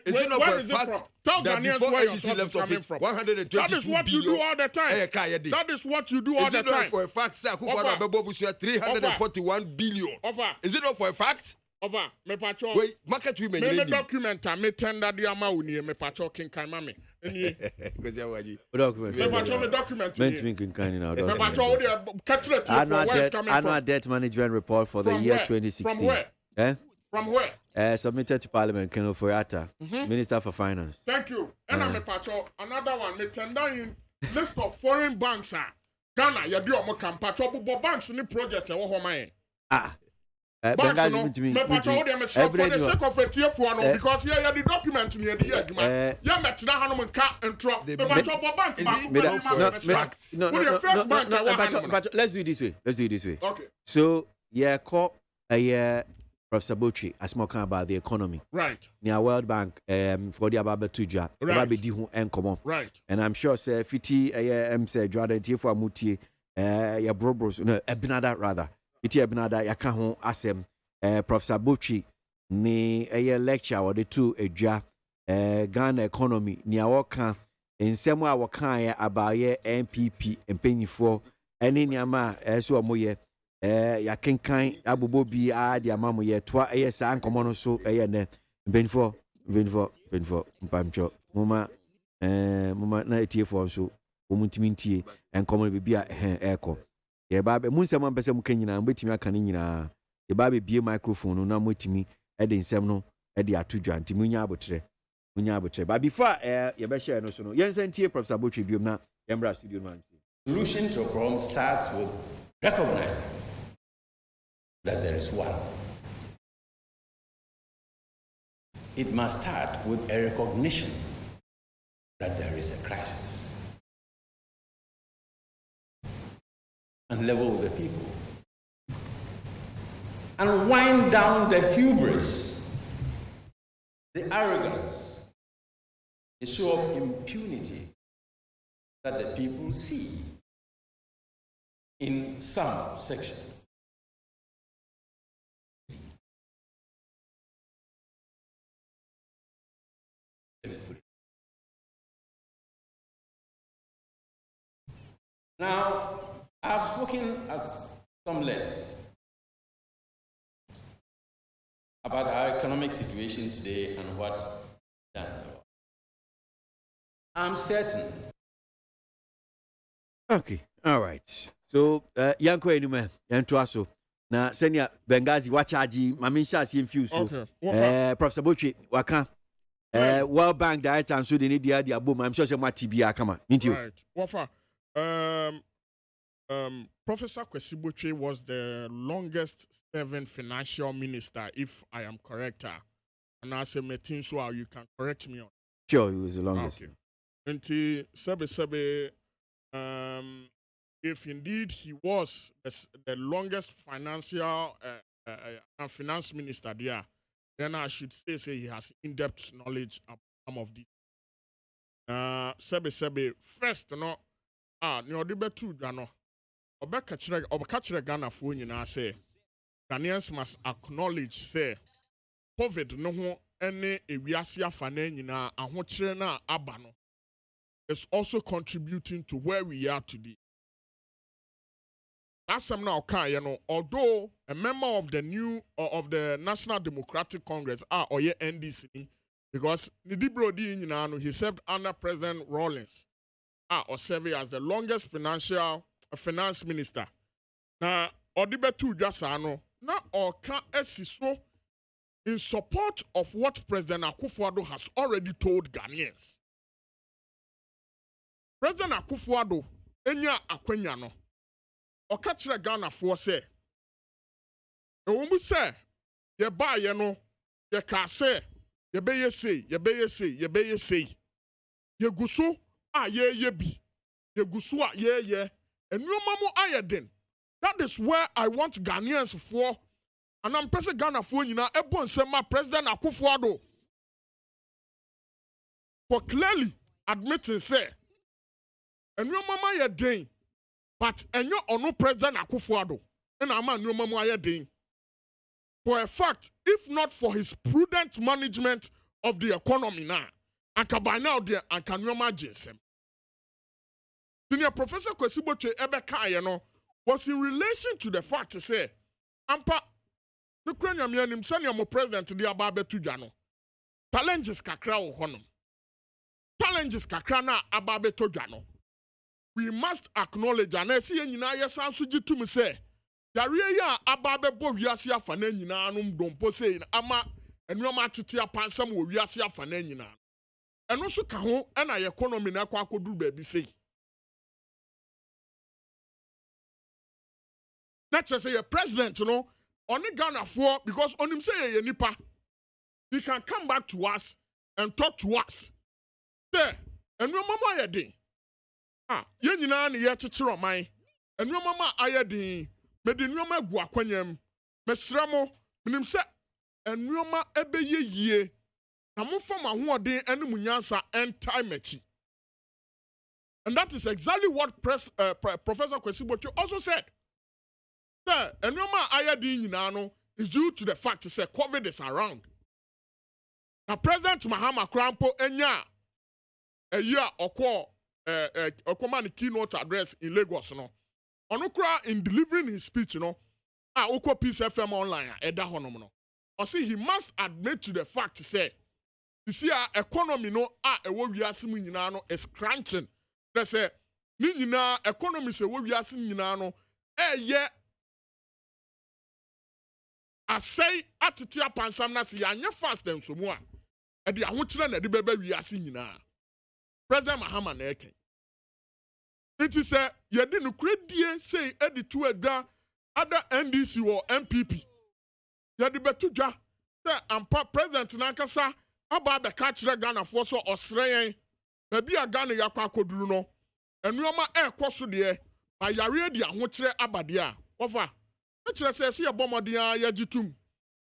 Is it not for a fact that before NDC left office 122 billion? That is what you do all the time. That is what you do all the time. Is it not for a fact that Kufuor Abebo 341 billion? Is it not for a fact? Over, me pacho. Wait, market women. Me document me tender the amount me pacho king kai mame. Because you are document. Me pacho me document. Meant me king kai now. Me pacho the catch it. Annual debt management report for the year 2016. From where? From where? Submitted to Parliament. Keno Foyata, Minister for Finance. Thank you. And me pacho another one. Me tender in list of foreign banks. Ghana, you do omo pacho but banks ni project e wo ho man. Bengazi for the sake of a tier for no, because here the document near the edge, man. Yeah, met to Hanum cat and drop the bank. But let's do it this way. Okay. So, yeah, call a Professor Botri as more about the economy. Right. Near World Bank, for the Ababa Tuja, Ababe Dihu and Common. Right. And I'm sure, sir, Fiti, say, Jordan, Tia for Muti, your brobros, no, Ebinada rather. Iti Ebinada yaka ho asem Professor Botri ni lecture or the two edwa Ghana economy ni awoka ensem a woka ya abaye NPP empanyifo ene niama so omoye yakenkan abobo bi a de amamu ye toa sa nkomo no so ne empanyifo mpamcho muma na etiefo so omutimi ntie enkomo bi a eko ye babe mu nsem ampese mu kanyina mbetimi aka ne nyina ye babe bie microphone no na motimi e de nsem no e de atodwa ntimi nya abotre but before ye be share no so no yen sentie Professor Botri biom na yembra studio no am. Solution to a problem starts with recognizing that there is one. It must start with a recognition that there is a crisis. And level with the people. And wind down the hubris, the arrogance, the show of impunity that the people see in some sections. Let me put it. Now, I've spoken at some length about our economic situation today and what done. I'm certain. Okay, all right. So, Yanko anyway, Yantuaso. Na senior Bengazi wachaji mamisha si infuse. Okay. Professor Botri waka. World Bank director and so they need the abom. I'm sure some TBA come on. Right. Wafa. Professor KWASI Botri was the longest serving financial minister, if I am correct. And I say, so you can correct me on. Sure, he was the longest. Okay. And if indeed he was the longest financial finance minister there, then I should say he has in-depth knowledge of some of these. Sebe first no ni odi betu dwa no obeka kire Ghana fo nyina say Ghanaians must acknowledge say COVID no ho ene ewiase afa na nyina ahokyere na aba no is also contributing to where we are today. Asem na okan ye no, although a member of the National Democratic Congress or NDC, because he served under President Rawlings or served as the longest finance minister. Now odibetu jasano na oka esiso in support of what President Akufo-Addo has already told Ghanaians. President Akufo-Addo enya akwenya no oka kire Ghana for say ewumu say ye ba ye no ye ka say ye be ye say ye gusu a ye bi ye gusu a ye enuma mu ayeden. That is where I want Ghanaians for, and I'm pressing Ghana for nyina ebon sema President Akufo-Addo for clearly admitting say enuma ma ye den. But enyo ono President Akufo-Addo and ama nyoma mu ayeden. For a fact, if not for his prudent management of the economy now, and by now there and can nyoma jinsem. Senior Professor Kwasi Botwe Ebeka was in relation to the fact to say ampa the Ukrainian nim senior mo president the ababe tudwa no. Challenges kakra wo honom. Challenges kakra na ababe tudwa no. We must acknowledge and I see nyina yesan so gitu say yare ya ababe bo wiase afa na nyina no dompo say ama enwoma tete apansam wo wiase afa na nyina eno so ka ho na economy na kwa akoduru ba bi say na say your president no on Ghana for because on him say ye nipa he can come back to us and talk to us there enwoma mo ayedin ye nyina ne ye kyekyere oman enwoma ma ayedin mede nneoma agu akwanyam mesra mo minim se enwoma ebeye yie na mo fam ahoɔden ene munyansa time achi. And that is exactly what Professor Kwasi Botwe also said. Sir, enwoma ayedin nyina no is due to the fact that COVID is around. Now President Mahama Krampo enya a year or command keynote address in Lagos no. Onukra in delivering his speech no. Oko Peace FM online eda honom no. Or see he must admit to the fact say you see our economy no ewo wiase mu nyina no is crunching. They say ni nyina economy se wo wiase nyina no ye asay atete apansam na se yanye fast dem so mu a e de ahokyere na de beba wiase nyina. President Mahama na eken. It is a yedi no kredie say edi to eda other NDC or MPP. Yedi betu dwa say ampa president na nkasa aba be ka kire Ghana for so osren ba bia Ghana yakwa akoduru no. Enuoma ekoso de ba yare di ahokyere abade a ofa. E kire say se yebomodin a yagitum.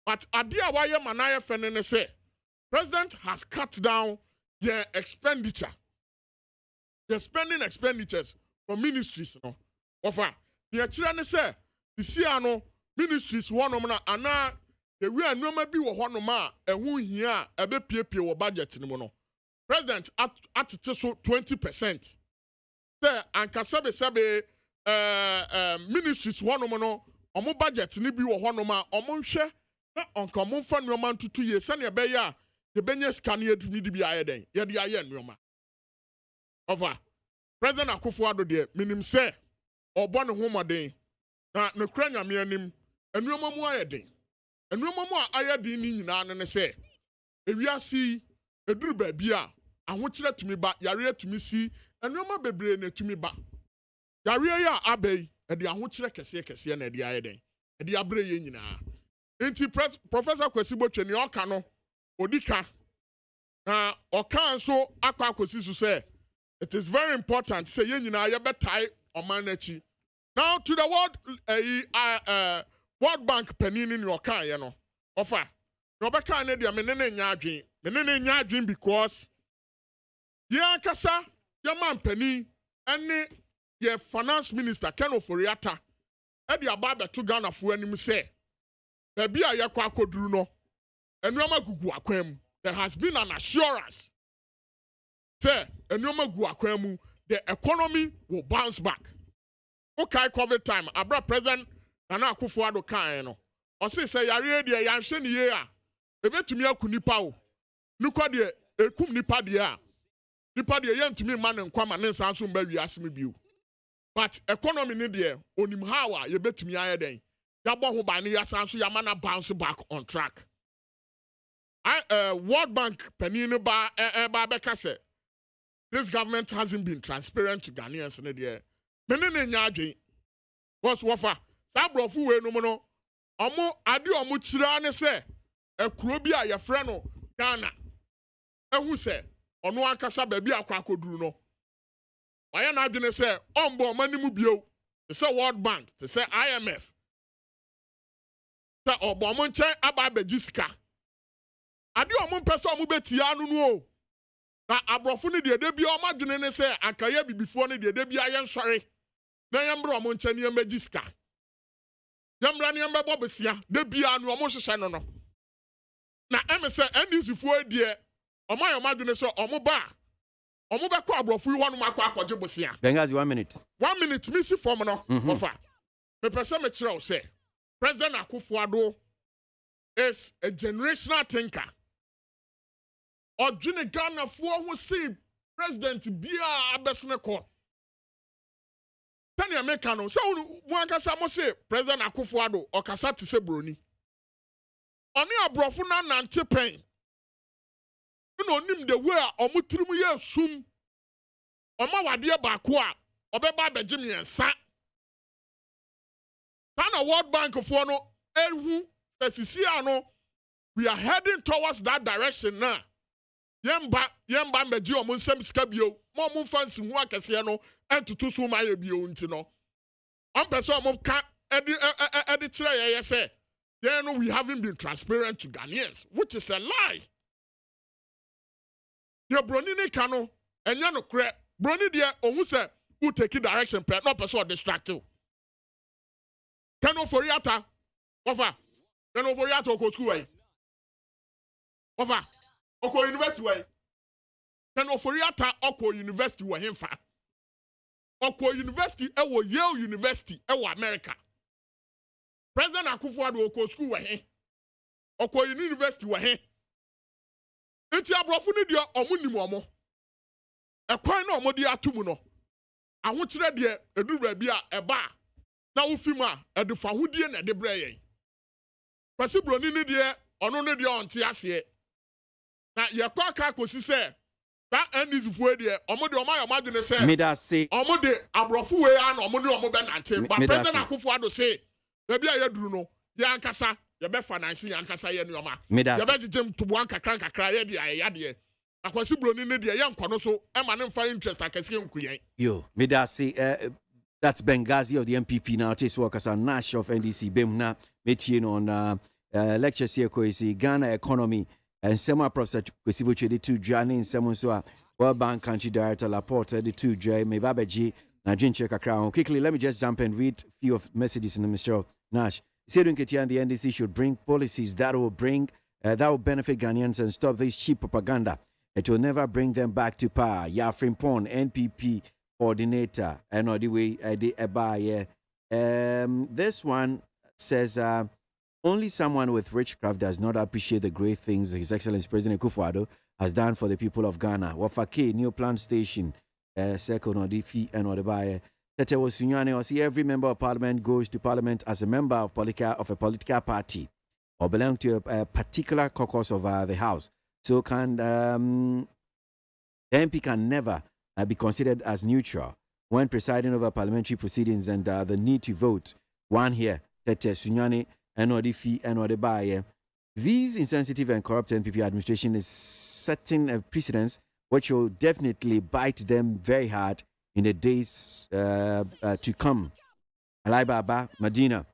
But ade a waye manaye fene ne say president has cut down their expenditure. The spending expenditures for ministries no. Ofa. The kire ne say the no ministries one na ana the we anoma bi wo honom a ehu hia ebe piepie wo budget ni mo no. President atete so 20%. Say ankasa be ministries one no omo budget ni bi wo honom a omo hwe na onka omo fa nneoma ntutu ye se ne be ya the benye scan ye dumi di bi ayeden ye de aye nneoma. Over President Akufo-Addo de minim se obo ne ho moden na ne kra nyame anim enwoma mu ayeden enwoma mu ayeden ni nyina ne se ewiasi eduru ba bia ahokyere tumi ba yare tumi si enwoma bebre na tumi ba yare ya abai e de ahokyere kese na de ayeden e de abre ye nyina enti Professor Kwasi Botwe ne oka no odika na oka nso akwa akosi so say it is very important say ye nyina ye betai oman nachi. Now to the World Bank penny in your car, you know. Offer. No be kan ne dia me ne nya adwen because ya kasa ya man penny ene ye finance minister Ken Oforiata e dia ba beto Ghana fo anim say ba bia ye kwa akoduru no enuoma gugu akwam. There has been an assurance say enuoma gugu akwam the economy will bounce back. Okay, COVID time abra president Nana Akufo-Addo kan no o say yare dia ya hwe ne ye a ebetumi akunipa o nukwa de ekum nipa de a nipa de yentumi ma ne nkwama ne nsanso mba wiase me biu but economy ne de onim how a ye betumi aye den ya bo ho ba ne ya sanso ya mana bounce back on track. World Bank penine ba beka say this government hasn't been transparent to Ghanaians ne de menene nya adwen was wofa sabrofu we no mo no omo ade omo kira ne say ekuro bi a yefre no Ghana ehu se ono ankasa ba bi akwa akoduru no waya na adwene se ombo manimu bio se World Bank se IMF se obo mo nchen aba abagisika ade omo pese omo betia anu no na abrofo ne de bi omo adwene ne se akaye bibifo ne de bi aye nsore na yembro omo nchen ne magisika yembra ne yembebo besia de bi anu omo hwehwe no no na emese NDC fo die omo so omo ba omo be ko abrofo yi wonu makwa akwaje bosia Bengazi 1 minute 1 minute mi si form no ofa me pese me kire o say President Akufo-Addo is a generational thinker odwene Ghana fo ho see president bia abesne ko tani America no so mu ankasa mo say President Akufo-Addo okasa te se broni oni abrofo na nante pen no nim the way omutrim ye sum oma wade ba ko a obeba begye miensa kana World Bank for no ehu esisia no we are heading towards that direction now yemba meji omo nsem sika bio mo fancy hu akese no entutu so ma ye bio nti no on person omo ka edi kire ye say then we haven't been transparent to Ghanaians, which is a lie. The broni ne kano, enya no kre. Broni dia ohu se who take direction per no person distracted. Ken Oforiata, ofa. Ken Oforiata oko school way. Ofa. Oko university way. Ken Oforiata oko university wa hemfa. Oko university ewo Yale University ewo America. President Akufo-Addo oko school wa he. Oko university wa he. Enti abrofo ne dia omunim omo. Ekwan na omo dia atumu no. Ahokire de edura bi a eba na ofim a edufa hodie na de breye. Kwasi broni ne de ono ne de onte ase. Na yekwa ka kosi se ba enizifo de omo de omo ayomadene se. Me da say. Omo de abrofo we a na omo de omo be nante. But President Akufo-Addo say baby a yaduru no ya ankasa ye be finance ya ankasa ye nuoma ye be jijem to wan kakra ye de ayade akwasi broni ne de ye nkono so e ma ne mfa interest akase nkuyen yo me da say that's Bengazi of the MPP now tis workers and Nash of NDC bemna metie no on lectures here KWASI Ghana economy and semi professor kwesibo chede to journey in semo so World Bank country director Laporte the two J me babaji na dwinche kakra. Quickly let me just jump and read few of messages in the Mr. Nash. Said Ketia and the NDC should bring policies that will benefit Ghanaians and stop this cheap propaganda. It will never bring them back to power. Yafrin Pon, NPP coordinator, and the way this one says only someone with witchcraft does not appreciate the great things His Excellency President Akufo-Addo has done for the people of Ghana. Wafake, new plant station, second or defeat and or the buyer. Tete Wosunyane, or see every member of parliament goes to parliament as a member of a political party or belong to a particular caucus of the house. So the MP can never be considered as neutral when presiding over parliamentary proceedings and the need to vote. One here, Tete Sunyane, Enodifi, Enodebaye. These insensitive and corrupt NPP administration is setting a precedence which will definitely bite them very hard in the days to come. Alai Baba, Medina.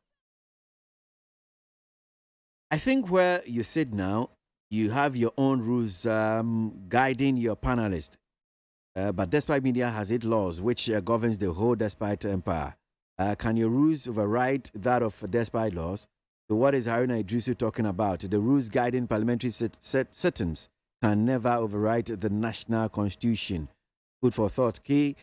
I think where you sit now, you have your own rules guiding your panelists. But despite media has its laws which governs the whole despite empire. Can your rules override that of despite laws? So what is Haruna Idrisu talking about? The rules guiding parliamentary sittings can never override the national constitution. Good for thought. K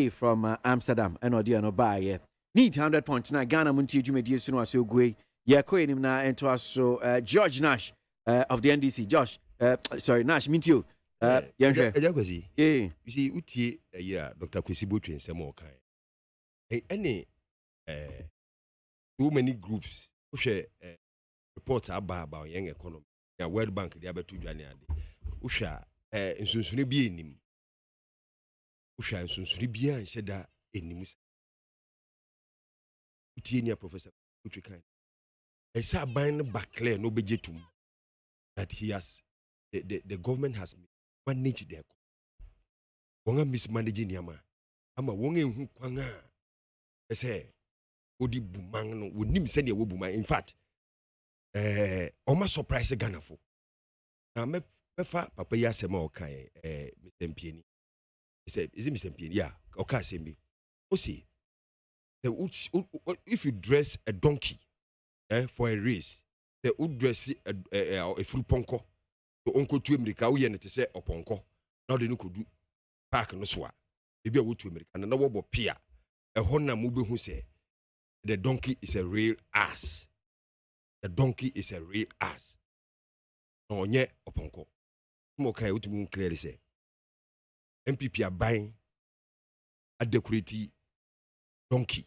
from Amsterdam. NOD and Obaye. Need 100.9 Ghana Munti Jumedi Sunu Asogwe. Yako Enimna and also George Nash of the NDC. Josh, sorry, Nash, meet you. Yeah. You see, Uti, Dr. Kwesi Botwe and some more kind. Any too many groups which reports about young economy. The World Bank, the other 2 January. Usha, in Sunsuni nim. Usha and Sunsuni and Sheda in Nimis. Utinia Professor Utrikan. I saw buying back clear no budget that he has the government has managed their wonga mismanaging yama ama wonga hu kwanga ese odi bumang no wonim se ne wo bumang. In fact oma surprise Ghana fo na me fa papa ya sema o kan Mr. Mpieni. He said, is it Mr. Mpieni? Yeah, okay, say me. O see, if you dress a donkey for a race, they would dress a full ponko. To uncle to America, we and it say a ponko. Now they no could do park no swa. Maybe I would to America and another would peer. A Honda Mubu who say the donkey is a real ass. The donkey is a real ass. No, yet a ponko. More kind to moon clearly say. MPP are buying a decorative donkey.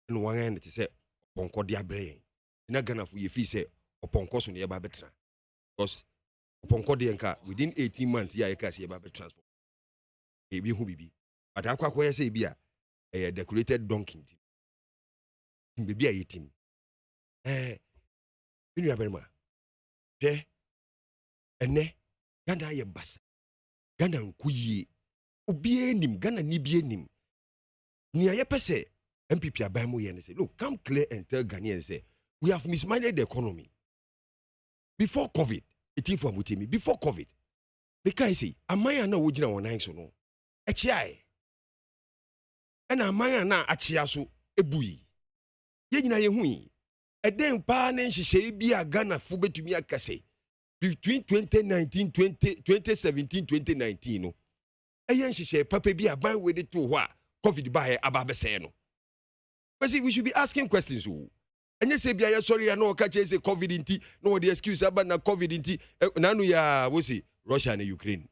And one end it say ponko dia brain. Not gonna for your fee say upon cost on the Babetra. Because upon Kodianka within 18 months, yeah, I can see about transfer. Maybe who be. But I quite say be a decorated donkey. Maybe I eat him. You have a eh, and ne Gana ye bassa. Gana nkuyi. Ubienim, Gana nibienim. Nia ye pese MPP abamu yen say, look, come clear and tell Ghanaians say, we have mismanaged the economy. Before COVID, it's informed with me. Before COVID, because I say, Amaya na wujina wana so no. Echiai. And Amaya na achiaso ebui. Yejina ye hui. Eden pa na nhihye bia Ghana fo betumi akase. Between 2019, 2017, 2019 no. Eyen nhihye papa bia ban we de to ho a COVID ba he ababese no. But see, we should be asking questions. And you say, be sorry, I know catch say COVID inti, no the excuse about na COVID inti. Nanu ya we say Russia and Ukraine.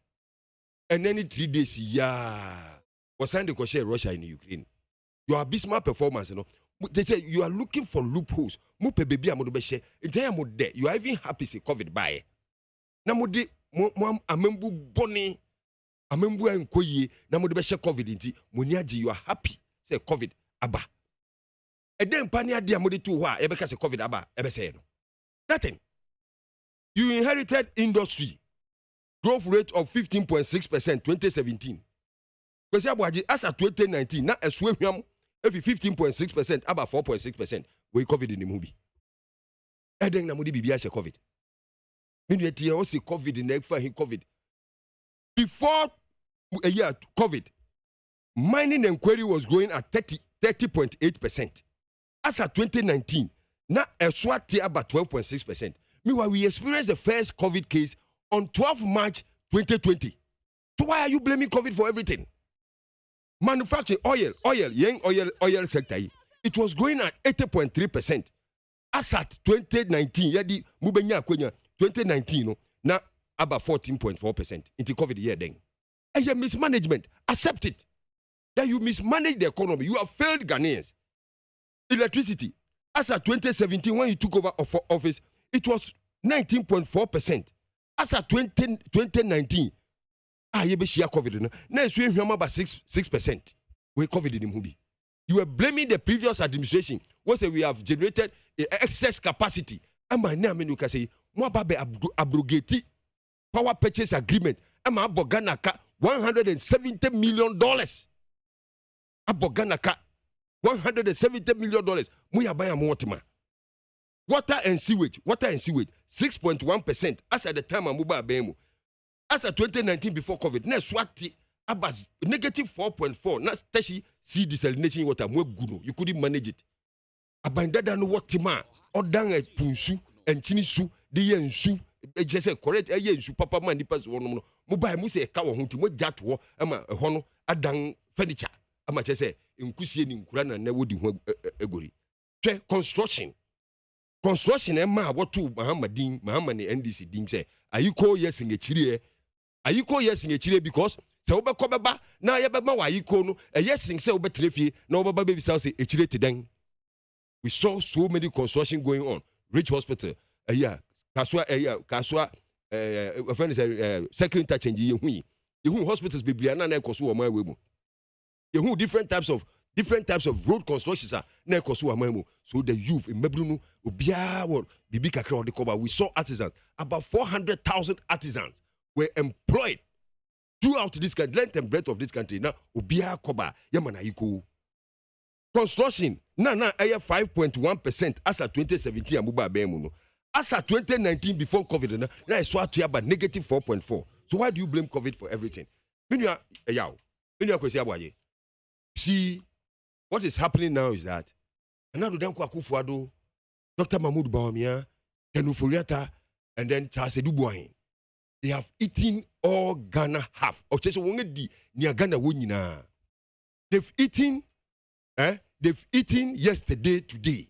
And then 3 days, yeah, was signed to share Russia and Ukraine. Your abysmal performance, you know. They say you are looking for loopholes. Mupe baby amodobeshe. You are even happy say COVID by. Namudi amembu boni amembu enkoyi namodobeshe COVID inti. Muniaji you are happy say COVID aba. And then pania dia modi to wa ebeka se COVID aba ebe say no. Nothing. You inherited industry growth rate of 15.6% 2017. Kwesi ABOAGYE as at 2019 na eswe hwam every 15.6% about 4.6% we COVID in the movie. And then na modi bibia se COVID. Minu etie o se COVID in ekfa he COVID. Before a year COVID, mining inquiry was growing at 30.8%. As at 2019, now a SWAT about 12.6%. Meanwhile, we experienced the first COVID case on 12 March 2020. So why are you blaming COVID for everything? Manufacturing, oil sector, it was growing at 80.3%. As at 2019, 2019, now about 14.4% into COVID year then. And your mismanagement, accept it. That you mismanage the economy. You have failed Ghanaians. Electricity, as at 2017, when you took over office, it was 19.4%. As at 2019, you be share COVID. Now it's about 6%. We COVID in the movie. You were blaming the previous administration. What say we have generated excess capacity. And my name, you can say, more about abrogate power purchase agreement. And my Boganaka $170 million. Aboganaka $170 million. We are buying more. Water and sewage, 6.1% as at the time of mobile BMO. As at 2019 before COVID, na swati abas negative 4.4. Na stashi see desalination water more good. You couldn't manage it. Abandada no what tima odang e punsu enchinisu de yensu just say correct e yensu papa man nipas wono no mobile mu say ka wo ho ti mo jato ama ho no adan furniture ama che say nkusie ni nkura na wodi ho egori. Twe construction ma wotu Muhammad NDC din say ayiko yes ngechire because se wo bekọ beba na ye beba wa ayiko no yes se wo betrefie na wo beba baby say echire teden. We saw so many construction going on. Rich Hospital, Kaswa, second interchange. You hospitals be briana na ekosu amai wemu. You different types of road constructions are na ekosu amai wemu. So the youth in Mebruno ubia won bibi kakra odi koba. We saw artisans, about 400,000 artisans were employed throughout this country, length and breadth of this country. Now ubia koba yamana iko. Construction na 5.1% as at 2017 amuba bemu no. As at 2019 before COVID na swat about negative 4.4. So why do you blame COVID for everything? See, what is happening now is that another Danko Akufo-Addo, Dr. Mahmoud Bawumia, Kenufuriata, and then Charles Edubuahin. They have eaten all Ghana half. They've eaten yesterday, today.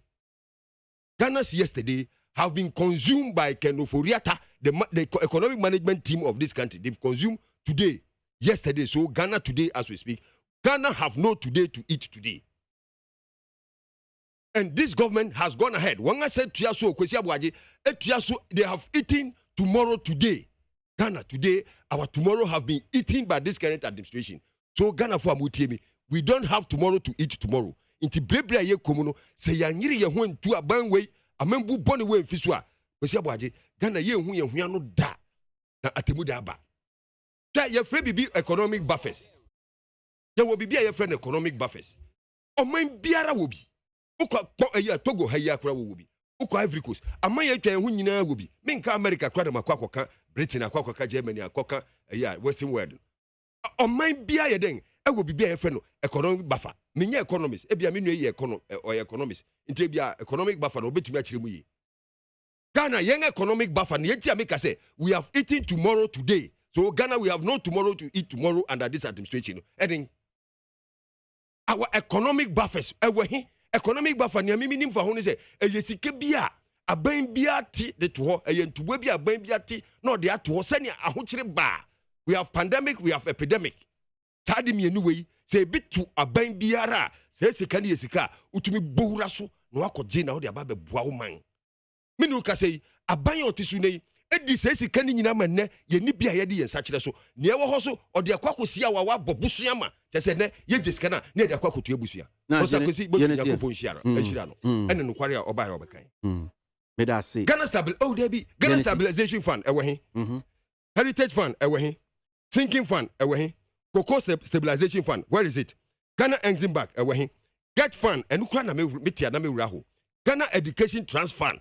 Ghana's yesterday have been consumed by Kenufuriata, the economic management team of this country. They've consumed today, yesterday. So Ghana today, as we speak, Ghana have no today to eat today. And this government has gone ahead. When I said Tiaso, Kwesi ABOAGYE, they have eaten tomorrow today. Ghana today, our tomorrow have been eaten by this current administration. So Ghana for Amutiemi, we don't have tomorrow to eat tomorrow. Inti brebra ye komuno se yanyiri ye ho ntu aban wei amembu boni we mfiso a Kwesi ABOAGYE Ghana ye hu no da na atemu da aba. Ta ye frɛ bibi economic buffers. Ye wo bibi ye frɛ economic buffers. Oman biara wo bi. Ukwa Togo ha ya kra wo bi. Ukwa Ivory Coast. Aman ye twa hu nyina wo bi. Menka America kra da makwakoka, Britain akwakoka, Germany akwakoka, Western world. Oman biara ye den ewo bibia ye frɛ economic buffer. Menye economists, ebia me nwe ye economists. Nti ebia economic buffer no betumi akire mu yi. Ghana yen economic buffer na yeti ameka say we have eaten tomorrow today. So Ghana we have no tomorrow to eat tomorrow under this administration. Edin our economic buffers economic buffer ni amimi nim fa ho ne say eyesike bia aban bia ti de to ho eyentuwe bia aban bia ti no de ato ho sani ahokyere ba. We have pandemic, we have epidemic. Tadi mienu wei se bitu aban biara se sika ne yesika utumi bowura so na wakɔgye na wo de aba beboa wo man. Minu ka sei aban otisu nei edi se sika ne nyina manne ye ni bia ye de yensa kyerɛ so ne ɛwɔ hɔ so ɔde akwakosia wa bobusu ama kyese ne ye jesika na ne de akwakoto ebusia. Osa kwesi bo yakopon shiara ehira no ene no kware a ɔba ya ɔbekan. Me da say Ghana stabilization fund ɛwɔ he. Heritage fund ɛwɔ he. Sinking fund ɛwɔ he. Cocoa stabilization fund, where is it? Ghana Exim Bank, Get fund, and Ukra na metia na mewuraho. Ghana Education Trust Fund.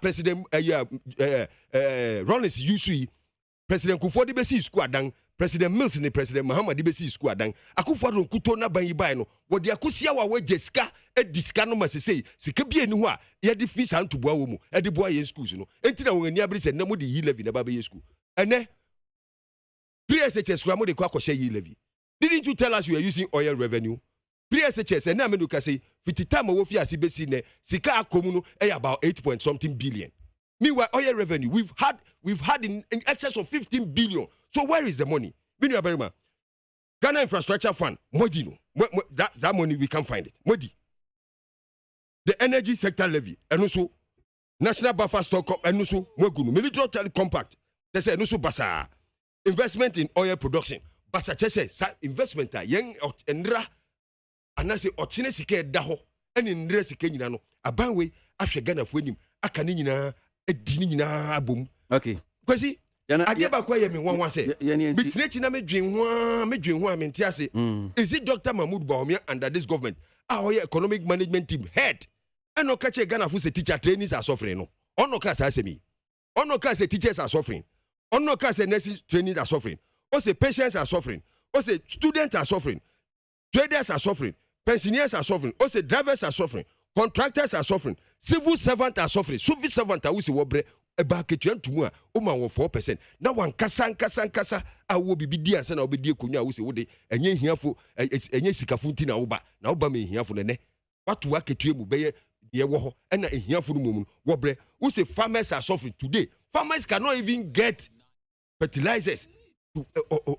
President Rollins Yusui, President Kufuor besi school adang, President Mills ni President Muhammad besi school adang. Akufo kuto na ban yibai no. Wodi akusia wa we jeska ediska no masese. Sika bia ni ho a ye de fees anto boa wo mu. E de boa ye schools no. Enti na won ani abri se na mo de yi levy na ba be school. Ene Pre-SHS kwamo de kwa yi levy. Didn't you tell us you were using oil revenue? Pre-SHS and now can say 50 time of fiasi besine sika akomuno about 8-point-something billion. Meanwhile, oil revenue we've had in excess of 15 billion. So where is the money? Ghana Infrastructure Fund, Modino. That money we can't find it. Modi. The energy sector levy, and also National Buffer Stock, and also Mogunu Military Compact. They say no so basa. Investment in oil production. Basa chese sa investment a yen enra anase otine sike daho ene nre sike nyina no abanwe ahwe Ghana fo anim aka ne nyina edi ne nyina abom. Okay. Kwesi ade ba kwa ye me won se bitine chi na medwen ho a mente ase. Is it Dr. Mahmoud Bawumia under this government? Our economic management team head And no catch a Ghana for say teacher trainees are suffering. No, on no case as me. On no case teachers are suffering. On no case nurses trainees are suffering. Or say patients are suffering. Or say students are suffering. Traders are suffering. Pensioners are suffering. Or say drivers are suffering. Contractors are suffering. Civil servants are suffering. Civil servants are also wobre. Eba ketuan tumu a o ma 4%. Na wan kasa a wo bibi di ansa na obedi akonya wo se wo de enye hiafo enye sikafo nti na wo ba me hiafo ne watu wa ketue mu beye ye wo ho na hiafo no mu wo bre wo se farmers are suffering today. Farmers cannot even get fertilizers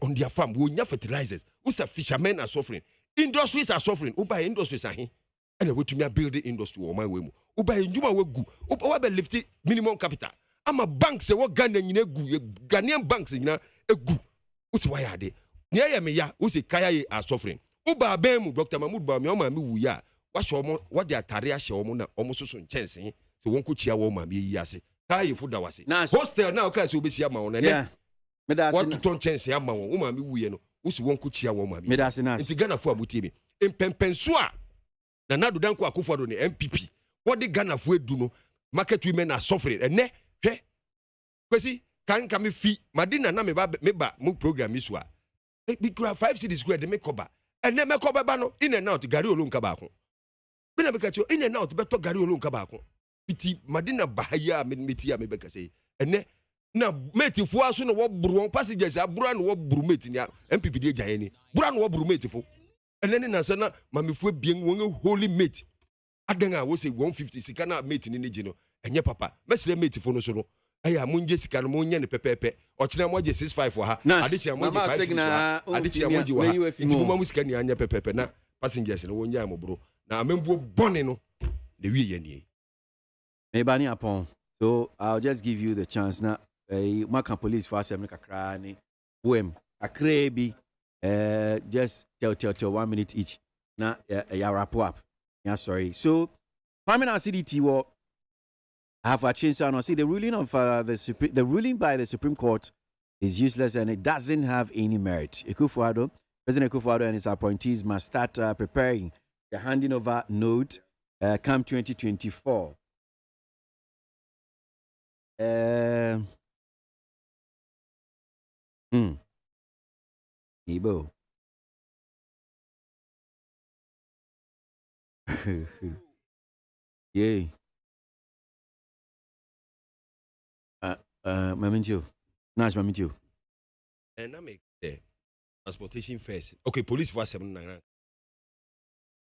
on their farm. Wo nya fertilizers. Wo se fishermen are suffering. Industries are suffering. Wo ba industries ahe and we to me build the industry o my way mu. Wo ba njuma we gu. Wo ba lift minimum capital. I'm a bank say what Ghana Ghanaian banks in a gu. What's why are they? Near me ya, who say Kaya are suffering. Uba Bemu, Dr. Mahmoud Bamioma, mu ya. What their career show almost so chance, so one could cheer woman be yasi. Kaya food was it. Hostel now can so be Yama on yeah. What to turn chance Yama, woman, we know, who's one could cheer woman. Medasina, it's Ghana for Mutibi. In Pempensua, the Nadu Danko Akufo on the MPP. What the Ghana for do no market women are suffering and ne. Kwesi kan kame fi madina na me ba mu program iswa bi kura 5 cities square de me koba ene me koba ba no in and out gari olu nka ba ko bi na be ka in and out beto gari olu nka ba ko biti madina bahaya me meti ya me be ka say ene na mate fo aso no wo buru passengers abura no wo buru mate ni MPP de gyan ni bura no wo buru mate fo ene ni na se na mamefo bien won holy mate adan a wo say 150 sika na mate ni je no enye papa mesre mate fo no so no aya munje sika no munye ne pepepe o kina mo je 65 for ha adichia mo je 5 adichia mo je wa nti mo mu sika ni anya pepepe na passengers no wonya mo bro na amembo bone no de wie ye nie mebani upon so I'll just give you the chance now maka police for assembly kakra ni boem akra bi just tell 1 minute each na ya wrap up yeah sorry so Parliamentary CDT wo have a change on. See, the ruling of the ruling by the Supreme Court is useless and it doesn't have any merit. President Akufo-Addo and his appointees must start preparing the handing over note come 2024. Ibo. Yay. Mamintio. Nash Mamintio. And I make the transportation first. Okay, police for 799.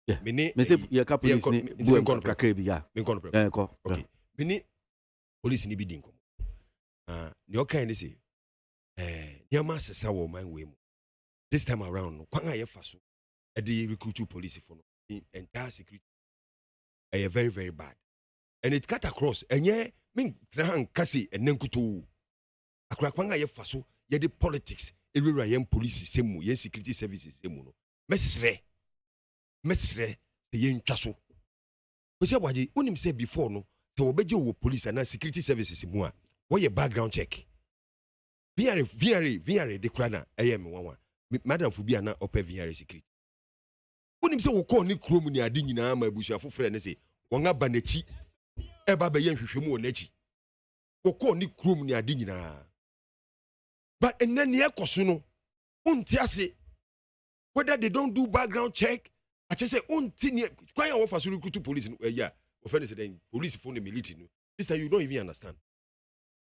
Yeah. Me say your police ni buem kakrebi ya. Okay. Mini police ni bidin kom. The okay ni say near master sawo man we. This time around, kwanga ye faso. E dey recruit police for no entire security. Very very bad. And it cut across and yeah min trahan kasi enenkuto akura kwanga ye faso ye de politics everywhere ye police semu ye security services semu no mesre ye ntwaso kwese abwaje unim say before no te obeje wo police and security services mu a wo ye background check VR de krana ayem wanwa madam fu bia na ope VR security unim say wo call ni krom ni ade nyina ma abusuafo frɛ ne say wonga banachi eba be yen hwehwemu onachi kokko ni krom ni ade nyina but enani ekoso no unti ase whether they don't do background check I just say unti ni kwanya wo faso recruit police no yeah offend say then police for the military no this time you don't even understand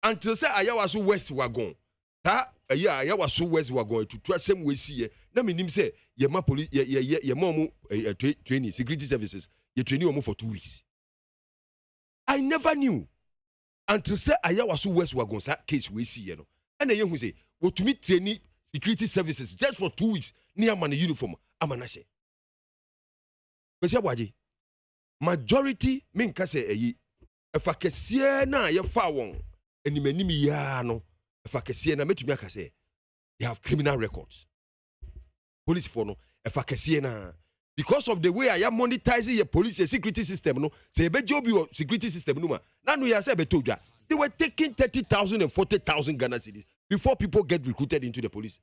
until say ayawaso west wagon ta ayawaso west wagon to same we see na menim say ye ma police ye ma mu training security services ye training omo for 2 weeks. I never knew until say ayawaso west wagon sa case we see no and ye hu say wo to me training security services just for 2 weeks near man uniform amanahye kwesi abwaje majority min ka say eyi efa kese na ye fa won animanimi ya no efa kese na metumi aka say they have criminal records police for no efa kese na because of the way I am monetizing your police your security system no say be job your security system no ma na no ya say be todwa they were taking 30,000 and 40,000 Ghana cedis before people get recruited into the police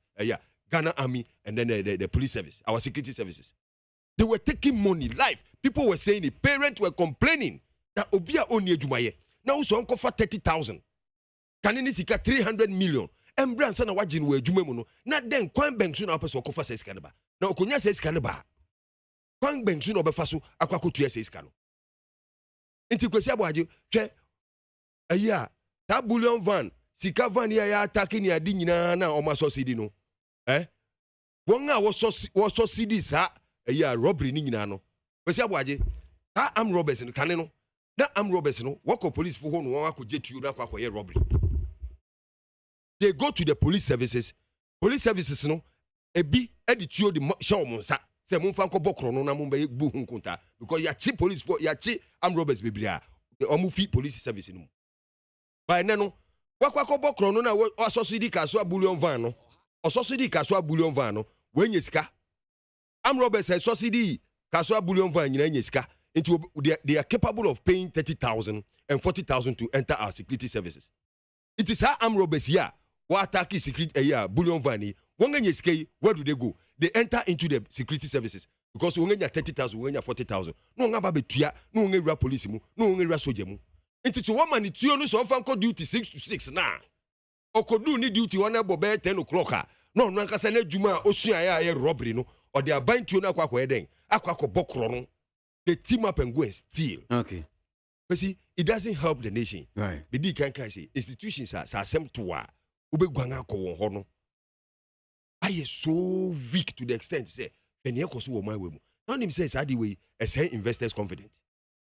Ghana army and then the police service our security services. They were taking money live. People were saying it. Parents were complaining. na obi a oni adwumaye na wo so onkofa 30,000 kane ni sika 300 million embra nsa na wagye no adwuma mu no na den kwan bank so na opeso okofa sika ne ba na okonya sika ne ba kwan bank so na obefa so akwakotua sika no nti kwesi aboagye hwe aya ta bullion van sika van ya attack ni adi nyina na o ma subsidy no won a wo subsidy sa aya robbery ni nyina no kwesi aboagye ta am robbers no kane no na am robbers no wako police fo ho no won akogye tuo na akwakoye robbery. They go to the police services no ebi edituo de show monsa say monfa nko bokro no na monba bu hunkunta because ya chi police for ya chi am robbers biblia omu fi police service no by no wakwa bokro no na ososidi kaso bullion van no ososidi kaso bullion van no wenye sika am robbers ososidi kaso bullion van nyina nyesika into they are capable of paying 30,000 and 40,000 to enter our security services. It is our armed robbers here who attack security bullion van. Where do they go? They enter into the security services because we get 30,000, we get 40,000. No ngaba betua, no ngera police mu, no ngera soldier mu. Into one man itu no so fanko duty 6 to 6 na. Okodu ni duty one bobe 10 o'clock. No no nkasa na djuma osua ya robbery no or they are buying to na akwa eden. Akwa bokro no. They team up and go and steal. Okay. But see, it doesn't help the nation. Right. The D can say institutions are same to wa. Ube gwanga ko won ho no. I is so weak to the extent say when you koso my way mu. Now him says adi way say investors confident.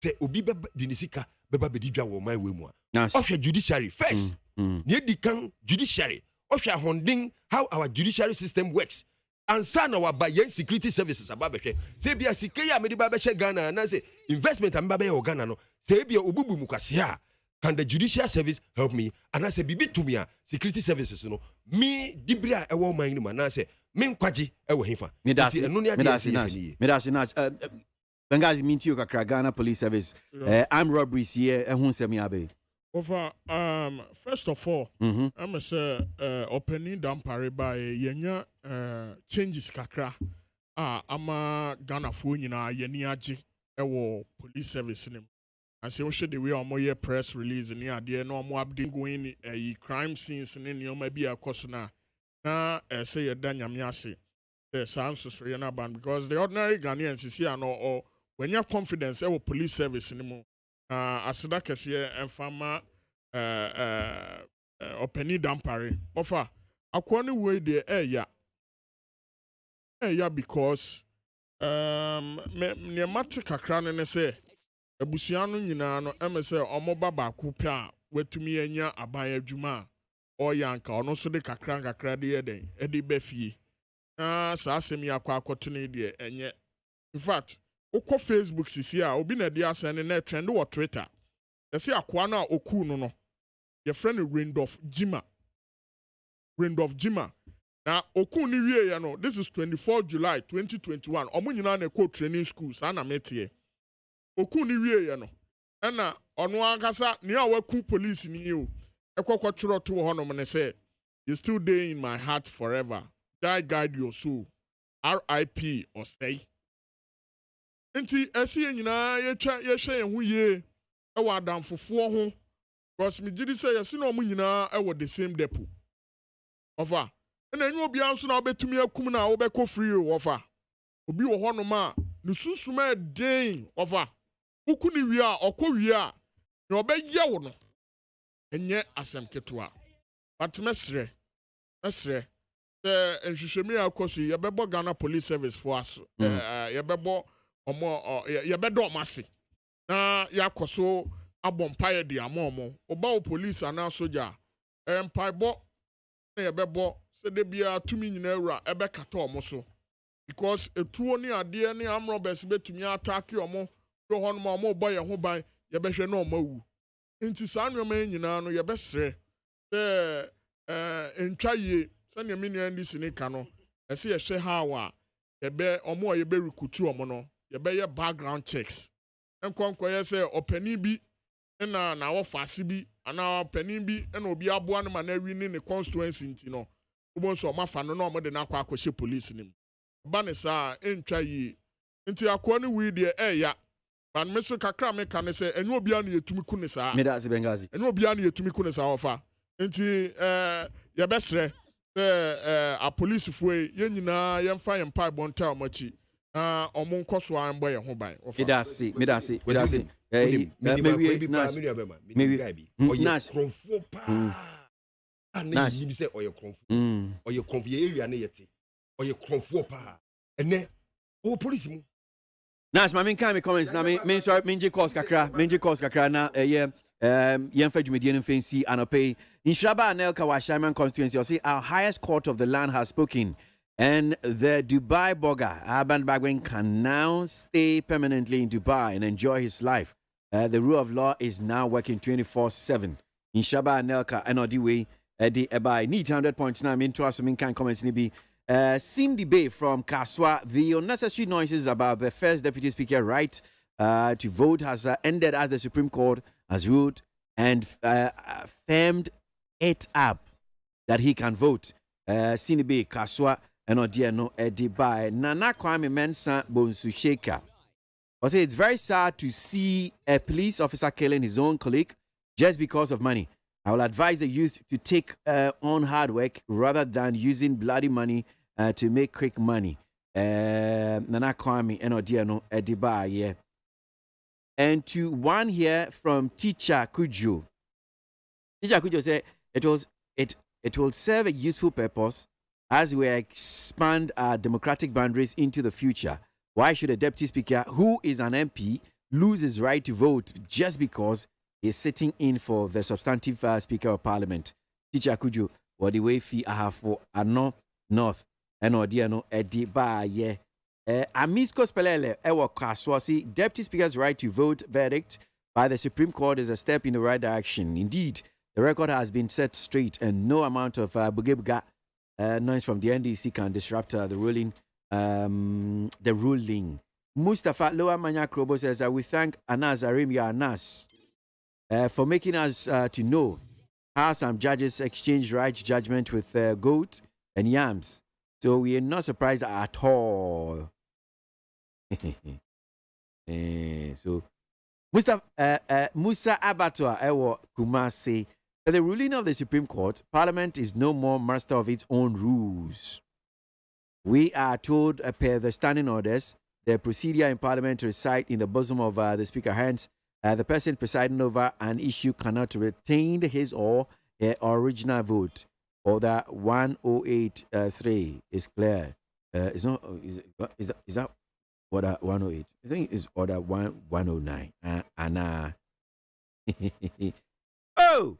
Say obi be dinisika beba be didwa wo my way mu. Of your judiciary first. Near the can judiciary. Of your honding how our judiciary system works. And son our bayen security services ababehwe say bia sike ya mede babehwe Ghana na say investment ambabe o Ghana no say bia obubu mukase a can the judicial service help me and I say bibi to me security services no me dibria ewo man ni ma na say me nkwaje ewo hefa medasi na Bengazi minti o kakra Ghana police service armed robberies here ehun semi abe. Over first of all, I'm say opening down Pariba yenya changes kakra ama Ghana fo nyina yeni age ewo police service nim. I say we should the way omo press release ni ade no omo update going crime scenes ni nyoma bi akoso na say yeda nyame ase the sounds so na ban because the ordinary Ghanaians see no or when you have confidence ewo police service nim asida kese enfama openi dampare ofa akwani way de ya because ne mate kakra ne say abusuano nyina no emese omoba ba ku pe a watumi anya aban adwuma o yanka ono so de kakra de yeden e de ba fie sa asem yakwa akoto ne de enye in fact ukọ Facebook sisi a obi na de asene na trend wo Twitter yesi akwa na oku no your friend Randolph Jima na oku ni wie ya no this is 24 July 2021 omo nyina na ko training school sa na metie oku ni wie ya no na ono akasa ni awaku police ni o ekokọ tro to ho no me say you still there in my heart forever die guide your soul RIP or say nti esi nyina ye hwe hu ye e wa adamfofo ho because me gidi say yesi no mu nyina e wo the same depot ofa na enyu obi anso na obetumi akum na obekọ free ofa obi wo ho no ma ne susuma den ofa ukuni wi a okọ wi a na obeye wo no enye asem ketua but mesre enhwehwemi akoso ye bebo Ghana police service for us ye bebo omo ye bedo omase na yakoso abompaye di amomo oba o police ana soja empaibo na ye bebo se de bia tumi nyina awura ebe kata omo so because etuo ni ade ni amrobes betumi attack omo do ho no omo boy ho ban ye behwe na omo wu nti saa nneoma nyina no ye besre se entwaye se ne me nua ndi sinika no ese ye hwe hawa ye be omo ye be recruit omo no ye be ye background checks enkonko ye se opani bi na wo fase bi ana opani bi na obi aboa no ma na wi ni ne constituency nti no obo so ma fa no na omo de na akwa akohye police nim ba ne saa entwaye nti akwa ni wi de ya But Mr. Kakra me can say, and you be on your Tumikuni, sir. Medasi Bengazi. And you be on your Tumikuni, sir. Offer. Nti ya best a police way yenina yemfa yempa bonta omachi omon koso ambo ye ho ban medasi maybe oye kronfo pa na ni say oye kronfo ye area na yete oye kronfo pa ene o police mu Nash ma min kan me comments na me sorry minji course kakra na yemfa dwumedie mfensi anope Inshaba Anelka Washaman Constituency, say our highest court of the land has spoken, and the Dubai blogger Aban Bagwen can now stay permanently in Dubai and enjoy his life. The rule of law is now working 24/7. Inshaba Anelka Anodiwe Edi Ebai need 100.9 into us can comments nibi. Cindy Bay from Kaswa, the unnecessary noises about the first deputy speaker right to vote has ended as the Supreme Court has ruled and firmed it up that he can vote. Sinibe Kaswa and Odiano Edibai Nana Kwame Mensa Bonsusheka. I say it's very sad to see a police officer killing his own colleague just because of money. I will advise the youth to take on hard work rather than using bloody money to make quick money. Nana Kwame and Odiano Edibai, yeah. And to one here from Teacher Kujo. Teacher Kujo said it will serve a useful purpose as we expand our democratic boundaries into the future. Why should a deputy speaker who is an MP lose his right to vote just because he's sitting in for the substantive Speaker of Parliament? Teacher Kujo, what the way fee I have for Ano North and Odiano Edi Ba ye. Amisko Spelele Ewa Kaswasi, Deputy Speaker's right to vote verdict by the Supreme Court is a step in the right direction. Indeed, the record has been set straight and no amount of bugebuga noise from the NDC can disrupt the ruling. Mustafa Loa Manya Krobo says, we thank Anas Arimia Anas for making us to know how some judges exchange right judgment with goat and yams. So we are not surprised at all. So Musa Abattoir Ewo Kumasi, the ruling of the Supreme Court, Parliament is no more master of its own rules. We are told per the standing orders, the procedure in Parliament reside in the bosom of the Speaker. Hence, the person presiding over an issue cannot retain his or her original vote. Order 1083 is clear. Is that order 108? I think it's order 109. Oh,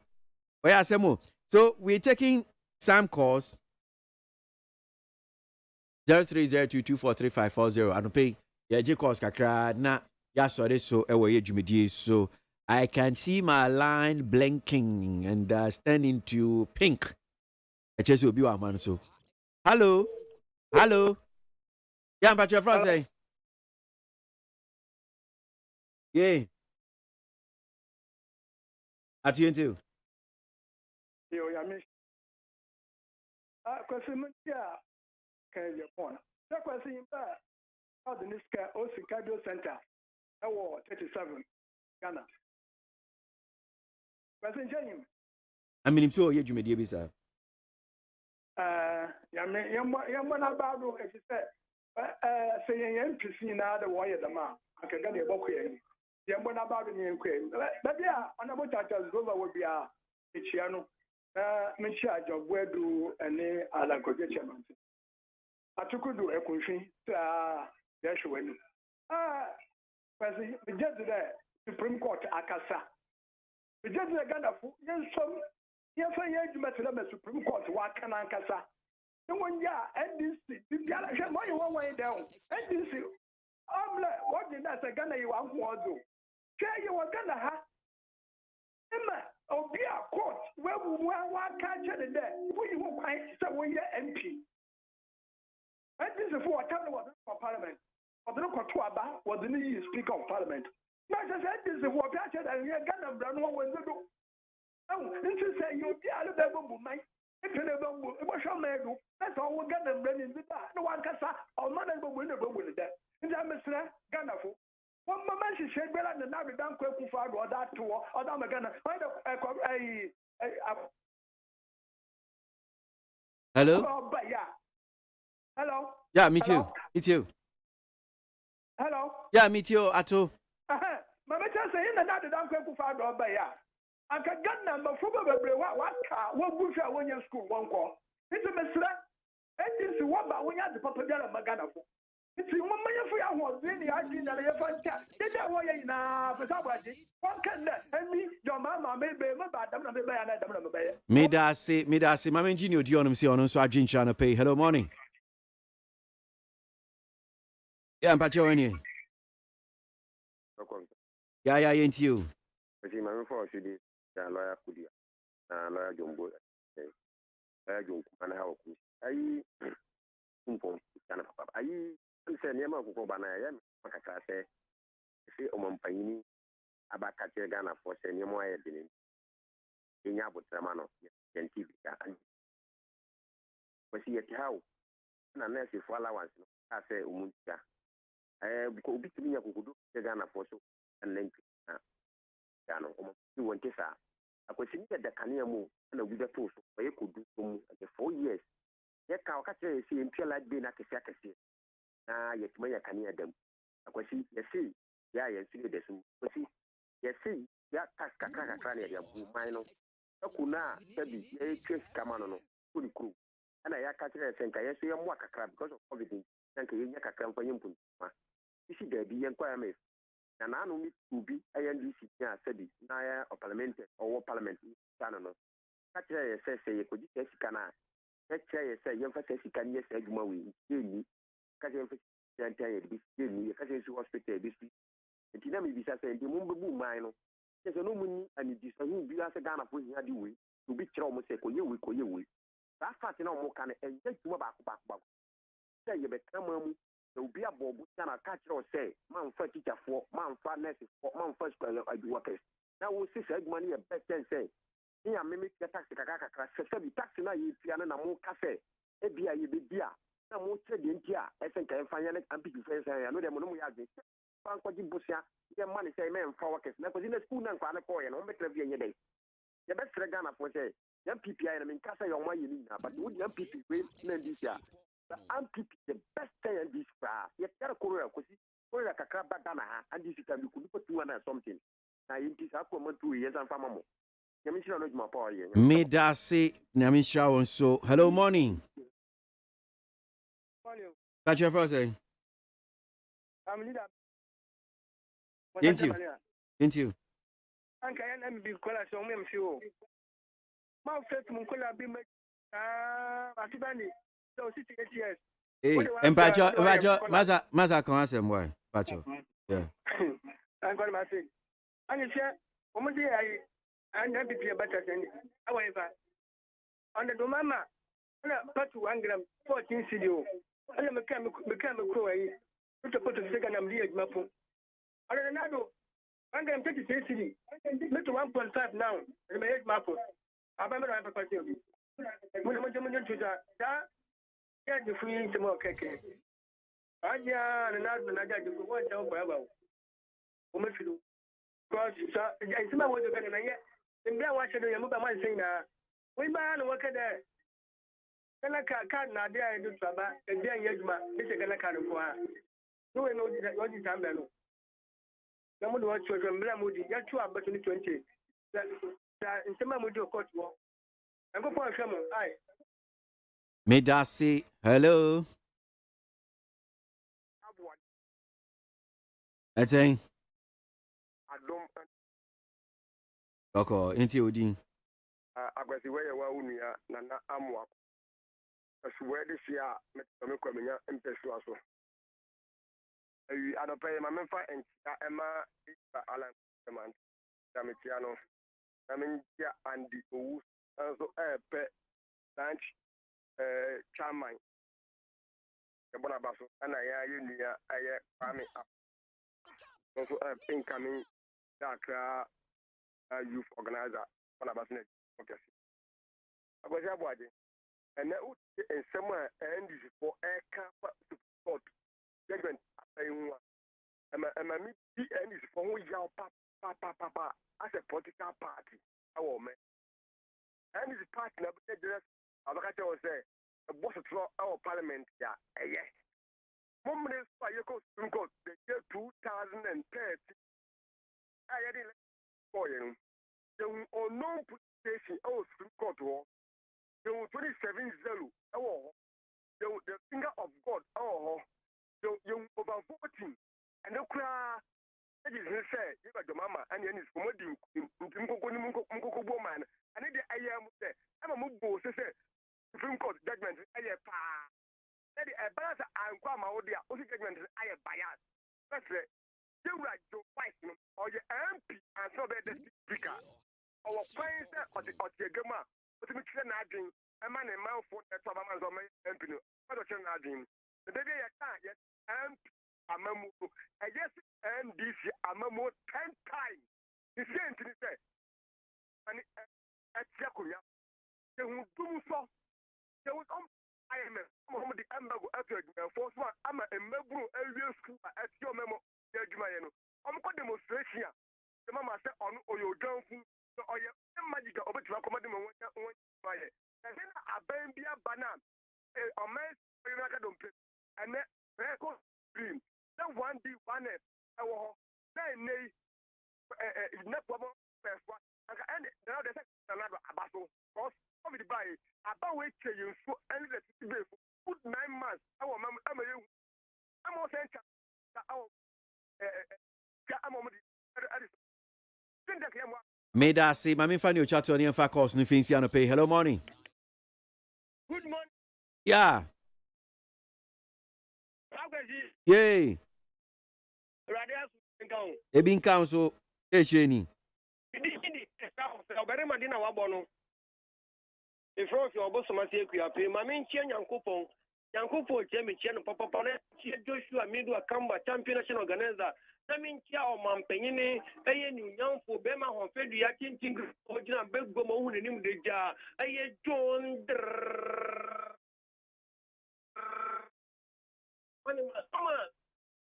yeah, Samu. So we're taking some calls. 0302243540. I don't pay. Yeah, J calls kakra na ya sorry so ewe jumidi. So I can see my line blinking and turning to pink. HSO will be one man. So hello. Yeah, but your friend say. Yeah. At you too. Yo, I miss. Question, yeah. Can you point? That question, how the Niska Osikado Center, 37, Ghana. Question, James. I mean, so you may be, sir. Yamana Babu, as you said, saying NPC now the wire the man. I can get a book here. Yamana Babu in Queen. But yeah, on about that, Rover would be a Michiano, Michard of where do any other condition. I took to do a country to Yashua. We just the Supreme Court, Akasa. We just the Ghana, some. Yes, I heard you met the Supreme Court, Wakan and Kasa. No one, yeah, NDC, why you one way down? NDC, what did that say? Ghana, you want to do? Say you were Ghana, huh? Emma, or be a court where one can't tell it there. We won't find someone here MP. NDC for what time was for Parliament. Or the local Tuaba was the new Speaker of Parliament. Not just NDC for Piacha and Ghana Brown when they do. Oh, this is a you are the woman. If you never what shall I do? That's all we're gonna bring in the no one can say, or man will never win that. And I'm Mr. Ghana for Mama she said better than that we don't quick for or that to or that magana. Hello? Hello? Yeah, me too. Me too. Hello? Yeah, me too, Ato. Mama just saying that we don't quick for or by ya. I can get number for what bush I went in school one call. It's a mess. And this is what about when you have the Papa Magana. It's a woman for your horse, really. I did that. If I can't, did that way now for somebody. One can and me, your mamma may be about them. Me da say, my engineer, do you want to see on so I drink channel pay? Hello, morning. Yeah, I'm Pacho in here. Yeah, ain't you. I see my phone, she did. Lawyer Kudia, lawyer Jumbo, lawyer Jumbo, and how I say near Mokobana, Macata say, Omampani, Abakache Ghana for senior Moya Dinin, in Yabu Tramano, and TV. But see at how, unless you follow us, I say, Umuntia. I could be to me, who could do Ghana for so and link. Gano, you want to say, I could see that the Kaniamu and a with the toast, where you could do so 4 years. Yet, Kawaka see in Pia like being a Kasakasi. Yet, Maya Kania them. I could see, you see, yeah, you see this. You see, yeah, Kaskaka Crania, Mino. Okuna, Sebi, Chase Kamano, fully crew. And I catch her and I say, I'm work a crab because of everything. Thank you, Yaka for you. You see, there be inquiries. And I know me to be INDC, said it, Naya or Parliamentary or Parliament. Canano. Catch her says, you could just cana. Let's say, you emphasize you can yes, Egmawi, Jamie, Cousin Jamie, Cousin Hospital, this week. And Tinami Bisa said, the Mumbu Mino. There's a no money and it is a new Bias Ghana for you to be Chromoseco, you will. That's fast enough more can and just to back. Say you become. There will be a bob can a catch or say, man for teacher for, man for nurses for, man first workers. Now we'll see money a better say. Here, mimic the taxi caca, the taxi now you piano and more cafe. Ebia, you be dear. Now more trade in here. I think I find it and big face. I know them when we are this. Franco Busia, your money say, man, for workers. Now, in the school and for the coin, and on better view day. The best regana for say, young people, I mean, Casa, your money, but would young people wait this year? The MPP, the best thing in this far. Yet, there are Korea, because Korea Kakabadana, and this is a good put 2 and something. Now, it is a common 2 years and Famamo. Yamisha, my power. Me da say, Namisha, so hello, morning. Catch your first say. I'm leader. Thank you. Thank you. Anka yana bi kola so mo MCO. Ma fet mun kola bi ma atibani. So 68 years. Hey, Empacho, Maza kan asem boy. Pacho. Yeah. I'm going to say. And you say, what say I never be a better than however. On the Domama, but 1 gram 14 CDO. And the mechanical crew. Put a put a second and lead Mapu. I don't know. 1 gram 36 CD. Make to 1.5 now. And my head Mapu. I remember I have a question. When to that. Yeah, the free to more cake. I and I got to go down forever. Because I see my way to get in a year. And then what should you move my saying? We buy and work at there. Then I can't not there and do trouble. And then Yajma, this is going to kind of for her. No one knows what is happening. Someone wants to remember Moody. You're 2 hours 20. In some of your court work. I go for a camel. Aye. Me da say hello. I say. Okay, into Odin. Akwasi where you are, Nana Amwa. As where this year, Mr. Coming up in Pesuaso. I don't pay my member and Emma Alan Command, Damitiano. I mean, yeah, and the Oos, also a pet lunch. Chairman, the Bonabasso, and I am also incoming Dakar youth organizer, Bonabasso. Okay, I was ABOAGYE, and now in somewhere and for air camp support judgment. me and his phone young papa as a political party. Our man. And his partner, I say, a boss of our parliament, yeah, yes. Moments by your Supreme Court, the year 2030. I had it for you. There were no station, our Supreme Court war. There were 27 zero, our the finger of God, our you overvoting, and the crowd. That is say, you got your mama and his commodity woman, and I am there. I'm a move, say, Supreme Court judgment, I have that a balance and Kwama Odia, also judgment, I have bias. That's it. You write your wife or your MP and so that the speaker. Our friends or the Gama, but we can add a man and mouth for that of a man's MP. What can I do? The day I can't yet, MP. Amamu, I guess, and this Amamu 10 times. The same thing said, and at Yakuya, they will do so. There was I am Mohammed the Embago after force one. I'm a Mebru area school at your memo, Yajumayano. I'm called demonstration. The mama said, on your down or your magic over to accommodate one. And then a bambia banana, a man's and then record dream. Then one day, one day, then no problem. And now the second another abaso. Because of the buy, about which you so and the put 9 months. Our mama, I'm all sent out. Made I say, Mammy Fanny, chat on your facos, no fancy on pay. Hello, morning. Good morning. Yeah. Yay. Ebin Council, Echeni. If you're boss, my secretary, my main chain, Yankupo, Jamie Chen, Papa, Joshua, Middle Kamba, champion national organizer. I mean, Chia, Mam Penny, young for Bema, or Fedria, Tinting, original Beg Gomo, and him the jar. I John.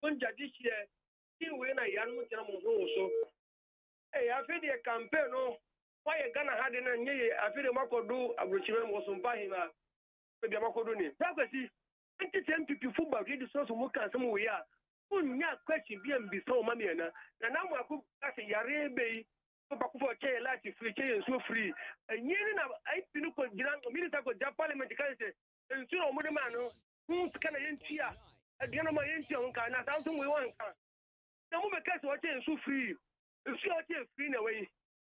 Judicial, when I am also. Hey, I feel a campaign. Why a Ghana had in a year, I feel a Mako do, a Bruchman was on Bahima. Maybe a Mako Duni. Privacy, 2010 people football, get the source of work and some we are. Who not question being before Mamiana, and now I could ask a Yare Bay, for a chair, like free chair, so free. And yet, I feel a minute ago, Parliamentary, and soon, Mudamano, who's kind of here. At the end of my engine, and I don't we want. The woman gets what is so free. If she is free away.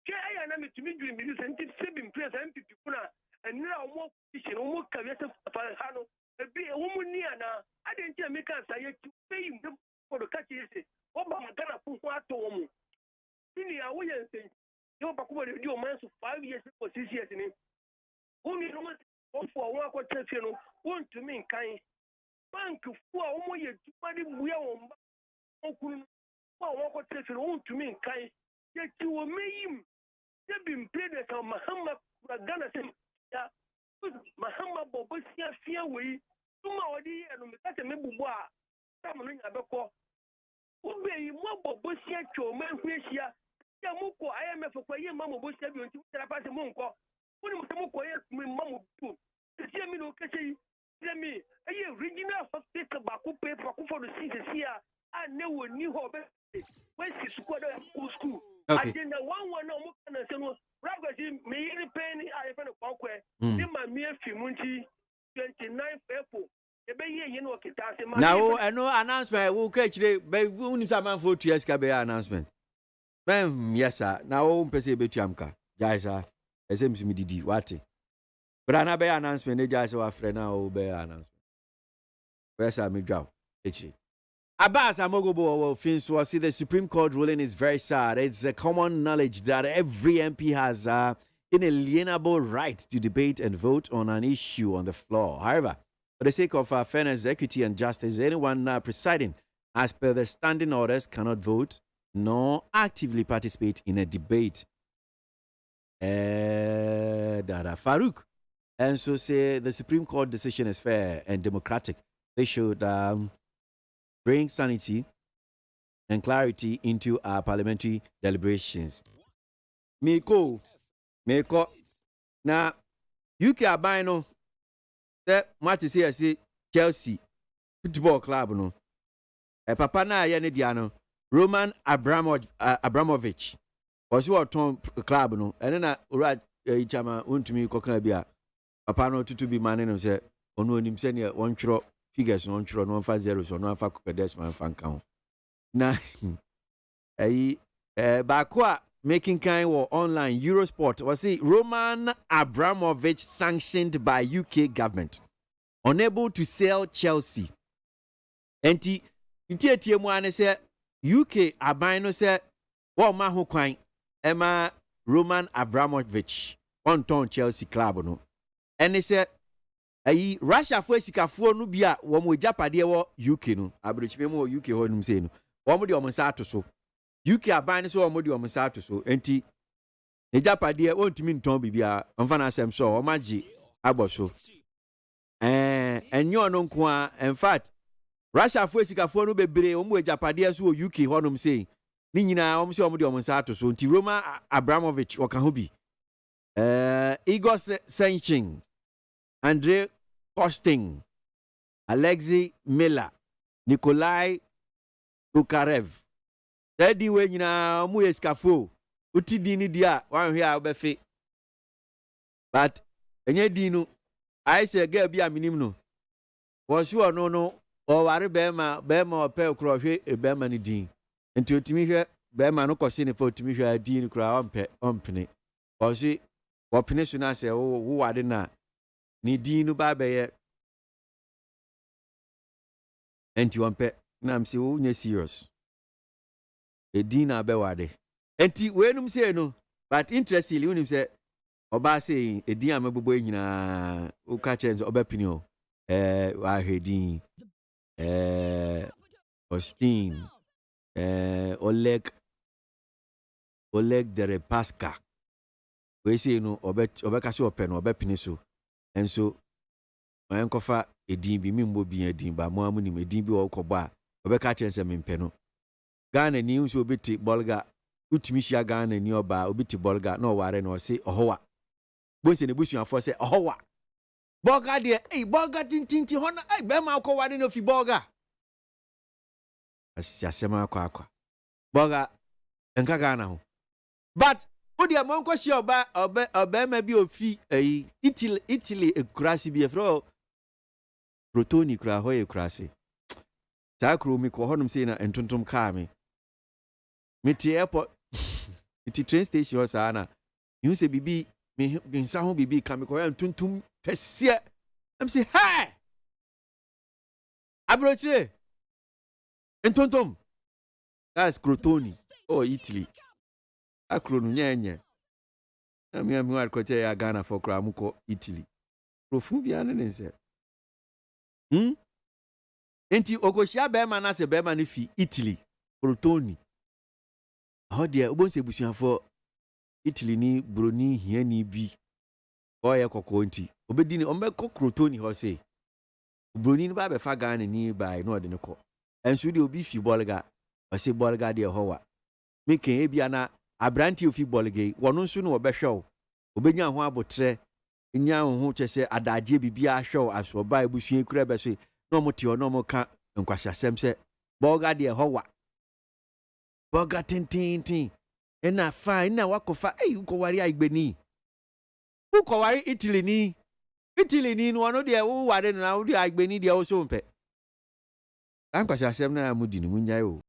I am to me doing this and saving place and people and now more fishing, almost career for Hano. Be a woman near now. I didn't tell me can't say to pay him for the catch. What about my Ghana for what to home? Really, I wouldn't say you're back over your man for 5 years or 6 years in it. Only no for one quarter, want to mean kind. Bank for almost money we are on. What to mean kind. Yet you will make him. They've been played as a Mahama Ghana. Mahama Bobosia fear way. Tomorrow, and that's a member. Someone about Ube, more Bobosia, man, which here. Yamuko, I am a for your mamma Bosia, you tell about the Monko. What do you call Mamma do? The Jamie Okashi, let me, a original hospital Baku paper for the season here. I never knew how best. Where's the squad of school? Okay. I didn't one no more than a rather me penny I have a conquer. My mere Fimunti 29 people. Now, I know announcement will catch the baby some for 2 years announcement. Yes, sir. Now, Pese Bechamka, Jaisa, SMC what? But I be announcement, they just our friend now, be announcement. Where's I me draw? Abbas Amogobo Finso, see the Supreme Court ruling is very sad. It's a common knowledge that every MP has inalienable right to debate and vote on an issue on the floor. However, for the sake of fairness, equity, and justice, anyone presiding as per the standing orders cannot vote nor actively participate in a debate. Dada Farouk. And so say the Supreme Court decision is fair and democratic. They should bring sanity and clarity into our parliamentary deliberations. Miko na UK aban no the match say Chelsea football club no papa na ye ne dia no Roman Abramovich was what club no and na ora chama untumi kokan bia papa no tutu bi mane no say ono onim se ne won tworo figures no tworo no fa zero so no fa decimal fa nka ho na bakwa making kind war online Eurosport was it Roman Abramovich sanctioned by UK government unable to sell Chelsea enti ntietie mu ane say UK aban no say wo ma ho kwan ema Roman Abramovich on ton Chelsea club no ene say Russia for sikafo no bia wo mo japade wo UK no abrochime mo UK ho num say no wo mo de o sa to so UK aban so wo mo de o sa to so enti e japade wo ntimi nton bibia omfa na asem so o magi aboso enyo no nko a in fact Russia for sikafo no bebre wo mo japade so UK ho num say ni nyina wo mo se wo mo de o sa to so nti Roman Abramovich wo ka ho bi Igor Senchin, Andrei Kostin, Alexei Miller, Nikolai Tukarev. Tedi we nyina mu eskafo. Uti dini dia wan hia obefe. But enye dinu I say girl bi aminim no. Wo si ono no o ware bema ope kro hwe e bema ni din. Enti otimi hwe bema no kwose ne fa otimi hwe din kro ompene. O si opene so na say wo wade na ni dinu ba beye enti wonpe na am say wo nya serious e dina be wade enti we num say no but interestingly unim say oba say e din amabobo nyina o ka chenze oba pini o wa hedin Austin Oleg Derepaska we say no obeka se open oba pini so enso wan kofa edin bi mimbo bi edin ba mo amunim edin bi wo koba obeka chense mempe no Ghana ni nso obeti bolga utimi hia Ghana ni oba obeti bolga na oware na o se ohowa bonse ne busuafo se ohowa bolga de bolga tintinti hona be ma ko ware no fi bolga asema akwa bolga enka Ghana ho but odi amonko shi oba ma bi ofi Italy ekurasi bi efro protoni kura ho ekurasi takru mi ko honum sei na entontom kaa me airport iti train station sana you say bibi me nsa ho bibi ka me ko entontom kese am say hey abrochire entontom that's crotoni Italy akronu nyenye ami war ko te ya Ghana for kra muko Italy profu bia ne nse enti okoshia be ma na se be ma ne fi Italy protoni ho de obonse busuafo Italy ni broni hiani bi oye kokko nti obedi ni ombe kokrotoni ho se broni ni ba be fa Ghana ni bai no de ne ko enso de obi fi bolga o se bolga de ho wa meken ebia na abranti ofi bolge wono nso no obehwew obenya ho abotre nya ho chese adaje bibia hwew asoba ebusua kura be so no mote no mo ka nkwahasem se bolga de ho wa bolga tintintin ena fine na wakofa uko wari aigbeni uko wari Italy ni no no de wo ware na wo de aigbeni de wo so mpe ankwahasem na amudi ni munyai o